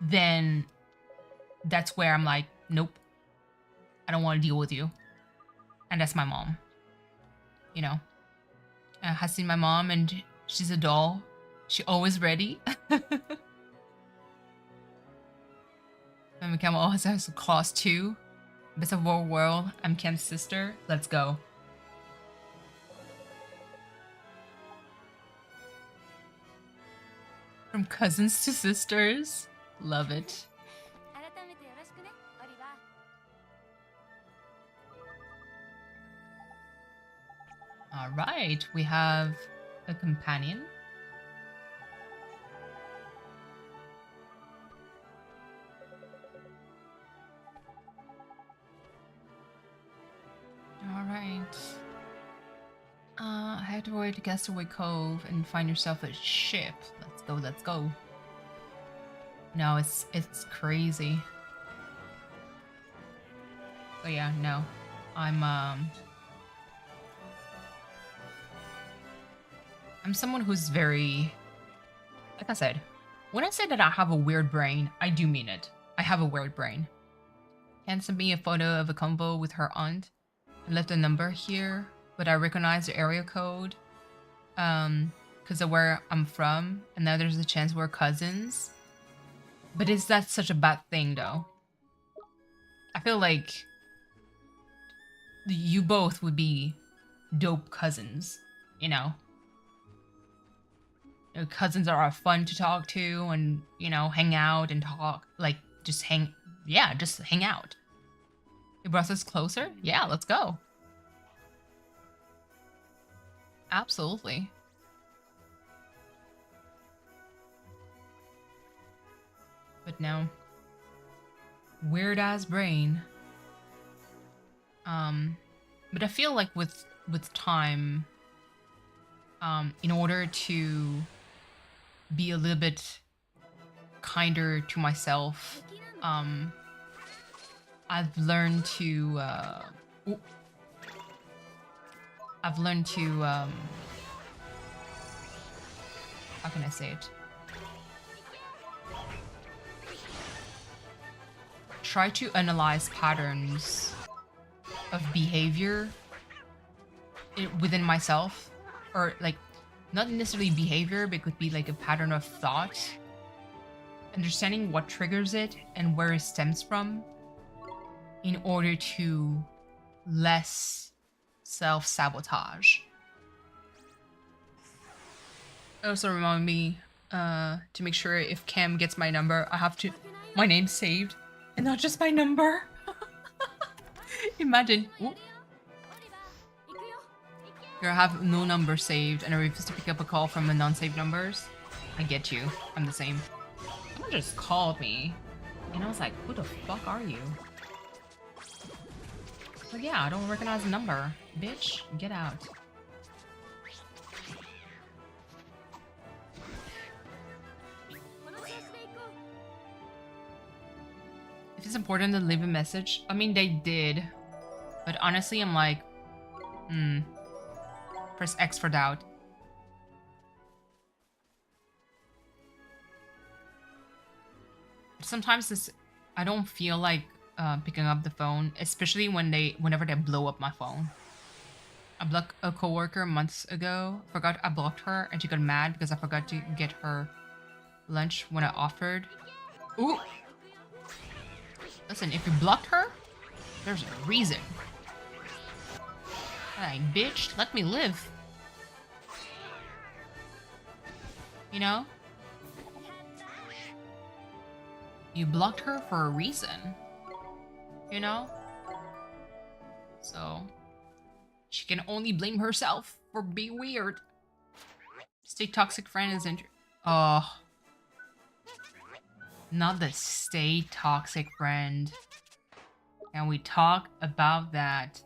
then that's where I'm like, nope, I don't want to deal with you. And that's my mom. You know? I have seen my mom and she's a doll. She's always ready. And Cam also has a class too. Best of all world. I'm Cam's sister. Let's go. From cousins to sisters. Love it. Alright, we have a companion. Alright. Head away to Castaway Cove and find yourself a ship. Let's go, let's go. No, it's crazy. But yeah, no. I'm someone who's very, like I said, When I say that I have a weird brain, I do mean it. I have a weird brain. Can send me a photo of a combo with her aunt. I left a number here, but I recognize the area code. Because of where I'm from, and now there's a chance we're cousins. But is that such a bad thing, though? I feel like you both would be dope cousins, you know? You know, cousins are fun to talk to and, you know, hang out and talk. Like, just hang out. You brought us closer? Yeah, let's go. Absolutely. But no. Weird ass brain. But I feel like with time, in order to be a little bit kinder to myself, I've learned to how can I say it? Try to analyze patterns of behavior within myself, or like not necessarily behavior, but it could be like a pattern of thought. Understanding what triggers it and where it stems from in order to less self-sabotage. It also reminded me to make sure if Cam gets my number, I have to my name saved and not just my number. Imagine. Ooh. I have no number saved and I refuse to pick up a call from a non-saved numbers. I get you. I'm the same. Someone just called me and I was like, who the fuck are you? But yeah, I don't recognize the number. Bitch, get out. If it's important to leave a message, I mean, they did. But honestly, I'm like, press X for doubt. Sometimes I don't feel like picking up the phone, especially whenever they blow up my phone. I blocked a coworker months ago. I blocked her and she got mad because I forgot to get her lunch when I offered. Ooh! Listen, if you blocked her, there's a reason. Like, bitch, let me live. You know? You blocked her for a reason. You know? So, she can only blame herself for being weird. Stay toxic friend is not the stay toxic friend. Can we talk about that?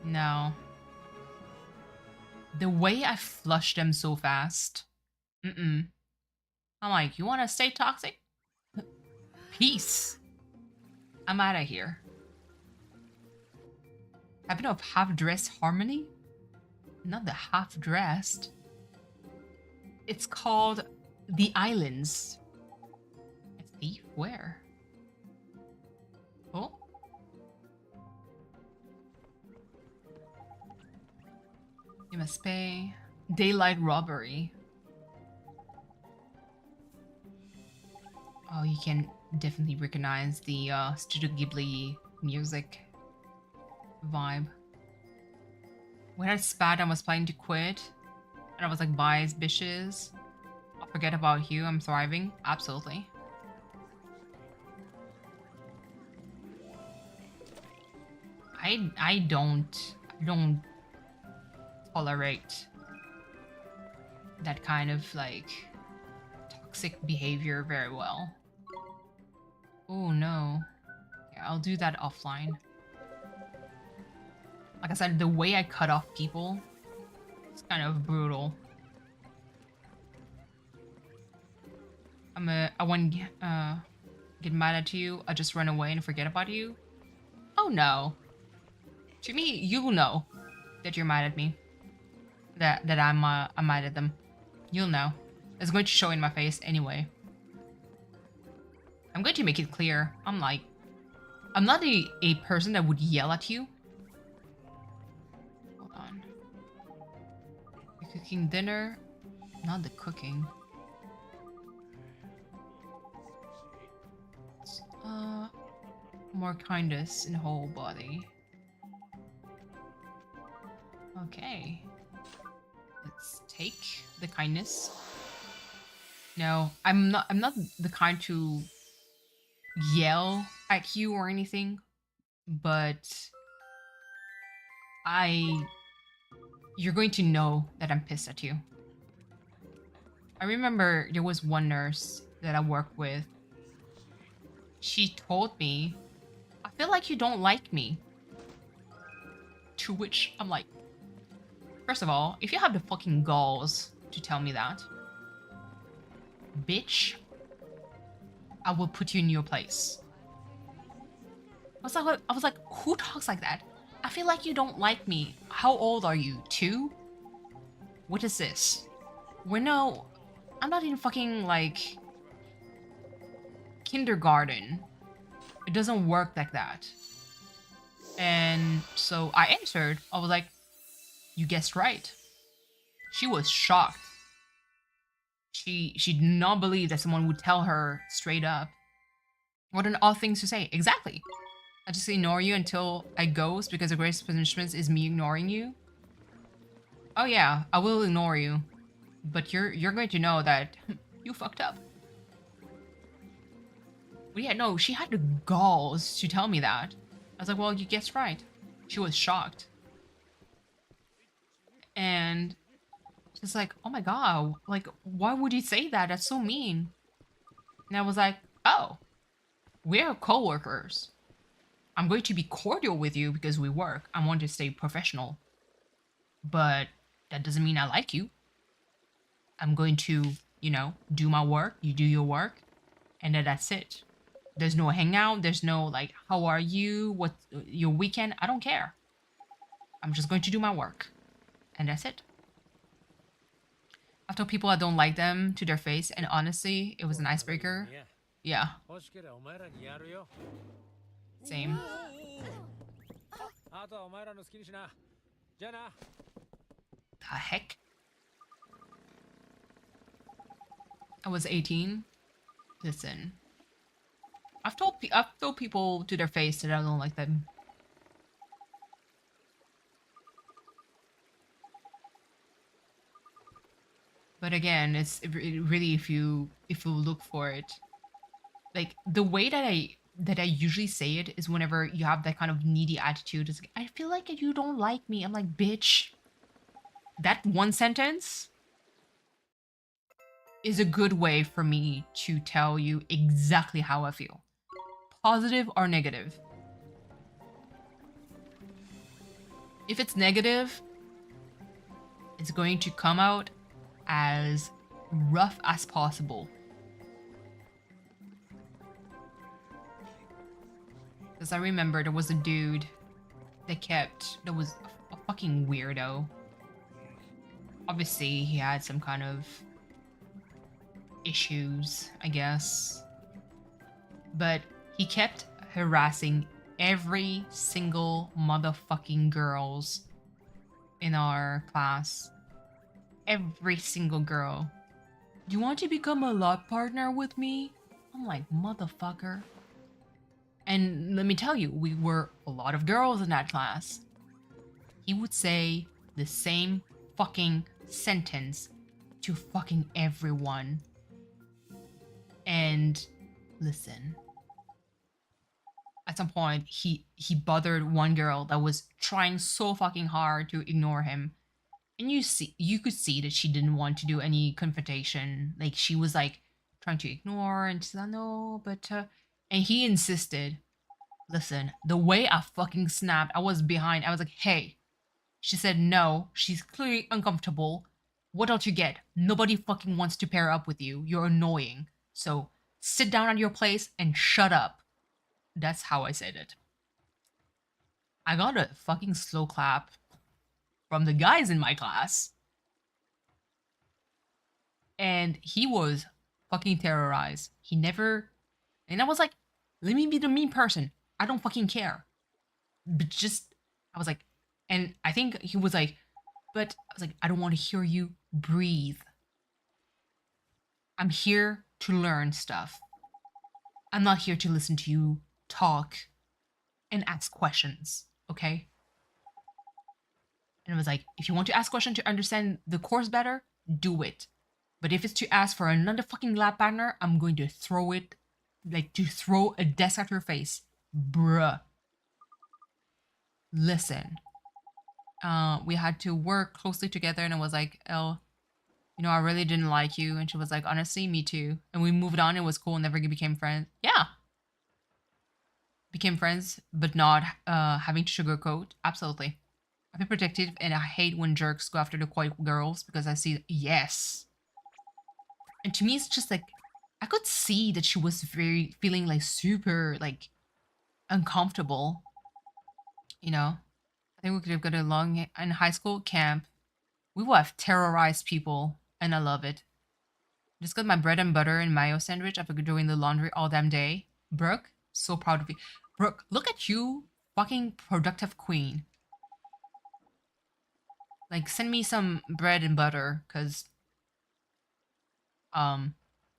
No. The way I flushed them so fast. I'm like, you want to stay toxic? Peace. I'm out of here. Habit of half-dressed harmony? Not the half-dressed. It's called The Islands. A thief? Where? Oh? You must pay. Daylight robbery. Oh, you can definitely recognize the Studio Ghibli music vibe. When I spat, I was planning to quit. And I was like, bye, bitches. I'll forget about you. I'm thriving. Absolutely. I don't tolerate that kind of like toxic behavior very well. Oh no. Yeah, I'll do that offline. Like I said, the way I cut off people, it's kind of brutal. I won't get mad at you. I just run away and forget about you. Oh no. To me, you know that you're mad at me. that I'm mad at them. You'll know. It's going to show in my face anyway. I'm going to make it clear. I'm not a person that would yell at you. Hold on. You're cooking dinner? Not the cooking. More kindness in whole body. Okay. Let's take the kindness. No, I'm not the kind to yell at you or anything, but you're going to know that I'm pissed at you. I remember there was one nurse that I worked with. She told me, I feel like you don't like me. To which I'm like, first of all, if you have the fucking galls to tell me that, bitch, I will put you in your place. I was like, who talks like that? I feel like you don't like me. How old are you? 2? What is this? I'm not in fucking like kindergarten. It doesn't work like that. And so I answered. I was like, you guessed right. She was shocked. She did not believe that someone would tell her straight up. What an odd thing to say. Exactly. I just ignore you until I ghost because the greatest punishment is me ignoring you. Oh yeah, I will ignore you. But you're going to know that you fucked up. But yeah, no, she had the galls to tell me that. I was like, well, you guessed right. She was shocked. And she's like, oh my god, like, why would you say that? That's so mean. And I was like, oh, we're co-workers. I'm going to be cordial with you because we work. I want to stay professional. But that doesn't mean I like you. I'm going to, do my work. You do your work. And then that's it. There's no hangout. There's no, like, how are you? What's your weekend? I don't care. I'm just going to do my work. And that's it. I've told people I don't like them to their face. And honestly, it was an icebreaker. Yeah. Same. The heck? I was 18. Listen. I've told people to their face that I don't like them. But again, it's really if you look for it, like the way that I usually say it is whenever you have that kind of needy attitude. It's like, I feel like you don't like me. I'm like, bitch. That one sentence is a good way for me to tell you exactly how I feel. Positive or negative. If it's negative, it's going to come out as rough as possible. Because I remember there was a dude that was a fucking weirdo. Obviously, he had some kind of issues, I guess. But he kept harassing every single motherfucking girls in our class. Every single girl. Do you want to become a lot partner with me? I'm like, motherfucker. And let me tell you, we were a lot of girls in that class. He would say the same fucking sentence to fucking everyone. And listen. At some point, he bothered one girl that was trying so fucking hard to ignore him. And you could see that she didn't want to do any confrontation. Like, she was like trying to ignore and she's like, no, but and he insisted. Listen, the way I fucking snapped, I was behind. I was like, hey. She said no. She's clearly uncomfortable. What don't you get? Nobody fucking wants to pair up with you. You're annoying. So sit down at your place and shut up. That's how I said it. I got a fucking slow clap from the guys in my class. And he was fucking terrorized. He never... And I was like, let me be the mean person. I don't fucking care. But just... I was like... And I think he was like... But I was like, I don't want to hear you breathe. I'm here to learn stuff. I'm not here to listen to you talk and ask questions, okay? And I was like, if you want to ask questions to understand the course better, do it. But if it's to ask for another fucking lab partner, I'm going to throw it, like to throw a desk at her face. Bruh. Listen. We had to work closely together and I was like, oh, you know, I really didn't like you. And she was like, honestly, me too. And we moved on. It was cool. Never became friends. Yeah. Became friends, but not having to sugarcoat. Absolutely. I've been protective and I hate when jerks go after the quiet girls because I see, yes. And to me, it's just like, I could see that she was feeling like super like uncomfortable. You know, I think we could have got along in high school camp. We will have terrorized people and I love it. Just got my bread and butter and mayo sandwich after doing the laundry all damn day. Brooke, so proud of you. Brooke, look at you, fucking productive queen. Like, send me some bread and butter, cause,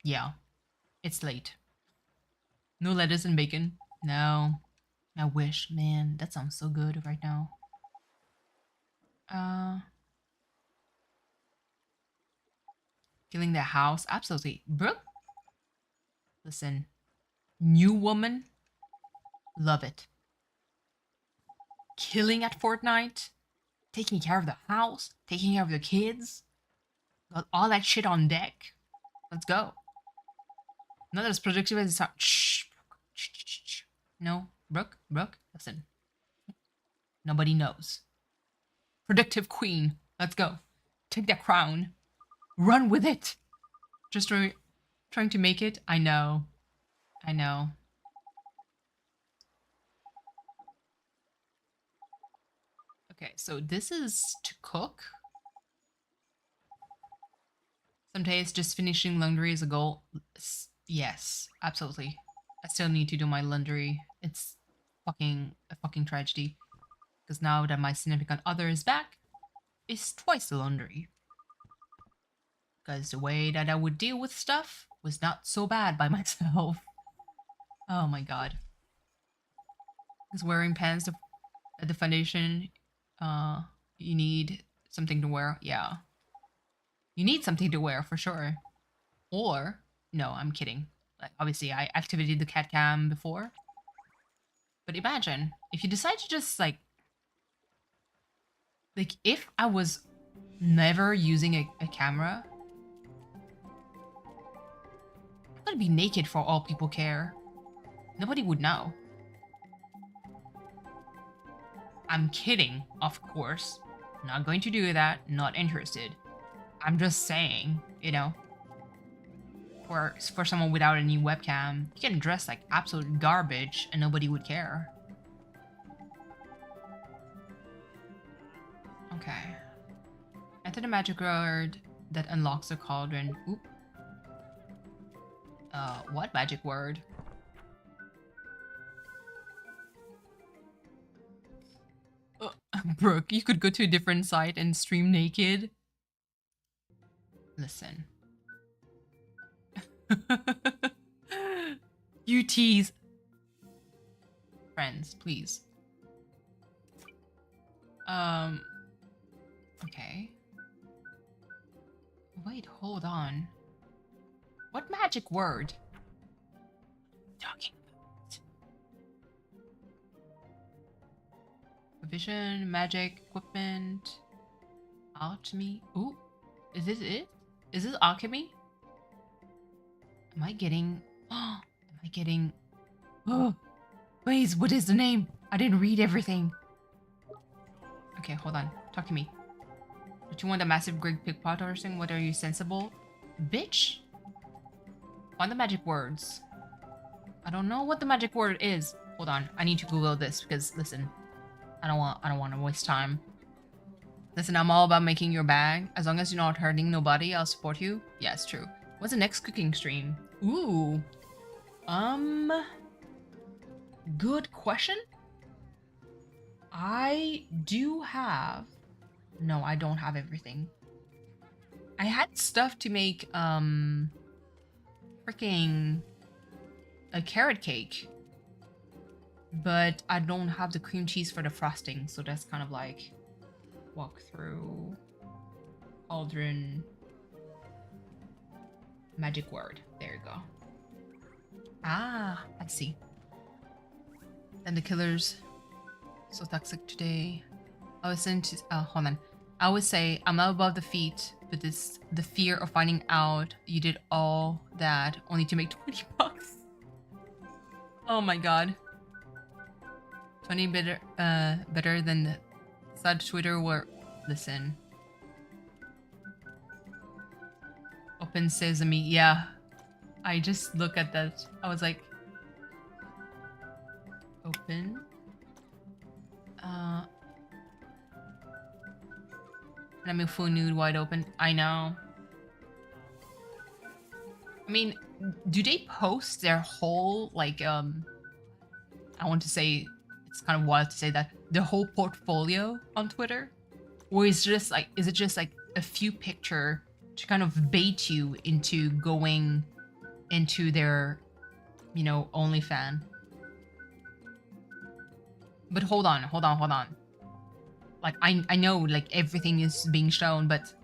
yeah, it's late. No lettuce and bacon. No. I wish, man, that sounds so good right now. Killing the house, absolutely. Brooke, listen, new woman, love it. Killing at Fortnite, taking care of the house, taking care of the kids, got all that shit on deck. Let's go. Not as productive as it's shh. No, Brooke, listen. Nobody knows. Productive queen, let's go. Take that crown. Run with it. Just trying to make it. I know. I know. Okay, so this is to cook. Some days just finishing laundry is a goal. Yes, absolutely. I still need to do my laundry. It's a fucking tragedy. Because now that my significant other is back, it's twice the laundry. Because the way that I would deal with stuff was not so bad by myself. Oh my god. Because wearing pants at the foundation, you need something to wear. Yeah. You need something to wear for sure. Or, no, I'm kidding. Like, obviously, I activated the cat cam before. But imagine, if you decide to just, like, if I was never using a camera, I'm gonna be naked for all people care. Nobody would know. I'm kidding, of course. Not going to do that, not interested. I'm just saying, you know, for someone without any webcam, you can dress like absolute garbage and nobody would care. Okay. Enter the magic word that unlocks the cauldron. Oop. What magic word? Brooke, you could go to a different site and stream naked. Listen. You tease. Friends, please. Okay. Wait, hold on. What magic word? Talking about. Provision, magic, equipment, alchemy. Ooh, is this it? Is this alchemy? Am I getting... Oh, am I getting... Oh, please, what is the name? I didn't read everything. Okay, hold on. Talk to me. Don't you want a massive great pickpocket or something? What are you, sensible? Bitch? Find the magic words. I don't know what the magic word is. Hold on. I need to Google this because, listen, I don't want to waste time. Listen, I'm all about making your bag. As long as you're not hurting nobody, I'll support you. Yeah, it's true. What's the next cooking stream? Ooh. Good question. I do have... No, I don't have everything. I had stuff to make, freaking a carrot cake. But I don't have the cream cheese for the frosting, so that's kind of like... Walk through... Cauldron... Magic word. There you go. Ah, let's see. And the killers... So toxic today. I was into... hold on. I would say I'm not above defeat, but it's the fear of finding out you did all that only to make 20 bucks. Oh my god. 20 better than the sad Twitter where... Listen. Open sesame. Yeah. I just look at that. I was like... Open. And I'm in full nude, wide open. I know. I mean, do they post their whole, like, I want to say, it's kind of wild to say that, the whole portfolio on Twitter? Or is it just like a few picture to kind of bait you into going into their, you know, OnlyFans? But hold on. Like, I know, like, everything is being shown, but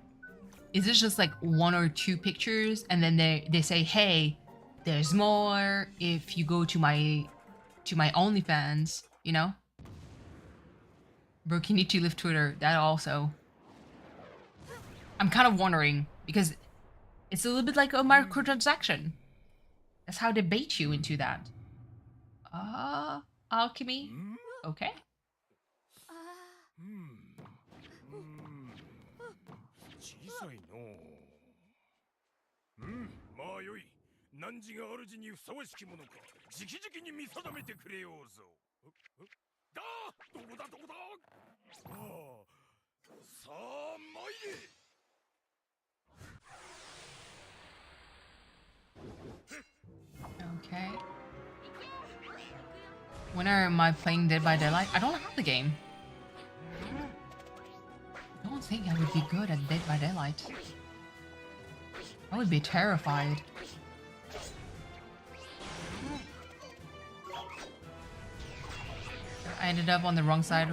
is it just, like, one or two pictures, and then they say, hey, there's more if you go to my OnlyFans, you know? Bro, you need to leave Twitter. That also. I'm kind of wondering, because it's a little bit like a microtransaction. That's how they bait you into that. Alchemy? Okay. 小さいのまあよい汝が主にふさわしきものか直々に見定めてくれようぞだどこだああさあ参れ Okay. When am I playing Dead by Daylight? I don't have the game. I don't think I would be good at Dead by Daylight. I would be terrified. I ended up on the wrong side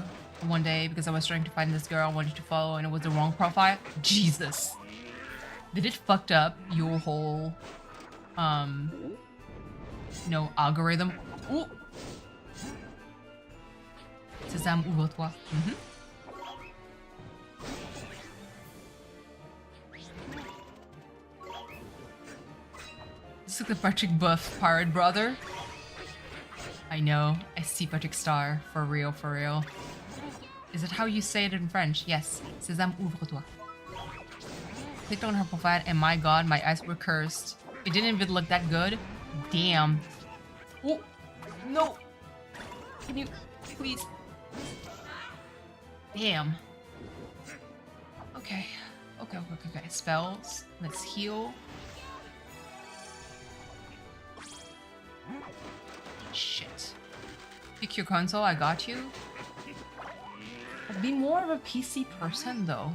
one day because I was trying to find this girl I wanted to follow and it was the wrong profile. Jesus. Did it fucked up your whole, you know, algorithm? Ooh. Sésame, ouvre-toi. This is the Patrick Buff pirate brother. I know. I see Patrick Star. For real, for real. Is it how you say it in French? Yes. Sésame, ouvre-toi. Clicked on her profile and my god, my eyes were cursed. It didn't even look that good. Damn. Oh, no. Can you, please? Damn. Okay. Okay. Spells. Let's heal. Shit. Pick your console, I got you. I've been more of a PC person though.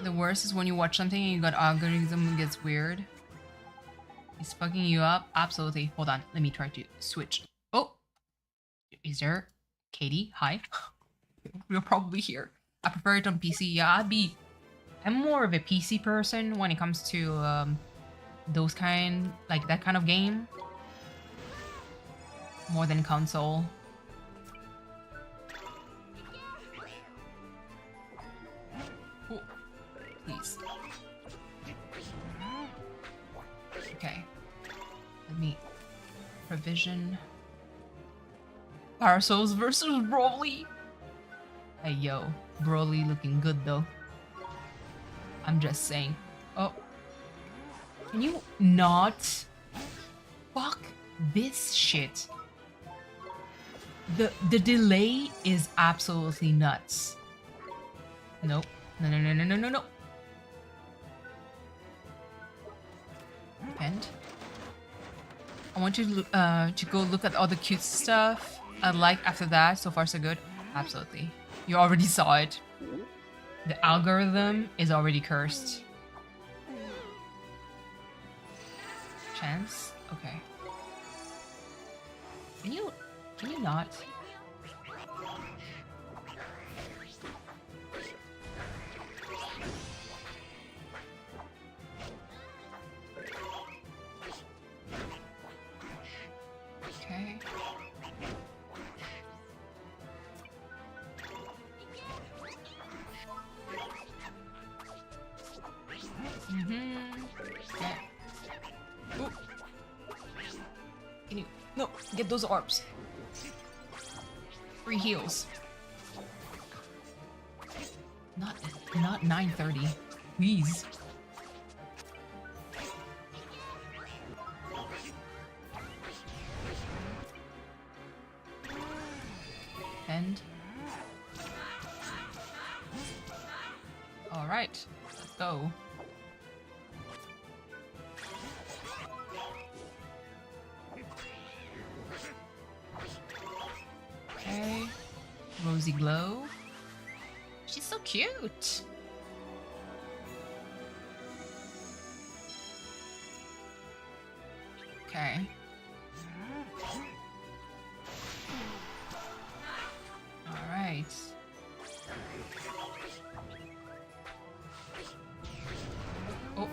The worst is when you watch something and you got algorithm and gets weird. He's fucking you up? Absolutely. Hold on. Let me try to switch. Oh! Is there... Katie? Hi. We're probably here. I prefer it on PC. Yeah, I'm more of a PC person when it comes to those kind... like that kind of game. More than console. Oh, please. Okay. Let me provision. Power Souls versus Broly. Hey yo, Broly looking good though. I'm just saying. Oh. Can you not? Fuck this shit. The delay is absolutely nuts. Nope. No, no, no, no, no, no, no. And I want you to go look at all the cute stuff I like after that. So far, so good. Absolutely. You already saw it. The algorithm is already cursed. Chance? Okay. Can you not? Okay. Yeah. Ooh. Can you no get those orbs? Free heals. Not 9:30. Please. And all right, let's go. Okay, Rosy Glow. She's so cute. Okay. All right. Oh.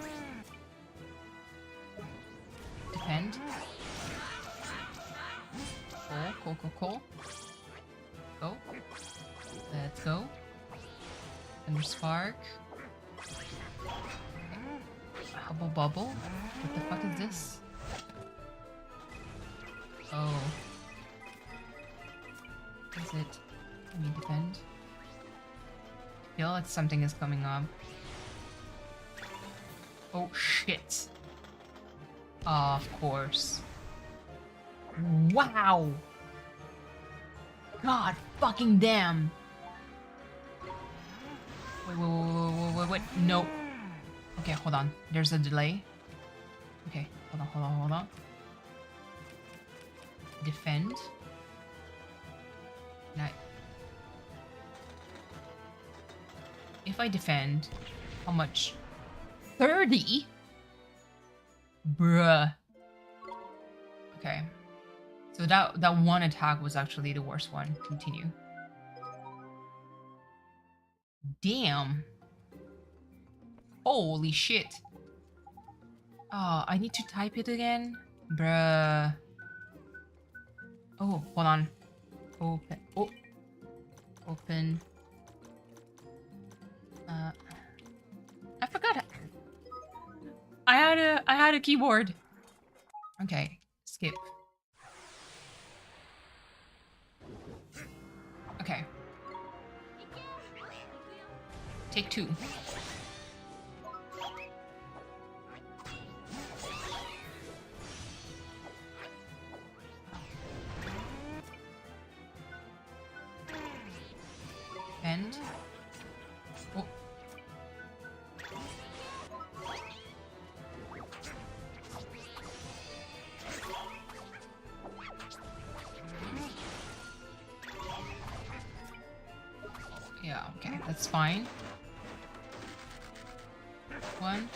Defend. Cool. Go. Let's go. Thunder Spark. Hubble Bubble. What the fuck is this? Oh. Is it? Let me defend. I feel like something is coming up. Oh shit. Of course. Wow! God fucking damn! Wait. No. Okay, hold on. There's a delay. Okay, hold on. Defend. Now, if I defend, how much? 30? Bruh. Okay. So that one attack was actually the worst one. Continue. Damn. Holy shit. Oh, I need to type it again? Bruh. Oh, hold on. Open. Oh. Open. I forgot. I had a keyboard. Okay. Skip. Okay. Take 2. And oh. Yeah, okay, that's fine. 1.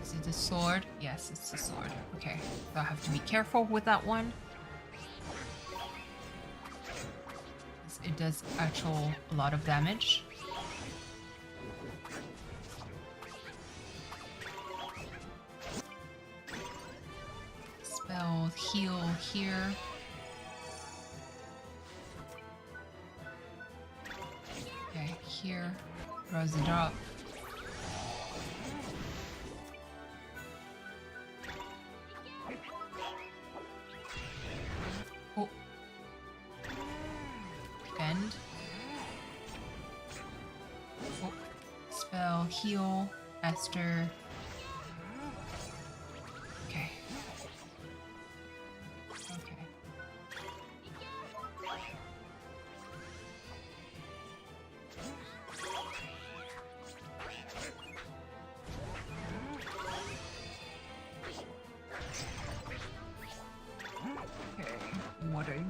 Is it the sword? Yes, it's the sword. Okay, so I have to be careful with that one. It does actual a lot of damage. Spell heal here. Okay, here. Draws the drop. Oh. Bend. Oh. Spell heal. Esther. Okay.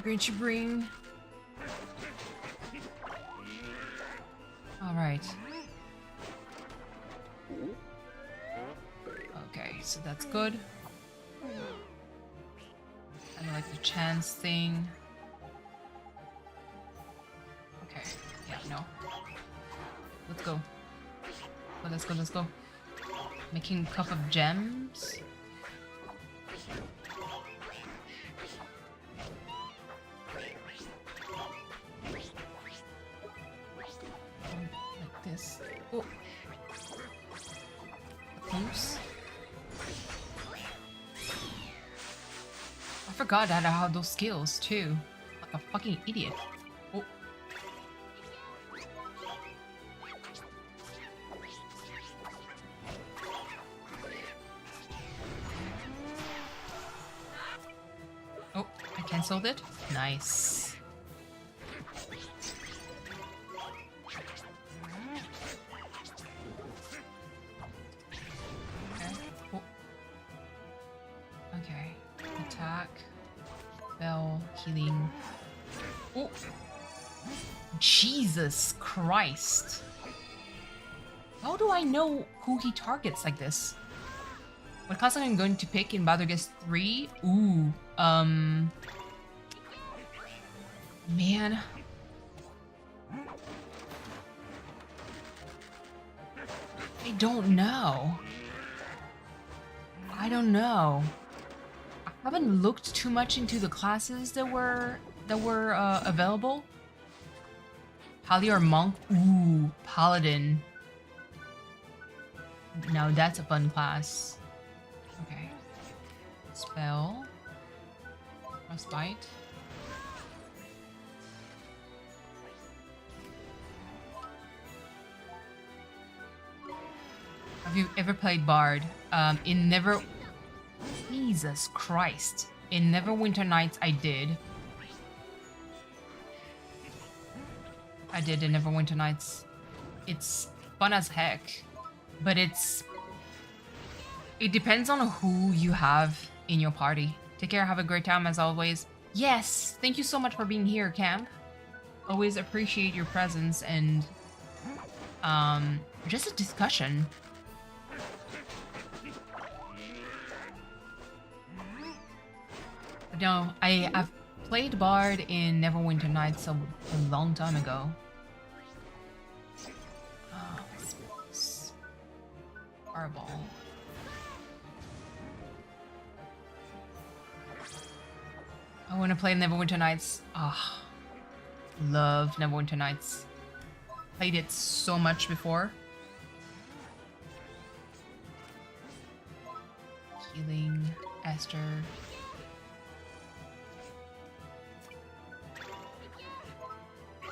I'm going to bring... Alright. Okay, so that's good. I like the chance thing. Okay, yeah, no. Let's go. Let's go, let's go. Making a cup of gems. Like this. Oh. Oops. I forgot that I had those skills too. Like a fucking idiot. Oh. Oh, I cancelled it. Nice. Okay. Oh. Okay. Attack. Bell. Healing. Oh. Jesus Christ. How do I know who he targets like this? What class am I going to pick in Baldur's Gate 3? Ooh. Man. I don't know. I don't know. I haven't looked too much into the classes that were available. Pally or Monk? Ooh, Paladin. Now that's a fun class. Okay. Spell. Frostbite. Have you ever played Bard? In Never... Jesus Christ. In Neverwinter Nights, I did. I did in Neverwinter Nights. It's fun as heck. But it depends on who you have in your party. Take care, have a great time as always. Yes, thank you so much for being here, Camp. Always appreciate your presence and just a discussion. No, I've played Bard in Neverwinter Nights a long time ago. Fireball. I want to play Neverwinter Nights. Ah, love Neverwinter Nights. Played it so much before. Healing, Esther.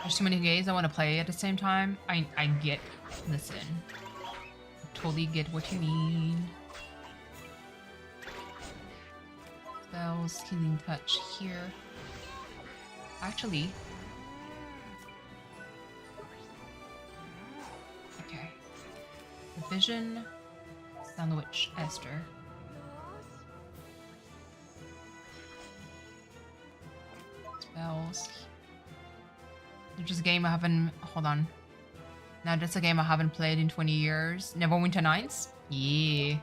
There's too many games I want to play at the same time. I get, listen. Totally get what you mean. Spells, healing touch here. Actually. Okay. The Vision, Sandwich, Esther. Spells. There's just a game I haven't... Hold on. Now that's a game I haven't played in 20 years. Neverwinter Nights? Yeah.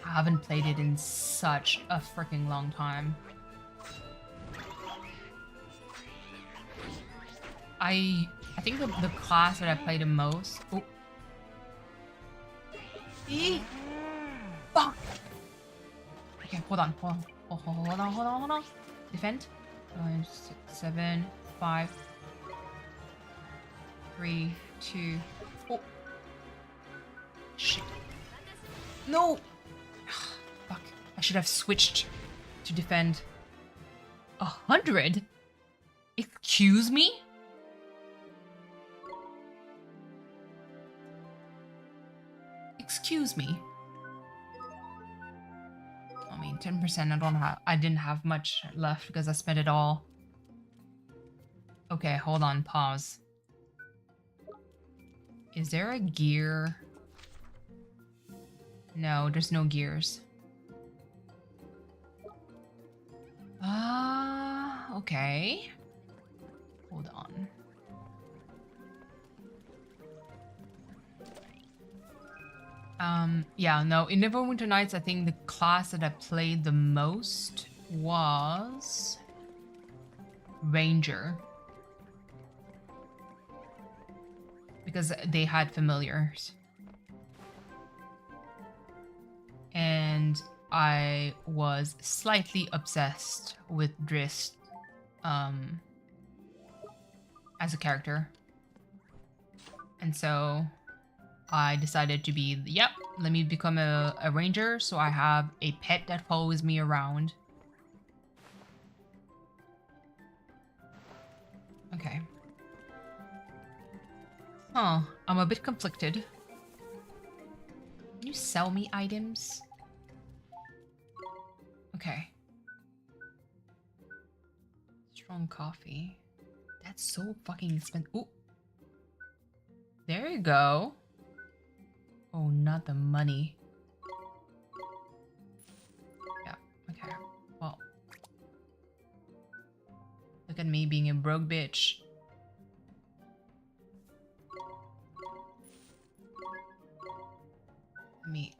I haven't played it in such a freaking long time. I think the class that I played the most... Oh. Fuck! Okay, hold on. Hold on. Defend. 5, 6, 7, 5... 3, 2... Oh! Shit. No! Fuck. I should have switched to defend. 100? Excuse me? Excuse me? I mean, 10%. I didn't have much left because I spent it all. Okay, hold on. Pause. Is there a gear? No, there's no gears. Okay. Hold on. Yeah, no, in Neverwinter Nights, I think the class that I played the most was Ranger. Because they had familiars. And I was slightly obsessed with Drist as a character. And so I decided to be, yep, let me become a ranger so I have a pet that follows me around. Okay. Huh, I'm a bit conflicted. Can you sell me items? Okay. Strong coffee. That's so fucking expensive. Ooh. There you go. Oh, not the money. Yeah, okay. Well. Look at me being a broke bitch. Meat.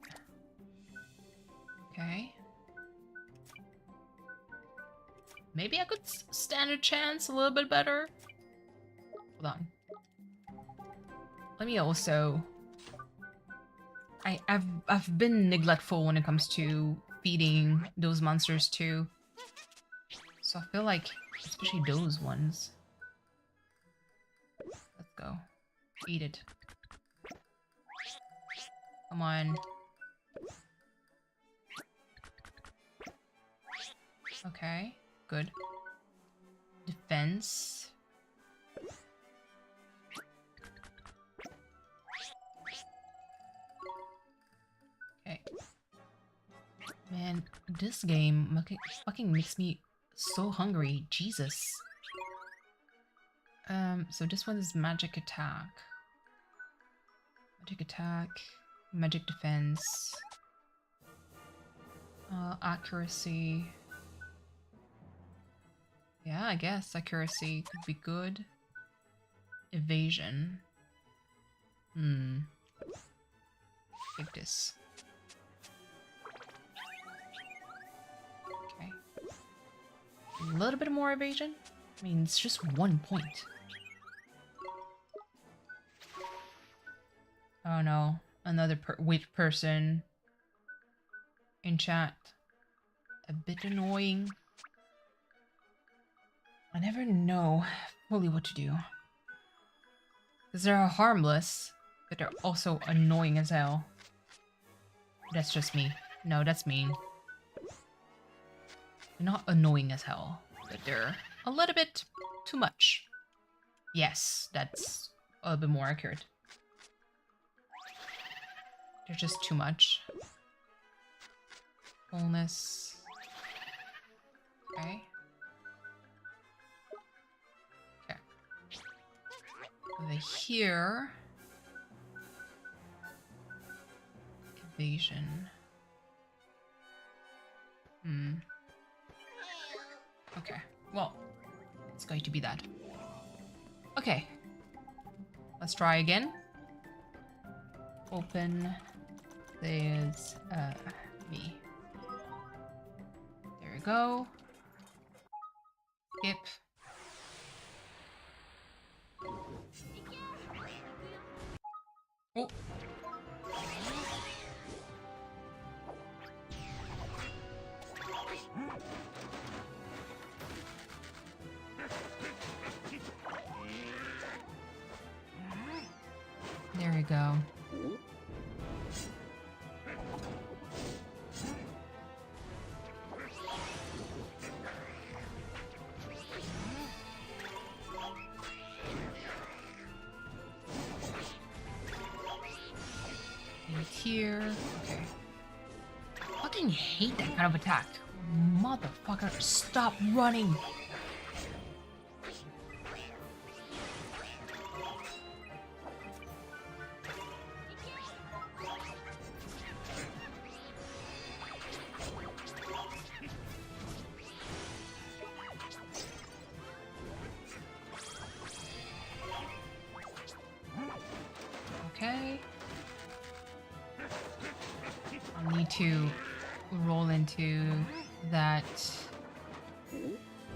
Okay. Maybe I could stand a chance a little bit better. Hold on. Let me also... I've been neglectful when it comes to feeding those monsters too. So I feel like, especially those ones. Let's go. Eat it. Come on. Okay, good. Defense. Okay. Man, this game fucking makes me so hungry. Jesus. So this one is magic attack. Magic attack. Magic defense. Accuracy. Yeah, I guess accuracy could be good. Evasion. Take this. Okay. A little bit more evasion? I mean, it's just 1 point. Oh no, another weak person in chat. A bit annoying. I never know fully what to do. Because they're harmless, but they're also annoying as hell. That's just me. No, that's mean. They're not annoying as hell, but they're a little bit too much. Yes, that's a little bit more accurate. They're just too much. Fullness. Okay. Okay. Over here. Evasion. Okay. Well, it's going to be that. Okay. Let's try again. Open. There's me. There we go. Skip. Oh. There we go. Here. Okay. I fucking hate that kind of attack. Motherfucker, stop running. Okay. I'll need to roll into that.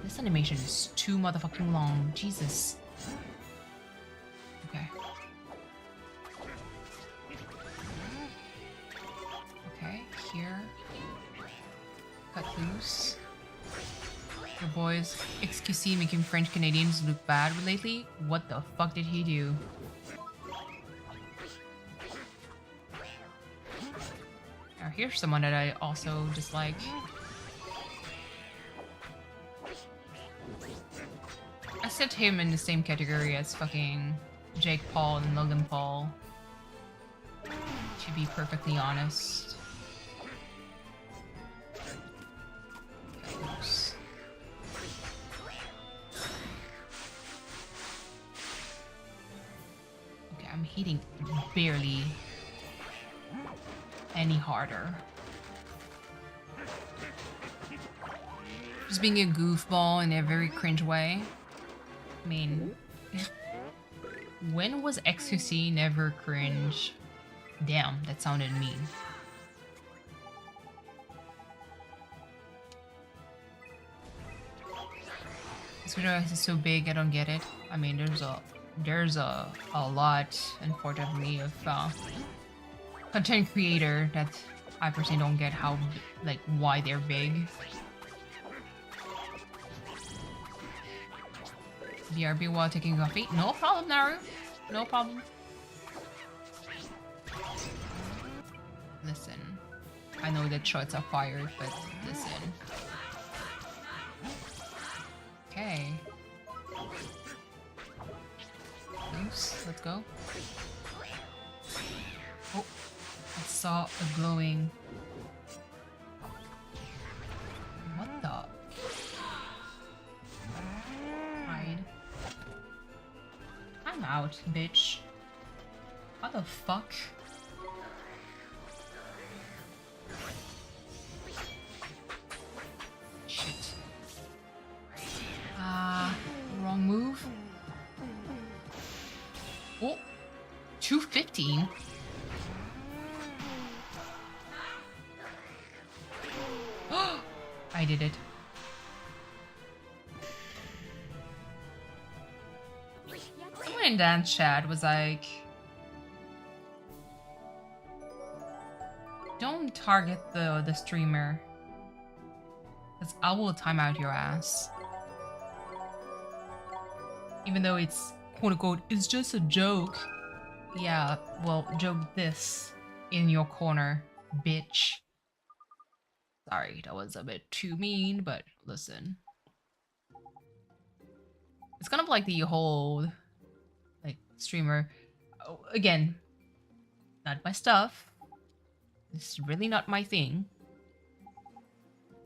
This animation is too motherfucking long. Jesus. Okay. Okay, here. Cut loose. Your boys, XQC making French Canadians look bad lately? What the fuck did he do? Now here's someone that I also dislike. I set him in the same category as fucking Jake Paul and Logan Paul, to be perfectly honest. Oops. Okay, I'm hitting barely any harder. Just being a goofball in a very cringe way. I mean, when was XQC never cringe? Damn, that sounded mean. This video is so big, I don't get it. I mean, there's a lot, unfortunately, of content creator that I personally don't get how, like, why they're big. BRB while taking coffee. No problem, Naru. No problem. Listen. I know that shots are fired, but listen. Okay. Loose. Let's go. Oh. I saw a glowing... What the... I'm out, bitch. What the fuck? Shit. Wrong move. Oh, 215. I did it. Someone in dance chat was like, don't target the streamer, because I will time out your ass. Even though it's quote unquote, it's just a joke. Yeah, well, joke this in your corner, bitch. Sorry, that was a bit too mean, but listen. It's kind of like the whole, like, streamer. Oh, again, not my stuff. This is really not my thing.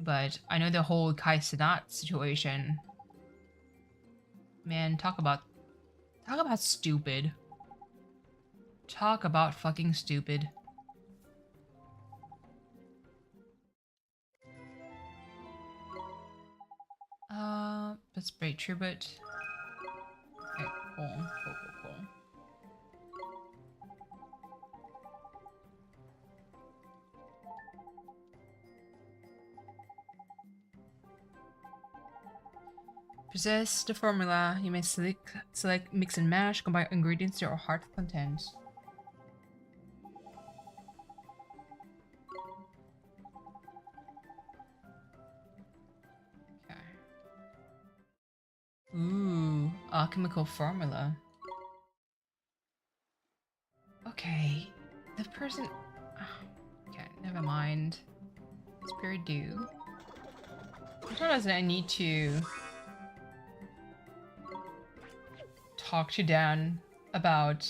But I know the whole Kai Cenat situation. Man, talk about stupid. Talk about fucking stupid. Let's break tribute. Okay, cool. Possess the formula. You may select mix and match, combine ingredients to your heart's content. Okay. Ooh, alchemical formula. Okay, the person. Okay, never mind. Spirit do. Which one doesn't I need to talk to Dan about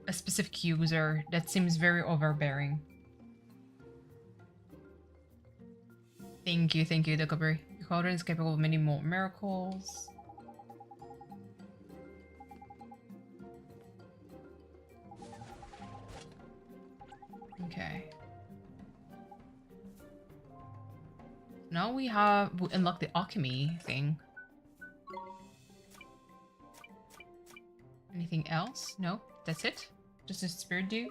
a specific user that seems very overbearing? Thank you, Duckleberry. Your cauldron is capable of many more miracles. Okay. Now we unlocked the alchemy thing. Anything else? No, that's it. Just a spirit dude.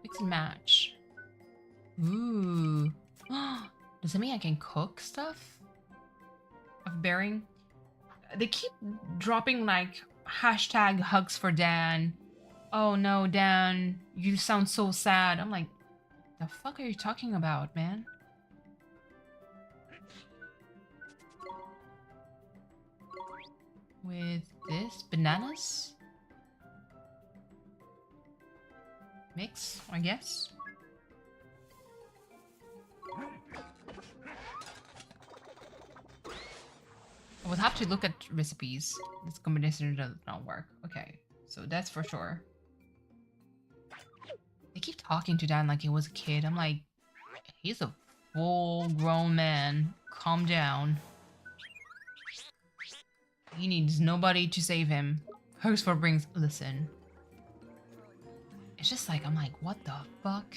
Mix and match. Ooh. Does that mean I can cook stuff? Of bearing? They keep dropping like hashtag hugs for Dan. Oh no, Dan, you sound so sad. I'm like, the fuck are you talking about, man? With this bananas mix, I guess. I would have to look at recipes. This combination does not work. Okay, so that's for sure. They keep talking to Dan like he was a kid. I'm like, he's a full-grown man. Calm down. He needs nobody to save him. Hugs for brings. Listen. It's just like, I'm like, what the fuck?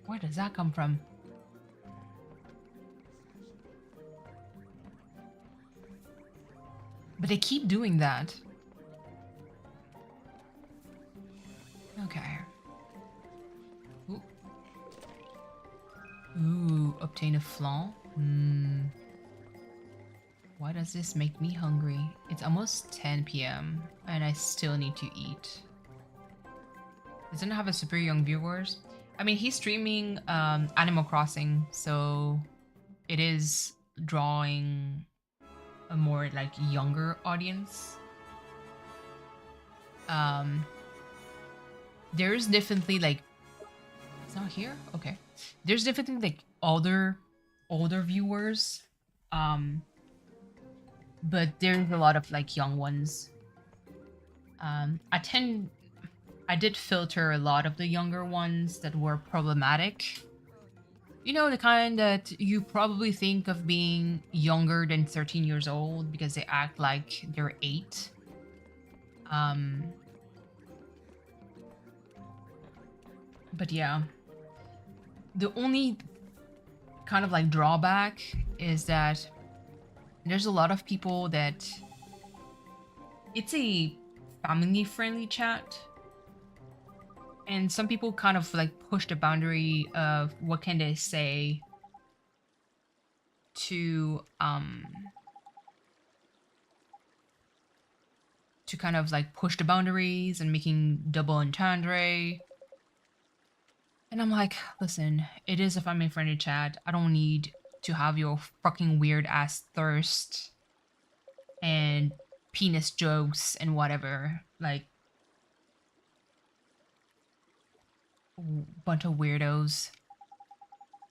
Where does that come from? But they keep doing that. Okay. Ooh. Ooh, obtain a flan. Why does this make me hungry? It's almost 10 p.m. and I still need to eat. Doesn't have a super young viewers. I mean, he's streaming Animal Crossing, so it is drawing a more like younger audience. There's definitely like, it's not here? Okay. There's definitely like older viewers. But there's a lot of like young ones. I did filter a lot of the younger ones that were problematic. You know, the kind that you probably think of being younger than 13 years old because they act like they're 8. But yeah. The only kind of like drawback is that there's a lot of people that it's a family-friendly chat. And some people kind of like push the boundary of what can they say to kind of like push the boundaries and making double entendre. And I'm like, listen, it is a family-friendly chat. I don't need to have your fucking weird ass thirst and penis jokes and whatever. Like, bunch of weirdos.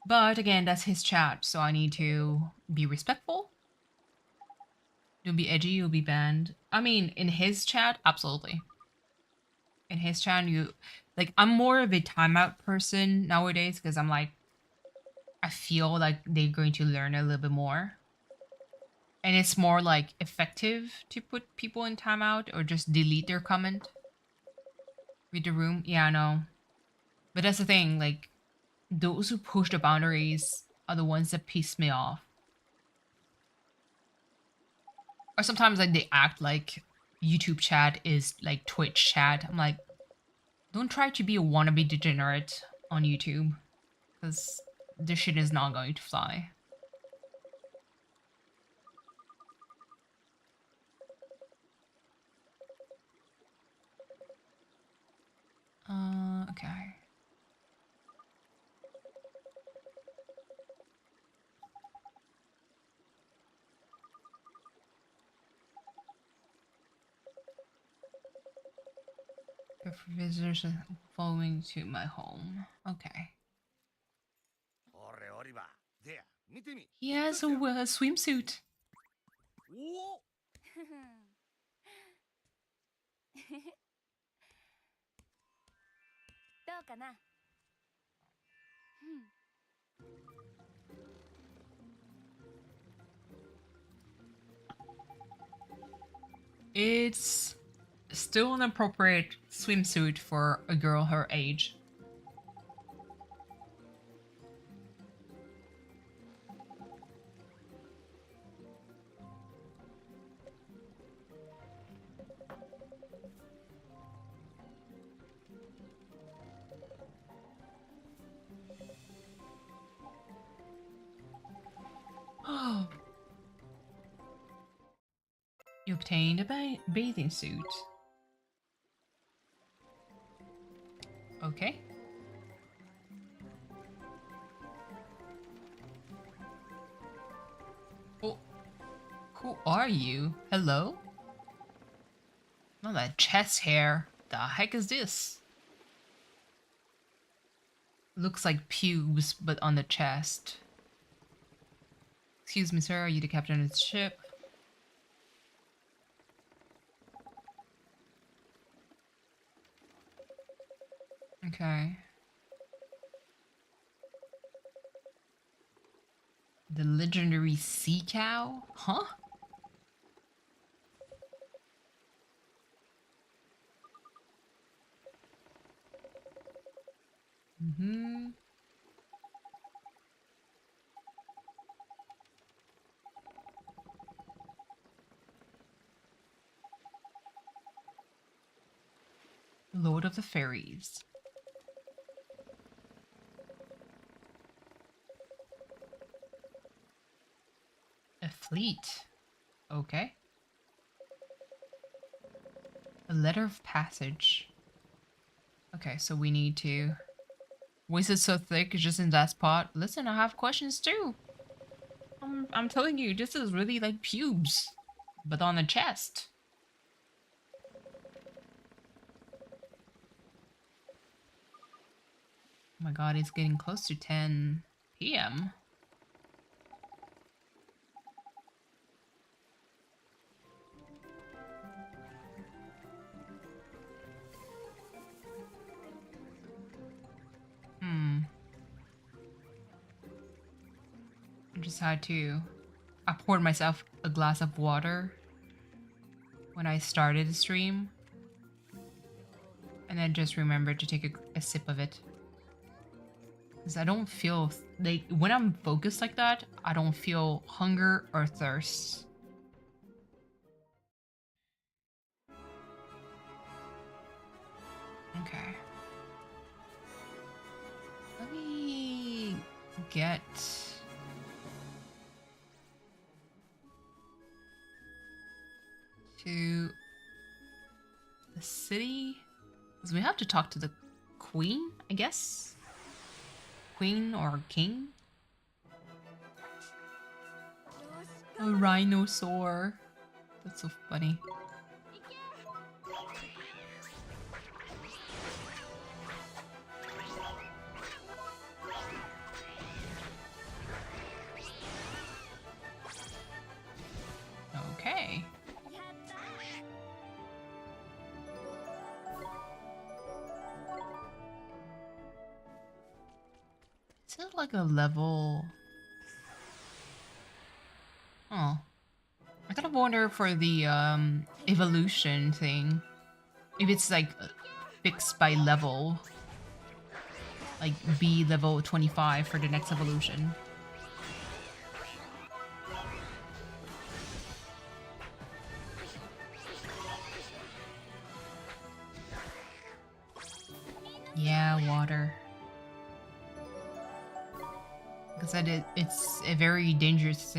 But again, that's his chat, so I need to be respectful. Don't be edgy, you'll be banned. I mean, in his chat, absolutely. In his chat, like, I'm more of a timeout person nowadays because I'm like, I feel like they're going to learn a little bit more. And it's more like effective to put people in timeout or just delete their comment. Read the room. Yeah, I know. But that's the thing, like, those who push the boundaries are the ones that piss me off. Or sometimes like they act like YouTube chat is like Twitch chat. I'm like, don't try to be a wannabe degenerate on YouTube. Because this shit is not going to fly. Okay. For visitors following to my home. Okay. He has a swimsuit. どうかな。It's still an appropriate swimsuit for a girl her age. You obtained a bathing suit. Okay. Oh, who are you? Hello? Oh, that chest hair. The heck is this? Looks like pubes, but on the chest. Excuse me, sir. Are you the captain of the ship? Okay. The legendary sea cow? Huh? Mm-hmm. Lord of the Fairies. A fleet. Okay. A letter of passage. Okay, so we need to... Why is it so thick just in that spot? Listen, I have questions too. I'm telling you, this is really like pubes, but on the chest. Oh my god, it's getting close to 10 p.m. I just had to... I poured myself a glass of water when I started the stream. And then just remembered to take a sip of it. Because I don't feel... like when I'm focused like that, I don't feel hunger or thirst. Okay. Let me get... to the city, because we have to talk to the queen, I guess. Queen or king. A rhinosaur. That's so funny. Okay. Is it like a level? Oh. I kind of wonder for the evolution thing. If it's like fixed by level. Like B level 25 for the next evolution. Yeah, water. Like I said, it's a very dangerous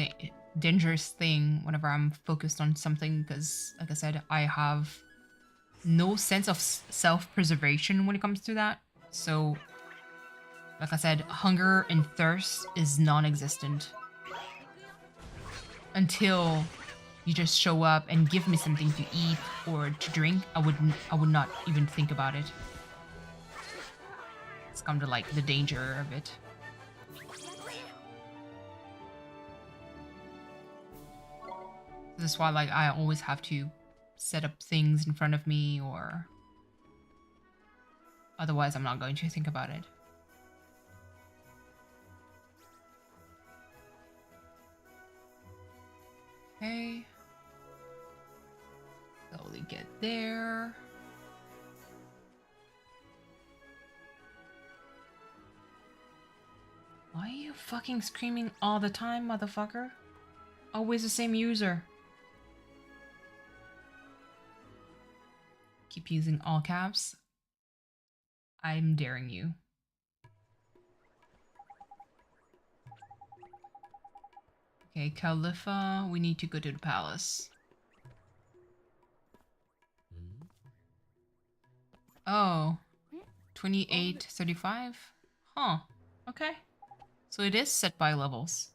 thing whenever I'm focused on something, because like I said, I have no sense of self-preservation when it comes to that. So like I said, hunger and thirst is non-existent until you just show up and give me something to eat or to drink. I would not even think about it. It's come to like the danger of it. This is why like I always have to set up things in front of me, or otherwise I'm not going to think about it. Okay. Slowly get there. Why are you fucking screaming all the time, motherfucker? Always the same user. Keep using all caps. I'm daring you. Okay, Khalifa, we need to go to the palace. Oh, 2835? Huh. Okay. So it is set by levels.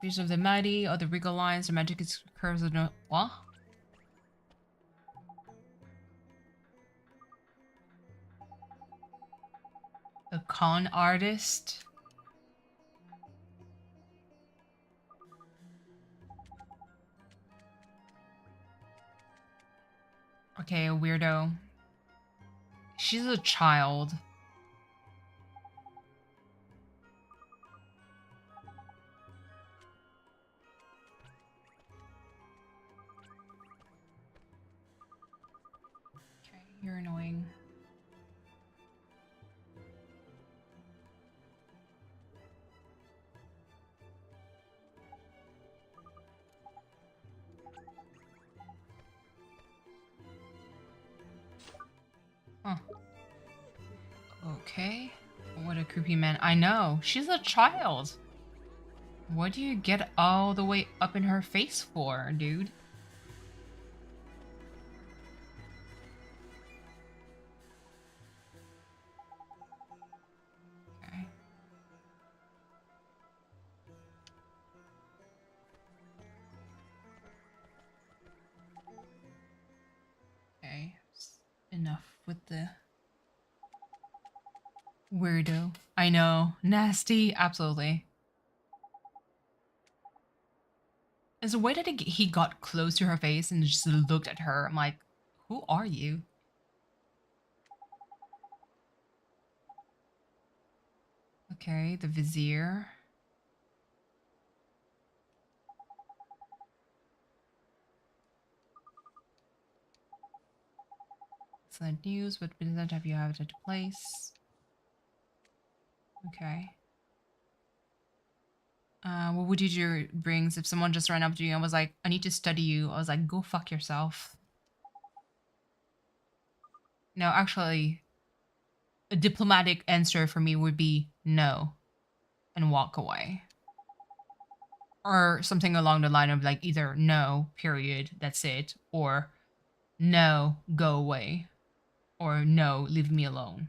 These of the mighty, or the regal lines, the magic is curves of no. What? A con artist? Okay, a weirdo. She's a child. Okay, you're annoying. Huh. Okay. What a creepy man. I know. She's a child. What do you get all the way up in her face for, dude? Okay. Okay. Enough with the weirdo. I know. Nasty. Absolutely. It's the way that he got close to her face and just looked at her. I'm like, who are you? Okay, the vizier. Excellent news. What business have you had at the place? Okay. What would you do brings if someone just ran up to you and was like, I need to study you? I was like, go fuck yourself. No, actually, a diplomatic answer for me would be no and walk away. Or something along the line of like either no, period, that's it, or no, go away, or no, leave me alone.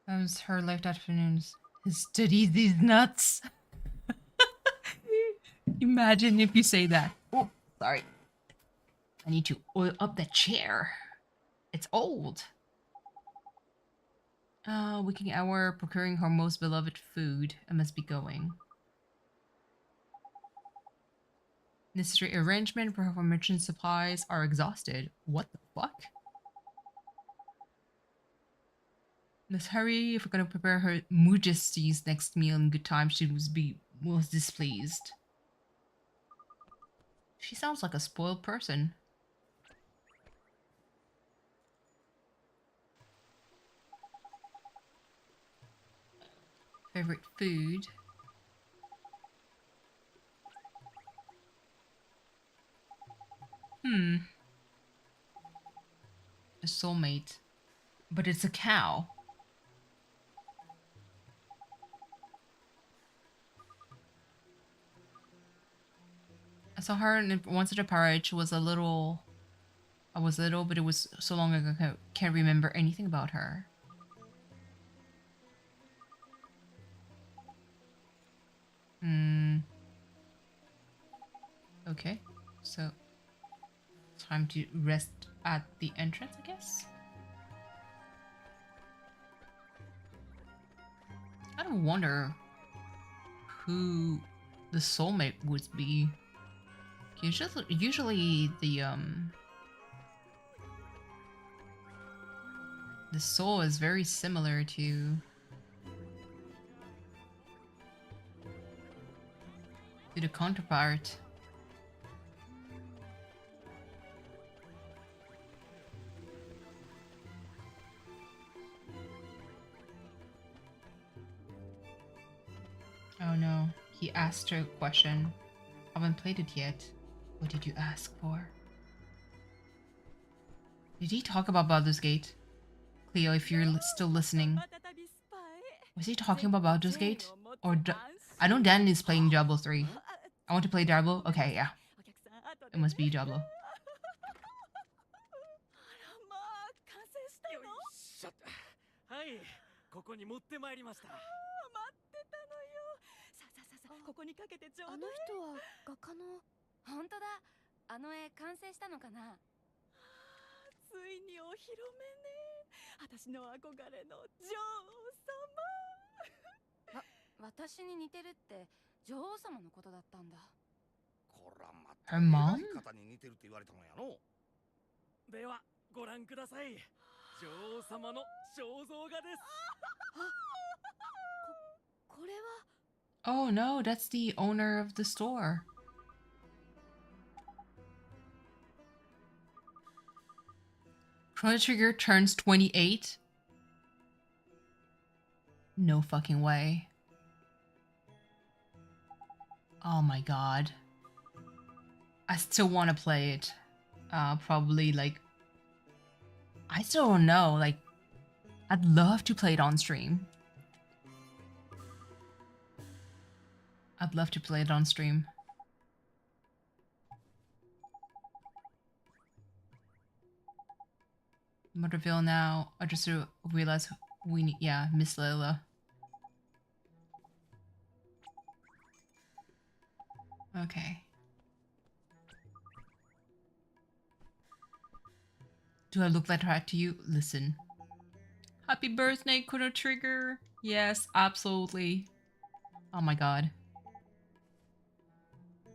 That was her late afternoons. Study these nuts. Imagine if you say that. Oh, sorry. I need to oil up the chair. It's old. Waking hour, procuring her most beloved food. I must be going. Necessary arrangement for her merchant supplies are exhausted. What the fuck? Let's hurry if we're gonna prepare her Majesty's next meal in good time. She must be most displeased. She sounds like a spoiled person. Favorite food? A soulmate. But it's a cow. I saw her and once at a parade. She was a little... I was little, but it was so long ago I can't remember anything about her. Okay, so time to rest at the entrance, I guess. I don't wonder who the soulmate would be. Usually the soul is very similar to the counterpart. Oh no, he asked her a question. I haven't played it yet. What did you ask for? Did he talk about Baldur's Gate? Cleo, if you're still listening. Was he talking about Baldur's Gate? Or I know Dan is playing Diablo 3. I want to play Diablo? Okay, yeah. It must be Diablo. しゃった。はい、ここに持ってまいりました。待ってたのよ。さあさあさあさあ、ここにかけてちょうだい。あの人は画家の。本当だ。あの絵完成したのかな。ついにお披露目ね。私の憧れの女王様。私に似てるって女王様のことだったんだ。こらまた偉い方に似てるって言われたもんやの。ではご覧ください。女王様の肖像画です。これは。Oh no, that's the owner of the store. Chrono Trigger turns 28? No fucking way. Oh my god. I still want to play it. Probably like... I still don't know, like... I'd love to play it on stream. I'd love to play it on stream. Motorville now. I just realized we need... Yeah, Miss Layla. Okay. Do I look like that to you? Listen. Happy birthday, Chrono Trigger! Yes, absolutely. Oh my god.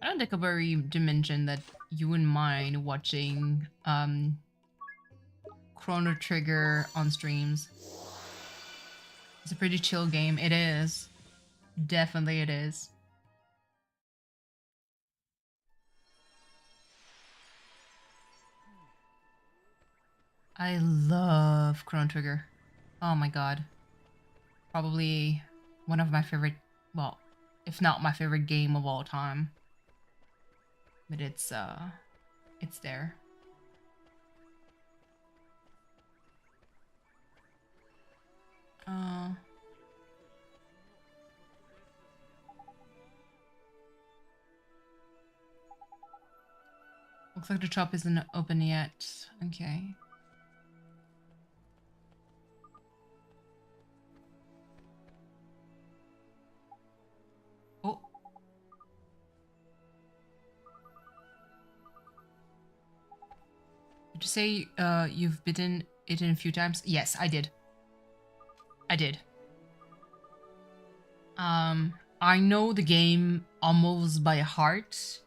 I don't think I've already mentioned that you wouldn't mind watching Chrono Trigger on streams. It's a pretty chill game. It is. Definitely it is. I love Chrono Trigger. Oh my god. Probably one of my favorite, well, if not my favorite game of all time. But it's there. Looks like the shop isn't open yet. Okay. Oh. Did you say you've bitten it in a few times? Yes, I did. I did. I know the game almost by heart.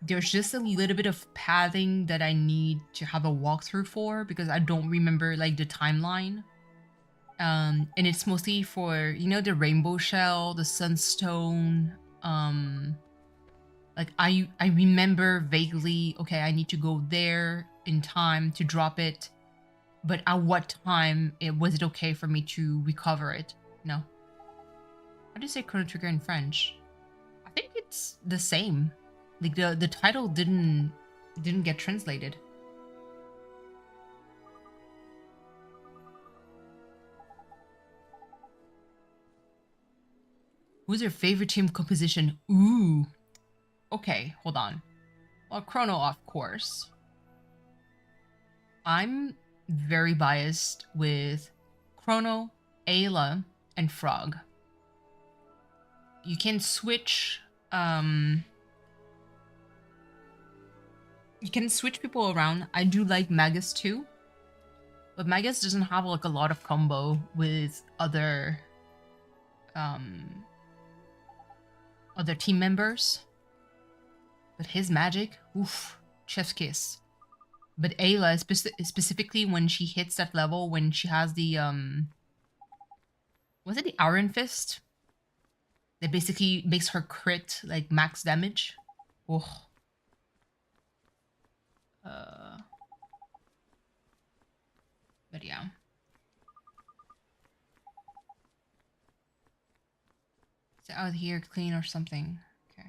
There's just a little bit of pathing that I need to have a walkthrough for because I don't remember like the timeline. And it's mostly for, you know, the rainbow shell, the sunstone. Like I remember vaguely, okay, I need to go there in time to drop it. But at what time was it okay for me to recover it? No. How do you say Chrono Trigger in French? I think it's the same. Like the title didn't get translated. Who's your favorite team composition? Ooh. Okay, hold on. Well, Chrono, of course. I'm very biased with Chrono, Ayla, and Frog. You can switch, you can switch people around. I do like Magus too. But Magus doesn't have like a lot of combo with other team members. But his magic, oof, chef's kiss. But Ayla, specifically when she hits that level, when she has the was it the Iron Fist? That basically makes her crit like max damage. Oh. But yeah. Is it out here clean or something? Okay.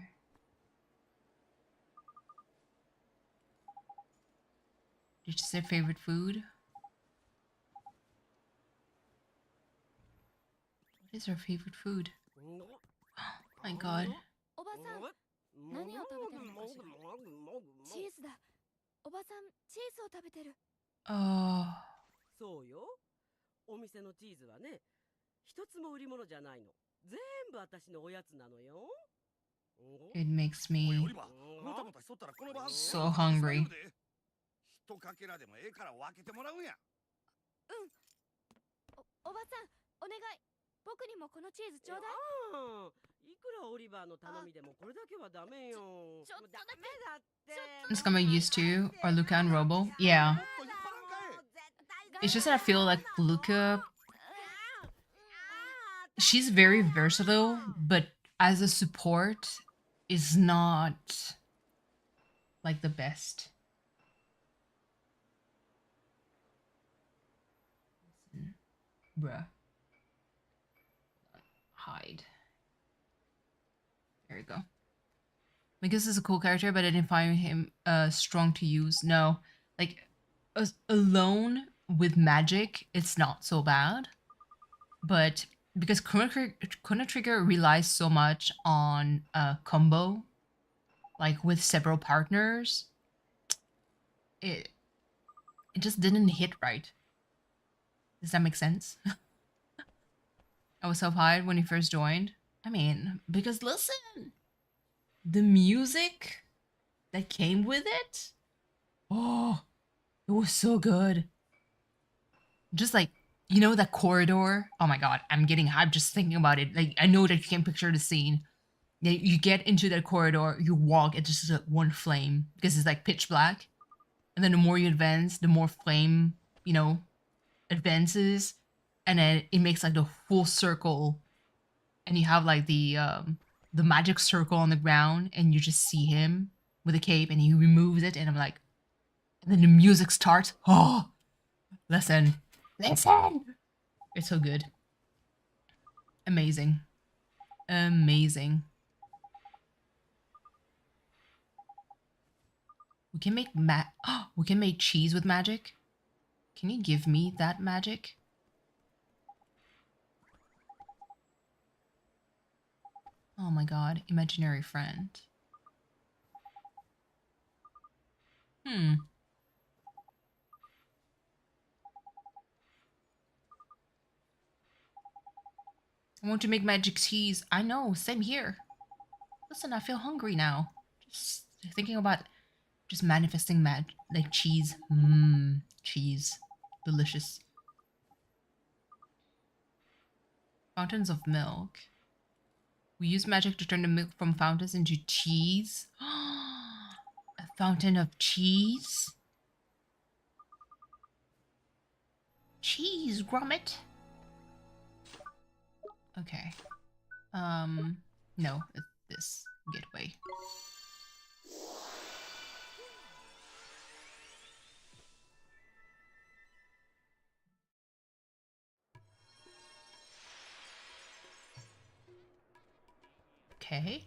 Did you say favorite food? What is her favorite food? Oh my god. おばさん、何を食べてるのかしら。チーズだ。おばさん、チーズを食べてる。Oh. そうよ。お店のチーズはね、一つも売り物じゃないの。全部私のおやつなのよ。It makes おい me オリバー、もたもたしとったらこの場 so hungry. 一かけらでもええから分けてもらうんや。おばさん、お願い。僕にもこのチーズちょうだい。ああ、いくらオリバーの頼みでもこれだけはダメよ。ちょっとだけダメだって。 It's gonna used to, or Luca and Robo. Yeah. It's just that I feel like Luca, she's very versatile, but as a support, is not like the best. Bruh. Hide. There you go. Because is a cool character, but I didn't find him strong to use. No, like alone with magic, it's not so bad. But because Chrono Trigger relies so much on combo, like with several partners, it just didn't hit right. Does that make sense? I was so hyped when he first joined. I mean, because listen, the music that came with it, oh, it was so good. Just like, you know, that corridor. Oh my god, I'm getting hyped just thinking about it. Like, I know that you can picture the scene. You get into that corridor, you walk, it's just like one flame because it's like pitch black. And then the more you advance, the more flame, you know, advances. And then it makes like the full circle. And you have like the magic circle on the ground, and you just see him with a cape, and he removes it, and I'm like, and then the music starts. Oh, listen. It's so good. Amazing. Amazing. We can make we can make cheese with magic. Can you give me that magic? Oh my god, imaginary friend. I want to make magic cheese. I know, same here. Listen, I feel hungry now. Just thinking about just manifesting like cheese. Cheese. Delicious. Fountains of milk. We use magic to turn the milk from fountains into cheese. A fountain of cheese? Cheese, Grommet. Okay. No, it's this. Get away. Okay.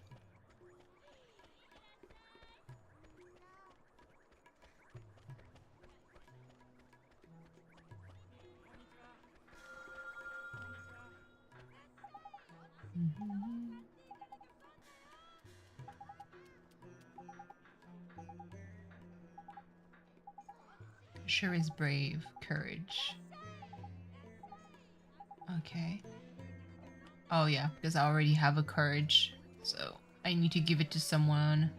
Sure is brave. Courage. Okay. Oh yeah, because I already have a courage. So I need to give it to someone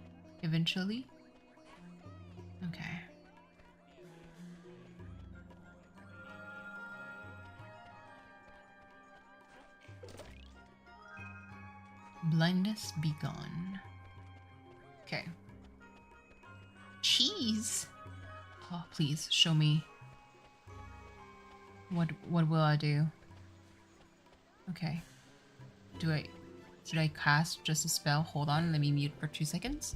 eventually. Okay. Blindness be gone. Okay. Cheese. Oh, please show me. What will I do? Okay. Should I cast just a spell? Hold on, let me mute for 2 seconds.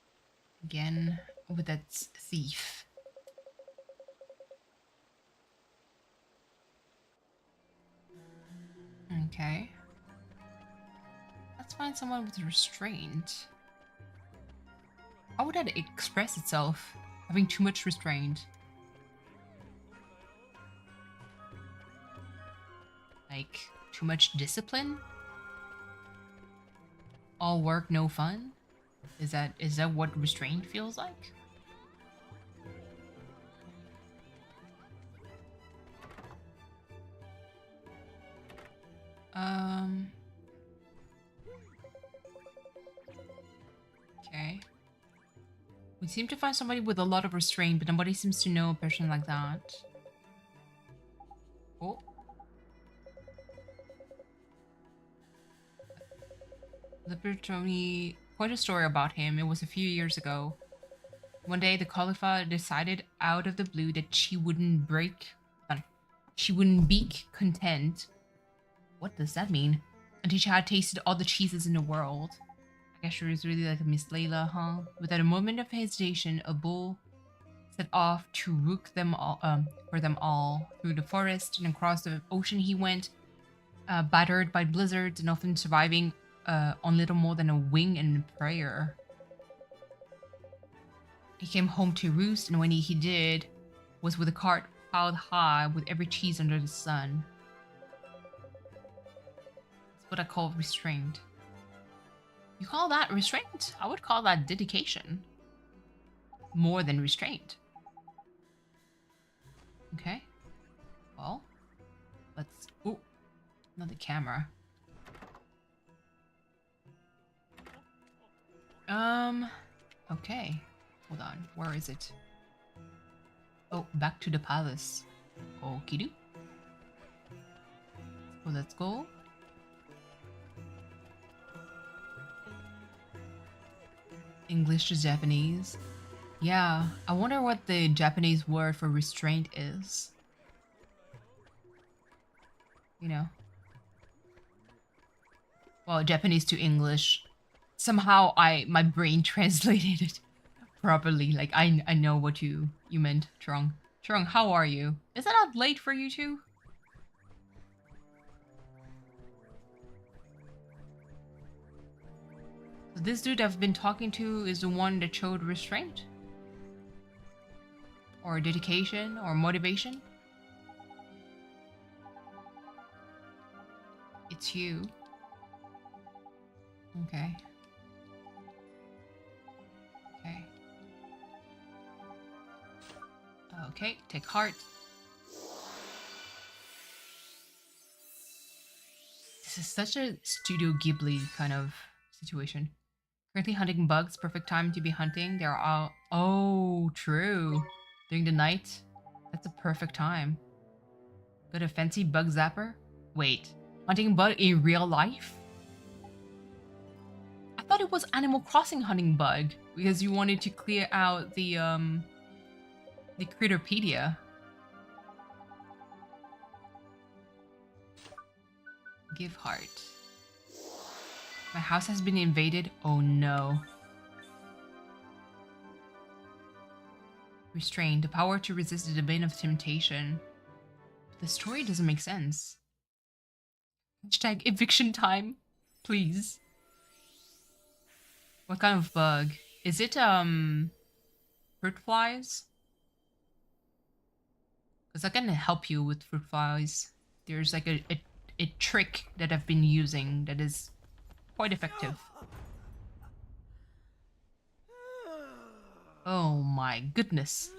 Again, with that thief. Okay. Let's find someone with restraint. How would that express itself? Having too much restraint. Like, too much discipline? All work, no fun? Is that what restraint feels like? Okay. We seem to find somebody with a lot of restraint, but nobody seems to know a person like that. Oh. Lippert told me quite a story about him. It was a few years ago. One day, the Khalifa decided out of the blue that she wouldn't be content. What does that mean? Until she had tasted all the cheeses in the world. I guess she was really like a Miss Layla, huh? Without a moment of hesitation, a bull set off to rook them all, for them all. Through the forest and across the ocean he went, battered by blizzards and often surviving on little more than a wing and a prayer. He came home to roost, and when he did, was with a cart piled high with every cheese under the sun. That's what I call restraint. You call that restraint? I would call that dedication. More than restraint. Okay. Well, let's... Oh, another camera. Okay. Hold on. Where is it? Oh, back to the palace. Okido. So let's go. English to Japanese. Yeah, I wonder what the Japanese word for restraint is. You know. Well, Japanese to English. Somehow my brain translated it properly. Like I know what you meant, Trung. Trung, how are you? Is that not late for you too? So this dude I've been talking to is the one that showed restraint? Or dedication or motivation? It's you. Okay. Okay. Okay, take heart. This is such a Studio Ghibli kind of situation. Currently hunting bugs, perfect time to be hunting. They're all... Oh, true. During the night, that's a perfect time. Got a fancy bug zapper? Wait, hunting bug in real life? I thought it was Animal Crossing hunting bug because you wanted to clear out the Critterpedia. Give heart. My house has been invaded. Oh no. Restrain. The power to resist the domain of temptation. The story doesn't make sense. Hashtag eviction time. Please. What kind of bug? Is it, fruit flies? Because I can help you with fruit flies. There's like a trick that I've been using that is quite effective. Oh my goodness.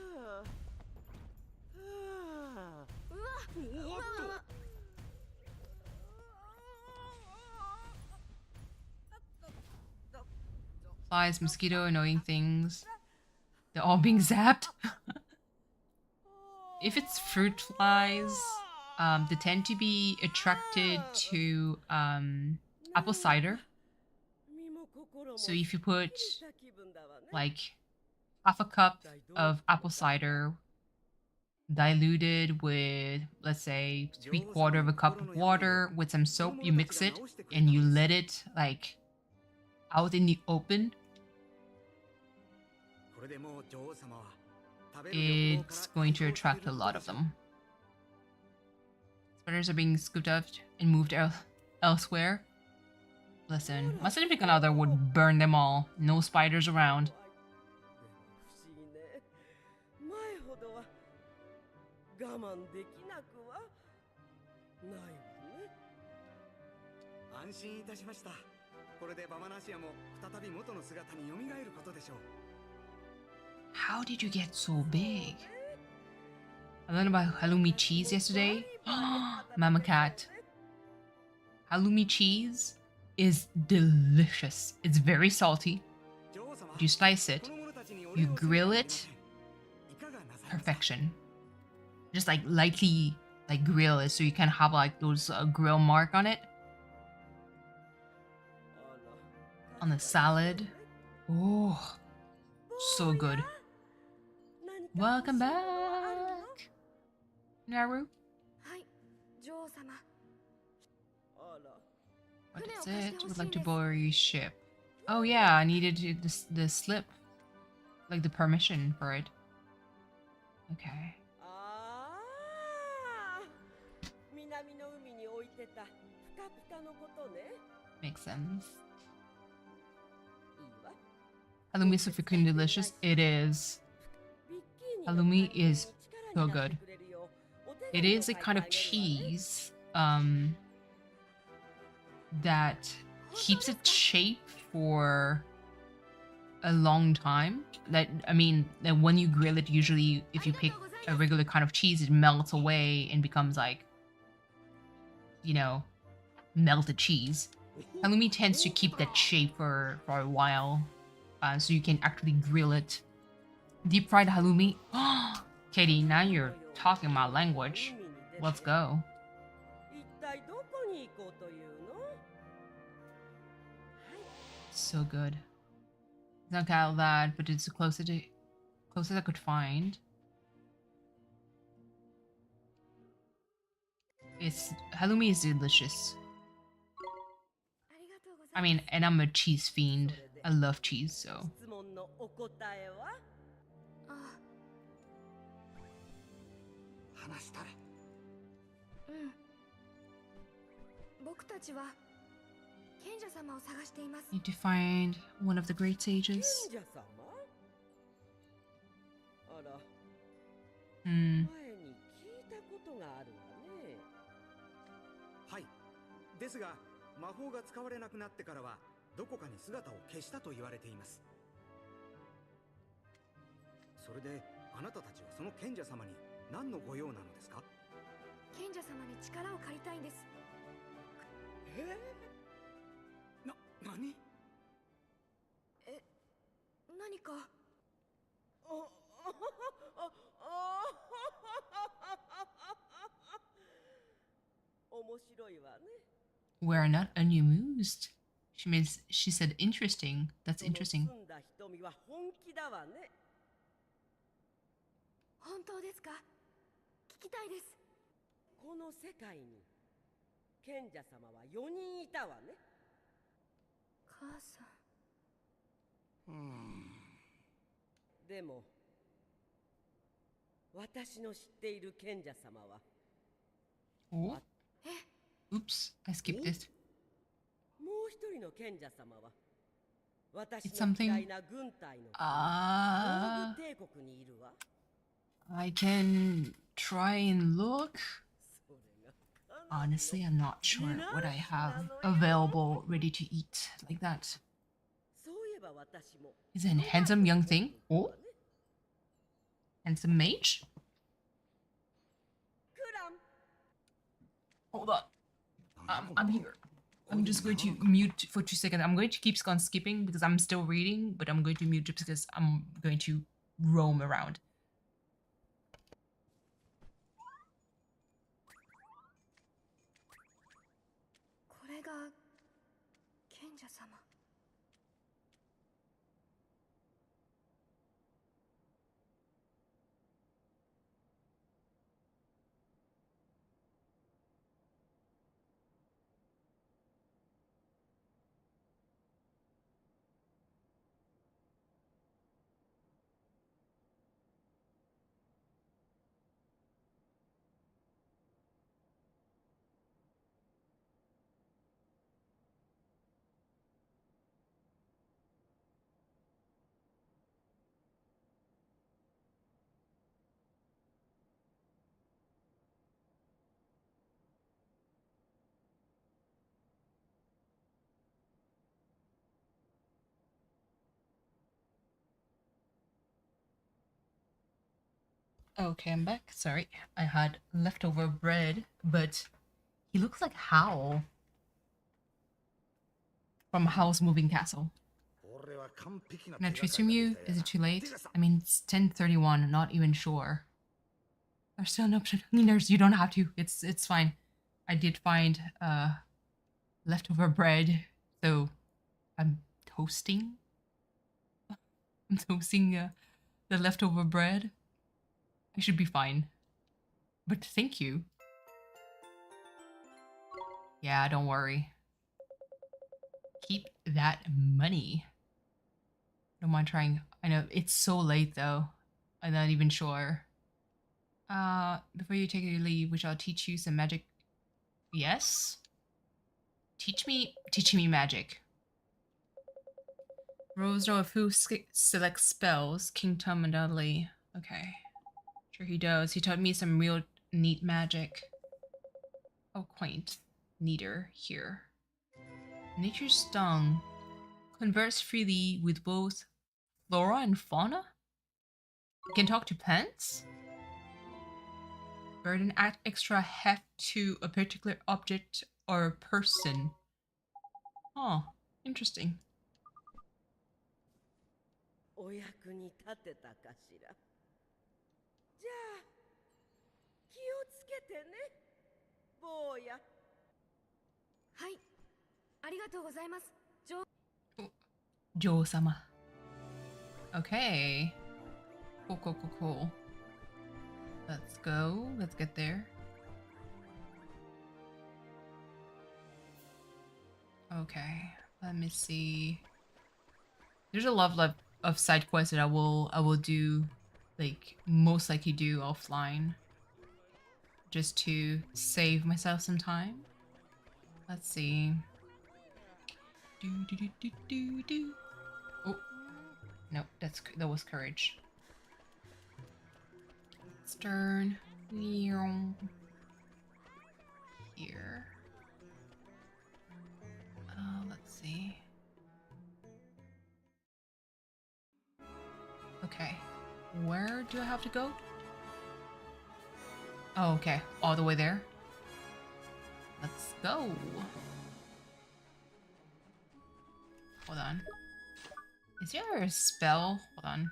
Flies, mosquito, annoying things. They're all being zapped. If it's fruit flies, they tend to be attracted to apple cider. So if you put like half a cup of apple cider diluted with, let's say, 3/4 of a cup of water with some soap, you mix it and you let it like out in the open, これでもう女王様は食べる旅行から It's going to attract a lot of them. Spiders are being scooped up and moved elsewhere. Listen, my significant other would burn them all. No spiders around. でも不思議ね。前ほどは我慢できなくはないわね。安心いたしました。これでバマナシアも再び元の姿に蘇ることでしょう。 How did you get so big? I learned about halloumi cheese yesterday. Mama cat. Halloumi cheese is delicious. It's very salty. 女王様、 You slice it, この者たちにお you 礼をする grill ことが it, できません。いかがなさいますか？ perfection. Just like lightly like grill it so you can have like those grill mark on it. On the salad. Oh, so good. Welcome back, Naru. はい女王様 What is it? Would like to borrow your ship. Oh yeah, I needed the slip, like the permission for it. Okay. ああ、南の海に置いてたふかふかのことね。 Makes sense. いいわ。 Halloumi is so freaking delicious. It is. ビッキーニの Halloumi 代わりに is 力 so になっ good. てくれるようお手 It 紙を is a 書いて kind あ of げるわね。 cheese that keeps its shape for a long time. That I mean, that when you grill it, usually if you pick a regular kind of cheese, it melts away and becomes like, you know, melted cheese. Halloumi tends to keep that shape for a while, so you can actually grill it. Deep fried halloumi. Katie, now you're talking my language. Let's go. 一体どこに行こうというの？ So good. It's not all that, but it's the closest I could find. It's halloumi is delicious. ありがとうございます I mean, and I'm a cheese fiend. I love cheese, so 質問のお答えは？あ話したれ。うん僕たちは賢者様を探しています need to find one of the great sages. 賢者様？あら、 Hmm. 前に聞いたことがあるわね。はい。ですが、魔法が使われなくなってからは、どこかに姿を消したと言われています。それで、あなたたちはその賢者様に何のご用なのですか？賢者様に力を借りたいんです何？何か面白いわね。 We're not amused. She said interesting. That's その interesting. 澄んだ瞳は本気だわね。本当ですか聞きたいですこの世界に賢者様は4人いたわね。母さんでも私の知っている賢者様は Oh. Oops, I skipped it. もう一人の賢者様は私 It's の something- 嫌いな軍隊の Ah. 帝国にいるわ。 I can try and look. それがかなり Honestly, I'm not sure what I have available ready to eat like that. そういえば私も Is it a handsome young thing? Oh, handsome mage? クラン Hold on. I'm here. I'm just going to mute for 2 seconds. I'm going to keep on skipping because I'm still reading, but I'm going to mute just because I'm going to roam around.これが賢者様 Okay, I'm back. Sorry, I had leftover bread, but he looks like Howl from Howl's Moving Castle. Can I transform you? Is it too late? I mean, it's 10:31. Not even sure. There's still an option. Nurse, you don't have to. It's fine. I did find leftover bread, so I'm toasting. I'm toasting the leftover bread. I should be fine. But thank you. Yeah, don't worry. Keep that money. Don't mind trying. I know it's so late though. I'm not even sure. Before you take your leave, we shall teach you some magic. Yes? Teach me magic. Rose know of who selects spells. King Tom and Dudley. Okay. Sure he does. He taught me some real neat magic. Oh, quaint. Neater here. Nature's tongue. Converse freely with both flora and fauna? Can talk to plants? Burden add extra heft to a particular object or person. Oh, interesting. お役に立てたかしら。じゃあ気をつけてね、坊や。はい、ありがとうございます。Joe-sama. Okay. Cool. Let's go. Let's get there. Okay. Let me see. There's a lot of side quests that I will do, like most likely do offline, just to save myself some time. Let's see. Do. Oh, no, that was courage. Stern. Here. Let's see. Okay, where do I have to go? Oh, okay, all the way there. Let's go. Hold on. Is there a spell? Hold on.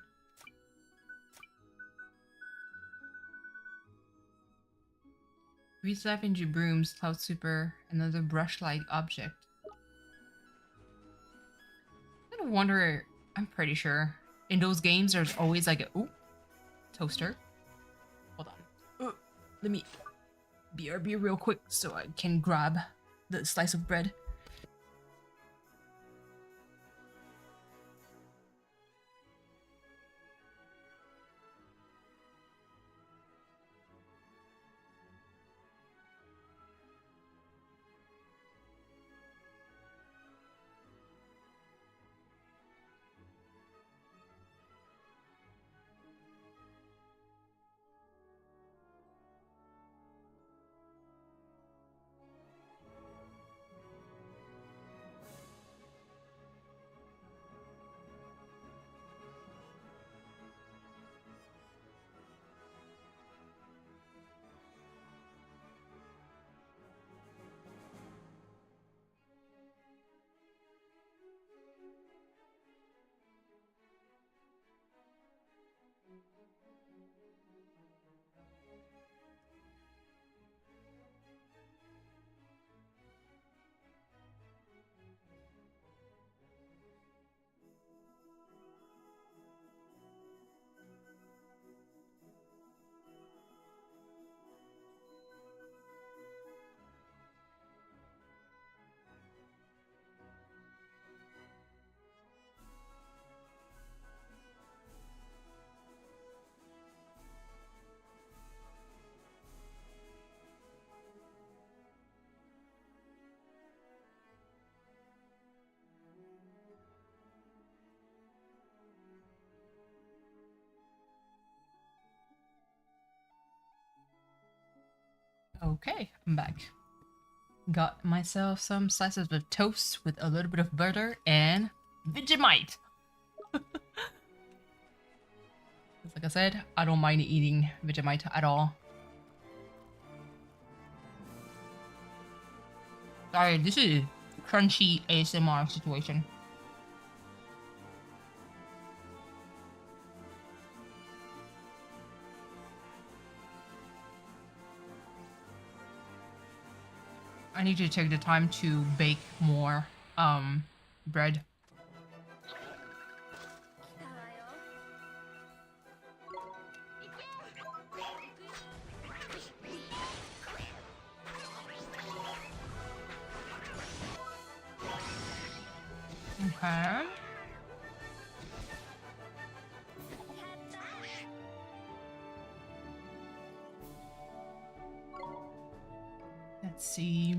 Breathe life into brooms, cloud super, another brush-like object. I kind of wonder, I'm pretty sure. In those games, there's always like a toaster. Hold on. Let me BRB real quick so I can grab the slice of bread. Okay, I'm back. Got myself some slices of toast with a little bit of butter and Vegemite. It's Like I said, I don't mind eating Vegemite at all. Sorry, this is crunchy ASMR situation. I need to take the time to bake more bread. Okay. Let's see.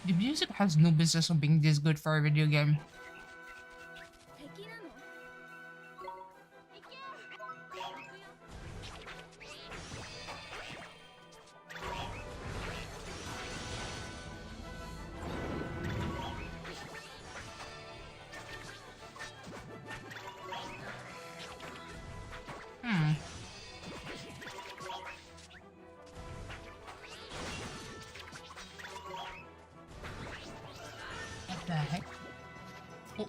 The music has no business of being this good for a video game. What the heck? Oh.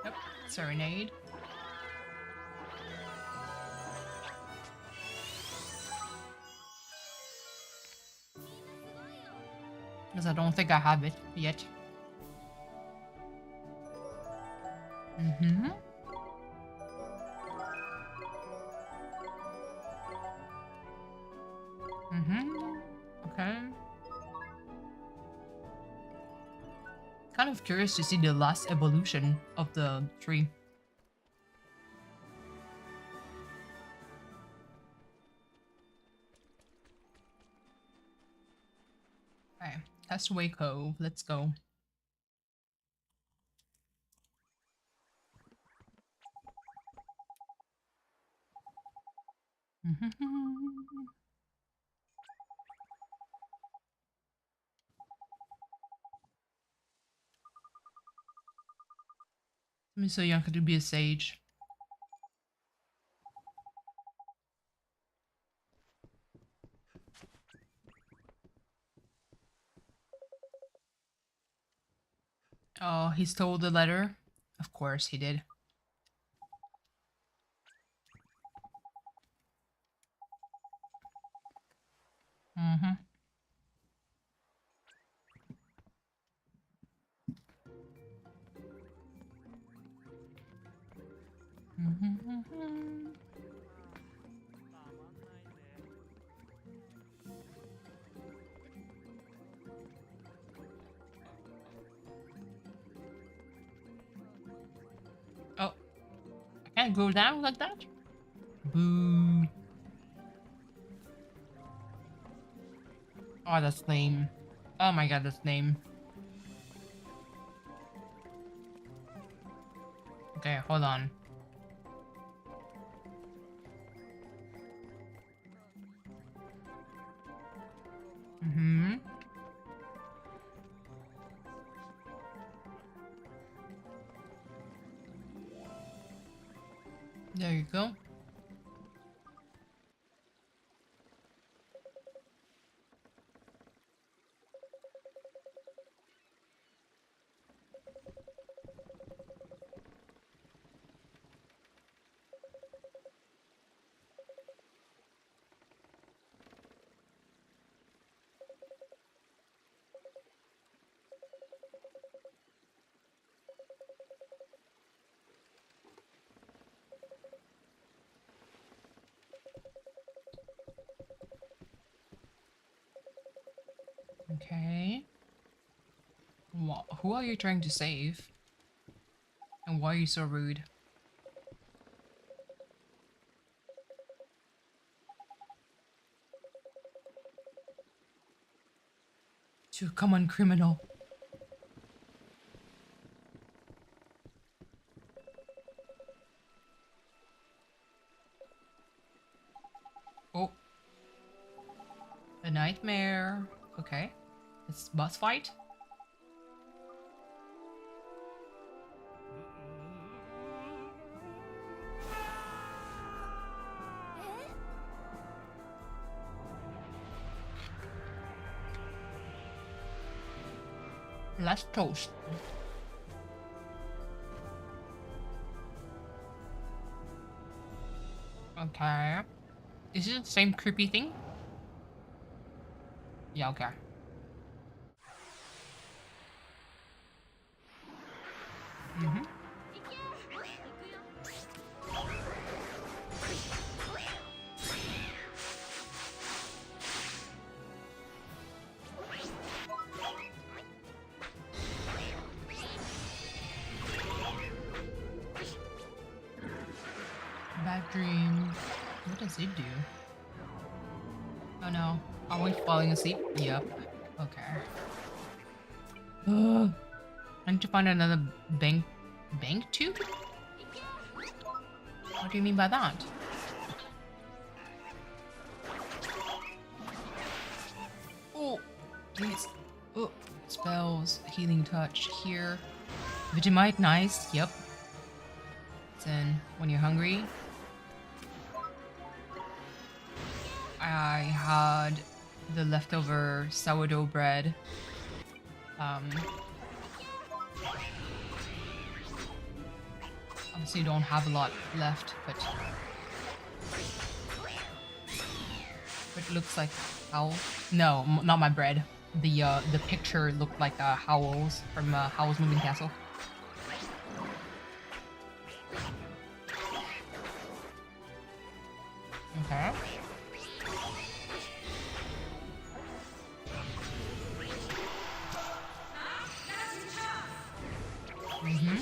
Yep, serenade. Because I don't think I have it yet. Mm-hmm. Okay. Kind of curious to see the last evolution of the tree. Okay, Castaway Cove. Let's go. I'm so young to be a sage. Oh, he stole the letter? Of course he did. Oh, I can't go down like that? Boo. Oh, that's lame. Oh my god, that's lame. Okay, hold on. There you go. Okay. Who are you trying to save? And why are you so rude? To a common criminal. This boss fight? Let's toast. Okay. Is it the same creepy thing? Yeah, okay. Mm-hmm. Bad dream. What does it do? Oh no. Are we falling asleep? Yep. Okay. I need to find another bank tube? What do you mean by that? Oh, please. Oh, spells, healing touch here. Vegemite, nice. Yep. Then when you're hungry. I had the leftover sourdough bread. Obviously don't have a lot left, but it looks like owl. No, not my bread. The picture looked like Howl's from Howl's Moving Castle. Okay. Mm-hmm.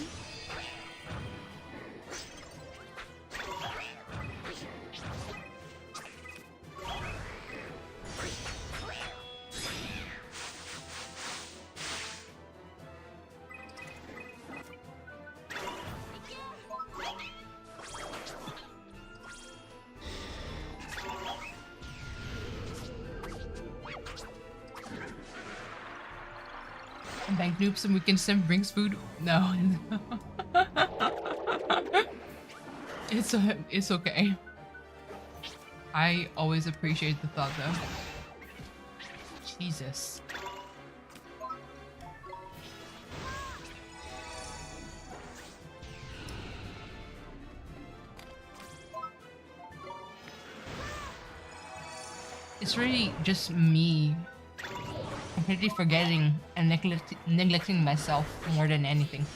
Bank noobs and we can send brings food. No. It's okay. I always appreciate the thought though. Jesus. It's really just me completely forgetting and neglecting myself more than anything.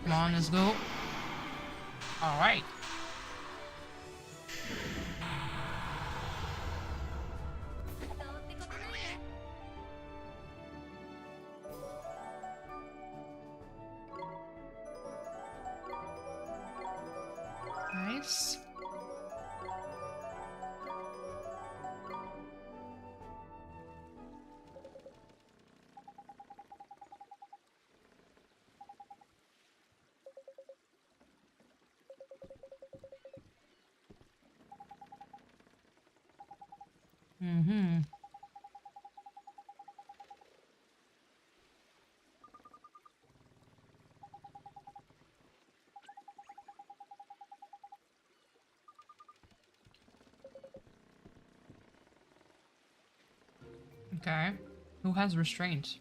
Come on, let's go. All right. Nice. Mm-hmm. Okay. Who has restraint?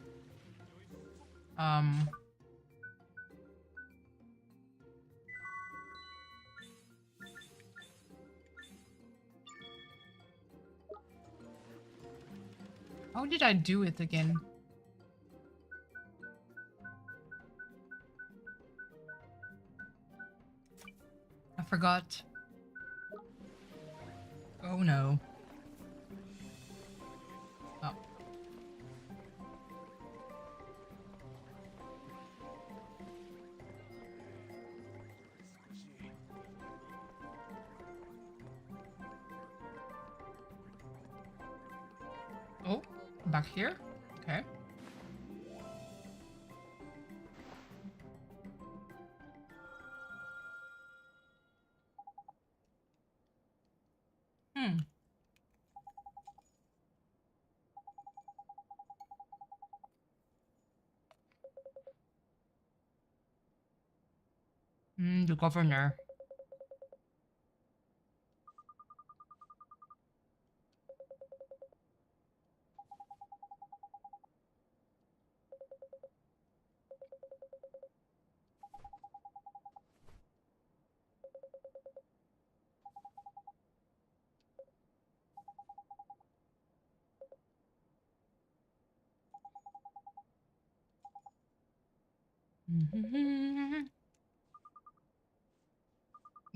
How did I do it again? I forgot. Oh no. Oh. Oh, back here? Okay. The governor.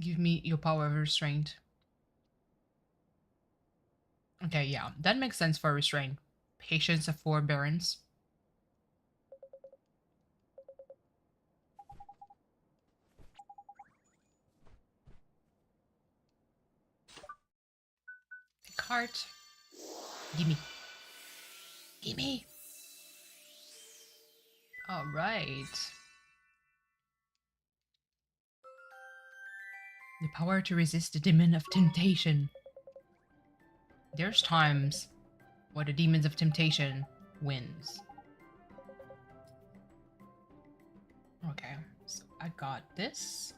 Give me your power of restraint. Okay, yeah, that makes sense for restraint. Patience of forbearance. Pick heart. Gimme. Gimme. All right. The power to resist the demon of temptation. There's times where the demons of temptation wins. Okay, so I got this.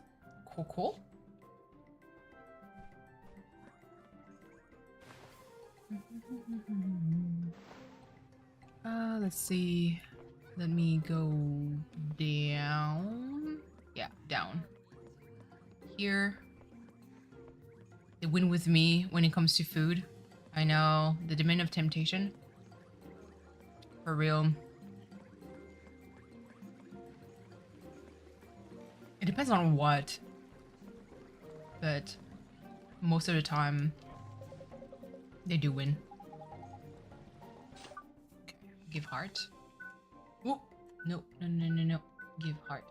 Cool, cool. Let's see. Let me go down. Yeah, down. Here. They win with me when it comes to food. I know, the demon of temptation. For real. It depends on what. But most of the time, they do win. Okay, give heart. Oh, no, no, no, no, no. Give heart.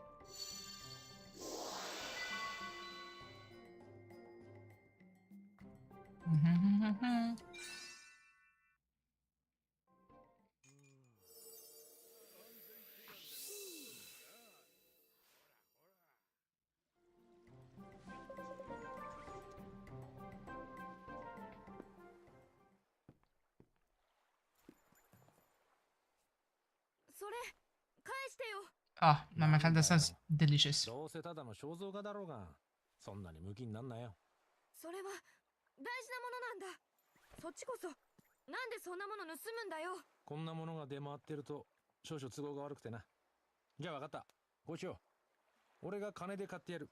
Oh, Mama Fan, that sounds delicious. どうせただの肖像画だろうが、そんなにムキになんなよ。それは大事なものなんだ。そっちこそなんでそんなもの盗むんだよ。こんなものが出回ってると少々都合が悪くてな。じゃあ分かった。こうしよう。俺が金で買ってやる。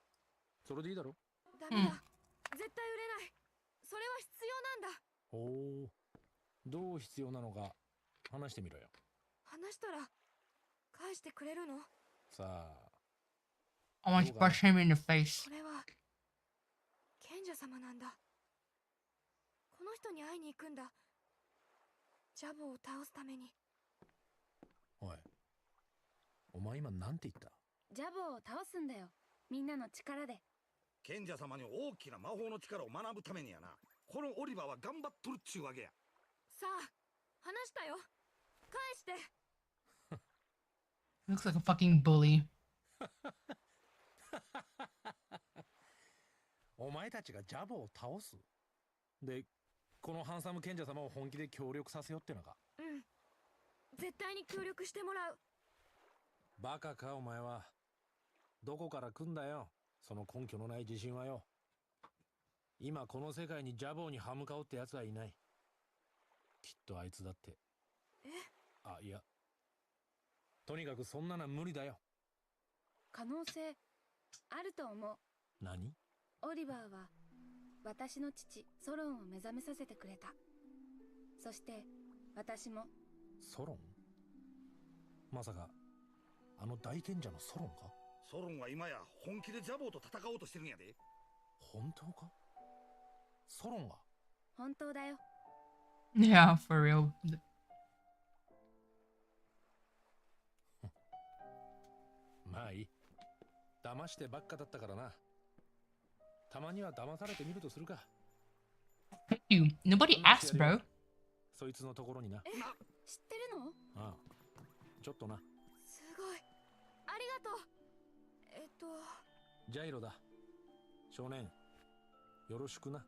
それでいいだろ。ダメだ。絶対売れない。それは必要なんだ。おお。どう必要なのか話してみろよ。話したら返してくれるの？さあ。I want to punch him in the face. これは賢者様なんだ。この人に会いに行くんだ。ジャボを倒すために。おい。お前今なんて言った？ジャボを倒すんだよ。みんなの力で。賢者様に大きな魔法の力を学ぶためにやな。このオリバーは頑張っとるっちゅうわけや。さあ、話したよ。返して。Looks like a fucking bully. お前たちがジャボを倒す？で、このハンサム賢者様を本気で協力させようってのか？うん。絶対に協力してもらう。バカかお前は。どこから来んだよ、その根拠のない自信はよ。今この世界にジャボーに歯向かおうってやつはいない。きっとあいつだって。え？あ、いや。とにかくそんなの無理だよ。可能性あると思う。何？オリバーは私の父ソロンを目覚めさせてくれた。そして私も。ソロン？まさかあの大賢者のソロンか？ソロンは今や本気でジャボーと戦おうとしてるんやで。本当か？ソロンが？本当だよ。Yeah, for real. まあいい。騙してばっかだったからな。たまには騙されてみるとするか。You. Nobody asked, bro. そいつのところにな。え、知ってるの？ああ。ちょっとな。すごい。ありがとう。ジャイロだ。少年。よろしくな。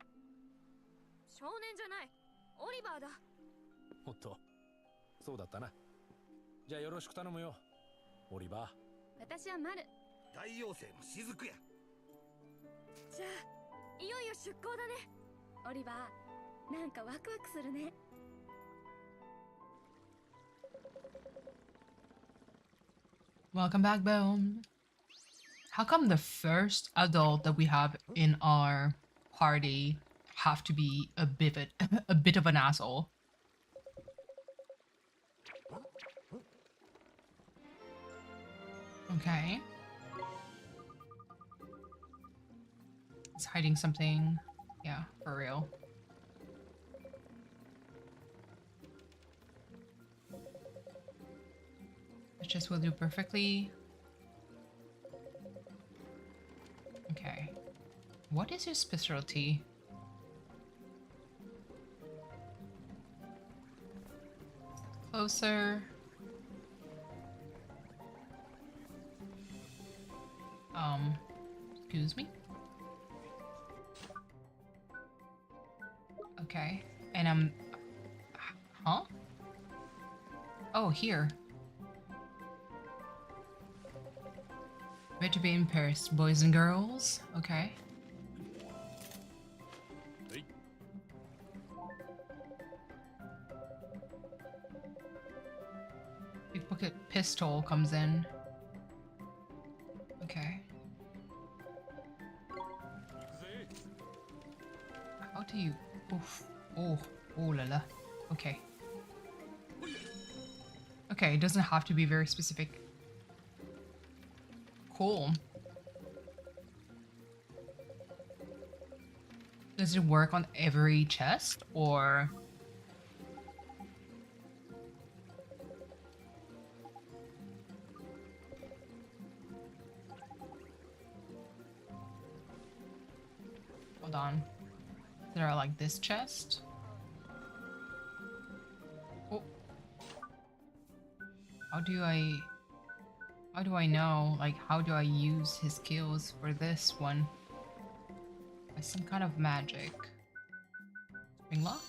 少年じゃない。オリバーだ。おっと。そうだったな。じゃあよろしく頼むよ。オリバー。私はマル。大妖精の雫や。じゃあいよいよ出航だね。オリバー、なんかワクワクするね。Welcome back, Bone. How come the first adult that we have in our party have to be a bit a bit of an asshole? Okay. It's hiding something. Yeah, for real. The chest will do perfectly. Okay. What is your specialty? Closer. Excuse me? Okay. And huh? Oh, here. Better be in Paris, boys and girls. Okay. Hey. Pickpocket pistol comes in. Okay. How do you... Oof. Oh. Oh la la. Okay. Okay, it doesn't have to be very specific. Cool. Does it work on every chest, or... Hold on. There are like this chest. Oh. How do I know, like, how do I use his skills for this one? By some kind of magic. Spring lock?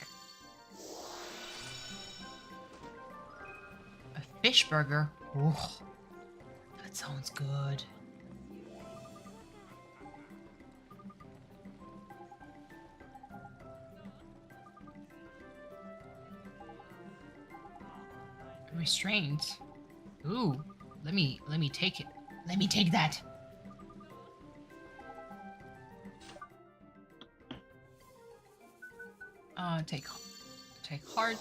A fish burger? Oh, that sounds good. Restraint. Ooh, let me take it. Let me take that. Take heart.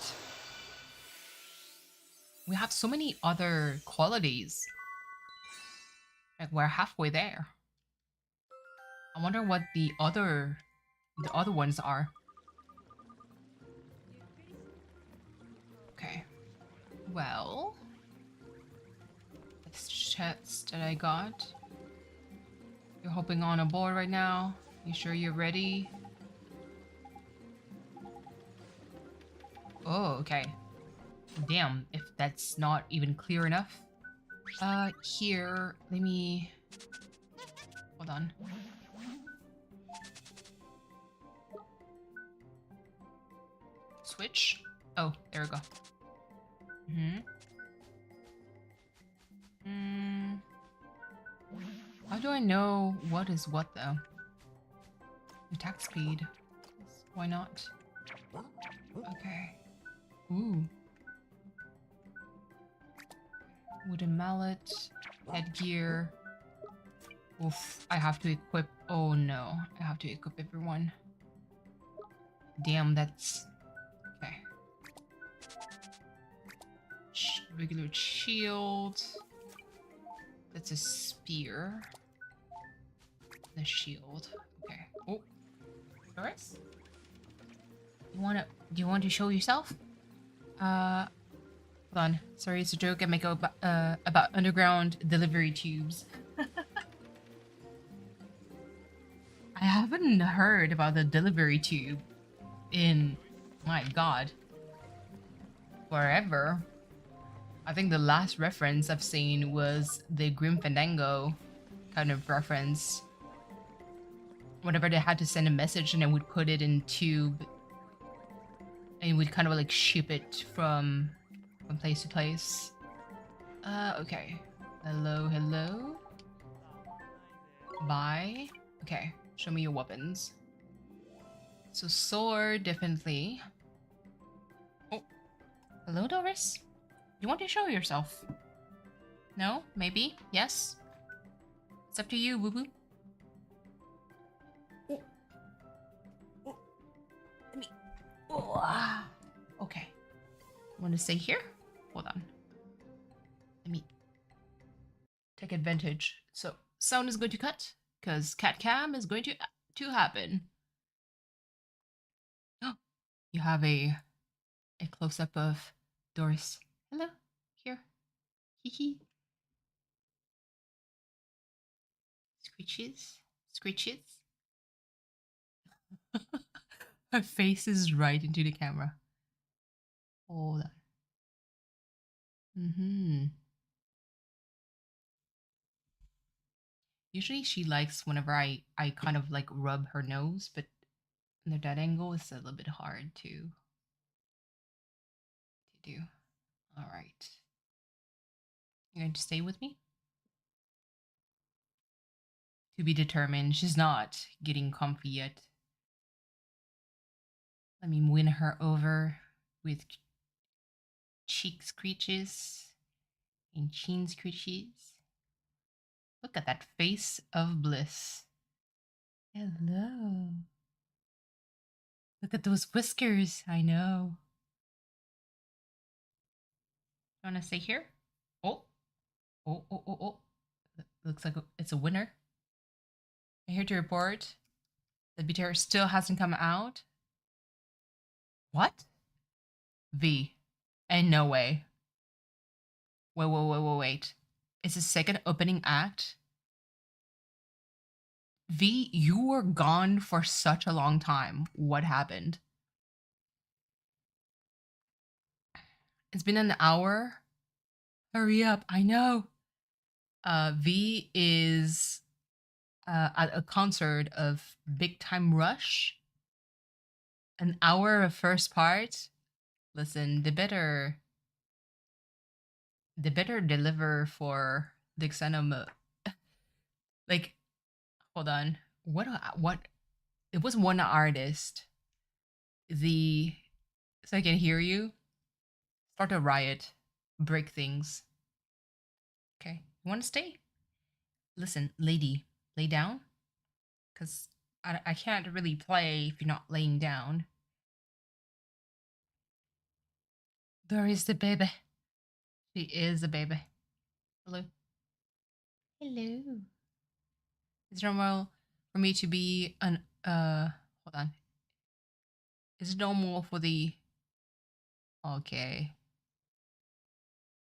We have so many other qualities. Like, we're halfway there. I wonder what the other ones are. Okay. Well, this chest that I got. You're hopping on a board right now. You sure you're ready? Oh, okay. Damn, if that's not even clear enough. Here, let me... Hold on. Switch? Oh, there we go. How do I know what is what, though? Attack speed. Why not? Okay. Ooh. Wooden mallet. Headgear. Oof. I have to equip... Oh no. I have to equip everyone. Damn, that's... Okay. Regular shield. That's a spear. The shield. Okay. Oh. Doris? Do you want to show yourself? Hold on. Sorry, it's a joke I make about underground delivery tubes. I haven't heard about the delivery tube in, my god, forever. I think the last reference I've seen was the Grim Fandango kind of reference. Whenever they had to send a message and then would put it in tube and we'd kind of like ship it from place to place. Okay. Hello, hello. Bye. Okay, show me your weapons. So sword, definitely. Oh, hello, Doris. You want to show yourself? No? Maybe? Yes? It's up to you, woo-woo. Oh. Oh. Let me... Oh, ah. Okay. Want to stay here? Hold on. Let me take advantage. So, sound is going to cut, because cat cam is going to happen. Oh, you have a close-up of Doris. Hello, here. Hee hee. Screeches. Screeches. Her face is right into the camera. Hold on. Usually she likes whenever I kind of like rub her nose, but under that angle it's a little bit hard to do. All right. You're going to stay with me? To be determined. She's not getting comfy yet. Let me win her over with cheek screeches and chin screeches. Look at that face of bliss. Hello. Look at those whiskers. I know. Want to stay here? Oh. Oh, oh, oh, oh. Looks like it's a winner. I'm here to report that BTR still hasn't come out. What? V. And no way. Wait. It's the second opening act? V, you were gone for such a long time. What happened? It's been an hour. Hurry up, I know. V is at a concert of Big Time Rush. An hour of first part. Listen, they better deliver for the Xenoma. Like, hold on. What? It was one artist. So I can hear you. Start a riot. Break things. Okay. You want to stay? Listen, lady, lay down. Because I can't really play if you're not laying down. There is the baby. She is a baby. Hello. Hello. Is it normal for me to be an hold on. Is it normal for the okay.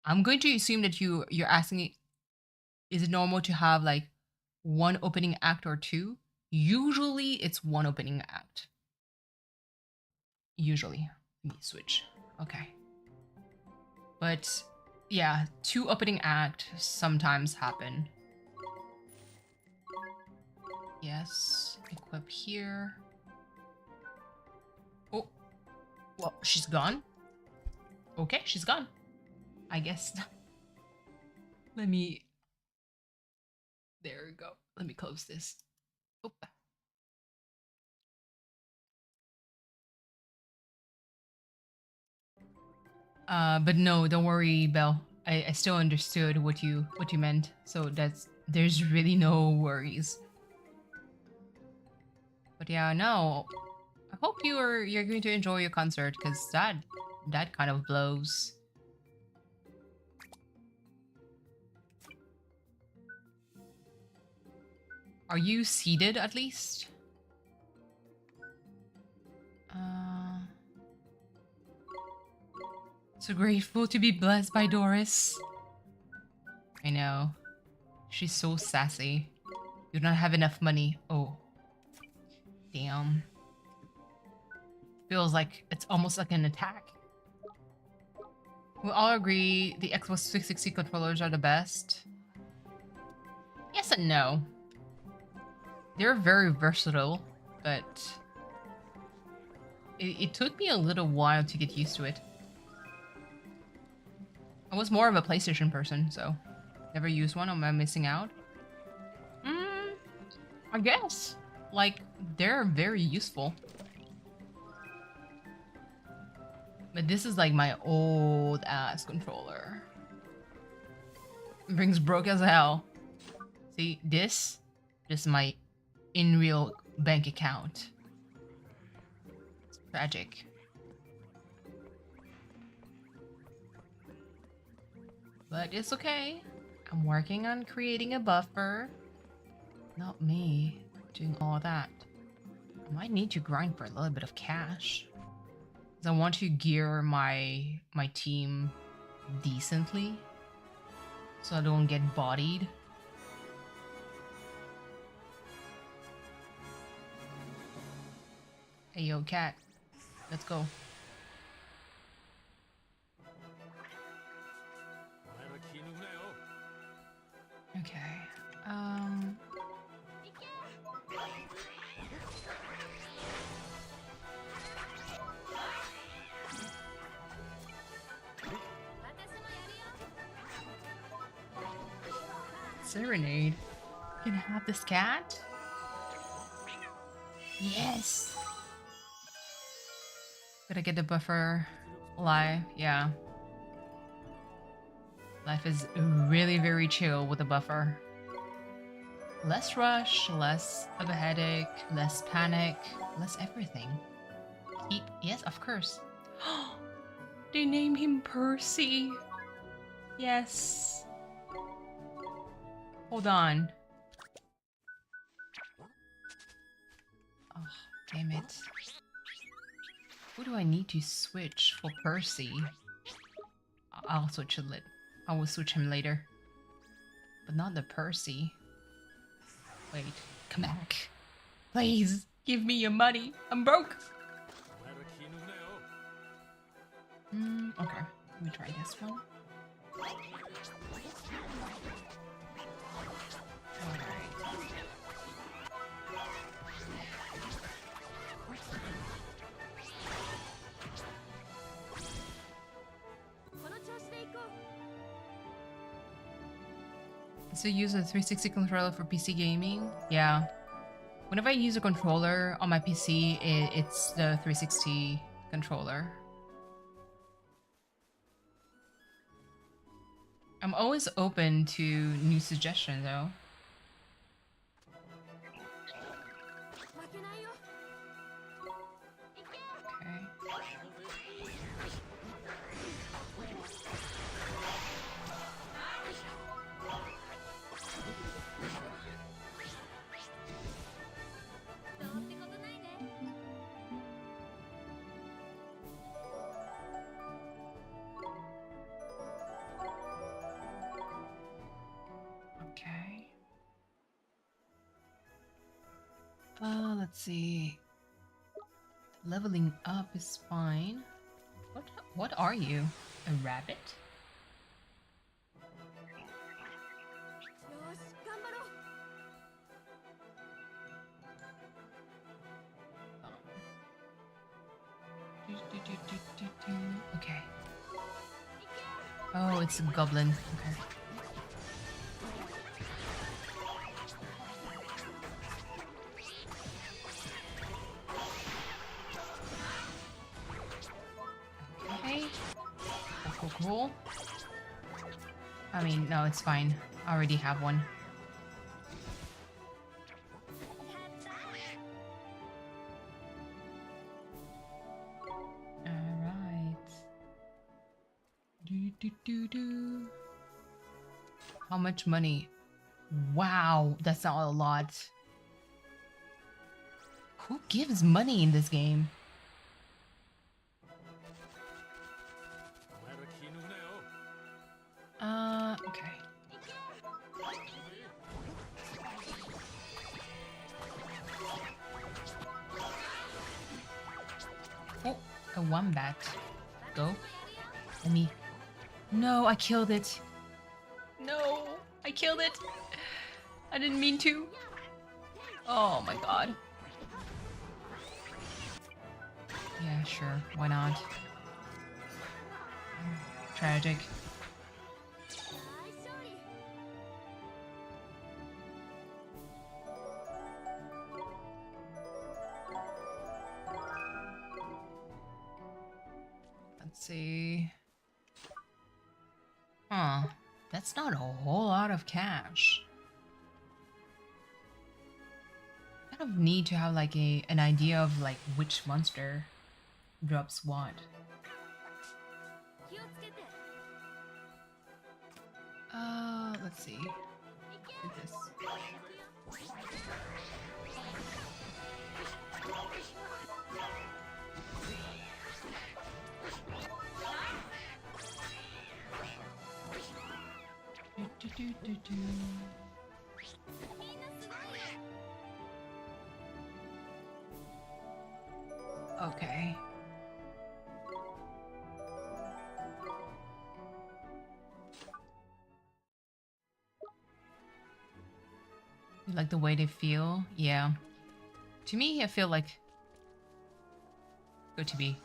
I'm going to assume that you're asking, is it normal to have like one opening act or two? Usually it's one opening act. Usually. Let me switch. Okay. But yeah, two opening act sometimes happen. Yes. Equip here. Oh. Well, she's gone. Okay, she's gone. I guess. Let me... There we go. Let me close this. Oop. But no, don't worry, Belle. I still understood what you meant. So there's really no worries. But yeah, no. I hope you're going to enjoy your concert, because that kind of blows. Are you seated at least? So grateful to be blessed by Doris. I know. She's so sassy. You don't have enough money. Oh. Damn. Feels like it's almost like an attack. We all agree the Xbox 360 controllers are the best. Yes and no. They're very versatile, but it took me a little while to get used to it. I was more of a PlayStation person, so never used one. Am I missing out? I guess. Like, they're very useful. But this is like my old ass controller. Rings broke as hell. See, this is my in real bank account. It's tragic. But it's okay. I'm working on creating a buffer. Not me doing all that. I might need to grind for a little bit of cash. I want to gear my team decently so I don't get bodied. Hey yo, cat. Let's go. Okay. Serenade. Can I have this cat? Yes. Gotta get the buffer live. Yeah. Life is really very chill with a buffer. Less rush, less of a headache, less panic, less everything. Yes, of course. They named him Percy. Yes. Hold on. Oh, damn it. Who do I need to switch for Percy? I'll switch it. I will switch him later. But not the Percy. Wait, come back. Please, give me your money. I'm broke. Okay. Let me try this one. So use a 360 controller for PC gaming? Yeah. Whenever I use a controller on my PC, it's the 360 controller. I'm always open to new suggestions though. Okay. Okay. Let's see. Leveling up is fine. What are you? A rabbit? Okay. Oh, it's a goblin. Okay. Okay. Cool. I mean, no, it's fine. I already have one. How much money? Wow, that's not a lot. Who gives money in this game? Okay. Oh, a wombat. Go. Let me... No, I killed it. No, I killed it. I didn't mean to. Oh my god. Yeah, sure. Why not? Tragic. see. Huh. That's not a whole lot of cash. I kind of need to have like an idea of like which monster drops what. Let's see. What's this? Do. Okay. You like the way they feel? Yeah. To me, I feel like good to be.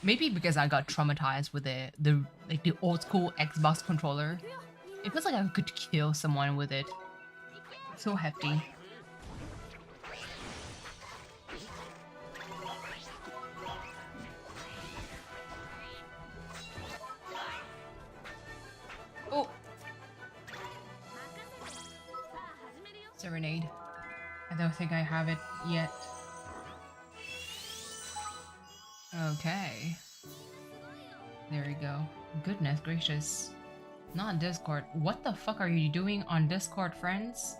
Maybe because I got traumatized with the old school Xbox controller. It feels like I could kill someone with it. So hefty. Oh! Serenade. I don't think I have it yet. Okay. There we go. Goodness gracious. Not Discord. What the fuck are you doing on Discord, friends?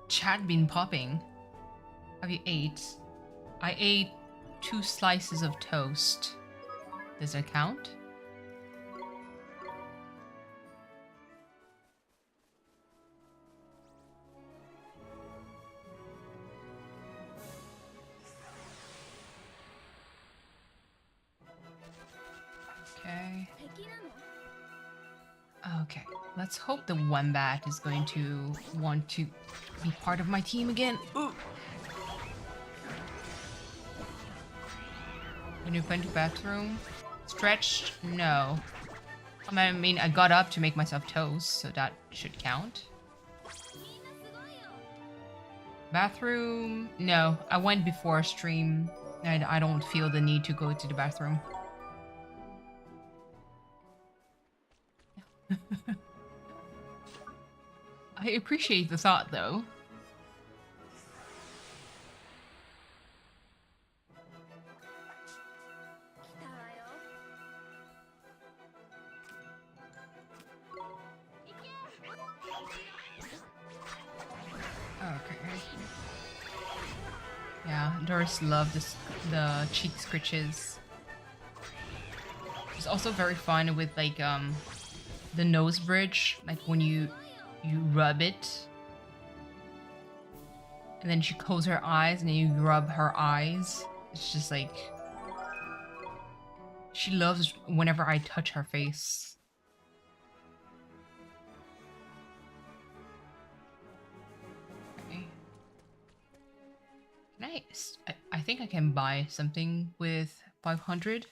Chat been popping. Have you ate? I ate 2 slices of toast. Does it count? Okay. Okay, let's hope the Wombat is going to want to be part of my team again. Ooh. When you went to bathroom? Stretched? No. I mean, I got up to make myself toast, so that should count. Bathroom? No, I went before stream. I don't feel the need to go to the bathroom. I appreciate the thought, though. Okay. Yeah, Doris loved the cheek scritches. It's also very fun with like the nose bridge, like when you rub it, and then she closes her eyes, and then you rub her eyes. It's just like she loves whenever I touch her face. Okay. Nice. I think I can buy something with 500.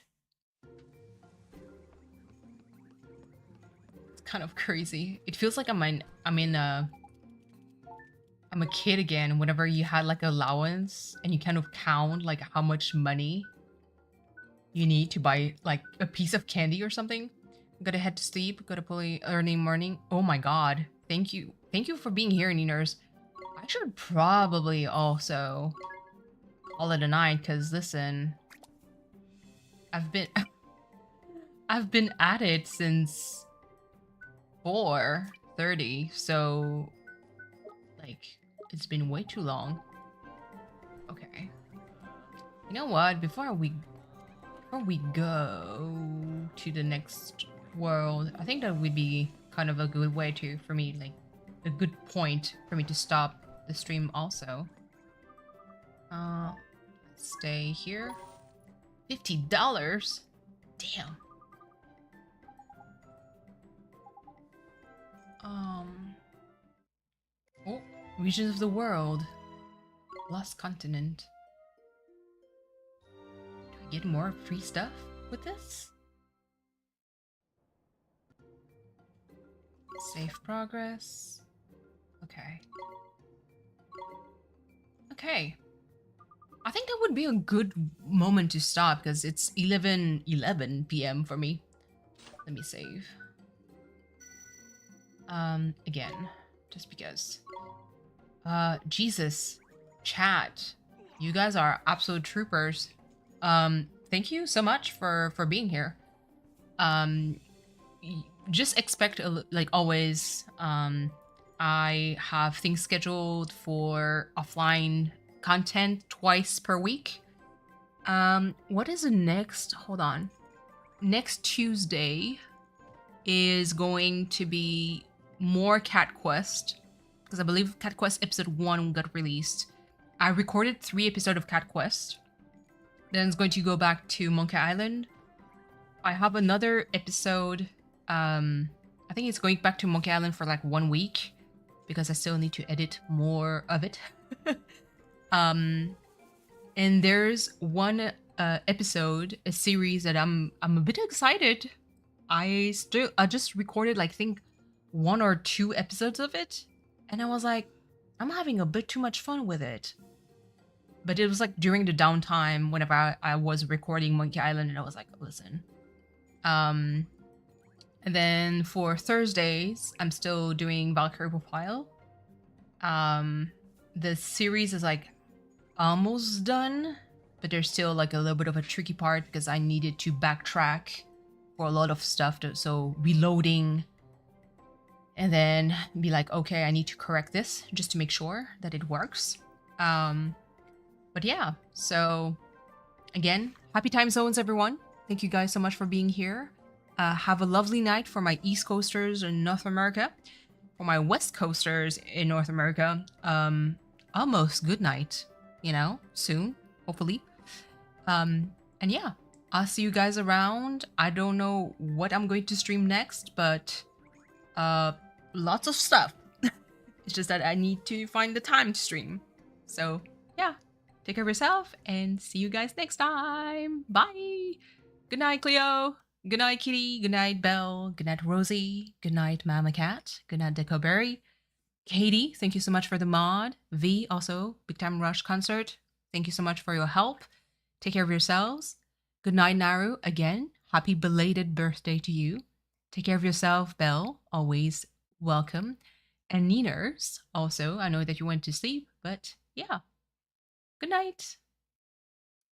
Kind of crazy. It feels like I'm a kid again whenever you had like allowance and you kind of count like how much money you need to buy like a piece of candy or something. I'm gonna head to sleep, go to play early morning. Oh my god. Thank you for being here, Niners. I should probably also call it a night, because listen, I've been at it since 4:30, so like it's been way too long. Okay. You know what? Before we go to the next world, I think that would be kind of a good way for me, like a good point for me to stop the stream also. Stay here. $50? Damn. Oh, regions of the world. Lost continent. Do I get more free stuff with this? Save progress. Okay. Okay. I think that would be a good moment to stop because it's 11 p.m. for me. Let me save. Again, just because. Jesus, chat, you guys are absolute troopers. Thank you so much for being here. Just expect like always. I have things scheduled for offline content twice per week. What is the next? Hold on. Next Tuesday is going to be more Cat Quest, because I believe Cat Quest episode 1 got released. I recorded 3 episodes of Cat Quest. Then it's going to go back to Monkey Island. I have another episode. I think it's going back to Monkey Island for like 1 week because I still need to edit more of it. And there's one episode, a series that I'm a bit excited. I just recorded like I think 1 or 2 episodes of it, and I was like, I'm having a bit too much fun with it. But it was like during the downtime whenever I was recording Monkey Island, and I was like, listen. And then for Thursdays, I'm still doing Valkyrie Profile. The series is like almost done, but there's still like a little bit of a tricky part because I needed to backtrack for a lot of stuff. So reloading and then be like, okay, I need to correct this just to make sure that it works. But yeah, so again, happy time zones, everyone. Thank you guys so much for being here. Have a lovely night for my East Coasters in North America. For my West Coasters in North America, almost good night, you know, soon, hopefully. And yeah, I'll see you guys around. I don't know what I'm going to stream next, but lots of stuff. It's just that I need to find the time to stream. So yeah, take care of yourself and see you guys next time. Bye. Good night, Cleo. Good night, Kitty. Good night, Belle. Good night, Rosie. Good night, Mama Cat. Good night, Decoberry. Katie, thank you so much for the mod. V, also, Big Time Rush concert. Thank you so much for your help. Take care of yourselves. Good night, Naru. Again, happy belated birthday to you. Take care of yourself, Belle. Always welcome. And Niners, also, I know that you went to sleep, but yeah. Good night.